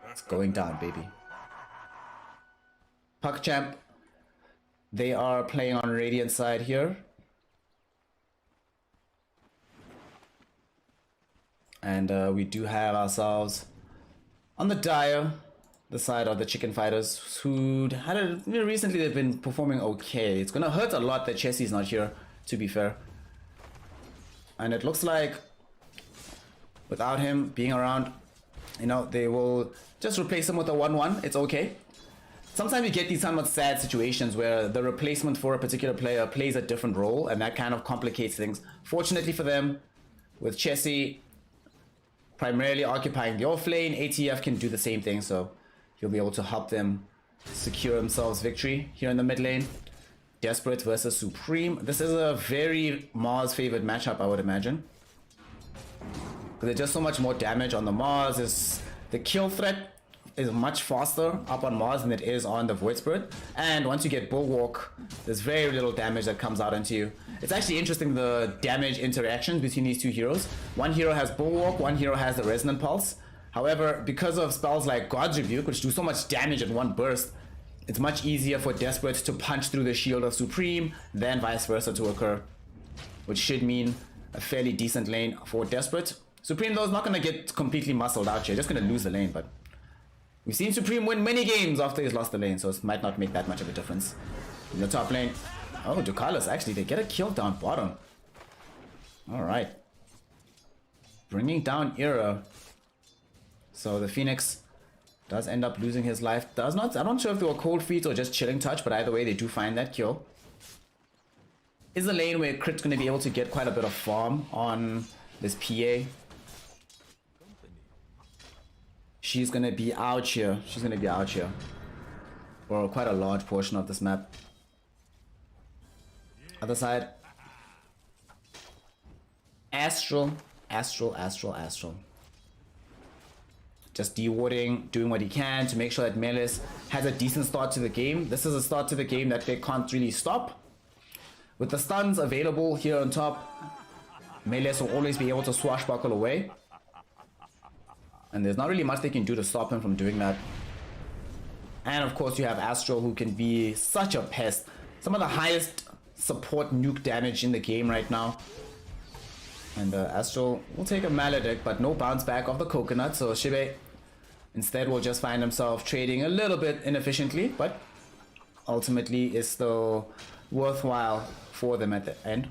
[SPEAKER 1] It's going down, baby. PogChamp, they are playing on Radiant side here. And we do have ourselves on the Dire, the side of the Chicken Fighters, who recently they've been performing okay. It's gonna hurt a lot that Chessie's not here, to be fair. And it looks like without him being around, you know, they will just replace him with a 1-1. It's okay. sometimes you get these somewhat sad situations where the replacement for a particular player plays a different role, and that kind of complicates things. Fortunately for them, with Chessie primarily occupying the off lane, ATF can do the same thing, so he'll be able to help them secure themselves victory here in the mid lane. Desperate versus Supreme. This is a very Mars favored matchup, I would imagine. Because there's just so much more damage on the Mars. The kill threat is much faster up on Mars than it is on the Void Spirit. And once you get Bulwark, there's very little damage that comes out into you. It's actually interesting, the damage interactions between these two heroes. One hero has Bulwark, one hero has the Resonant Pulse. However, because of spells like God's Rebuke, which do so much damage in one burst, it's much easier for Desperate to punch through the shield of Supreme than vice versa to occur, which should mean a fairly decent lane for Desperate. Supreme though is not going to get completely muscled out here, just going to lose the lane, but we've seen Supreme win many games after he's lost the lane, so it might not make that much of a difference. In the top lane, oh, Ducalis, actually, they get a kill down bottom. Alright. Bringing down Era. So the Phoenix does end up losing his life. I'm not sure if they were cold feet or just chilling touch, but either way, they do find that kill. Is a lane where Crit's going to be able to get quite a bit of farm on this PA. She's going to be out here. She's going to be out here for quite a large portion of this map. Other side. Astral. Just dewarding, doing what he can to make sure that Melis has a decent start to the game. This is a start to the game that they can't really stop. With the stuns available here on top, Melis will always be able to swashbuckle away. And there's not really much they can do to stop him from doing that. And of course you have Astral, who can be such a pest. Some of the highest support nuke damage in the game right now. And Astral will take a Maledict, but no bounce back of the coconut, so Shibe instead will just find himself trading a little bit inefficiently, but ultimately is still worthwhile for them at the end.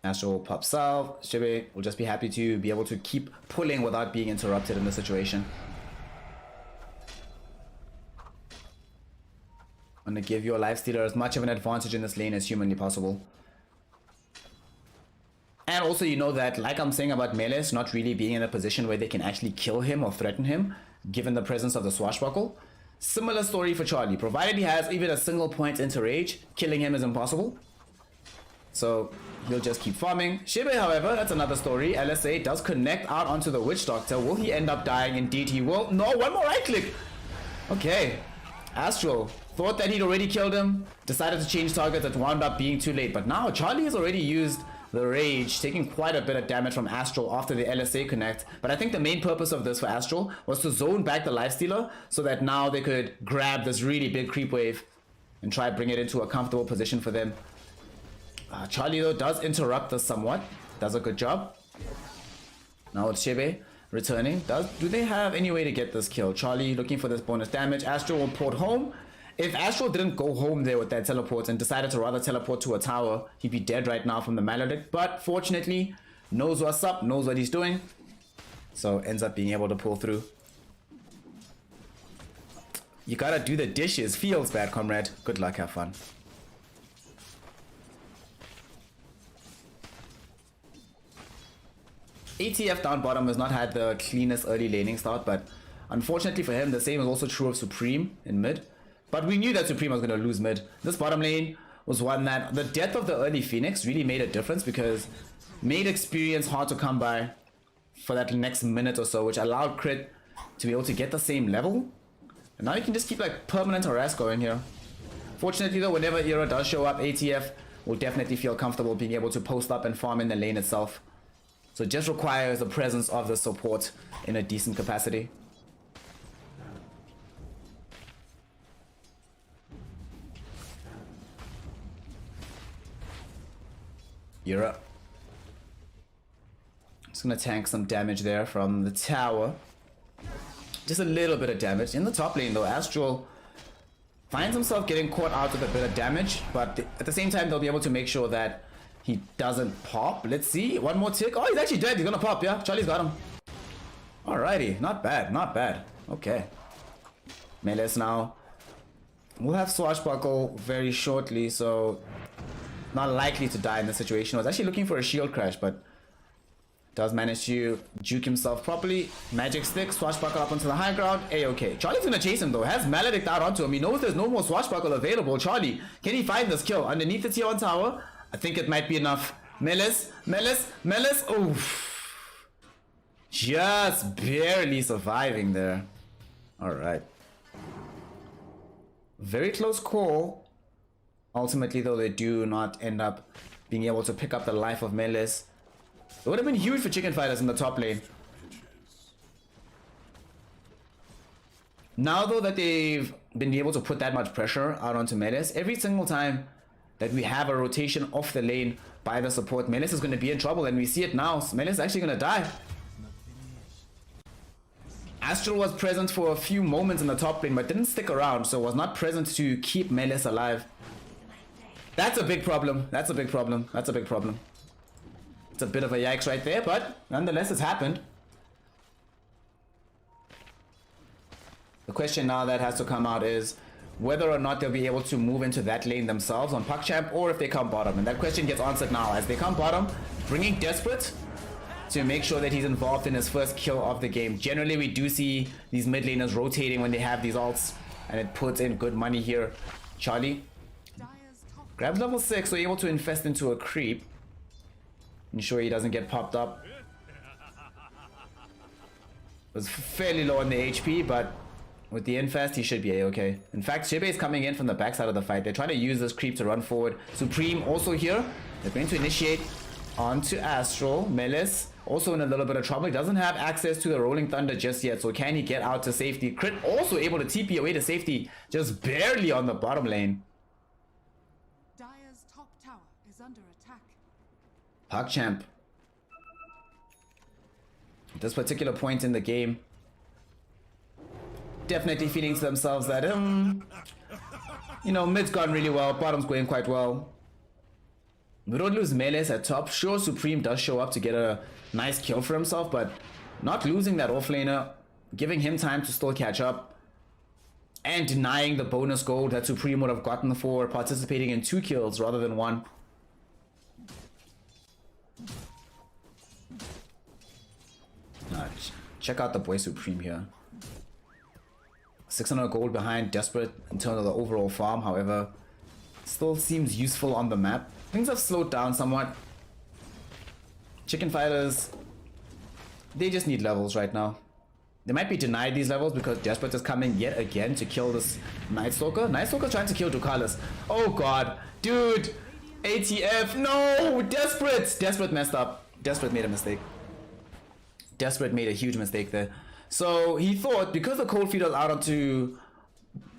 [SPEAKER 1] Astral pops out. Shibe will just be happy to be able to keep pulling without being interrupted in the situation. I'm going to give your lifestealer as much of an advantage in this lane as humanly possible. And also, you know that, like I'm saying about Melis not really being in a position where they can actually kill him or threaten him, given the presence of the swashbuckle. Similar story for Charlie. Provided he has even a single point into rage, killing him is impossible. So he'll just keep farming. Shibe, however, that's another story. LSA does connect out onto the Witch Doctor. Will he end up dying? Indeed he will. No, one more right click. Okay. Astral thought that he'd already killed him, decided to change targets, that wound up being too late. But now Charlie has already used the rage, taking quite a bit of damage from Astral after the LSA connect. But I think the main purpose of this for Astral was to zone back the lifestealer so that now they could grab this really big creep wave and try to bring it into a comfortable position for them. Charlie though does interrupt this somewhat, does a good job. Now it's Shibe returning. Do they have any way to get this kill? Charlie looking for this bonus damage. Astral will port home. If Astral didn't go home there with that teleport and decided to rather teleport to a tower, he'd be dead right now from the Maledict. But fortunately, knows what's up, knows what he's doing. So ends up being able to pull through. You gotta do the dishes. Feels bad, comrade. Good luck, have fun. ATF down bottom has not had the cleanest early laning start, but unfortunately for him, the same is also true of Supreme in mid. But we knew that Supreme was going to lose mid. This bottom lane was one that the death of the early Phoenix really made a difference, because made experience hard to come by for that next minute or so, which allowed Crit to be able to get the same level. And now you can just keep like permanent harass going here. Fortunately though, whenever Era does show up, ATF will definitely feel comfortable being able to post up and farm in the lane itself. So it just requires the presence of the support in a decent capacity. Era. Just gonna tank some damage there from the tower. Just a little bit of damage. In the top lane though, Astral finds himself getting caught out with a bit of damage, but at the same time they'll be able to make sure that he doesn't pop. Let's see. One more tick. Oh, he's actually dead. He's gonna pop, yeah. Charlie's got him. Alrighty, not bad, not bad. Okay. Melis now. We'll have Swashbuckle very shortly, so not likely to die in this situation. I was actually looking for a shield crash, but does manage to juke himself properly. Magic stick, Swashbuckle up onto the high ground. A-okay. Charlie's gonna chase him though. Has Maledict out onto him. He knows there's no more Swashbuckle available. Charlie, can he find this kill? Underneath the tier 1 tower? I think it might be enough. Melis. Oof. Just barely surviving there. Alright. Very close call. Ultimately though, they do not end up being able to pick up the life of Melis. It would have been huge for Chicken Fighters in the top lane. Now though that they've been able to put that much pressure out onto Melis, every single time that we have a rotation off the lane by the support, Melis is going to be in trouble, and we see it now. Melis is actually going to die. Aster was present for a few moments in the top lane, but didn't stick around, so was not present to keep Melis alive. That's a big problem. That's a big problem. That's a big problem. It's a bit of a yikes right there, but nonetheless it's happened. The question now that has to come out is whether or not they'll be able to move into that lane themselves on PuckChamp, or if they come bottom. And that question gets answered now as they come bottom, bringing Desperate to make sure that he's involved in his first kill of the game. Generally, we do see these mid laners rotating when they have these ults, and it puts in good money here. Charlie grabs level 6, so able to invest into a creep. Ensure he doesn't get popped up. Was fairly low on the HP, but with the infest, he should be a-okay. In fact, Shebe is coming in from the backside of the fight. They're trying to use this creep to run forward. Supreme also here. They're going to initiate onto Astral. Melis also in a little bit of trouble. He doesn't have access to the Rolling Thunder just yet, so can he get out to safety? Crit also able to TP away to safety, just barely on the bottom lane.
[SPEAKER 5] Dire's top tower is under attack.
[SPEAKER 1] PuckChamp. At this particular point in the game, definitely feeling to themselves that, you know, mid's gone really well, bottom's going quite well. We don't lose Melis at top. Sure, Supreme does show up to get a nice kill for himself, but not losing that offlaner, giving him time to still catch up, and denying the bonus gold that Supreme would have gotten for participating in 2 kills rather than 1. Check out the boy Supreme here. 600 gold behind Desperate in terms of the overall farm, however, still seems useful on the map. Things have slowed down somewhat. Chicken Fighters, they just need levels right now. They might be denied these levels because Desperate is coming yet again to kill this Night Stalker. Night Stalker trying to kill Ducalis. Oh god, dude! ATF, no! Desperate messed up. Desperate made a mistake. Desperate made a huge mistake there. So he thought, because the cold feed was out onto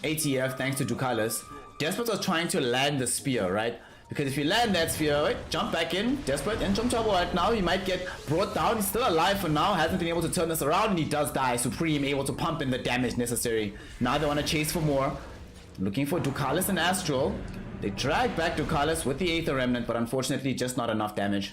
[SPEAKER 1] ATF thanks to Ducalis, Desperate was trying to land the spear, right? Because if you land that spear, right, jump back in, Desperate, in some trouble right now. He might get brought down. He's still alive for now, hasn't been able to turn this around, and he does die. Supreme able to pump in the damage necessary. Now they want to chase for more. Looking for Ducalis and Astral. They drag back Ducalis with the Aether Remnant, but unfortunately just not enough damage.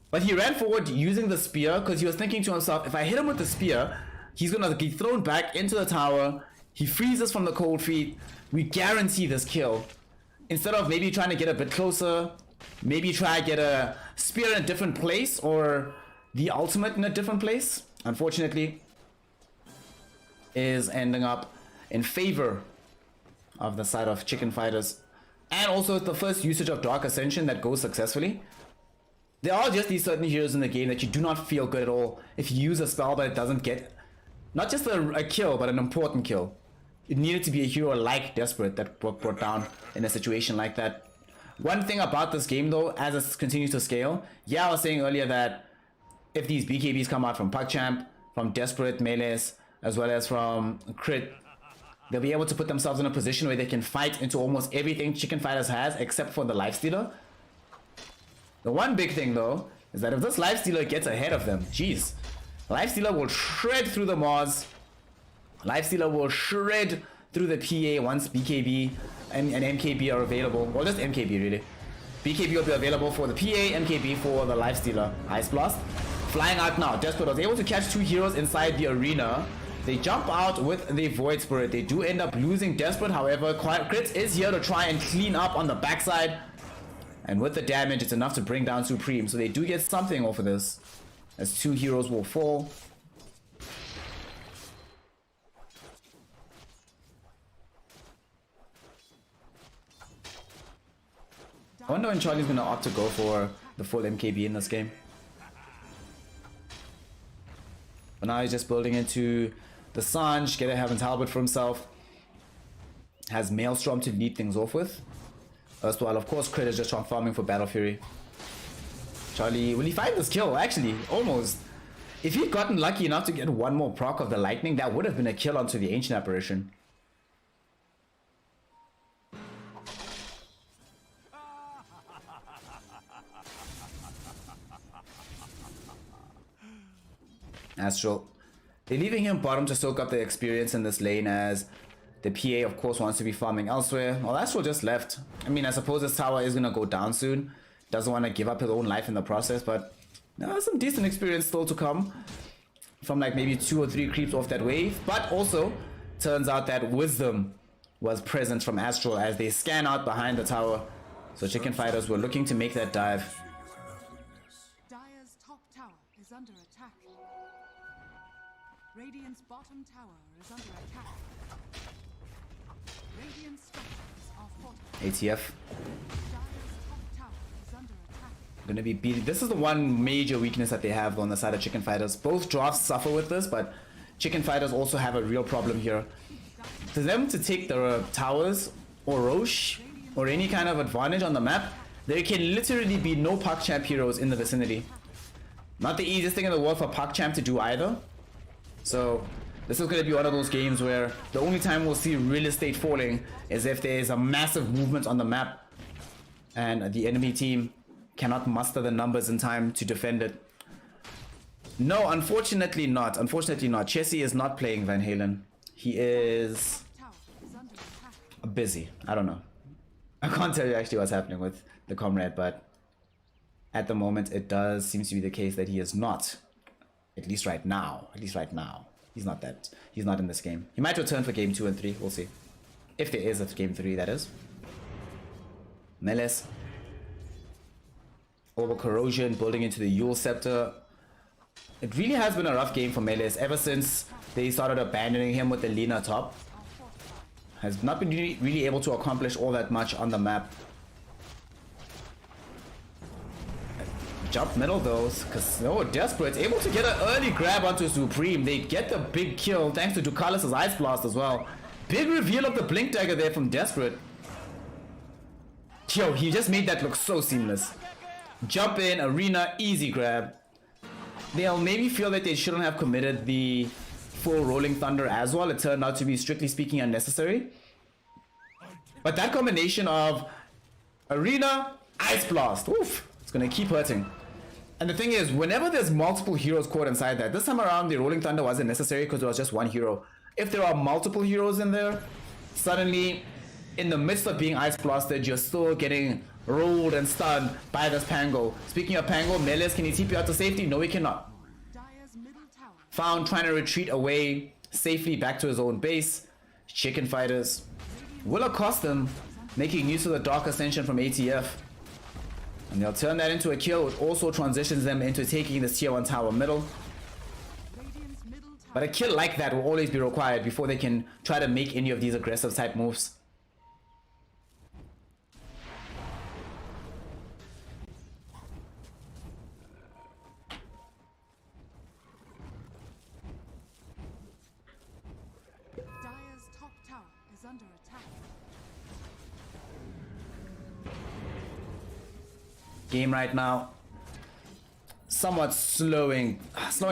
[SPEAKER 1] But he ran forward using the spear because he was thinking to himself, if I hit him with the spear, he's going to get thrown back into the tower. He freezes from the cold feet. We guarantee this kill. Instead of maybe trying to get a bit closer, maybe try to get a spear in a different place or the ultimate in a different place, unfortunately, is ending up in favor of the side of Chicken Fighters. And also it's the first usage of Dark Ascension that goes successfully. There are just these certain heroes in the game that you do not feel good at all if you use a spell but it doesn't get not just a kill, but an important kill. It needed to be a hero like Desperate that brought down in a situation like that. One thing about this game though, as it continues to scale, yeah, I was saying earlier that if these BKBs come out from PuckChamp, from Desperate, Melees, as well as from Crit, they'll be able to put themselves in a position where they can fight into almost everything Chicken Fighters has except for the Lifestealer. The one big thing though is that if this Lifestealer gets ahead of them, jeez, Lifestealer will shred through the Mars. Lifestealer will shred through the PA once BKB and MKB are available. Well, just MKB really. BKB will be available for the PA, MKB for the Lifestealer. Ice Blast. flying out now. Desperate was able to catch 2 heroes inside the arena. They jump out with the Void Spirit. They do end up losing Desperate. However, Crits is here to try and clean up on the backside. And with the damage, it's enough to bring down Supreme. So they do get something off of this, as 2 heroes will fall. I wonder when Charlie's going to opt to go for the full MKB in this game. But now he's just building into the Sanj, get a Heaven's Halberd for himself. Has Maelstrom to lead things off with. As well, of course, Crit is just farming for Battle Fury. Charlie, will he find this kill? Actually, almost. If he'd gotten lucky enough to get one more proc of the Lightning, that would have been a kill onto the Ancient Apparition. Astral. They're leaving him bottom to soak up the experience in this lane, as the PA of course wants to be farming elsewhere. Well, Astral just left. I mean, I suppose this tower is gonna go down soon. Doesn't want to give up his own life in the process, but some decent experience still to come from like maybe 2 or 3 creeps off that wave. But also turns out that Wisdom was present from Astral as they scan out behind the tower. So Chicken Fighters were looking to make that dive.
[SPEAKER 5] Dire's top tower is under attack. Radiant's bottom tower is under attack. Radiant structures are fortified.
[SPEAKER 1] ATF.
[SPEAKER 5] Dire's top tower is under attack.
[SPEAKER 1] Gonna be beating. This is the one major weakness that they have on the side of Chicken Fighters. Both drafts suffer with this, but Chicken Fighters also have a real problem here. For them to take the towers or Roche or any kind of advantage on the map, there can literally be no PogChamp heroes in the vicinity. Not the easiest thing in the world for PogChamp to do either. So this is going to be one of those games where the only time we'll see real estate falling is if there is a massive movement on the map and the enemy team cannot muster the numbers in time to defend it. No, unfortunately not. Unfortunately not. Chessie is not playing Van Halen. He is
[SPEAKER 5] Tower is under attack.
[SPEAKER 1] busy. I don't know. I can't tell you actually what's happening with the comrade, but at the moment it does seem to be the case that he is not. At least right now. At least right now. He's not in this game. He might return for game 2 and 3. We'll see. If there is a game 3, that is. Meles. Over Corrosion, building into the Yule Scepter. It really has been a rough game for Meles ever since they started abandoning him with the Lina top. Has not been really able to accomplish all that much on the map. Jump middle though, because Desperate able to get an early grab onto Supreme. They get the big kill thanks to Ducalis' Ice Blast as well. Big reveal of the Blink Dagger there from Desperate. Yo, he just made that look so seamless. Jump in, arena, easy grab. They'll maybe feel that they shouldn't have committed the full Rolling Thunder as well. It turned out to be, strictly speaking, unnecessary. But that combination of arena, Ice Blast, oof, it's gonna keep hurting. And the thing is, whenever there's multiple heroes caught inside that, this time around the Rolling Thunder wasn't necessary because it was just one hero. If there are multiple heroes in there, suddenly, in the midst of being Ice Blasted, you're still getting rolled and stunned by this Pango. Speaking of Pango, Meles, can he TP out to safety? No, he cannot.
[SPEAKER 5] Dire's middle tower.
[SPEAKER 1] Found trying to retreat away safely back to his own base. Chicken Fighters will accost him, making use of the Dark Ascension from ATF. And they'll turn that into a kill, which also transitions them into taking this tier 1 tower middle.
[SPEAKER 5] Radiant's middle tower.
[SPEAKER 1] But a kill like that will always be required before they can try to make any of these aggressive type moves.
[SPEAKER 5] Dire's top tower is under attack.
[SPEAKER 1] Game right now, somewhat slowing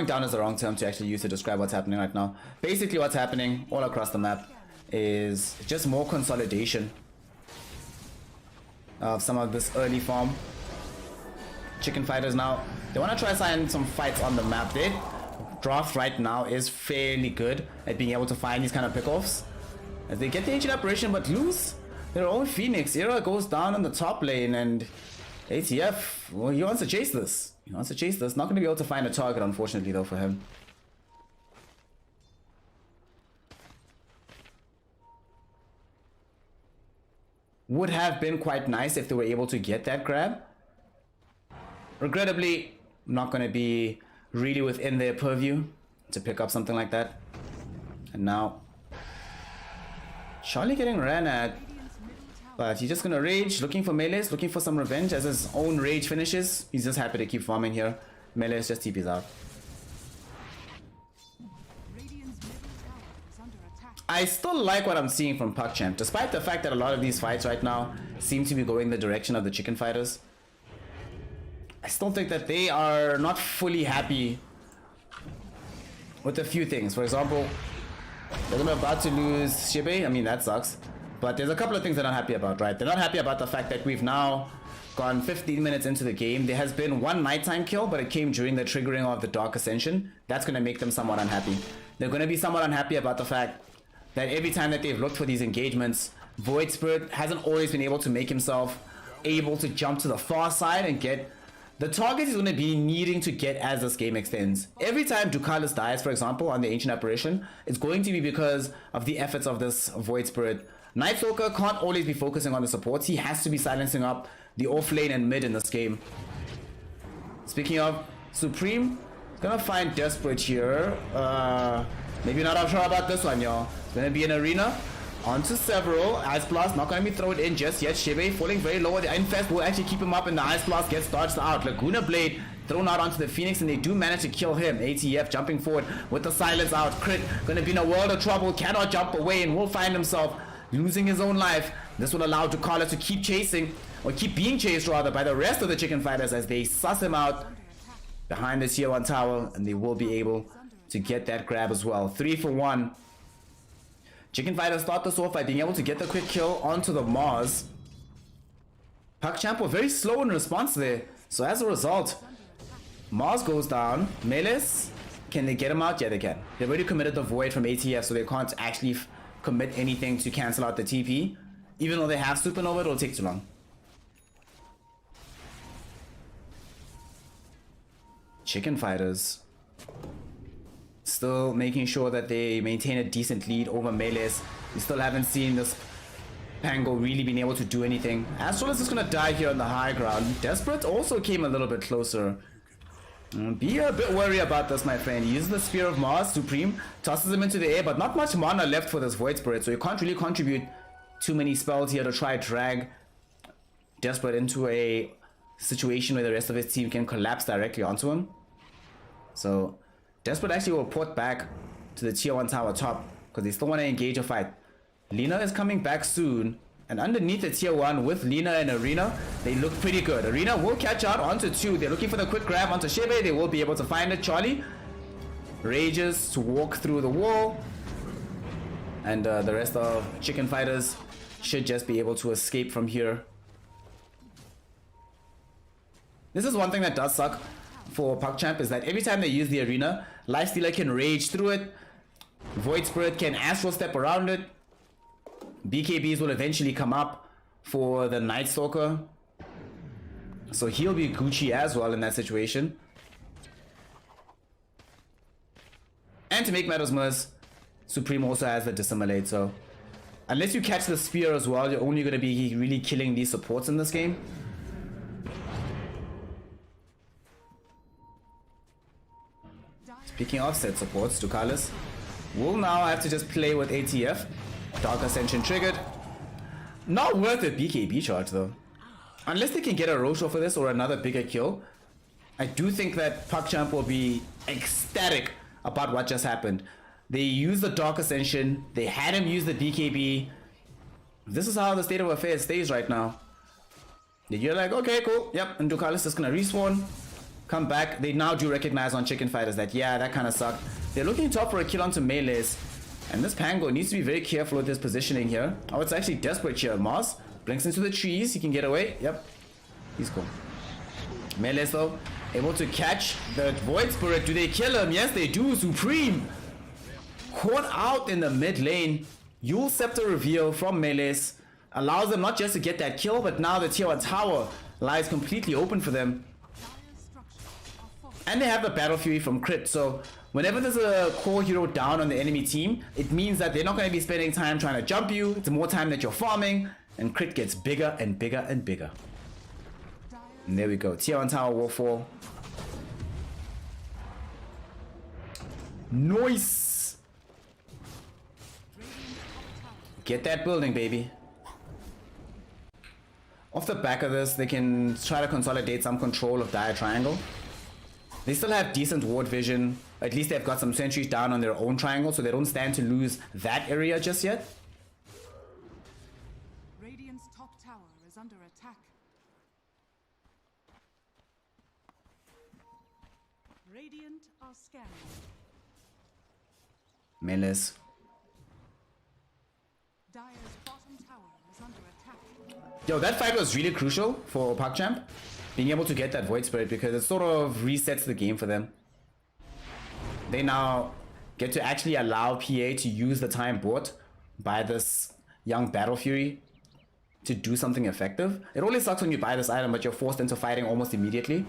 [SPEAKER 1] down is the wrong term to actually use to describe what's happening right now. Basically what's happening all across the map is just more consolidation of some of this early farm. Chicken Fighters now, they want to try sign some fights on the map. Their draft right now is fairly good at being able to find these kind of pickoffs, as they get the Ancient Apparition but lose their own Phoenix. Era goes down in the top lane, and ATF, well, he wants to chase this. He wants to chase this. Not going to be able to find a target, unfortunately, though, for him. Would have been quite nice if they were able to get that grab. Regrettably, not going to be really within their purview to pick up something like that. And now, Charlie getting ran at. But he's just going to rage, looking for melees, looking for some revenge as his own rage finishes. He's just happy to keep farming here. Melees just TPs out.
[SPEAKER 5] Radiant's middle tower is under attack.
[SPEAKER 1] I still like what I'm seeing from PUBG, despite the fact that a lot of these fights right now seem to be going the direction of the chicken fighters. I still think that they are not fully happy with a few things. For example, they're about to lose Shibe. I mean, that sucks. But there's a couple of things they're not happy about, right? They're not happy about the fact that we've now gone 15 minutes into the game. There has been one nighttime kill, but it came during the triggering of the Dark Ascension. That's going to make them somewhat unhappy. They're going to be somewhat unhappy about the fact that every time that they've looked for these engagements, Void Spirit hasn't always been able to make himself able to jump to the far side and get the target he's going to be needing to get as this game extends. Every time Ducalis dies, for example, on the Ancient Apparition, it's going to be because of the efforts of this Void Spirit. Night Stalker can't always be focusing on the supports. He has to be silencing up the off lane and mid in this game. Speaking of, Supreme is gonna find Desperate here. Maybe not sure about this one, y'all. It's gonna be an arena. Onto several. Ice Blast not gonna be thrown in just yet. Shibe falling very low. The Infest will actually keep him up, and the Ice Blast gets dodged out. Laguna Blade thrown out onto the Phoenix, and they do manage to kill him. ATF jumping forward with the silence out. Crit gonna be in a world of trouble. Cannot jump away and will find himself losing his own life. This will allow Ducalis to keep chasing, or keep being chased rather, by the rest of the chicken fighters as they suss him out behind the tier 1 tower, and they will be able to get that grab as well. 3 for 1. Chicken fighters start this off by being able to get the quick kill onto the Mars. PUBG were very slow in response there, so as a result, Mars goes down. Melees, can they get him out? Yeah, they can. They've already committed the Void from ATF, so they can't actually commit anything to cancel out the TP. Even though they have Supernova, it'll take too long. Chicken fighters still making sure that they maintain a decent lead over Melees. We still haven't seen this Pango really being able to do anything. Astral is just gonna die here on the high ground. Desperate also came a little bit closer. Be a bit worried about this, my friend. He uses the Spear of Mars. Supreme tosses him into the air, but not much mana left for this Void Spirit, so you can't really contribute too many spells here to try drag Desperate into a situation where the rest of his team can collapse directly onto him. So Desperate actually will port back to the tier 1 tower top because they still want to engage a fight. Lina is coming back soon, and underneath the tier 1 with Lina and Arena, they look pretty good. Arena will catch out onto 2. They're looking for the quick grab onto Shibe. They will be able to find it. Charlie rages to walk through the wall, and the rest of chicken fighters should just be able to escape from here. This is one thing that does suck for PUBG is that every time they use the arena, Lifestealer can rage through it, Void Spirit can astral step around it, BKBs will eventually come up for the Night Stalker, so he'll be Gucci as well in that situation. And to make matters worse, Supreme also has the Dissimulate, so unless you catch the Spear as well, you're only going to be really killing these supports in this game. Speaking of said supports, Ducalis will now have to just play with ATF. Dark Ascension triggered. Not worth a BKB charge though. Unless they can get a Rosho for this or another bigger kill, I do think that PUBG will be ecstatic about what just happened. They used the Dark Ascension, they had him use the BKB. This is how the state of affairs stays right now. You're like, okay, cool, yep, and Ducalis is gonna respawn, come back. They now do recognize on chicken fighters that, yeah, that kind of sucked. They're looking top for a kill onto Melees, and this Pango needs to be very careful with his positioning here. Oh, it's actually Desperate here. Mars blinks into the trees, he can get away, yep, he's cool. Melees though, able to catch the Void Spirit. Do they kill him? Yes, they do. Supreme caught out in the mid lane. Yule Scepter reveal from Melees allows them not just to get that kill, but now the tier 1 tower lies completely open for them.
[SPEAKER 5] Dire's structures are fortified.
[SPEAKER 1] And they have the Battle Fury from Crit, so whenever there's a core hero down on the enemy team, it means that they're not going to be spending time trying to jump you. It's more time that you're farming, and Crit gets bigger and bigger and bigger. And there we go. Tier 1 tower will fall. Nice! Get that building, baby. Off the back of this, they can try to consolidate some control of Dire Triangle. They still have decent ward vision. At least they've got some sentries down on their own triangle, so they don't stand to lose that area just yet.
[SPEAKER 5] Radiant's top tower is under attack. Radiant are scanning.
[SPEAKER 1] Melis.
[SPEAKER 5] Dire's bottom tower is under attack.
[SPEAKER 1] Yo, that fight was really crucial for PogChamp. Being able to get that Void Spirit because it sort of resets the game for them. They now get to actually allow PA to use the time bought by this young Battle Fury to do something effective. It only sucks when you buy this item, but you're forced into fighting almost immediately.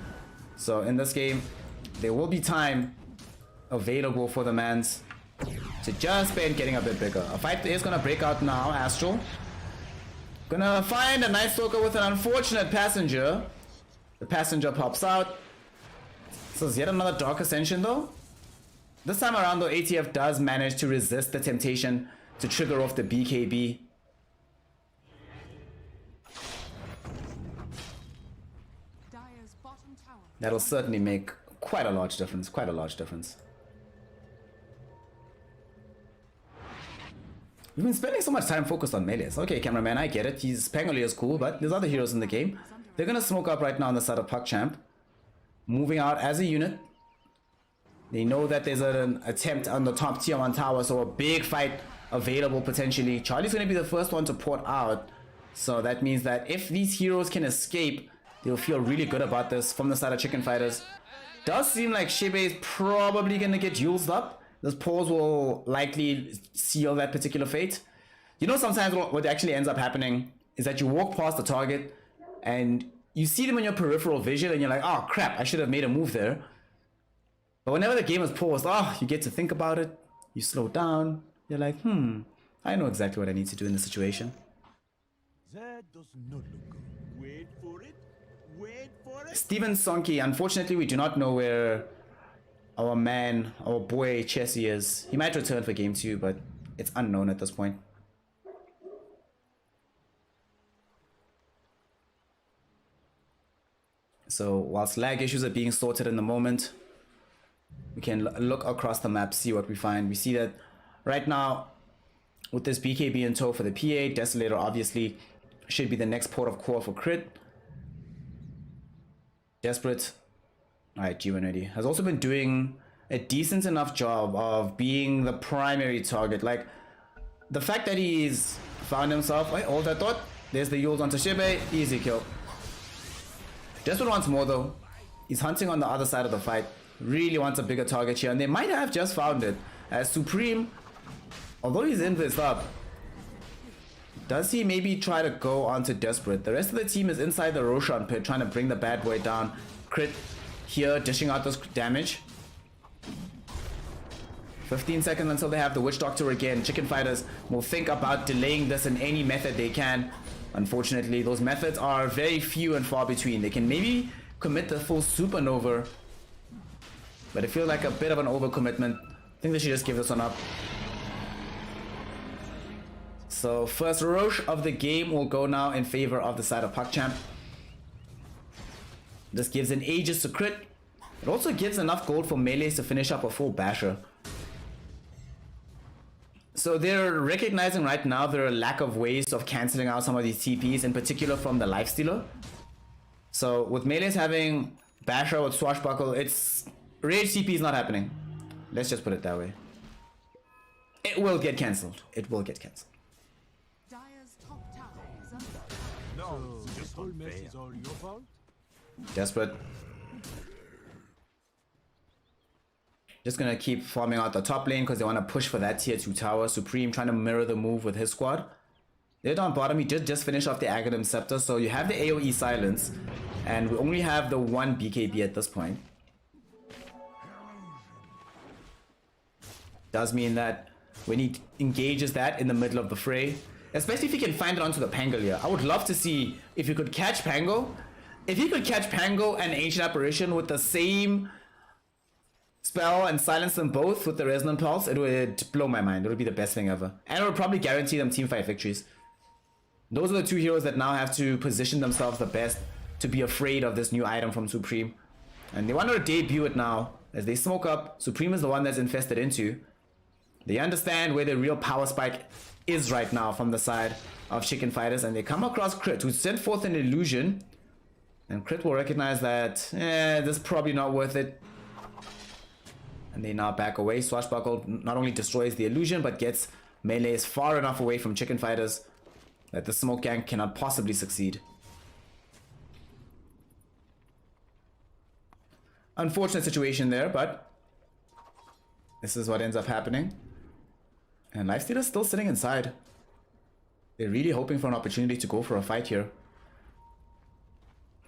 [SPEAKER 1] So in this game, there will be time available for the mans to just spend getting a bit bigger. A fight is gonna break out now. Astral gonna find a Night Stalker with an unfortunate passenger. The passenger pops out. So it's yet another Dark Ascension though. This time around though, ATF does manage to resist the temptation to trigger off the BKB.
[SPEAKER 5] Dire's bottom tower.
[SPEAKER 1] That'll certainly make quite a large difference. Quite a large difference. We've been spending so much time focused on melees. Okay, cameraman, I get it. Pangolier is cool, but there's other heroes in the game. They're gonna smoke up right now on the side of PogChamp. Moving out as a unit. They know that there's an attempt on the top tier 1 tower, so a big fight available potentially. Charlie's gonna be the first one to port out. So that means that if these heroes can escape, they'll feel really good about this from the side of Chicken Fighters. Does seem like Shebe is probably gonna get used up. This pause will likely seal that particular fate. You know, sometimes what actually ends up happening is that you walk past the target and you see them in your peripheral vision and you're like, oh crap, I should have made a move there. But whenever the game is paused, you get to think about it, you slow down, you're like, I know exactly what I need to do in this situation.
[SPEAKER 3] That does not look good. Wait for it. Wait for it.
[SPEAKER 1] Steven Sonki, unfortunately we do not know where our man, our boy Chessie is. He might return for game 2, but it's unknown at this point. So whilst lag issues are being sorted in the moment, we can look across the map, see what we find. We see that right now, with this BKB in tow for the PA, Desolator obviously should be the next port of call for Crit. Desperate. Alright, G1 ready. Has also been doing a decent enough job of being the primary target. Like, the fact that he's found himself... Wait, hold that thought. There's the Yules onto Shebe. Easy kill. Desperate wants more though. He's hunting on the other side of the fight. Really wants a bigger target here. And they might have just found it. As Supreme, although he's in this up, does he maybe try to go onto Desperate? The rest of the team is inside the Roshan pit trying to bring the bad boy down. Crit here, dishing out this damage. 15 seconds until they have the Witch Doctor again. Chicken Fighters will think about delaying this in any method they can. Unfortunately, those methods are very few and far between. They can maybe commit the full Supernova, but it feels like a bit of an overcommitment. I think they should just give this one up. So first Roche of the game will go now in favor of the side of PogChamp. This gives an Aegis to crit. It also gives enough gold for melees to finish up a full basher. So they're recognizing right now there are a lack of ways of cancelling out some of these TPs, in particular from the Lifestealer. So with melees having basher with Swashbuckle, it's rage TP is not happening. Let's just put it that way. It will get cancelled. It will get cancelled.
[SPEAKER 5] Dire's top tower is under
[SPEAKER 3] No, this whole mess is all your fault.
[SPEAKER 1] Desperate. Just gonna keep farming out the top lane because they want to push for that tier 2 tower. Supreme trying to mirror the move with his squad. They're down bottom. He did just finish off the Aghanim Scepter, so you have the AoE silence, and we only have the one BKB at this point. Does mean that when he engages that in the middle of the fray, especially if he can find it onto the Pangolier, I would love to see if you could catch Pango. If he could catch Pango and Ancient Apparition with the same spell and silence them both with the Resonant Pulse, it would blow my mind. It would be the best thing ever. And it would probably guarantee them teamfight victories. Those are the two heroes that now have to position themselves the best to be afraid of this new item from Supreme. And they want to debut it now. As they smoke up, Supreme is the one that's infested into. They understand where the real power spike is right now from the side of Chicken Fighters. And they come across Crit, who sent forth an illusion. And Crit will recognize that, this is probably not worth it. And they now back away. Swashbuckle not only destroys the illusion, but gets melees far enough away from Chicken Fighters that the smoke gang cannot possibly succeed. Unfortunate situation there, but this is what ends up happening. And Lifestealer's still sitting inside. They're really hoping for an opportunity to go for a fight here.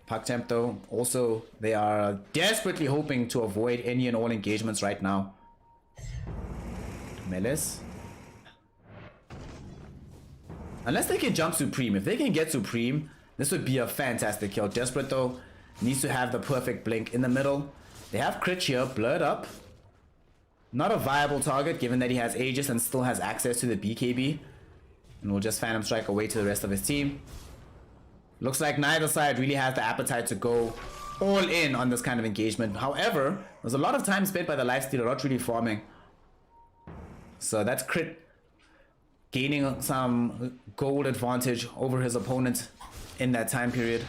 [SPEAKER 1] PugChamp though, also they are desperately hoping to avoid any and all engagements right now. Melis. Unless they can jump Supreme. If they can get Supreme, this would be a fantastic kill. Desperate though, needs to have the perfect blink in the middle. They have Crit here, blurred up. Not a viable target given that he has Aegis and still has access to the BKB. And will just Phantom Strike away to the rest of his team. Looks like neither side really has the appetite to go all in on this kind of engagement. However, there's a lot of time spent by the Lifestealer not really farming. So that's Crit gaining some gold advantage over his opponent in that time period.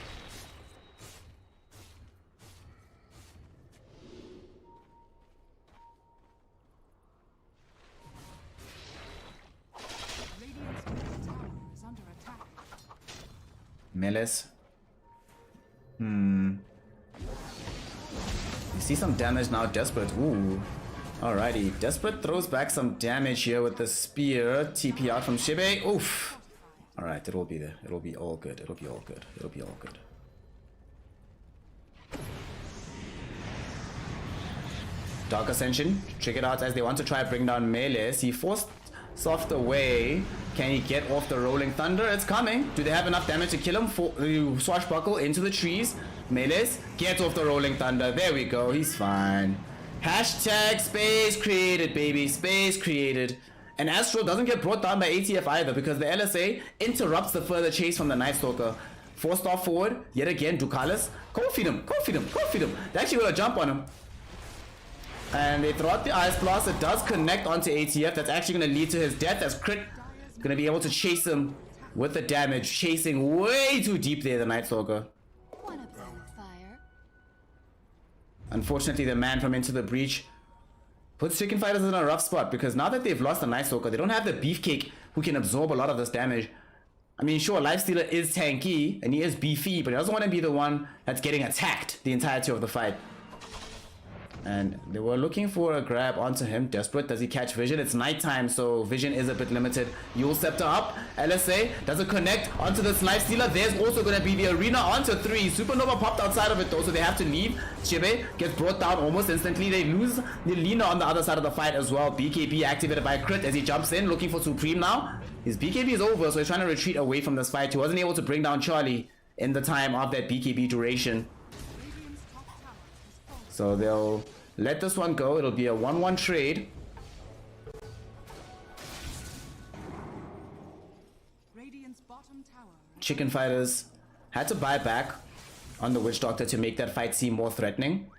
[SPEAKER 1] Melis. You see some damage now, Desperate. Ooh. Alrighty. Desperate throws back some damage here with the spear. TP out from Shibe. Oof. Alright, it will be there. It'll be all good. It'll be all good. It'll be all good. Dark Ascension. Trick it out as they want to try bring down Melis. He forced Soft away. Can he get off the Rolling Thunder? It's coming. Do they have enough damage to kill him? Swashbuckle into the trees. Melis, get off the Rolling Thunder. There we go. He's fine. Hashtag space created, baby. Space created. And Astro doesn't get brought down by ATF either because the LSA interrupts the further chase from the Night Stalker. Forced off forward. Yet again, Ducalis. Go feed him. Go feed him. Go feed him. They actually will jump on him. And they throw out the Ice Blast. It does connect onto ATF. That's actually going to lead to his death as Crit going to be able to chase him with the damage. Chasing way too deep there, the Night Stalker.
[SPEAKER 2] Wanna play with fire?
[SPEAKER 1] Unfortunately, the man from Into the Breach puts Chicken Fighters in a rough spot because now that they've lost the Night Stalker, they don't have the Beefcake who can absorb a lot of this damage. I mean, sure, Lifestealer is tanky and he is beefy, but he doesn't want to be the one that's getting attacked the entirety of the fight. And they were looking for a grab onto him. Desperate. Does he catch Vision? It's nighttime, so Vision is a bit limited. Yule Scepter up. LSA doesn't connect onto this Lifestealer. There's also going to be the Arena onto 3. Supernova popped outside of it though, so they have to leave. Chibe gets brought down almost instantly. They lose the Lina on the other side of the fight as well. BKB activated by Crit as he jumps in, looking for Supreme now. His BKB is over, so he's trying to retreat away from this fight. He wasn't able to bring down Charlie in the time of that BKB duration. So they'll let this one go. It'll be a 1-1 trade.
[SPEAKER 5] Radiant's bottom tower.
[SPEAKER 1] Chicken Fighters had to buy back on the Witch Doctor to make that fight seem more threatening.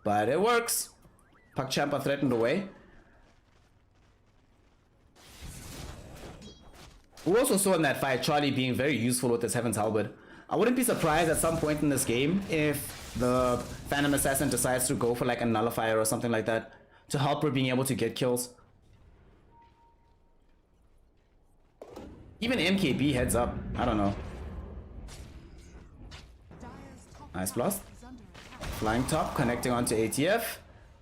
[SPEAKER 1] But it works. PugChamp threatened away. We also saw in that fight Charlie being very useful with his Heaven's Halberd. I wouldn't be surprised at some point in this game if the Phantom Assassin decides to go for like a nullifier or something like that to help her being able to get kills. Even MKB heads up. I don't know. Ice Blast. Flying top, connecting onto ATF.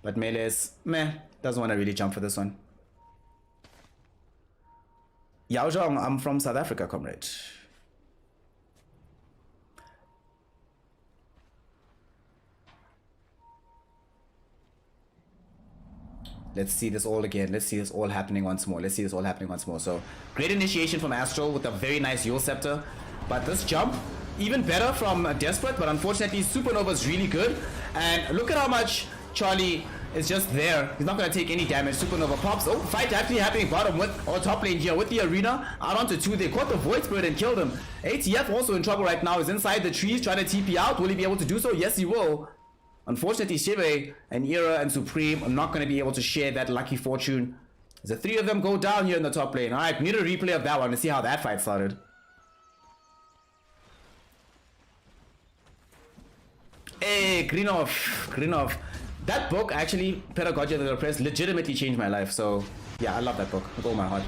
[SPEAKER 1] But Melee is meh. Doesn't want to really jump for this one. Yao Zhong, I'm from South Africa, comrade. Let's see this all again. Let's see this all happening once more. Let's see this all happening once more. So, great initiation from Astral with a very nice Yule Scepter. But this jump, even better from Desperate, but unfortunately Supernova is really good. And look at how much Charlie is just there. He's not going to take any damage. Supernova pops. Oh, fight actually happening bottom with, or top lane here with the Arena. Out onto 2. They caught the Void Spirit and killed him. ATF also in trouble right now. He's inside the trees trying to TP out. Will he be able to do so? Yes, he will. Unfortunately, Shive and Era and Supreme are not going to be able to share that lucky fortune. The 3 of them go down here in the top lane. Alright, need a replay of that one to see how that fight started. Hey, Grinov. That book, actually, Pedagogy of the Oppressed, legitimately changed my life. So, yeah, I love that book with all my heart.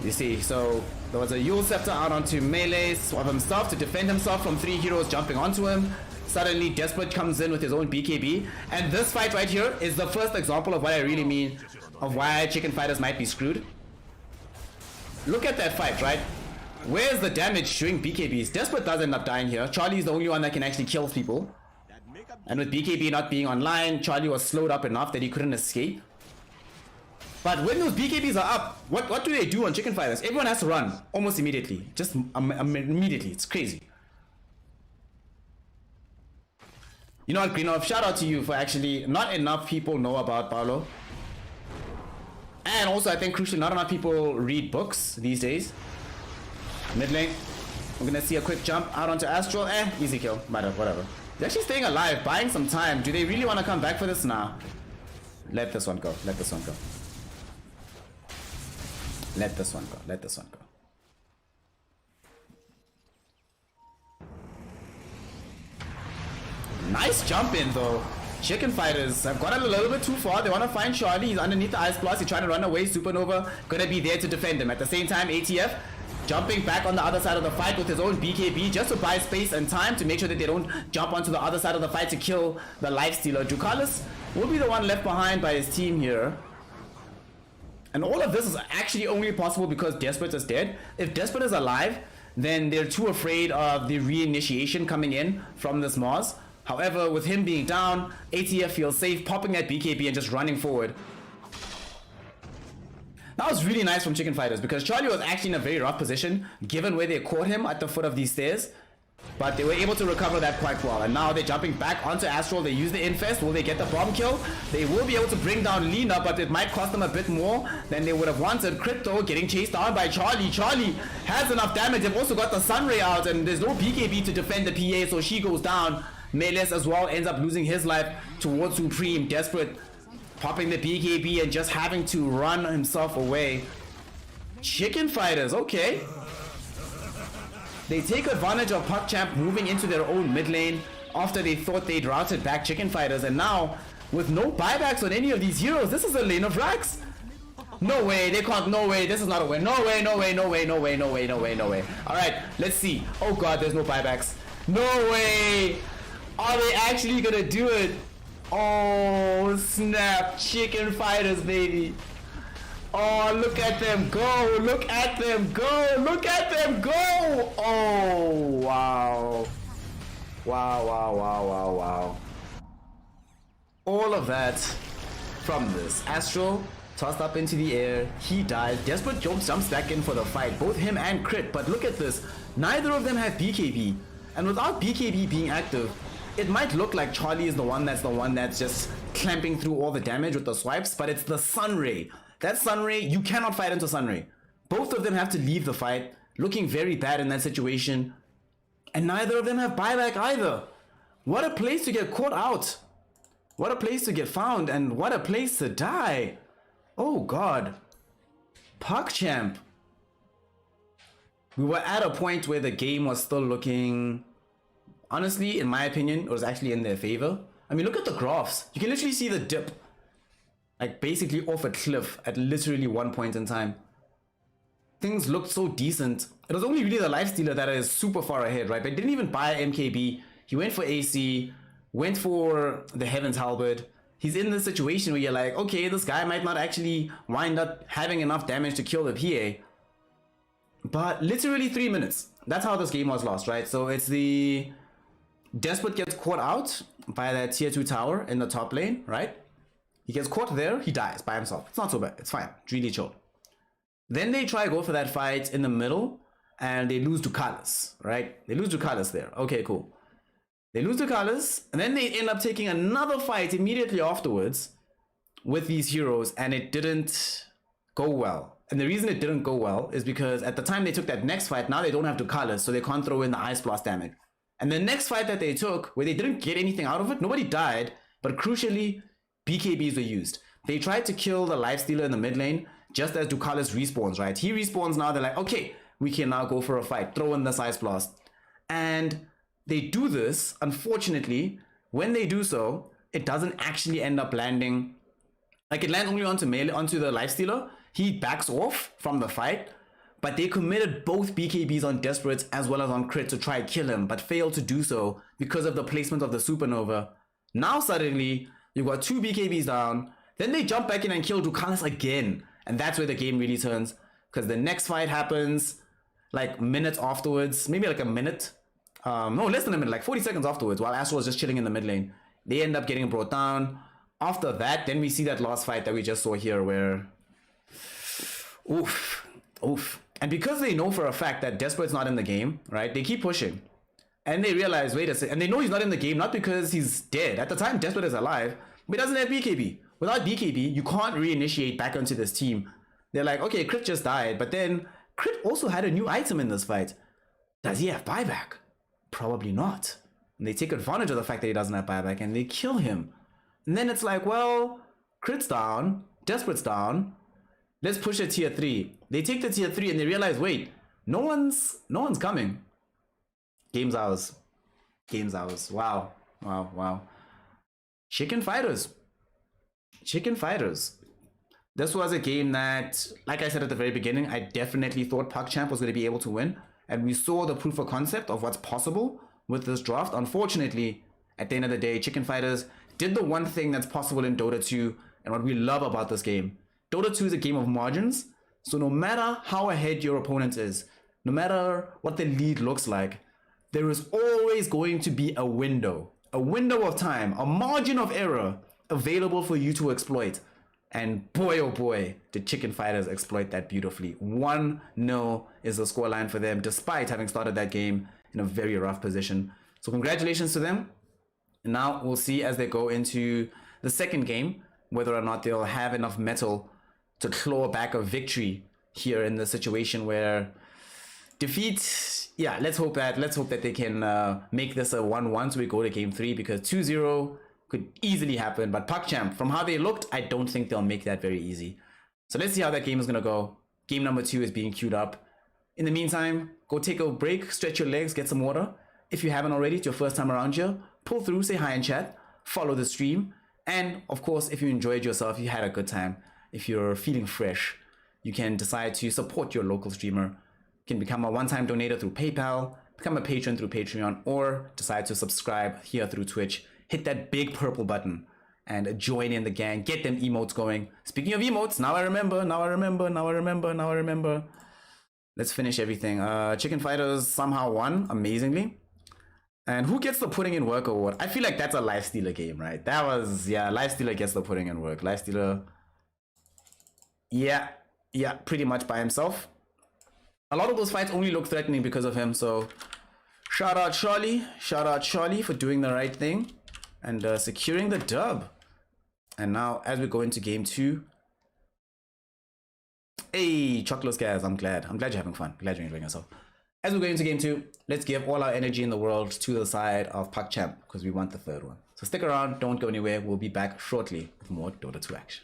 [SPEAKER 1] You see, so there was a Yule Scepter out onto melees of himself to defend himself from 3 heroes jumping onto him. Suddenly, Desperate comes in with his own BKB. And this fight right here is the first example of what I really mean of why chicken fighters might be screwed. Look at that fight, right? Where's the damage during BKBs? Desperate does end up dying here. Charlie is the only one that can actually kill people. And with BKB not being online, Charlie was slowed up enough that he couldn't escape. But when those BKBs are up, what do they do on chicken fighters? Everyone has to run almost immediately. Just immediately. It's crazy. You know what, Greenhoff? Shout out to you for actually, not enough people know about Paolo. And also, I think crucially, not enough people read books these days. Mid lane. We're gonna see a quick jump out onto Astral. Easy kill. Matter, whatever. They're actually staying alive, buying some time. Do they really want to come back for this? Nah. Let this one go. Let this one go. Let this one go. Let this one go. Nice jump in though. Chicken fighters have got a little bit too far. They want to find Charlie. He's underneath the ice blast. He's trying to run away. Supernova gonna be there to defend him. At the same time, ATF jumping back on the other side of the fight with his own BKB just to buy space and time to make sure that they don't jump onto the other side of the fight to kill the lifestealer. Ducalis will be the one left behind by his team here. And all of this is actually only possible because Desperate is dead. If Desperate is alive, then they're too afraid of the reinitiation coming in from this Mars. However, with him being down, ATF feels safe popping that BKB and just running forward. That was really nice from Chicken Fighters because Charlie was actually in a very rough position given where they caught him at the foot of these stairs. But they were able to recover that quite well. And now they're jumping back onto Astral. They use the Infest. Will they get the bomb kill? They will be able to bring down Lina, but it might cost them a bit more than they would have wanted. Crypto getting chased down by Charlie. Charlie has enough damage. They've also got the Sunray out and there's no BKB to defend the PA, so she goes down. Meles as well ends up losing his life towards Supreme. Desperate popping the BKB and just having to run himself away. Chicken Fighters, okay. They take advantage of PogChamp moving into their own mid lane after they thought they'd routed back Chicken Fighters, and now with no buybacks on any of these heroes, this is a lane of racks. No way, they can't, no way, this is not a win. No way, no way, no way, no way, no way, no way, no way. Alright, let's see. Oh god, there's no buybacks. No way! Are they actually gonna do it? Oh snap, Chicken Fighters, baby. Oh, look at them go, look at them go, look at them go. Oh, wow. Wow, wow, wow, wow, wow. All of that from this. Astral tossed up into the air, he dies. Desperate jumps back in for the fight, both him and Crit, but look at this. Neither of them have BKB. And without BKB being active, it might look like Charlie is the one that's just clamping through all the damage with the swipes, but it's the Sunray. That Sunray, you cannot fight into Sunray. Both of them have to leave the fight, looking very bad in that situation. And neither of them have buyback either. What a place to get caught out. What a place to get found, and what a place to die. Oh god. PogChamp. We were at a point where the game was still looking, honestly, in my opinion, it was actually in their favor. I mean, look at the graphs. You can literally see the dip. Like basically off a cliff at literally one point in time. Things looked so decent. It was only really the lifestealer that is super far ahead, right? But he didn't even buy MKB. He went for AC, went for the Heaven's Halberd. He's in this situation where you're like, okay, this guy might not actually wind up having enough damage to kill the PA. But literally 3 minutes. That's how this game was lost, right? So it's the Despot gets caught out by that tier 2 tower in the top lane, right? He gets caught there, he dies by himself. It's not so bad, it's fine, it's really chill. Then they try to go for that fight in the middle and they lose to Kalis, right? They lose to Kalis there. Okay, cool. They lose to Kalis and then they end up taking another fight immediately afterwards with these heroes and it didn't go well. And the reason it didn't go well is because at the time they took that next fight, now they don't have to Kalis, so they can't throw in the Ice Blast damage. And the next fight that they took, where they didn't get anything out of it, nobody died, but crucially, BKBs were used. They tried to kill the Lifestealer in the mid lane, just as Ducalis respawns, right? He respawns now, they're like, okay, we can now go for a fight, throw in this Ice Blast. And they do this, unfortunately, when they do so, it doesn't actually end up landing, like it lands only onto melee, onto the Lifestealer. He backs off from the fight, but they committed both BKBs on Desperate as well as on Crit to try and kill him, but failed to do so because of the placement of the Supernova. Now suddenly, you've got 2 BKBs down, then they jump back in and kill Ducalis again. And that's where the game really turns, because the next fight happens like minutes afterwards, maybe like a minute. No, less than a minute, like 40 seconds afterwards, while Aster was just chilling in the mid lane. They end up getting brought down. After that, then we see that last fight that we just saw here where... Oof. And because they know for a fact that Desperate's not in the game, right? They keep pushing. And they realize, wait a second, and they know he's not in the game, not because he's dead. At the time, Desperate is alive, but he doesn't have BKB. Without BKB, you can't reinitiate back onto this team. They're like, okay, Crit just died, but then Crit also had a new item in this fight. Does he have buyback? Probably not. And they take advantage of the fact that he doesn't have buyback and they kill him. And then it's like, well, Crit's down, Desperate's down, let's push a tier 3. They take the tier 3 and they realize, wait, no one's coming. Game's ours. Wow. Chicken Fighters. This was a game that, like I said at the very beginning, I definitely thought PogChamp was going to be able to win. And we saw the proof of concept of what's possible with this draft. Unfortunately, at the end of the day, Chicken Fighters did the one thing that's possible in Dota 2 and what we love about this game. Dota 2 is a game of margins. So no matter how ahead your opponent is, no matter what the lead looks like, there is always going to be a window of time, a margin of error available for you to exploit. And boy, oh boy, did Chicken Fighters exploit that beautifully. 1-0 is the scoreline for them, despite having started that game in a very rough position. So congratulations to them. And now we'll see as they go into the second game, whether or not they'll have enough metal to claw back a victory here in the situation where defeat, yeah, let's hope that they can make this a 1-1 so we go to game 3, because 2-0 could easily happen. But PogChamp, from how they looked, I don't think they'll make that very easy. So let's see how that game is going to go. Game number 2 is being queued up. In the meantime, go take a break, stretch your legs, get some water. If you haven't already, it's your first time around here, pull through, say hi in chat, follow the stream. And of course, if you enjoyed yourself, you had a good time, if you're feeling fresh, you can decide to support your local streamer. You can become a one-time donator through PayPal, become a patron through Patreon, or decide to subscribe here through Twitch. Hit that big purple button and join in the gang. Get them emotes going. Speaking of emotes, now I remember. Let's finish everything. Chicken Fighters somehow won amazingly. And who gets the putting in work award? I feel like that's a Lifestealer game, right? That was, yeah, Lifestealer gets the putting in work. Lifestealer, yeah, pretty much by himself. A lot of those fights only look threatening because of him, so shout out Charlie for doing the right thing and securing the dub. And now as we go into game 2, hey, Choclos guys, I'm glad you're having fun, glad you're enjoying yourself. As we go into game 2, let's give all our energy in the world to the side of PogChamp because we want the third one. So stick around, don't go anywhere, we'll be back shortly with more Dota 2 action.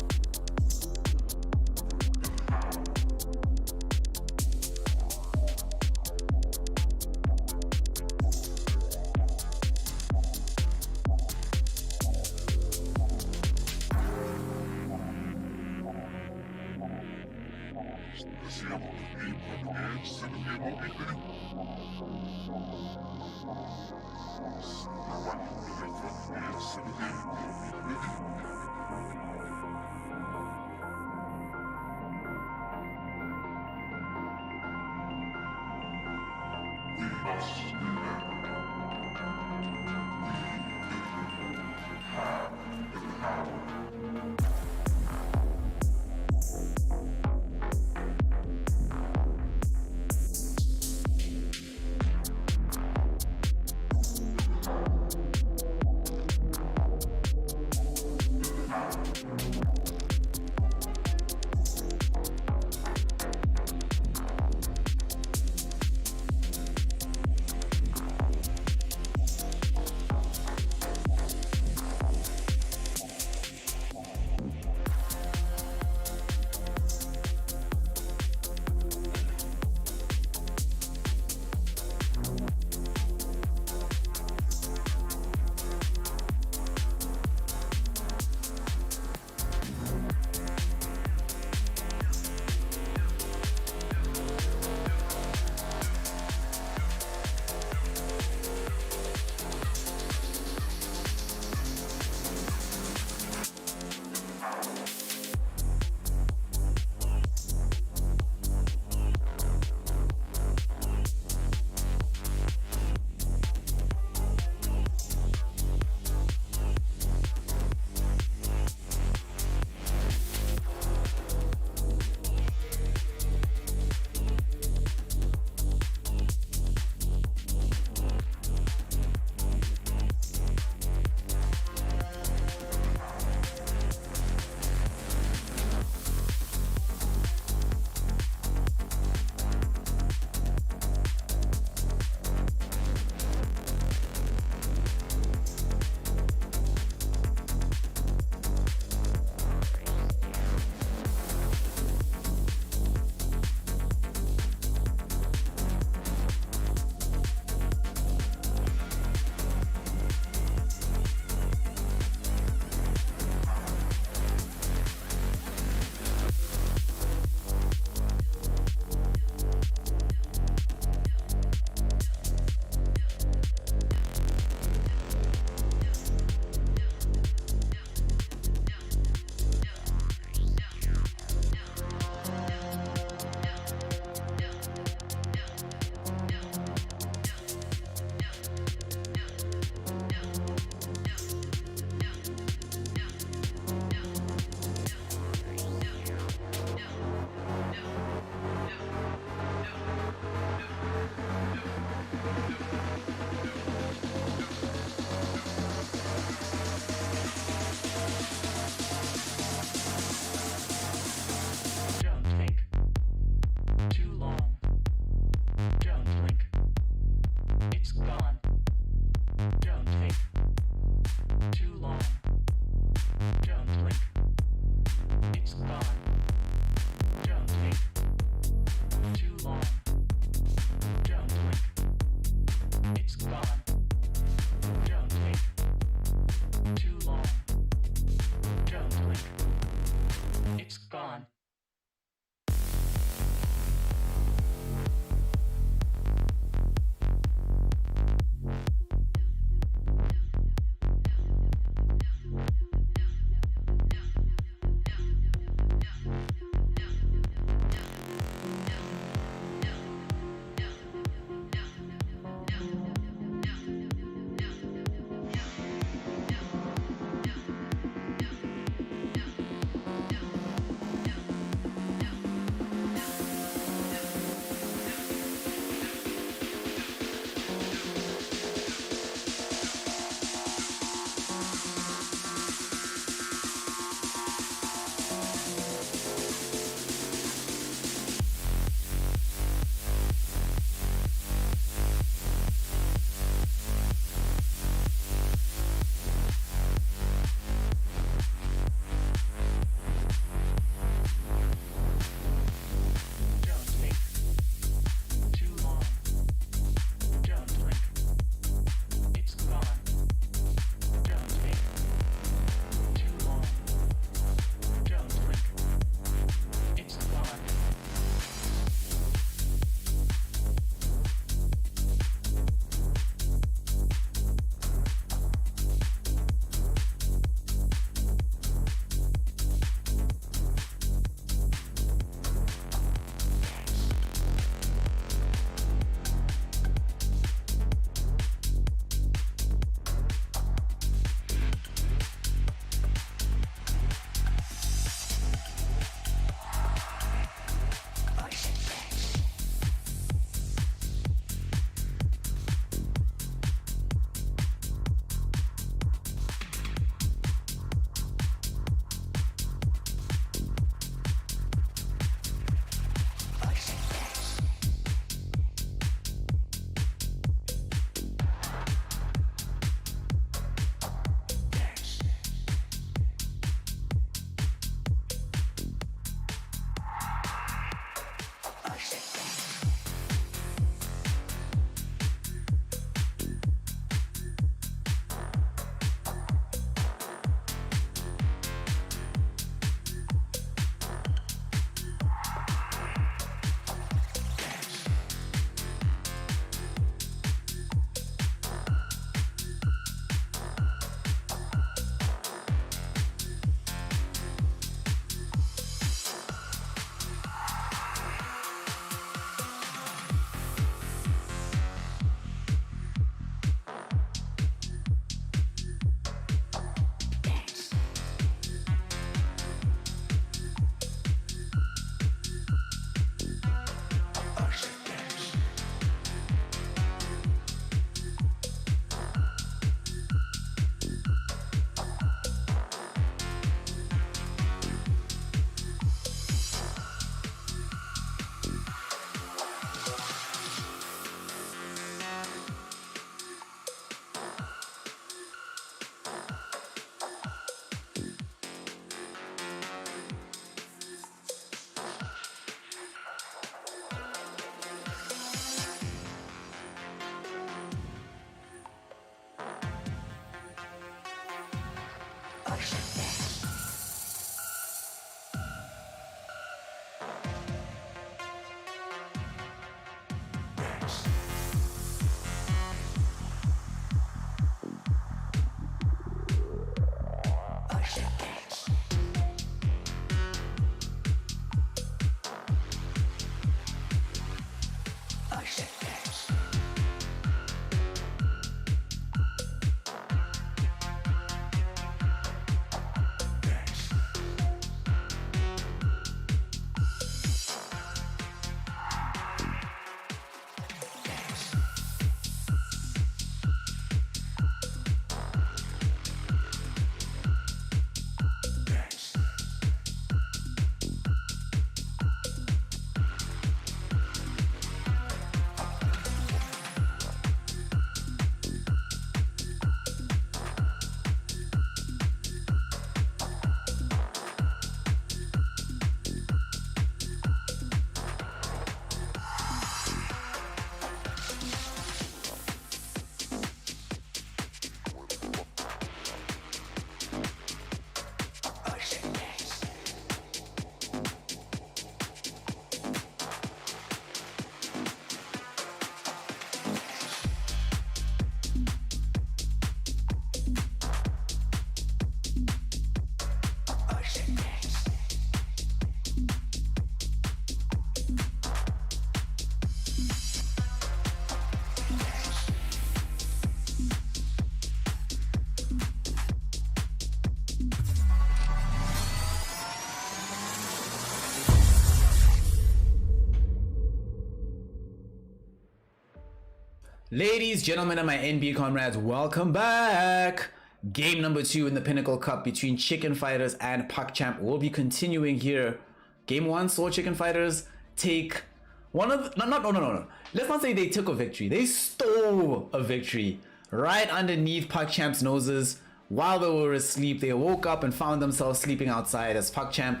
[SPEAKER 1] Ladies, gentlemen, and my NBA comrades, welcome back. Game number 2 in the Pinnacle Cup between Chicken Fighters and PogChamp will be continuing here. Game 1 saw Chicken Fighters take one of the, no. Let's not say they took a victory. They stole a victory right underneath PogChamp's noses. While they were asleep, they woke up and found themselves sleeping outside as PogChamp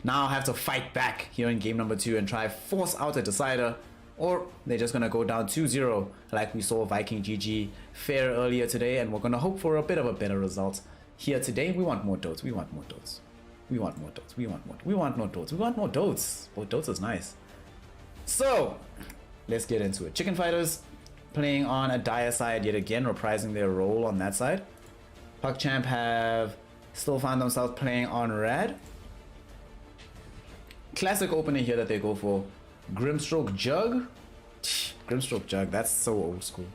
[SPEAKER 1] now have to fight back here in game number 2 and try force out a decider, or they're just gonna go down 2-0 like we saw Viking.GG fare earlier today, and we're gonna hope for a bit of a better result here today. We want more dotes. We want more dotes. We want more dotes. We want more dotes. We want more dotes. We want more dotes. Oh, dotes is nice. So let's get into it. Chicken Fighters playing on a dire side yet again, reprising their role on that side. PogChamp have still found themselves playing on red. Classic opener here that they go for. Grimstroke Jug. Grimstroke Jug, that's so old school.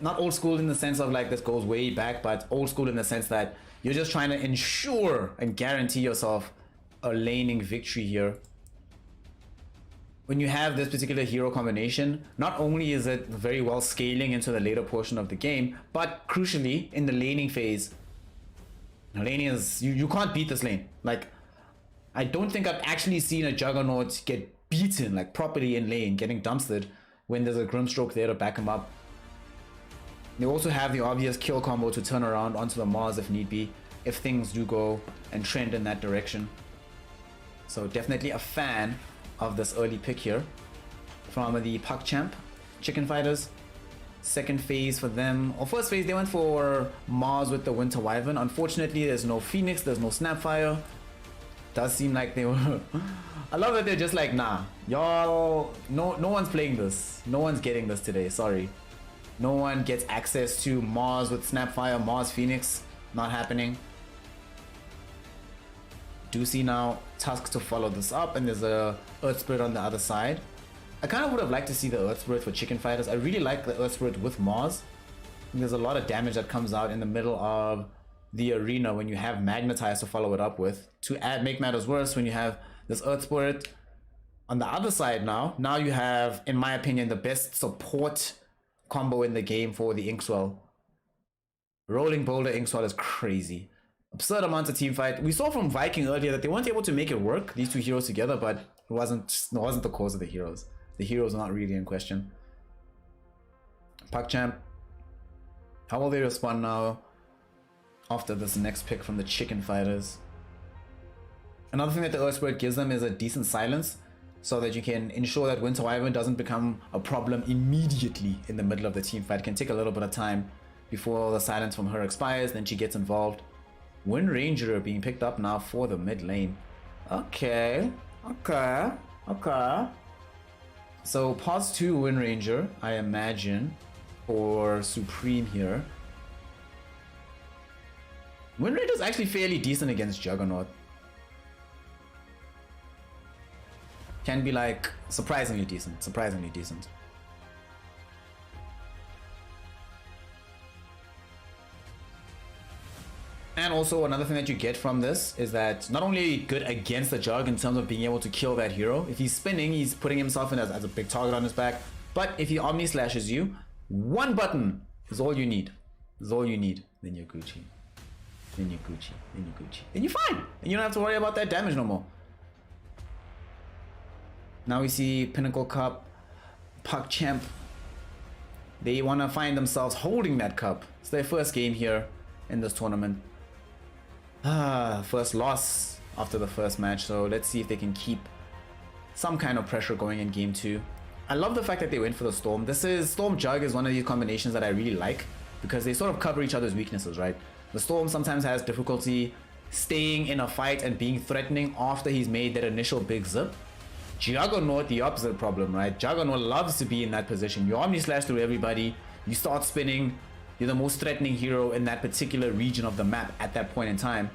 [SPEAKER 1] Not old school in the sense of like this goes way back, but old school in the sense that you're just trying to ensure and guarantee yourself a laning victory here. When you have this particular hero combination, not only is it very well scaling into the later portion of the game, but crucially in the laning phase, laning is, you can't beat this lane. Like, I don't think I've actually seen a Juggernaut get beaten like properly in lane, getting dumpstered when there's a Grimstroke there to back him up. They also have the obvious kill combo to turn around onto the Mars if need be, if things do go and trend in that direction. So definitely a fan of this early pick here from the PogChamp Chicken Fighters. Second phase for them, or first phase, they went for Mars with the Winter Wyvern. Unfortunately, there's no Phoenix, there's no Snapfire. Does seem like they were I love that they're just like, nah, y'all, no one's playing this, no one's getting this today, sorry. No one gets access to Mars with Snapfire, Mars Phoenix, not happening. Do see now Tusk to follow this up, and there's a Earth Spirit on the other side. I kind of would have liked to see the Earth Spirit for Chicken Fighters. I really like the Earth Spirit with Mars. And there's a lot of damage that comes out in the middle of the arena when you have Magnetize to follow it up with. To make matters worse, when you have this Earth Spirit on the other side now you have, in my opinion, the best support combo in the game for the Inkswell. Rolling Boulder Inkswell is crazy. Absurd amounts of team fight. We saw from Viking earlier that they weren't able to make it work, these two heroes together, but it wasn't the cause of the heroes. The heroes are not really in question. PogChamp, how will they respond now after this next pick from the Chicken Fighters? Another thing that the Earth Spirit gives them is a decent silence, so that you can ensure that Winter Wyvern doesn't become a problem immediately in the middle of the team fight. It can take a little bit of time before the silence from her expires, then she gets involved. Wind Ranger being picked up now for the mid lane. Okay. So pause 2 Wind Ranger, I imagine, for Supreme here. Wind Ranger is actually fairly decent against Juggernaut. Can be like surprisingly decent. And also another thing that you get from this is that not only good against the Jug in terms of being able to kill that hero, if he's spinning, he's putting himself in as a big target on his back, but if he Omni Slashes you, one button is all you need. Then you're Gucci. Then you're fine. And you don't have to worry about that damage no more. Now we see Pinnacle Cup, PogChamp. They want to find themselves holding that cup. It's their first game here in this tournament. First loss after the first match, so let's see if they can keep some kind of pressure going in game 2. I love the fact that they went for the Storm. Storm Jug is one of these combinations that I really like because they sort of cover each other's weaknesses, right? The Storm sometimes has difficulty staying in a fight and being threatening after he's made that initial big zip. Juggernaut, the opposite problem, right? Juggernaut loves to be in that position. You Omni Slash through everybody, you start spinning, you're the most threatening hero in that particular region of the map at that point in time.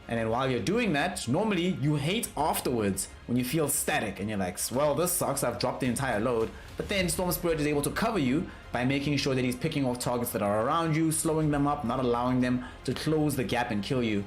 [SPEAKER 1] And then while you're doing that, normally you hate afterwards when you feel static and you're like, well, this sucks, I've dropped the entire load. But then Storm Spirit is able to cover you by making sure that he's picking off targets that are around you, slowing them up, not allowing them to close the gap and kill you.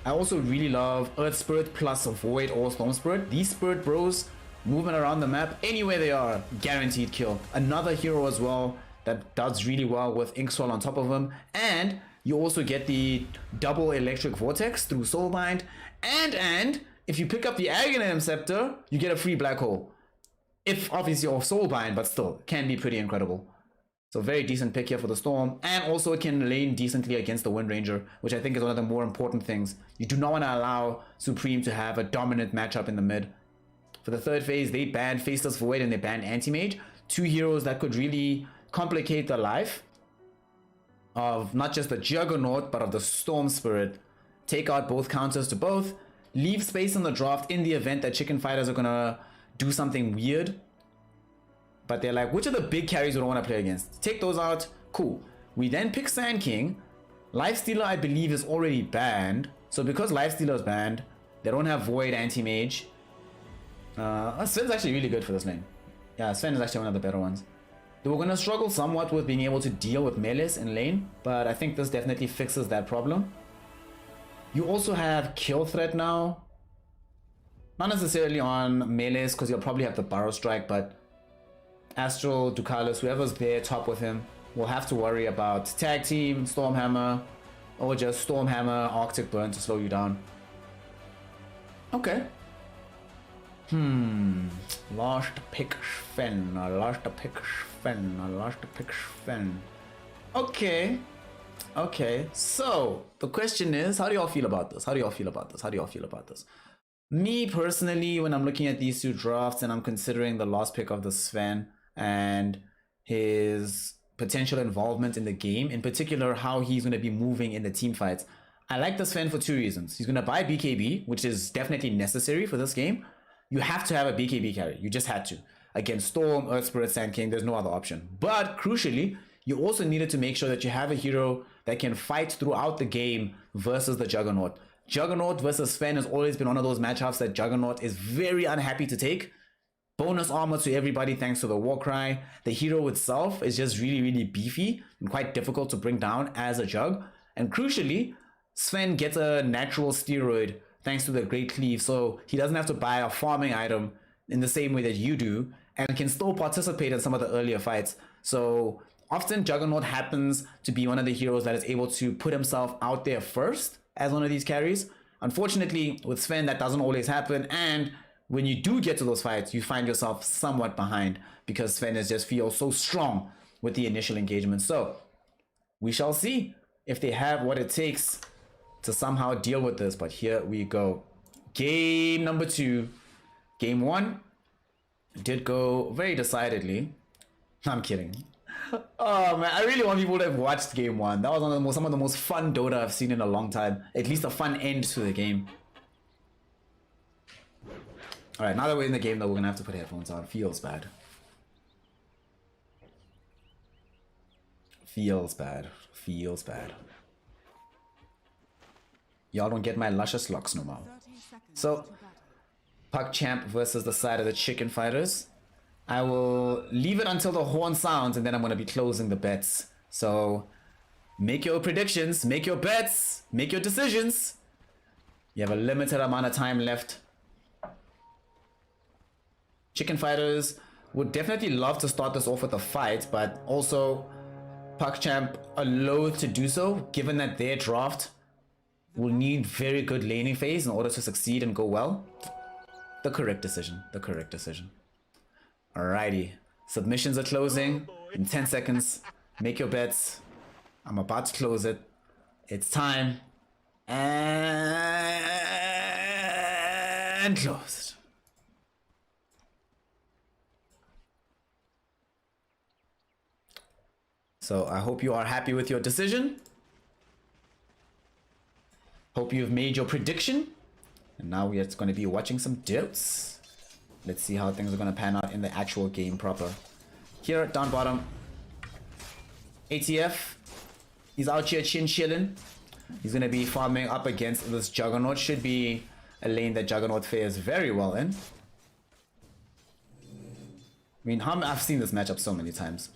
[SPEAKER 1] I also really love Earth Spirit plus Void or Storm Spirit. These Spirit Bros movement around the map, anywhere they are, guaranteed kill. Another hero as well that does really well with Inkswell on top of him. And you also get the double electric vortex through Soulbind. And if you pick up the Aghanim Scepter, you get a free black hole. If obviously you're Soulbind, but still, can be pretty incredible. So very decent pick here for the Storm. And also it can lane decently against the Wind Ranger, which I think is one of the more important things. You do not want to allow Supreme to have a dominant matchup in the mid. For the third phase, they banned Faceless Void and they banned Anti-Mage. Two heroes that could really complicate the life of not just the Juggernaut, but of the Storm Spirit. Take out both counters to both. Leave space in the draft in the event that Chicken Fighters are going to do something weird. But they're like, which are the big carries we don't want to play against? Take those out. Cool. We then pick Sand King. Lifestealer, I believe, is already banned. So because Lifestealer is banned, they don't have Void, Anti-Mage. Sven's actually really good for this lane. Yeah, Sven is actually one of the better ones. They were going to struggle somewhat with being able to deal with melees in lane, but I think this definitely fixes that problem. You also have Kill Threat now. Not necessarily on melees, because you'll probably have the Burrow Strike, but Astral, Ducalis, whoever's there top with him, will have to worry about Tag Team, Stormhammer, or just Stormhammer, Arctic Burn to slow you down. Okay. Last pick Sven. Okay. So the question is, how do y'all feel about this? Me personally, when I'm looking at these two drafts and I'm considering the last pick of the Sven and his potential involvement in the game, in particular how he's going to be moving in the team fights, I like the Sven for two reasons. He's going to buy BKB, which is definitely necessary for this game. You have to have a BKB carry. You just had to. Against Storm, Earth Spirit, Sand King, there's no other option. But crucially, you also needed to make sure that you have a hero that can fight throughout the game versus the Juggernaut. Juggernaut versus Sven has always been one of those matchups that Juggernaut is very unhappy to take. Bonus armor to everybody thanks to the Warcry. The hero itself is just really, really beefy and quite difficult to bring down as a Jug. And crucially, Sven gets a natural steroid thanks to the Great Cleave, so he doesn't have to buy a farming item in the same way that you do, and can still participate in some of the earlier fights. So often Juggernaut happens to be one of the heroes that is able to put himself out there first as one of these carries. Unfortunately, with Sven, that doesn't always happen, and when you do get to those fights, you find yourself somewhat behind because Sven is just feels so strong with the initial engagement. So we shall see if they have what it takes to somehow deal with this, but here we go. Game number 2. Game 1 did go very decidedly. I'm kidding. Oh man, I really want people to have watched game 1. That was some of the most fun Dota I've seen in a long time. At least a fun end to the game. Alright, now that we're in the game though, we're gonna have to put headphones on. Feels bad. Feels bad. Y'all don't get my luscious locks no more. So, PugChamp versus the side of the Chicken Fighters. I will leave it until the horn sounds and then I'm going to be closing the bets. So, make your predictions, make your bets, make your decisions. You have a limited amount of time left. Chicken Fighters would definitely love to start this off with a fight, but also PugChamp are loath to do so, given that their draft will need very good laning phase in order to succeed and go well. The correct decision. Alrighty. Submissions are closing in 10 seconds. Make your bets. I'm about to close it. It's time. And closed. So I hope you are happy with your decision. Hope you've made your prediction. And now we're going to be watching some duels. Let's see how things are going to pan out in the actual game proper. Here, down bottom. ATF. He's out here chilling. He's going to be farming up against this Juggernaut. Should be a lane that Juggernaut fares very well in. I mean, I've seen this matchup so many times.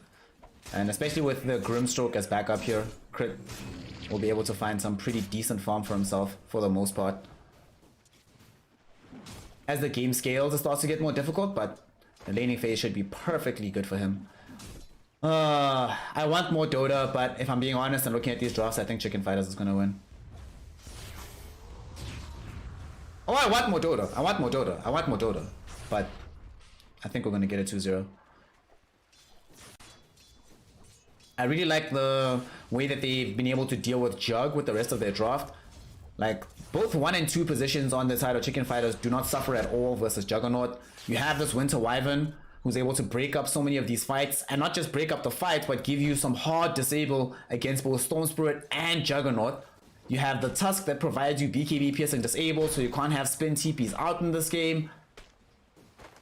[SPEAKER 1] And especially with the Grimstroke as backup here. Crit will be able to find some pretty decent farm for himself for the most part. as the game scales, it starts to get more difficult, but the laning phase should be perfectly good for him. I want more Dota, but if I'm being honest and looking at these drafts, I think Chicken Fighters is gonna win. Oh, I want more Dota. I want more Dota. I want more Dota. But I think we're gonna get a 2-0. I really like the way that they've been able to deal with Jug with the rest of their draft. Like, both 1 and 2 positions on the side of Chicken Fighters do not suffer at all versus Juggernaut. You have this Winter Wyvern who's able to break up so many of these fights, and not just break up the fight, but give you some hard disable against both Storm Spirit and Juggernaut. You have the Tusk that provides you BKB piercing disable, so you can't have spin TPs out in this game.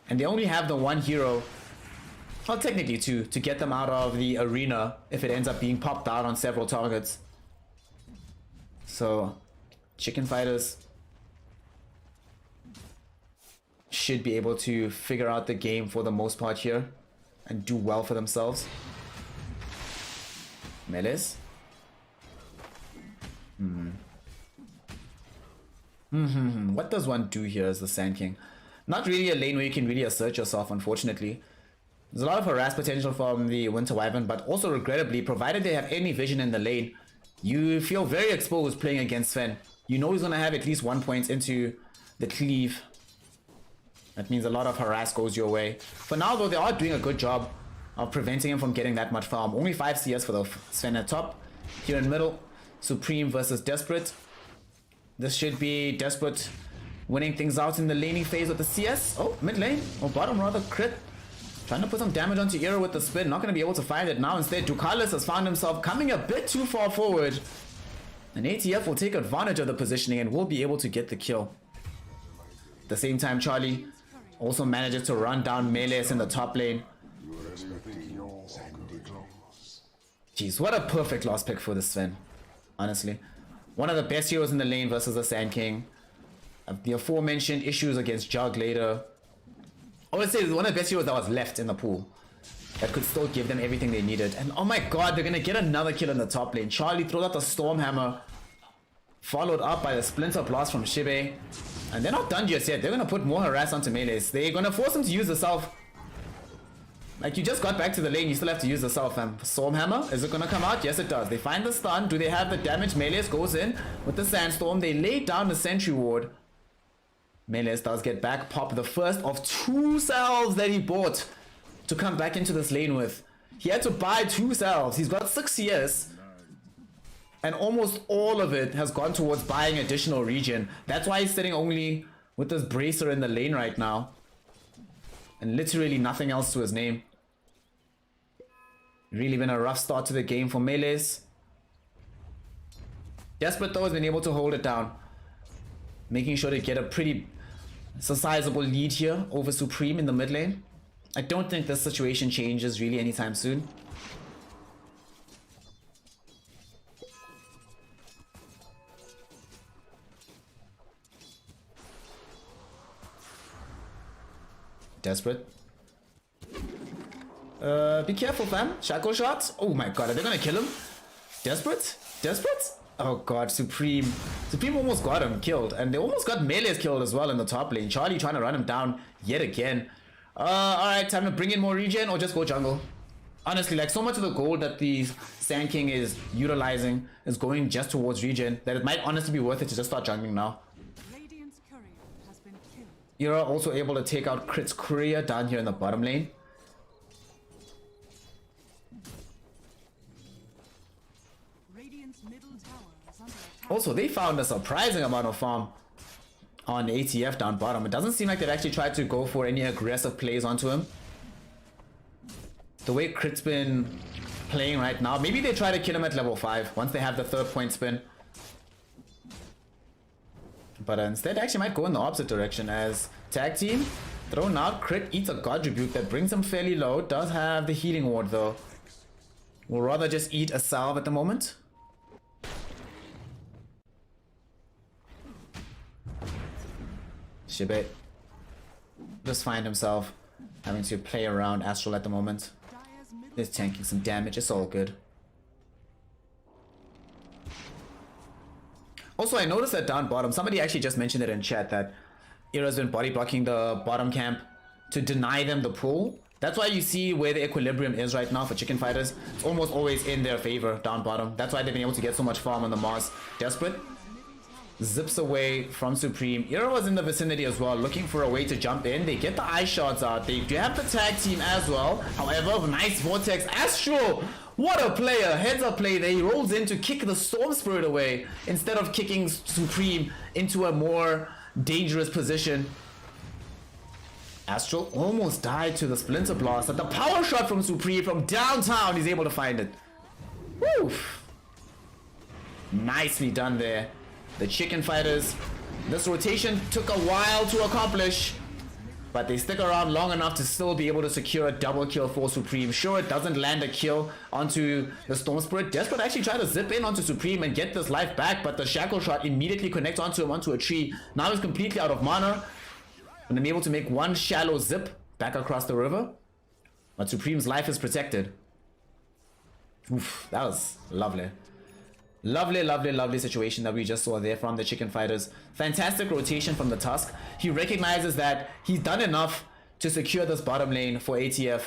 [SPEAKER 1] And they only have the one hero, well, technically two, to get them out of the arena if it ends up being popped out on several targets. So Chicken Fighters should be able to figure out the game for the most part here and do well for themselves. Melis. What does one do here as the Sand King? Not really a lane where you can really assert yourself, unfortunately. There's a lot of harass potential from the Winter Wyvern, but also regrettably, provided they have any vision in the lane, you feel very exposed playing against Sven. You know he's going to have at least 1 point into the cleave. That means a lot of harass goes your way. For now though, they are doing a good job of preventing him from getting that much farm. Only 5 CS for the Sven at top. Here in middle, Supreme versus Desperate. This should be Desperate winning things out in the laning phase of the CS. Oh, mid lane, or bottom rather, crit. Trying to put some damage onto Era with the spin. Not going to be able to find it now. Instead, Ducalis has found himself coming a bit too far forward. And ATF will take advantage of the positioning and will be able to get the kill. At the same time, Charlie also manages to run down Melees in the top lane. Jeez, what a perfect last pick for this Sven. Honestly. One of the best heroes in the lane versus the Sand King. The aforementioned issues against Jug later. I would say one of the best heroes that was left in the pool. That could still give them everything they needed. And oh my god, they're going to get another kill in the top lane. Charlie throws out the Stormhammer. Followed up by the Splinter Blast from Shibe. And they're not done just yet. They're going to put more harass onto Melees. They're going to force him to use the self. Like, you just got back to the lane, you still have to use the self, fam. Stormhammer, is it going to come out? Yes, it does. They find the stun. Do they have the damage? Melees goes in with the Sandstorm. They lay down the Sentry Ward. Melees does get back. Pop the first of 2 salves that he bought to come back into this lane with. He had to buy 2 salves. He's got 6 CS. And almost all of it has gone towards buying additional regen. That's why he's sitting only with this Bracer in the lane right now. And literally nothing else to his name. Really been a rough start to the game for Melees. Desperate though has been able to hold it down. Making sure to get a pretty sizable lead here over Supreme in the mid lane. I don't think this situation changes really anytime soon. Desperate. Be careful, fam. Shackle shots. Oh my god, are they gonna kill him? Desperate? Desperate? Oh god, Supreme. Supreme almost got him killed. And they almost got Melees killed as well in the top lane. Charlie trying to run him down yet again. Alright, time to bring in more regen or just go jungle. Honestly, like, so much of the gold that the Sand King is utilizing is going just towards regen that it might honestly be worth it to just start jungling now.
[SPEAKER 5] Radiant's courier has been killed.
[SPEAKER 1] You're also able to take out Crit's courier down here in the bottom lane.
[SPEAKER 5] Radiant's middle tower is under attack.
[SPEAKER 1] Also, they found a surprising amount of farm on ATF down bottom. It doesn't seem like they've actually tried to go for any aggressive plays onto him. The way Crit's been playing right now, maybe they try to kill him at level 5 once they have the 3rd point spin. But instead, actually might go in the opposite direction as tag team thrown out. Crit eats a God Rebuke that brings him fairly low. Does have the healing ward though. Will rather just eat a salve at the moment. Shibe just find himself having to play around Astral at the moment.
[SPEAKER 5] Dire's middle
[SPEAKER 1] He's tanking some damage, it's all good. Also, I noticed that down bottom, somebody actually just mentioned it in chat that Era's been body blocking the bottom camp to deny them the pull. That's why you see where the equilibrium is right now for chicken fighters. It's almost always in their favor down bottom. That's why they've been able to get so much farm on the Mars. Desperate. Zips away from Supreme. Era was in the vicinity as well, looking for a way to jump in. They get the eye shots out. They do have the tag team as well. However, nice Vortex. Astro! What a player. Heads up play there. He rolls in to kick the Storm Spirit away instead of kicking Supreme into a more dangerous position. Astral almost died to the Splinter Blast, but the power shot from Supreme from downtown, he's able to find it. Woo! Nicely done there. The chicken fighters, this rotation took a while to accomplish, but they stick around long enough to still be able to secure a double kill for Supreme. Sure, it doesn't land a kill onto the Storm Spirit. Desperate actually tried to zip in onto Supreme and get this life back, but the shackle shot immediately connects onto him onto a tree. Now he's completely out of mana, and then able to make one shallow zip back across the river, but Supreme's life is protected. Oof, that was lovely. Lovely, lovely, lovely situation that we just saw there from the chicken fighters. Fantastic rotation from the Tusk. He recognizes that he's done enough to secure this bottom lane for ATF.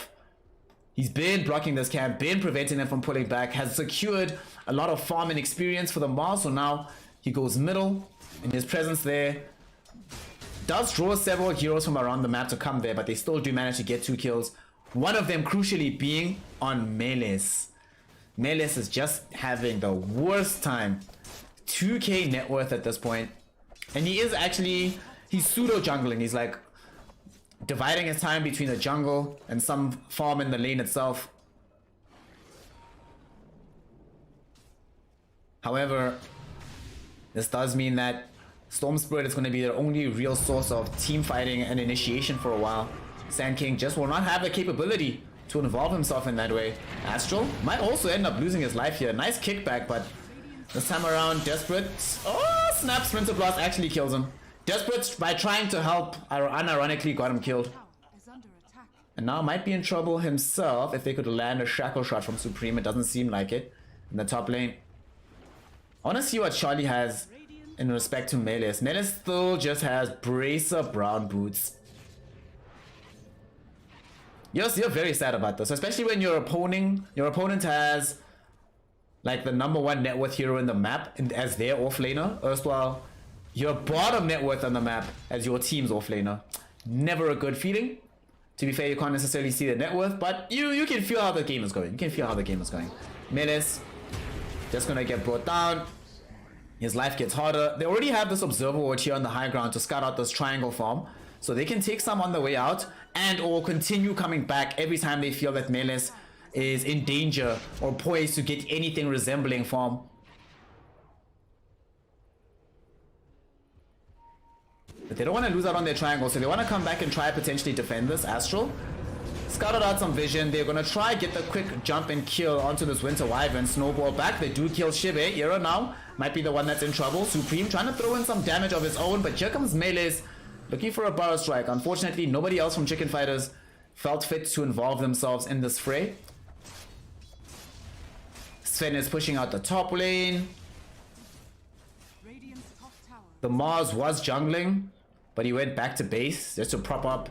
[SPEAKER 1] He's been blocking this camp, been preventing them from pulling back, has secured a lot of farm and experience for the Mars. So now he goes middle, and his presence there does draw several heroes from around the map to come there, but they still do manage to get 2 kills. One of them crucially being on Melis. Melis is just having the worst time. 2k net worth at this point. And he is actually, he's pseudo jungling. He's like dividing his time between the jungle and some farm in the lane itself. However, this does mean that Storm Spirit is going to be their only real source of team fighting and initiation for a while. Sand King just will not have the capability to involve himself in that way. Astral might also end up losing his life here. Nice kickback, but this time around, Desperate. Oh, snap! Splinter Blast actually kills him. Desperate, by trying to help, unironically got him killed. And now might be in trouble himself if they could land a shackle shot from Supreme. It doesn't seem like it. In the top lane. I want to see what Charlie has in respect to Melis. Melis still just has Bracer Brown Boots. Yes, you're very sad about this, especially when your opponent has like the #1 net worth hero in the map as their offlaner, erstwhile your bottom net worth on the map as your team's offlaner. Never a good feeling. To be fair, you can't necessarily see the net worth, but you can feel how the game is going. You can feel how the game is going. Melis just gonna get brought down. His life gets harder. They already have this observer ward here on the high ground to scout out this triangle farm, so they can take some on the way out and or continue coming back every time they feel that Melis is in danger or poised to get anything resembling farm. But they don't want to lose out on their triangle, so they want to come back and try potentially defend this. Astral scouted out some vision. They're going to try get the quick jump and kill onto this Winter Wyvern. Snowball back. They do kill Shive. Era now might be the one that's in trouble. Supreme trying to throw in some damage of his own, but here comes Melis looking for a Burrow Strike. Unfortunately, nobody else from Chicken Fighters felt fit to involve themselves in this fray. Sven is pushing out the top lane. The Mars was jungling, but he went back to base just to prop up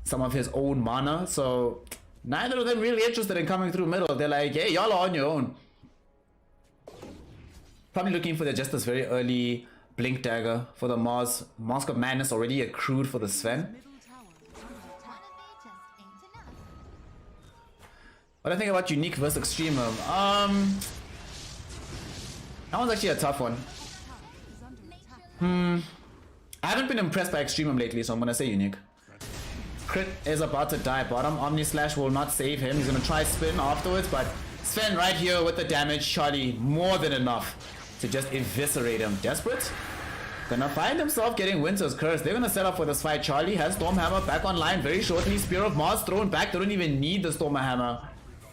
[SPEAKER 1] some of his own mana. So neither of them really interested in coming through middle. They're like, hey, y'all are on your own. Probably looking for just this very early Blink Dagger for the Mars. Mask of Madness already accrued for the Sven. What do I think about Unique versus Extremum? That one's actually a tough one. I haven't been impressed by Extremum lately, so I'm gonna say Unique. Crit is about to die bottom. Omni Slash will not save him. He's gonna try spin afterwards, but Sven right here with the damage. Charlie more than enough to just eviscerate him. Desperate? Gonna find himself getting Winter's Curse. They're gonna set up for this fight. Charlie has Stormhammer back online very shortly. Spear of Mars thrown back. They don't even need the Stormhammer.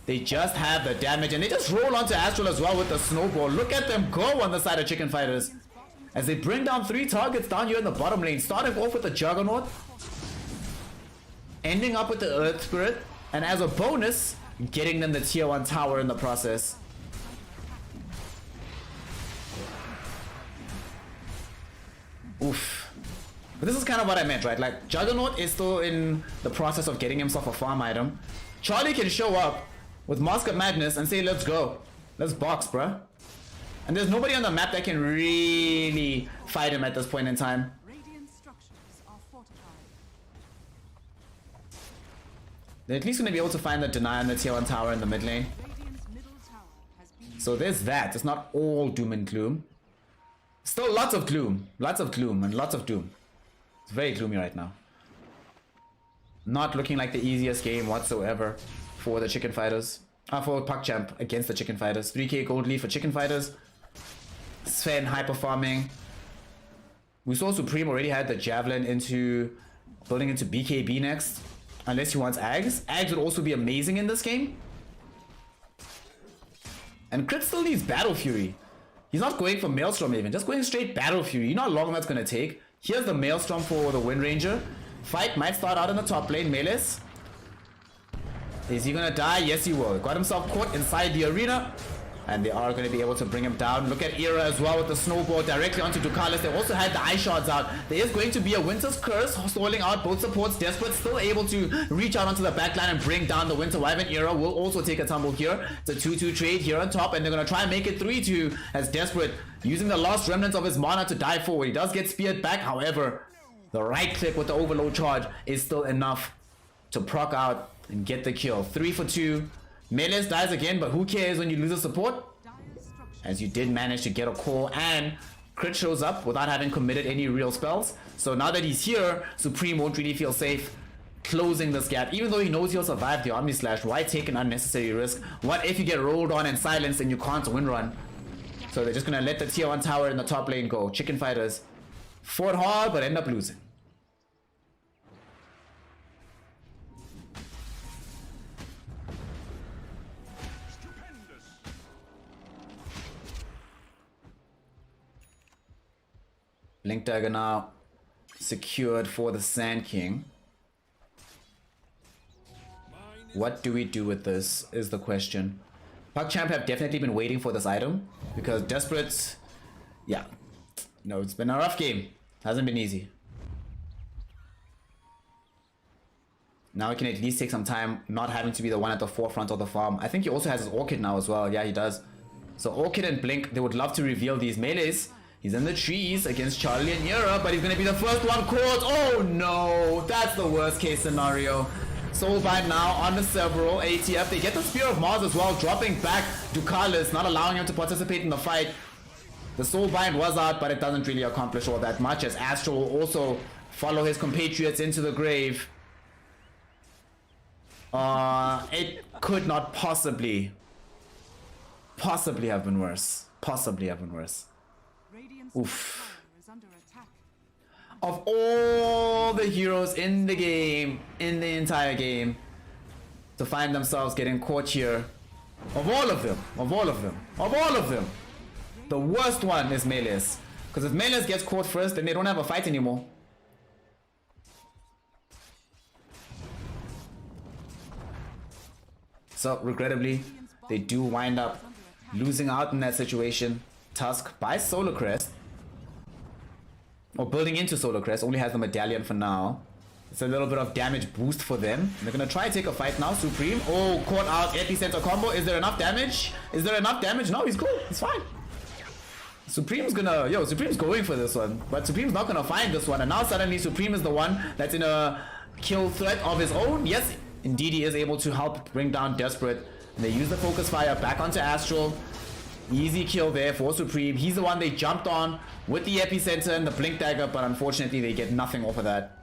[SPEAKER 1] They just have the damage, and they just roll onto Astral as well with the Snowball. Look at them go on the side of Chicken Fighters as they bring down 3 targets down here in the bottom lane. Starting off with the Juggernaut, ending up with the Earth Spirit, and as a bonus, getting them the tier 1 tower in the process. Oof. But this is kind of what I meant, right? Like, Juggernaut is still in the process of getting himself a farm item. Charlie can show up with Mask of Madness and say, let's go. Let's box, bruh. And there's nobody on the map that can really fight him at this point in time.
[SPEAKER 5] Radiant structures are fortified.
[SPEAKER 1] They're at least going to be able to find the deny on the tier 1 tower in the mid lane.
[SPEAKER 5] Radiant's middle tower has been
[SPEAKER 1] So there's that. It's not all doom and gloom. Still lots of gloom. Lots of gloom and lots of doom. It's very gloomy right now. Not looking like the easiest game whatsoever for the Chicken Fighters. For PUGChamp against the Chicken Fighters. 3k gold lead for Chicken Fighters. Sven hyper farming. We saw Supreme already had the Javelin into building into BKB next. Unless he wants Ags. Ags would also be amazing in this game. And Crit still needs Battle Fury. He's not going for Maelstrom even. Just going straight Battle Fury. You know how long that's going to take. Here's the Maelstrom for the Wind Ranger. Fight might start out in the top lane. Melis. Is he going to die? Yes, he will. Got himself caught inside the arena. And they are going to be able to bring him down. Look at Era as well with the snowball directly onto Ducalis. They also had the eye shards out. There is going to be a Winter's Curse stalling out both supports. Desperate still able to reach out onto the backline and bring down the Winter Wyvern. Era will also take a tumble here. It's a 2-2 trade here on top. And they're going to try and make it 3-2 as Desperate using the last remnants of his mana to dive forward. He does get speared back. However, the right click with the overload charge is still enough to proc out and get the kill. 3 for 2. Melis dies again, but who cares when you lose a support?
[SPEAKER 5] dire structures.
[SPEAKER 1] As you did manage to get a core, and Crit shows up without having committed any real spells. So now that he's here, Supreme won't really feel safe closing this gap. Even though he knows he'll survive the Omni Slash, why take an unnecessary risk? What if you get rolled on and silenced and you can't win run? So they're just gonna let the tier 1 tower in the top lane go. Chicken Fighters fought hard but end up losing. Blink Dagger now secured for the Sand King. What do we do with this is the question. PUGChamp have definitely been waiting for this item because Desperate, yeah, no, it's been a rough game. Hasn't been easy. Now he can at least take some time not having to be the one at the forefront of the farm. I think he also has his Orchid now as well. Yeah, he does. So Orchid and Blink, they would love to reveal these melees. He's in the trees against Charlie and Yura, but he's going to be the first one caught. Oh no, that's the worst case scenario. Soulbind now on the several ATF. They get the Spear of Mars as well, dropping back Ducalis, not allowing him to participate in the fight. The Soulbind was out, but it doesn't really accomplish all that much, as Aster will also follow his compatriots into the grave. It could not possibly have been worse. Possibly have been worse.
[SPEAKER 5] Radiant's
[SPEAKER 1] Oof.
[SPEAKER 5] tower is under attack.
[SPEAKER 1] Of all the heroes in the game, in the entire game, to find themselves getting caught here, of all of them, the worst one is Melis. Because if Melis gets caught first, then they don't have a fight anymore. So, regrettably, they do wind up losing out in that situation. Tusk buys Solar Crest, or building into Solar Crest, only has the medallion for now. It's a little bit of damage boost for them. They're gonna try and take a fight now. Supreme, oh, caught out, epicenter combo. Is there enough damage? No, he's cool, it's fine. Supreme's going for this one, but Supreme's not gonna find this one, and now suddenly Supreme is the one that's in a kill threat of his own. Yes, indeed he is able to help bring down Desperate. They use the focus fire back onto Astral. Easy kill there for Supreme. He's the one they jumped on with the epicenter and the blink dagger, but unfortunately they get nothing off of that.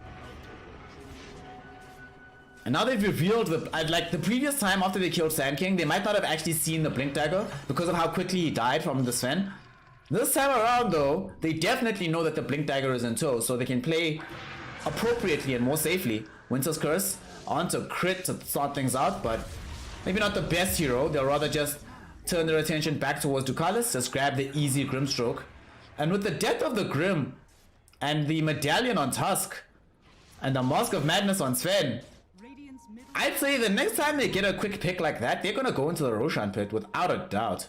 [SPEAKER 1] And now they've revealed like the previous time after they killed Sand King, they might not have actually seen the blink dagger because of how quickly he died from the Sven. This time around though, they definitely know that the blink dagger is in tow, so they can play appropriately and more safely. Winter's Curse onto Crit to start things out, but maybe not the best hero. They'll rather just turn their attention back towards Ducalis, just grab the easy Grimstroke. And with the death of the Grim, and the medallion on Tusk, and the Mask of Madness on Sven,
[SPEAKER 5] Radiant's middle
[SPEAKER 1] I'd say the next time they get a quick pick like that, they're gonna go into the Roshan pit without a doubt.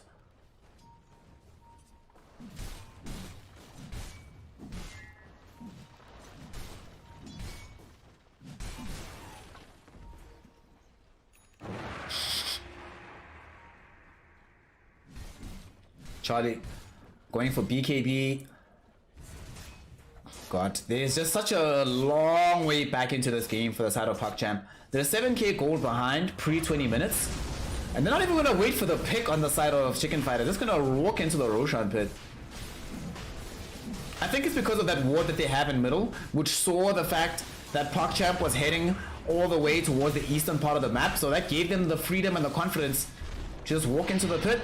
[SPEAKER 1] Charlie going for BKB. God, there's just such a long way back into this game for the side of PogChamp. They're 7k gold behind pre 20 minutes. And they're not even gonna wait for the pick on the side of Chicken Fighter. They're just gonna walk into the Roshan pit. I think it's because of that ward that they have in middle, which saw the fact that PogChamp was heading all the way towards the eastern part of the map. So that gave them the freedom and the confidence to just walk into the pit.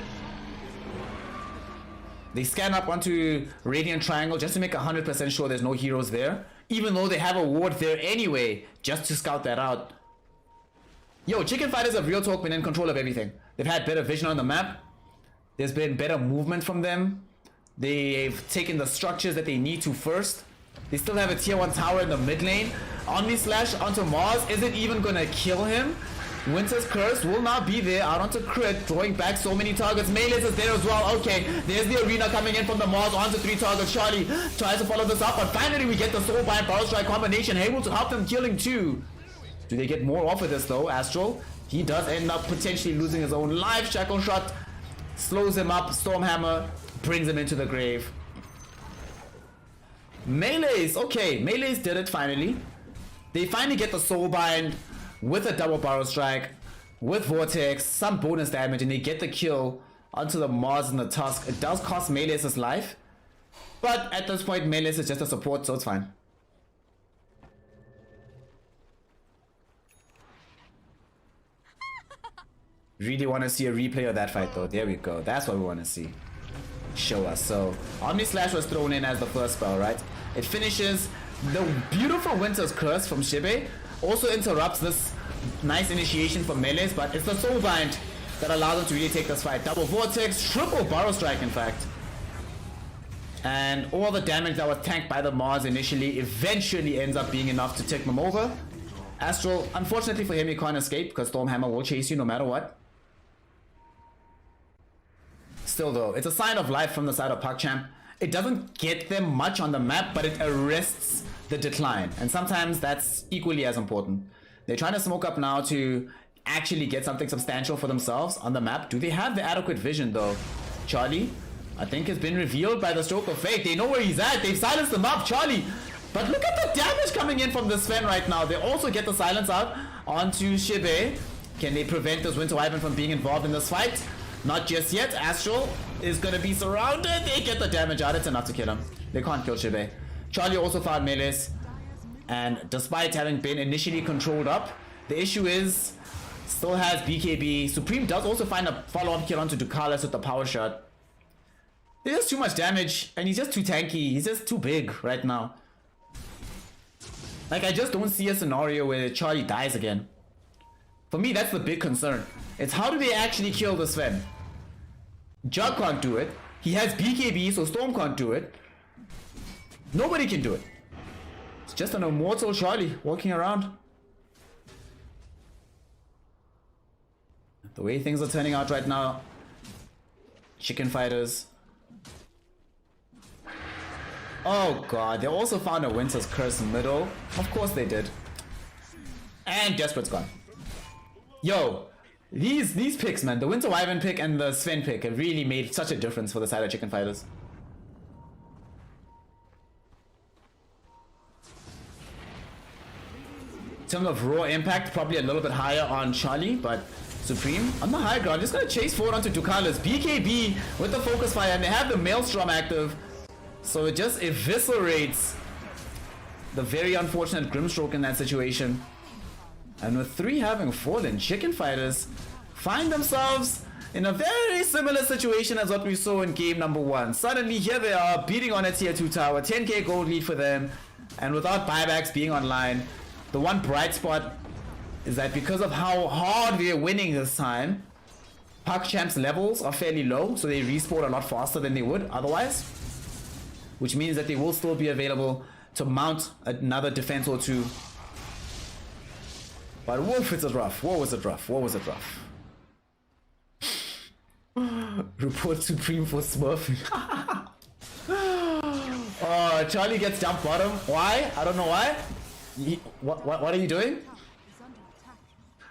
[SPEAKER 1] They scan up onto Radiant Triangle just to make 100% sure there's no heroes there. Even though they have a ward there anyway, just to scout that out. Yo, Chicken Fighters have real talk been in control of everything. They've had better vision on the map. There's been better movement from them. They've taken the structures that they need to first. They still have a tier 1 tower in the mid lane. Omni Slash onto Mars isn't even gonna kill him. Winter's Curse will not be there. Out onto Crit, drawing back so many targets. Melee's is there as well. Okay, there's the arena coming in from the Mars onto 3 targets. Charlie tries to follow this up, but finally we get the Soulbind Power Strike combination, able to help them killing 2. Do they get more off of this though? Astral, he does end up potentially losing his own life. Shackle Shot slows him up. Stormhammer brings him into the grave. Melee's, okay, Melee's did it finally. They finally get the Soulbind with a double Barrel Strike, with Vortex, some bonus damage, and they get the kill onto the Mars and the Tusk. It does cost Melee's his life, but at this point Melee's is just a support, so it's fine. Really want to see a replay of that fight though. There we go. That's what we want to see. Show us. So Omni Slash was thrown in as the first spell, right? It finishes the beautiful Winter's Curse from Shibe. Also interrupts this nice initiation for Melee's, but it's the Soulbind that allows them to really take this fight. Double Vortex, triple Barrel Strike in fact. And all the damage that was tanked by the Mars initially eventually ends up being enough to take them over. Astral, unfortunately for him, he can't escape because Stormhammer will chase you no matter what. Still though, it's a sign of life from the side of PogChamp. It doesn't get them much on the map, but it arrests the decline. And sometimes that's equally as important. They're trying to smoke up now to actually get something substantial for themselves on the map. Do they have the adequate vision though? Charlie, I think, has been revealed by the stroke of fate. They know where he's at. They've silenced him up, Charlie. But look at the damage coming in from this Sven right now. They also get the silence out onto Shibe. Can they prevent this Winter Wyvern from being involved in this fight? Not just yet. Astral is going to be surrounded. They get the damage out. It's enough to kill him. They can't kill Shibe. Charlie also found Melee's. And despite having been initially controlled up, the issue is still has BKB. Supreme does also find a follow-up kill onto Ducalis with the power shot. There's just too much damage. And he's just too tanky. He's just too big right now. Like, I just don't see a scenario where Charlie dies again. For me, that's the big concern. It's how do they actually kill the Sven? Jug can't do it. He has BKB, so Storm can't do it. Nobody can do it. It's just an immortal Charlie walking around. The way things are turning out right now. Chicken Fighters. Oh god, they also found a Winter's Curse middle. Of course they did. And Desperate's gone. Yo, these picks, man, the Winter Wyvern pick and the Sven pick have really made such a difference for the side of Chicken Fighters. In terms of raw impact, probably a little bit higher on Charlie, but Supreme on the high ground, just gonna chase forward onto Ducalis. BKB with the focus fire, and they have the Maelstrom active, so it just eviscerates the very unfortunate Grimstroke in that situation. And with 3 having fallen, Chicken Fighters find themselves in a very similar situation as what we saw in game number 1. Suddenly here they are beating on a tier 2 tower, 10k gold lead for them, and without buybacks being online. The one bright spot is that because of how hard we are winning this time, PogChamp's levels are fairly low, so they respawn a lot faster than they would otherwise, which means that they will still be available to mount another defense or 2. But whoa, it's a rough. Whoa, was it rough? Whoa, was it rough? Report Supreme for smurfing. Oh, Charlie gets dumped bottom. Why? I don't know why. What are you doing?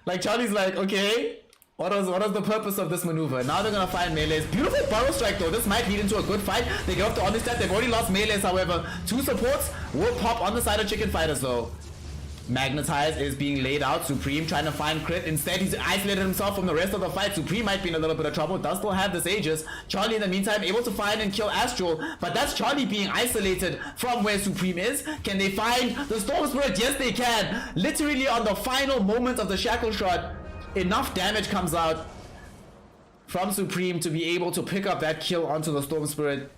[SPEAKER 1] Like, Charlie's like, okay, What is the purpose of this maneuver? Now they're gonna find melees. Beautiful burrow strike though. This might lead into a good fight. They get up to Omnistat. They've already lost melees, however. 2 supports will pop on the side of Chicken Fighters though. Magnetize is being laid out. Supreme trying to find crit. Instead, he's isolated himself from the rest of the fight. Supreme might be in a little bit of trouble. Does still have this Aegis. Charlie, in the meantime, able to find and kill Astral. But that's Charlie being isolated from where Supreme is. Can they find the Storm Spirit? Yes, they can. Literally on the final moment of the Shackle Shot, enough damage comes out from Supreme to be able to pick up that kill onto the Storm Spirit.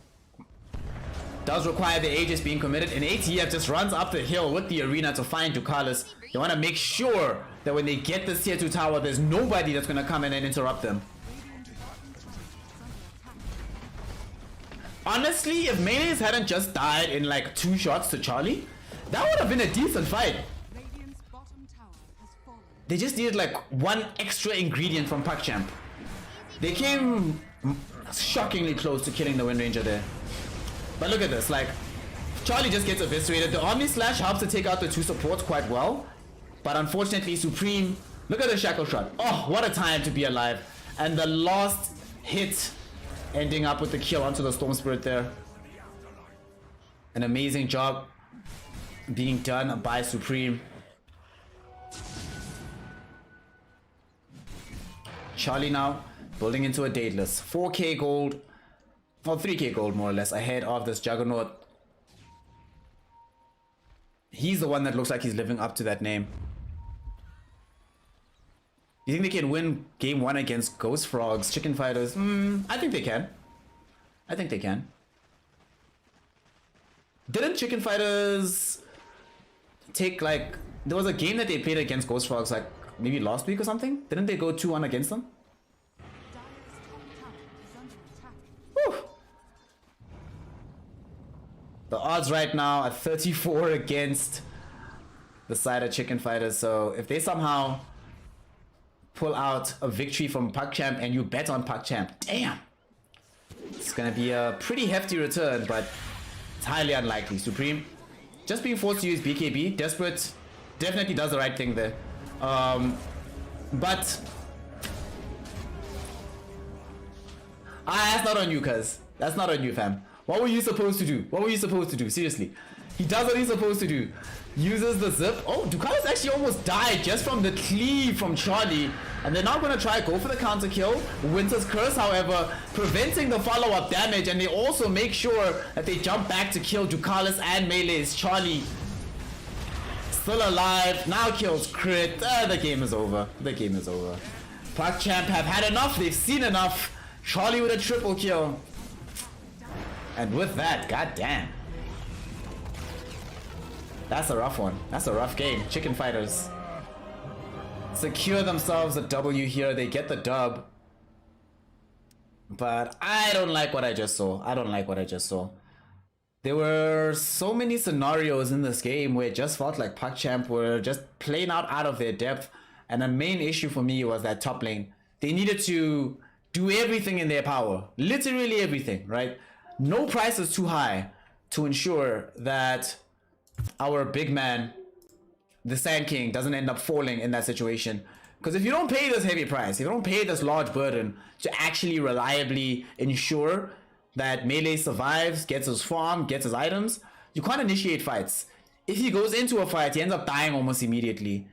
[SPEAKER 1] Does require the Aegis being committed, and ATF just runs up the hill with the arena to find Ducalis. They want to make sure that when they get this tier 2 tower, there's nobody that's going to come in and interrupt them. Honestly, if Melees hadn't just died in like 2 shots to Charlie, that would have been a decent fight.
[SPEAKER 5] Radiant's bottom tower has fallen.
[SPEAKER 1] They just needed like 1 extra ingredient from PugChamp. They came shockingly close to killing the Wind Ranger there. But look at this, like, Charlie just gets eviscerated. The Omni Slash helps to take out the 2 supports quite well. But unfortunately, Supreme, look at the Shackle Shot. Oh, what a time to be alive. And the last hit ending up with the kill onto the Storm Spirit there. An amazing job being done by Supreme. Charlie now building into a Daedalus. 4k gold. Well, 3k gold more or less ahead of this Juggernaut. He's the one that looks like he's living up to that name. You think they can win game 1 against Ghost Frogs, Chicken Fighters? I think they can. I think they can. Didn't Chicken Fighters take like... There was a game that they played against Ghost Frogs like maybe last week or something? Didn't they go 2-1 against them?
[SPEAKER 5] Dire's top tower is under attack.
[SPEAKER 1] Whew. The odds right now are 34 against the side of Chicken Fighters. So if they somehow pull out a victory from PugChamp and you bet on PugChamp, damn, it's gonna be a pretty hefty return, but it's highly unlikely. Supreme just being forced to use BKB. Desperate definitely does the right thing there. But that's not on you, cuz. That's not on you, fam. What were you supposed to do? What were you supposed to do? Seriously. He does what he's supposed to do. Uses the zip. Oh, Ducalis actually almost died just from the cleave from Charlie. And they're now going to try go for the counter kill. Winter's Curse, however, preventing the follow-up damage. And they also make sure that they jump back to kill Ducalis and Melees. Charlie still alive. Now kills crit. The game is over. The game is over. PugChamp have had enough. They've seen enough. Charlie with a triple kill. And with that, goddamn. That's a rough one. That's a rough game. Chicken Fighters secure themselves a W here. They get the dub. But I don't like what I just saw. I don't like what I just saw. There were so many scenarios in this game where it just felt like PugChamp were just playing out of their depth. And the main issue for me was that top lane. They needed to do everything in their power. Literally everything, right? No price is too high to ensure that our big man, the Sand King, doesn't end up falling in that situation. Because if you don't pay this heavy price, if you don't pay this large burden to actually reliably ensure that Melee survives, gets his farm, gets his items, you can't initiate fights. If he goes into a fight, he ends up dying almost immediately.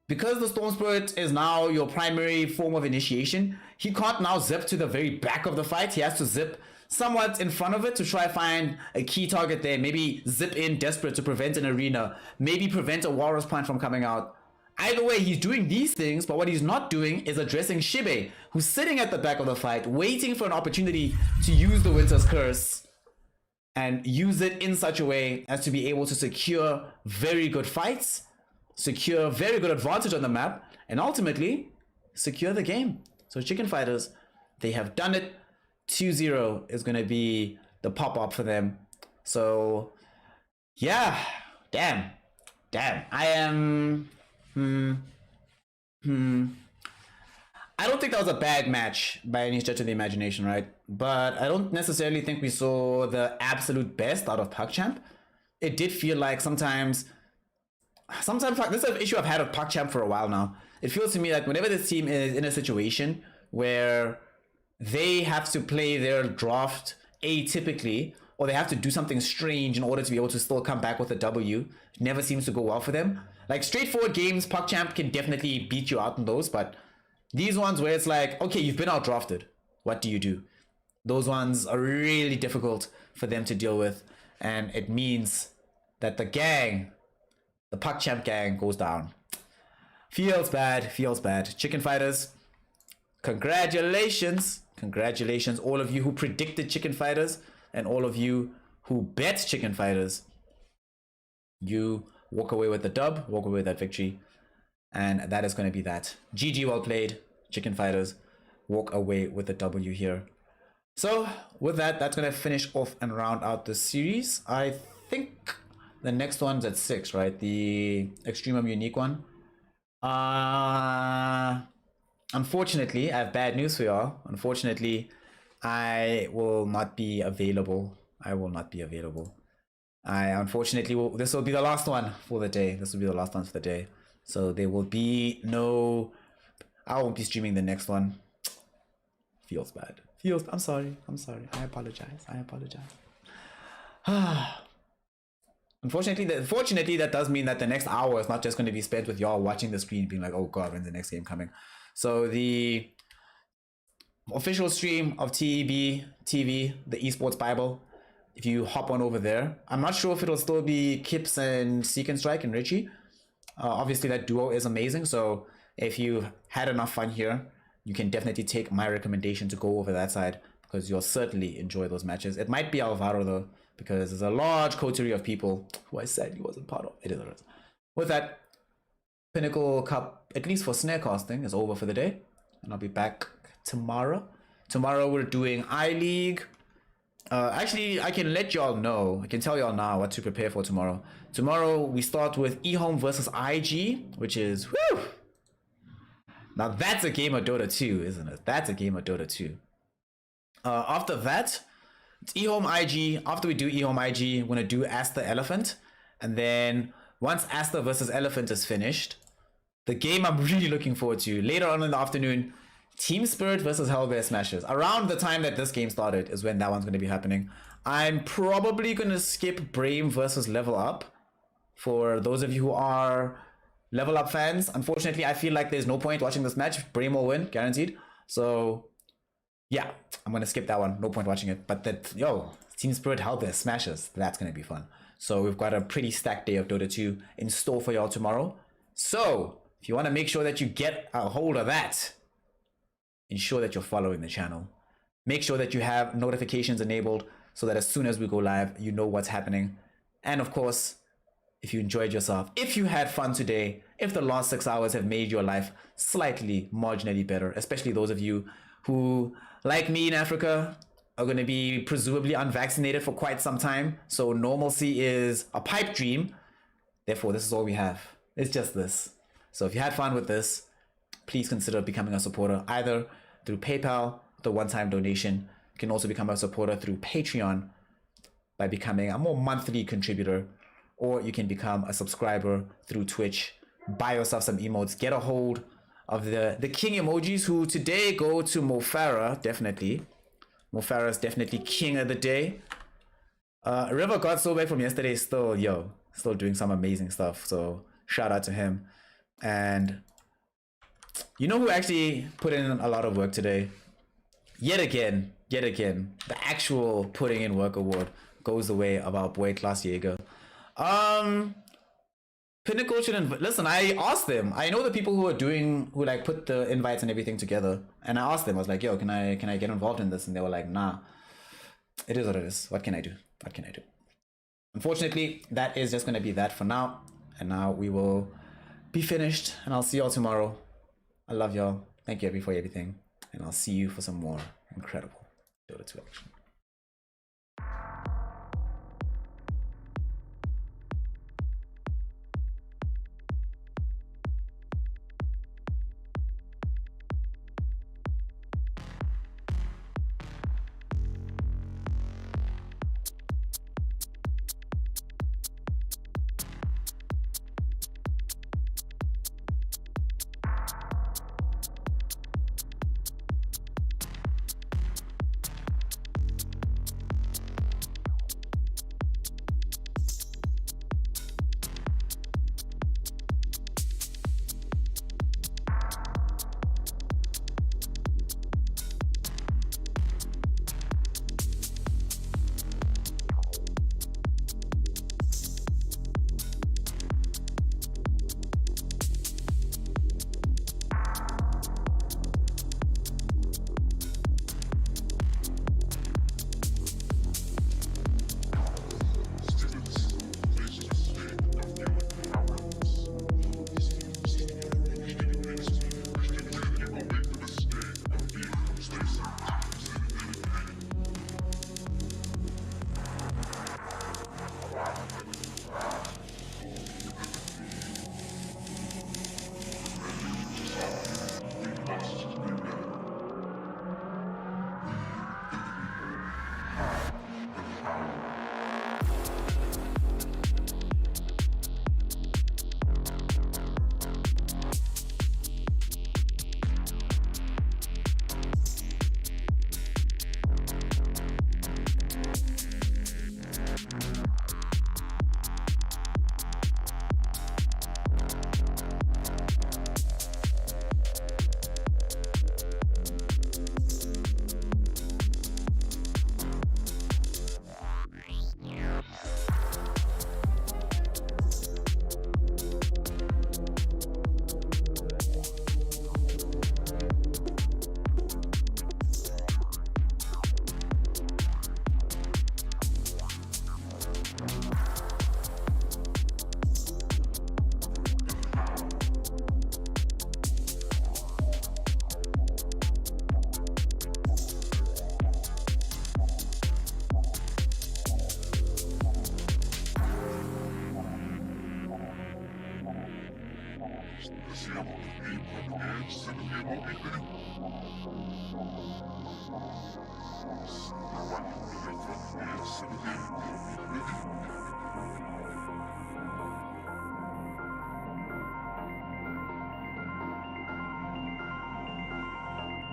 [SPEAKER 1] Because the Storm Spirit is now your primary form of initiation, he can't now zip to the very back of the fight. He has to zip somewhat in front of it to try find a key target there. Maybe zip in desperate to prevent an arena. Maybe prevent a Walrus Point from coming out. Either way, he's doing these things, but what he's not doing is addressing Shibe, who's sitting at the back of the fight, waiting for an opportunity to use the Winter's Curse and use it in such a way as to be able to secure very good fights, secure very good advantage on the map, and ultimately secure the game. So Chicken Fighters, they have done it. 2-0 is going to be the pop-up for them. So yeah, damn, I am I don't think that was a bad match by any stretch of the imagination, right? But I don't necessarily think we saw the absolute best out of PugChamp. It did feel like sometimes sometimes this is an issue I've had with PogChamp for a while now. It feels to me like whenever this team is in a situation where they have to play their draft atypically, or they have to do something strange in order to be able to still come back with a W, it never seems to go well for them. Like straightforward games, PogChamp can definitely beat you out in those, but these ones where it's like, okay, you've been out drafted, what do you do? Those ones are really difficult for them to deal with, and it means that the gang, the PogChamp gang, goes down. Feels bad, feels bad. Chicken Fighters, congratulations. Congratulations, all of you who predicted Chicken Fighters and all of you who bet Chicken Fighters. You walk away with the dub, walk away with that victory, and that is going to be that. GG, well played, Chicken Fighters. Walk away with the W here. So with that, that's going to finish off and round out the series. I think the next one's at 6, right? The Extremum Unique one. Unfortunately, I have bad news for y'all. Unfortunately, I will not be available. I will not be available. Unfortunately, this will be the last one for the day. This will be the last one for the day. So there will be no... I won't be streaming the next one. Feels bad. I'm sorry. I apologize. Unfortunately, that does mean that the next hour is not just going to be spent with y'all watching the screen being like, oh god, when's the next game coming? So the official stream of TEB TV, the Esports Bible, if you hop on over there, I'm not sure if it'll still be Kips and Seek and Strike and Richie. Obviously that duo is amazing, so if you had enough fun here, you can definitely take my recommendation to go over that side, because you'll certainly enjoy those matches. It might be Alvaro though, because there's a large coterie of people who I sadly wasn't part of. It is what it is. With that, Pinnacle Cup, at least for snare casting, is over for the day, and I'll be back tomorrow. Tomorrow we're doing I-League. Actually, I can let y'all know, I can tell y'all now what to prepare for tomorrow. Tomorrow we start with eHome versus IG, which is, whew! Now that's a game of Dota 2, isn't it? That's a game of Dota 2. After that, it's eHome IG. After we do eHome IG, we're gonna do Aster Elephant. And then once Aster versus Elephant is finished, the game I'm really looking forward to, later on in the afternoon, Team Spirit versus Hellbear Smashers. Around the time that this game started is when that one's gonna be happening. I'm probably gonna skip Brave versus Level Up for those of you who are Level Up fans. Unfortunately, I feel like there's no point watching this match. Brave will win, guaranteed. So yeah, I'm gonna skip that one. No point watching it. But Team Spirit Hellbear Smashers, that's gonna be fun. So we've got a pretty stacked day of Dota 2 in store for y'all tomorrow. So if you want to make sure that you get a hold of that, ensure that you're following the channel. Make sure that you have notifications enabled so that as soon as we go live, you know what's happening. And of course, if you enjoyed yourself, if you had fun today, if the last 6 hours have made your life slightly, marginally better, especially those of you who, like me in Africa, are going to be presumably unvaccinated for quite some time. So normalcy is a pipe dream. Therefore, this is all we have. It's just this. So if you had fun with this, please consider becoming a supporter either through PayPal, the one-time donation. You can also become a supporter through Patreon by becoming a more monthly contributor, or you can become a subscriber through Twitch. Buy yourself some emotes, get a hold of the king emojis, who today go to Mo Farah, definitely. Mo Farah is definitely king of the day. River got so back from yesterday, still doing some amazing stuff. So shout out to him. And you know who actually put in a lot of work today? Yet again, the actual putting in work award goes the way of our boy Klaas Jaeger. Pinnacle shouldn't listen. I asked them. I know the people who like put the invites and everything together, and I asked them. I was like, "Yo, can I get involved in this?" And they were like, "Nah, it is what it is. What can I do? Unfortunately, that is just gonna be that for now. And now we will be finished, and I'll see y'all tomorrow. I love y'all. Thank you for everything, and I'll see you for some more incredible Dota 2 action.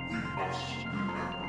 [SPEAKER 4] We must remember.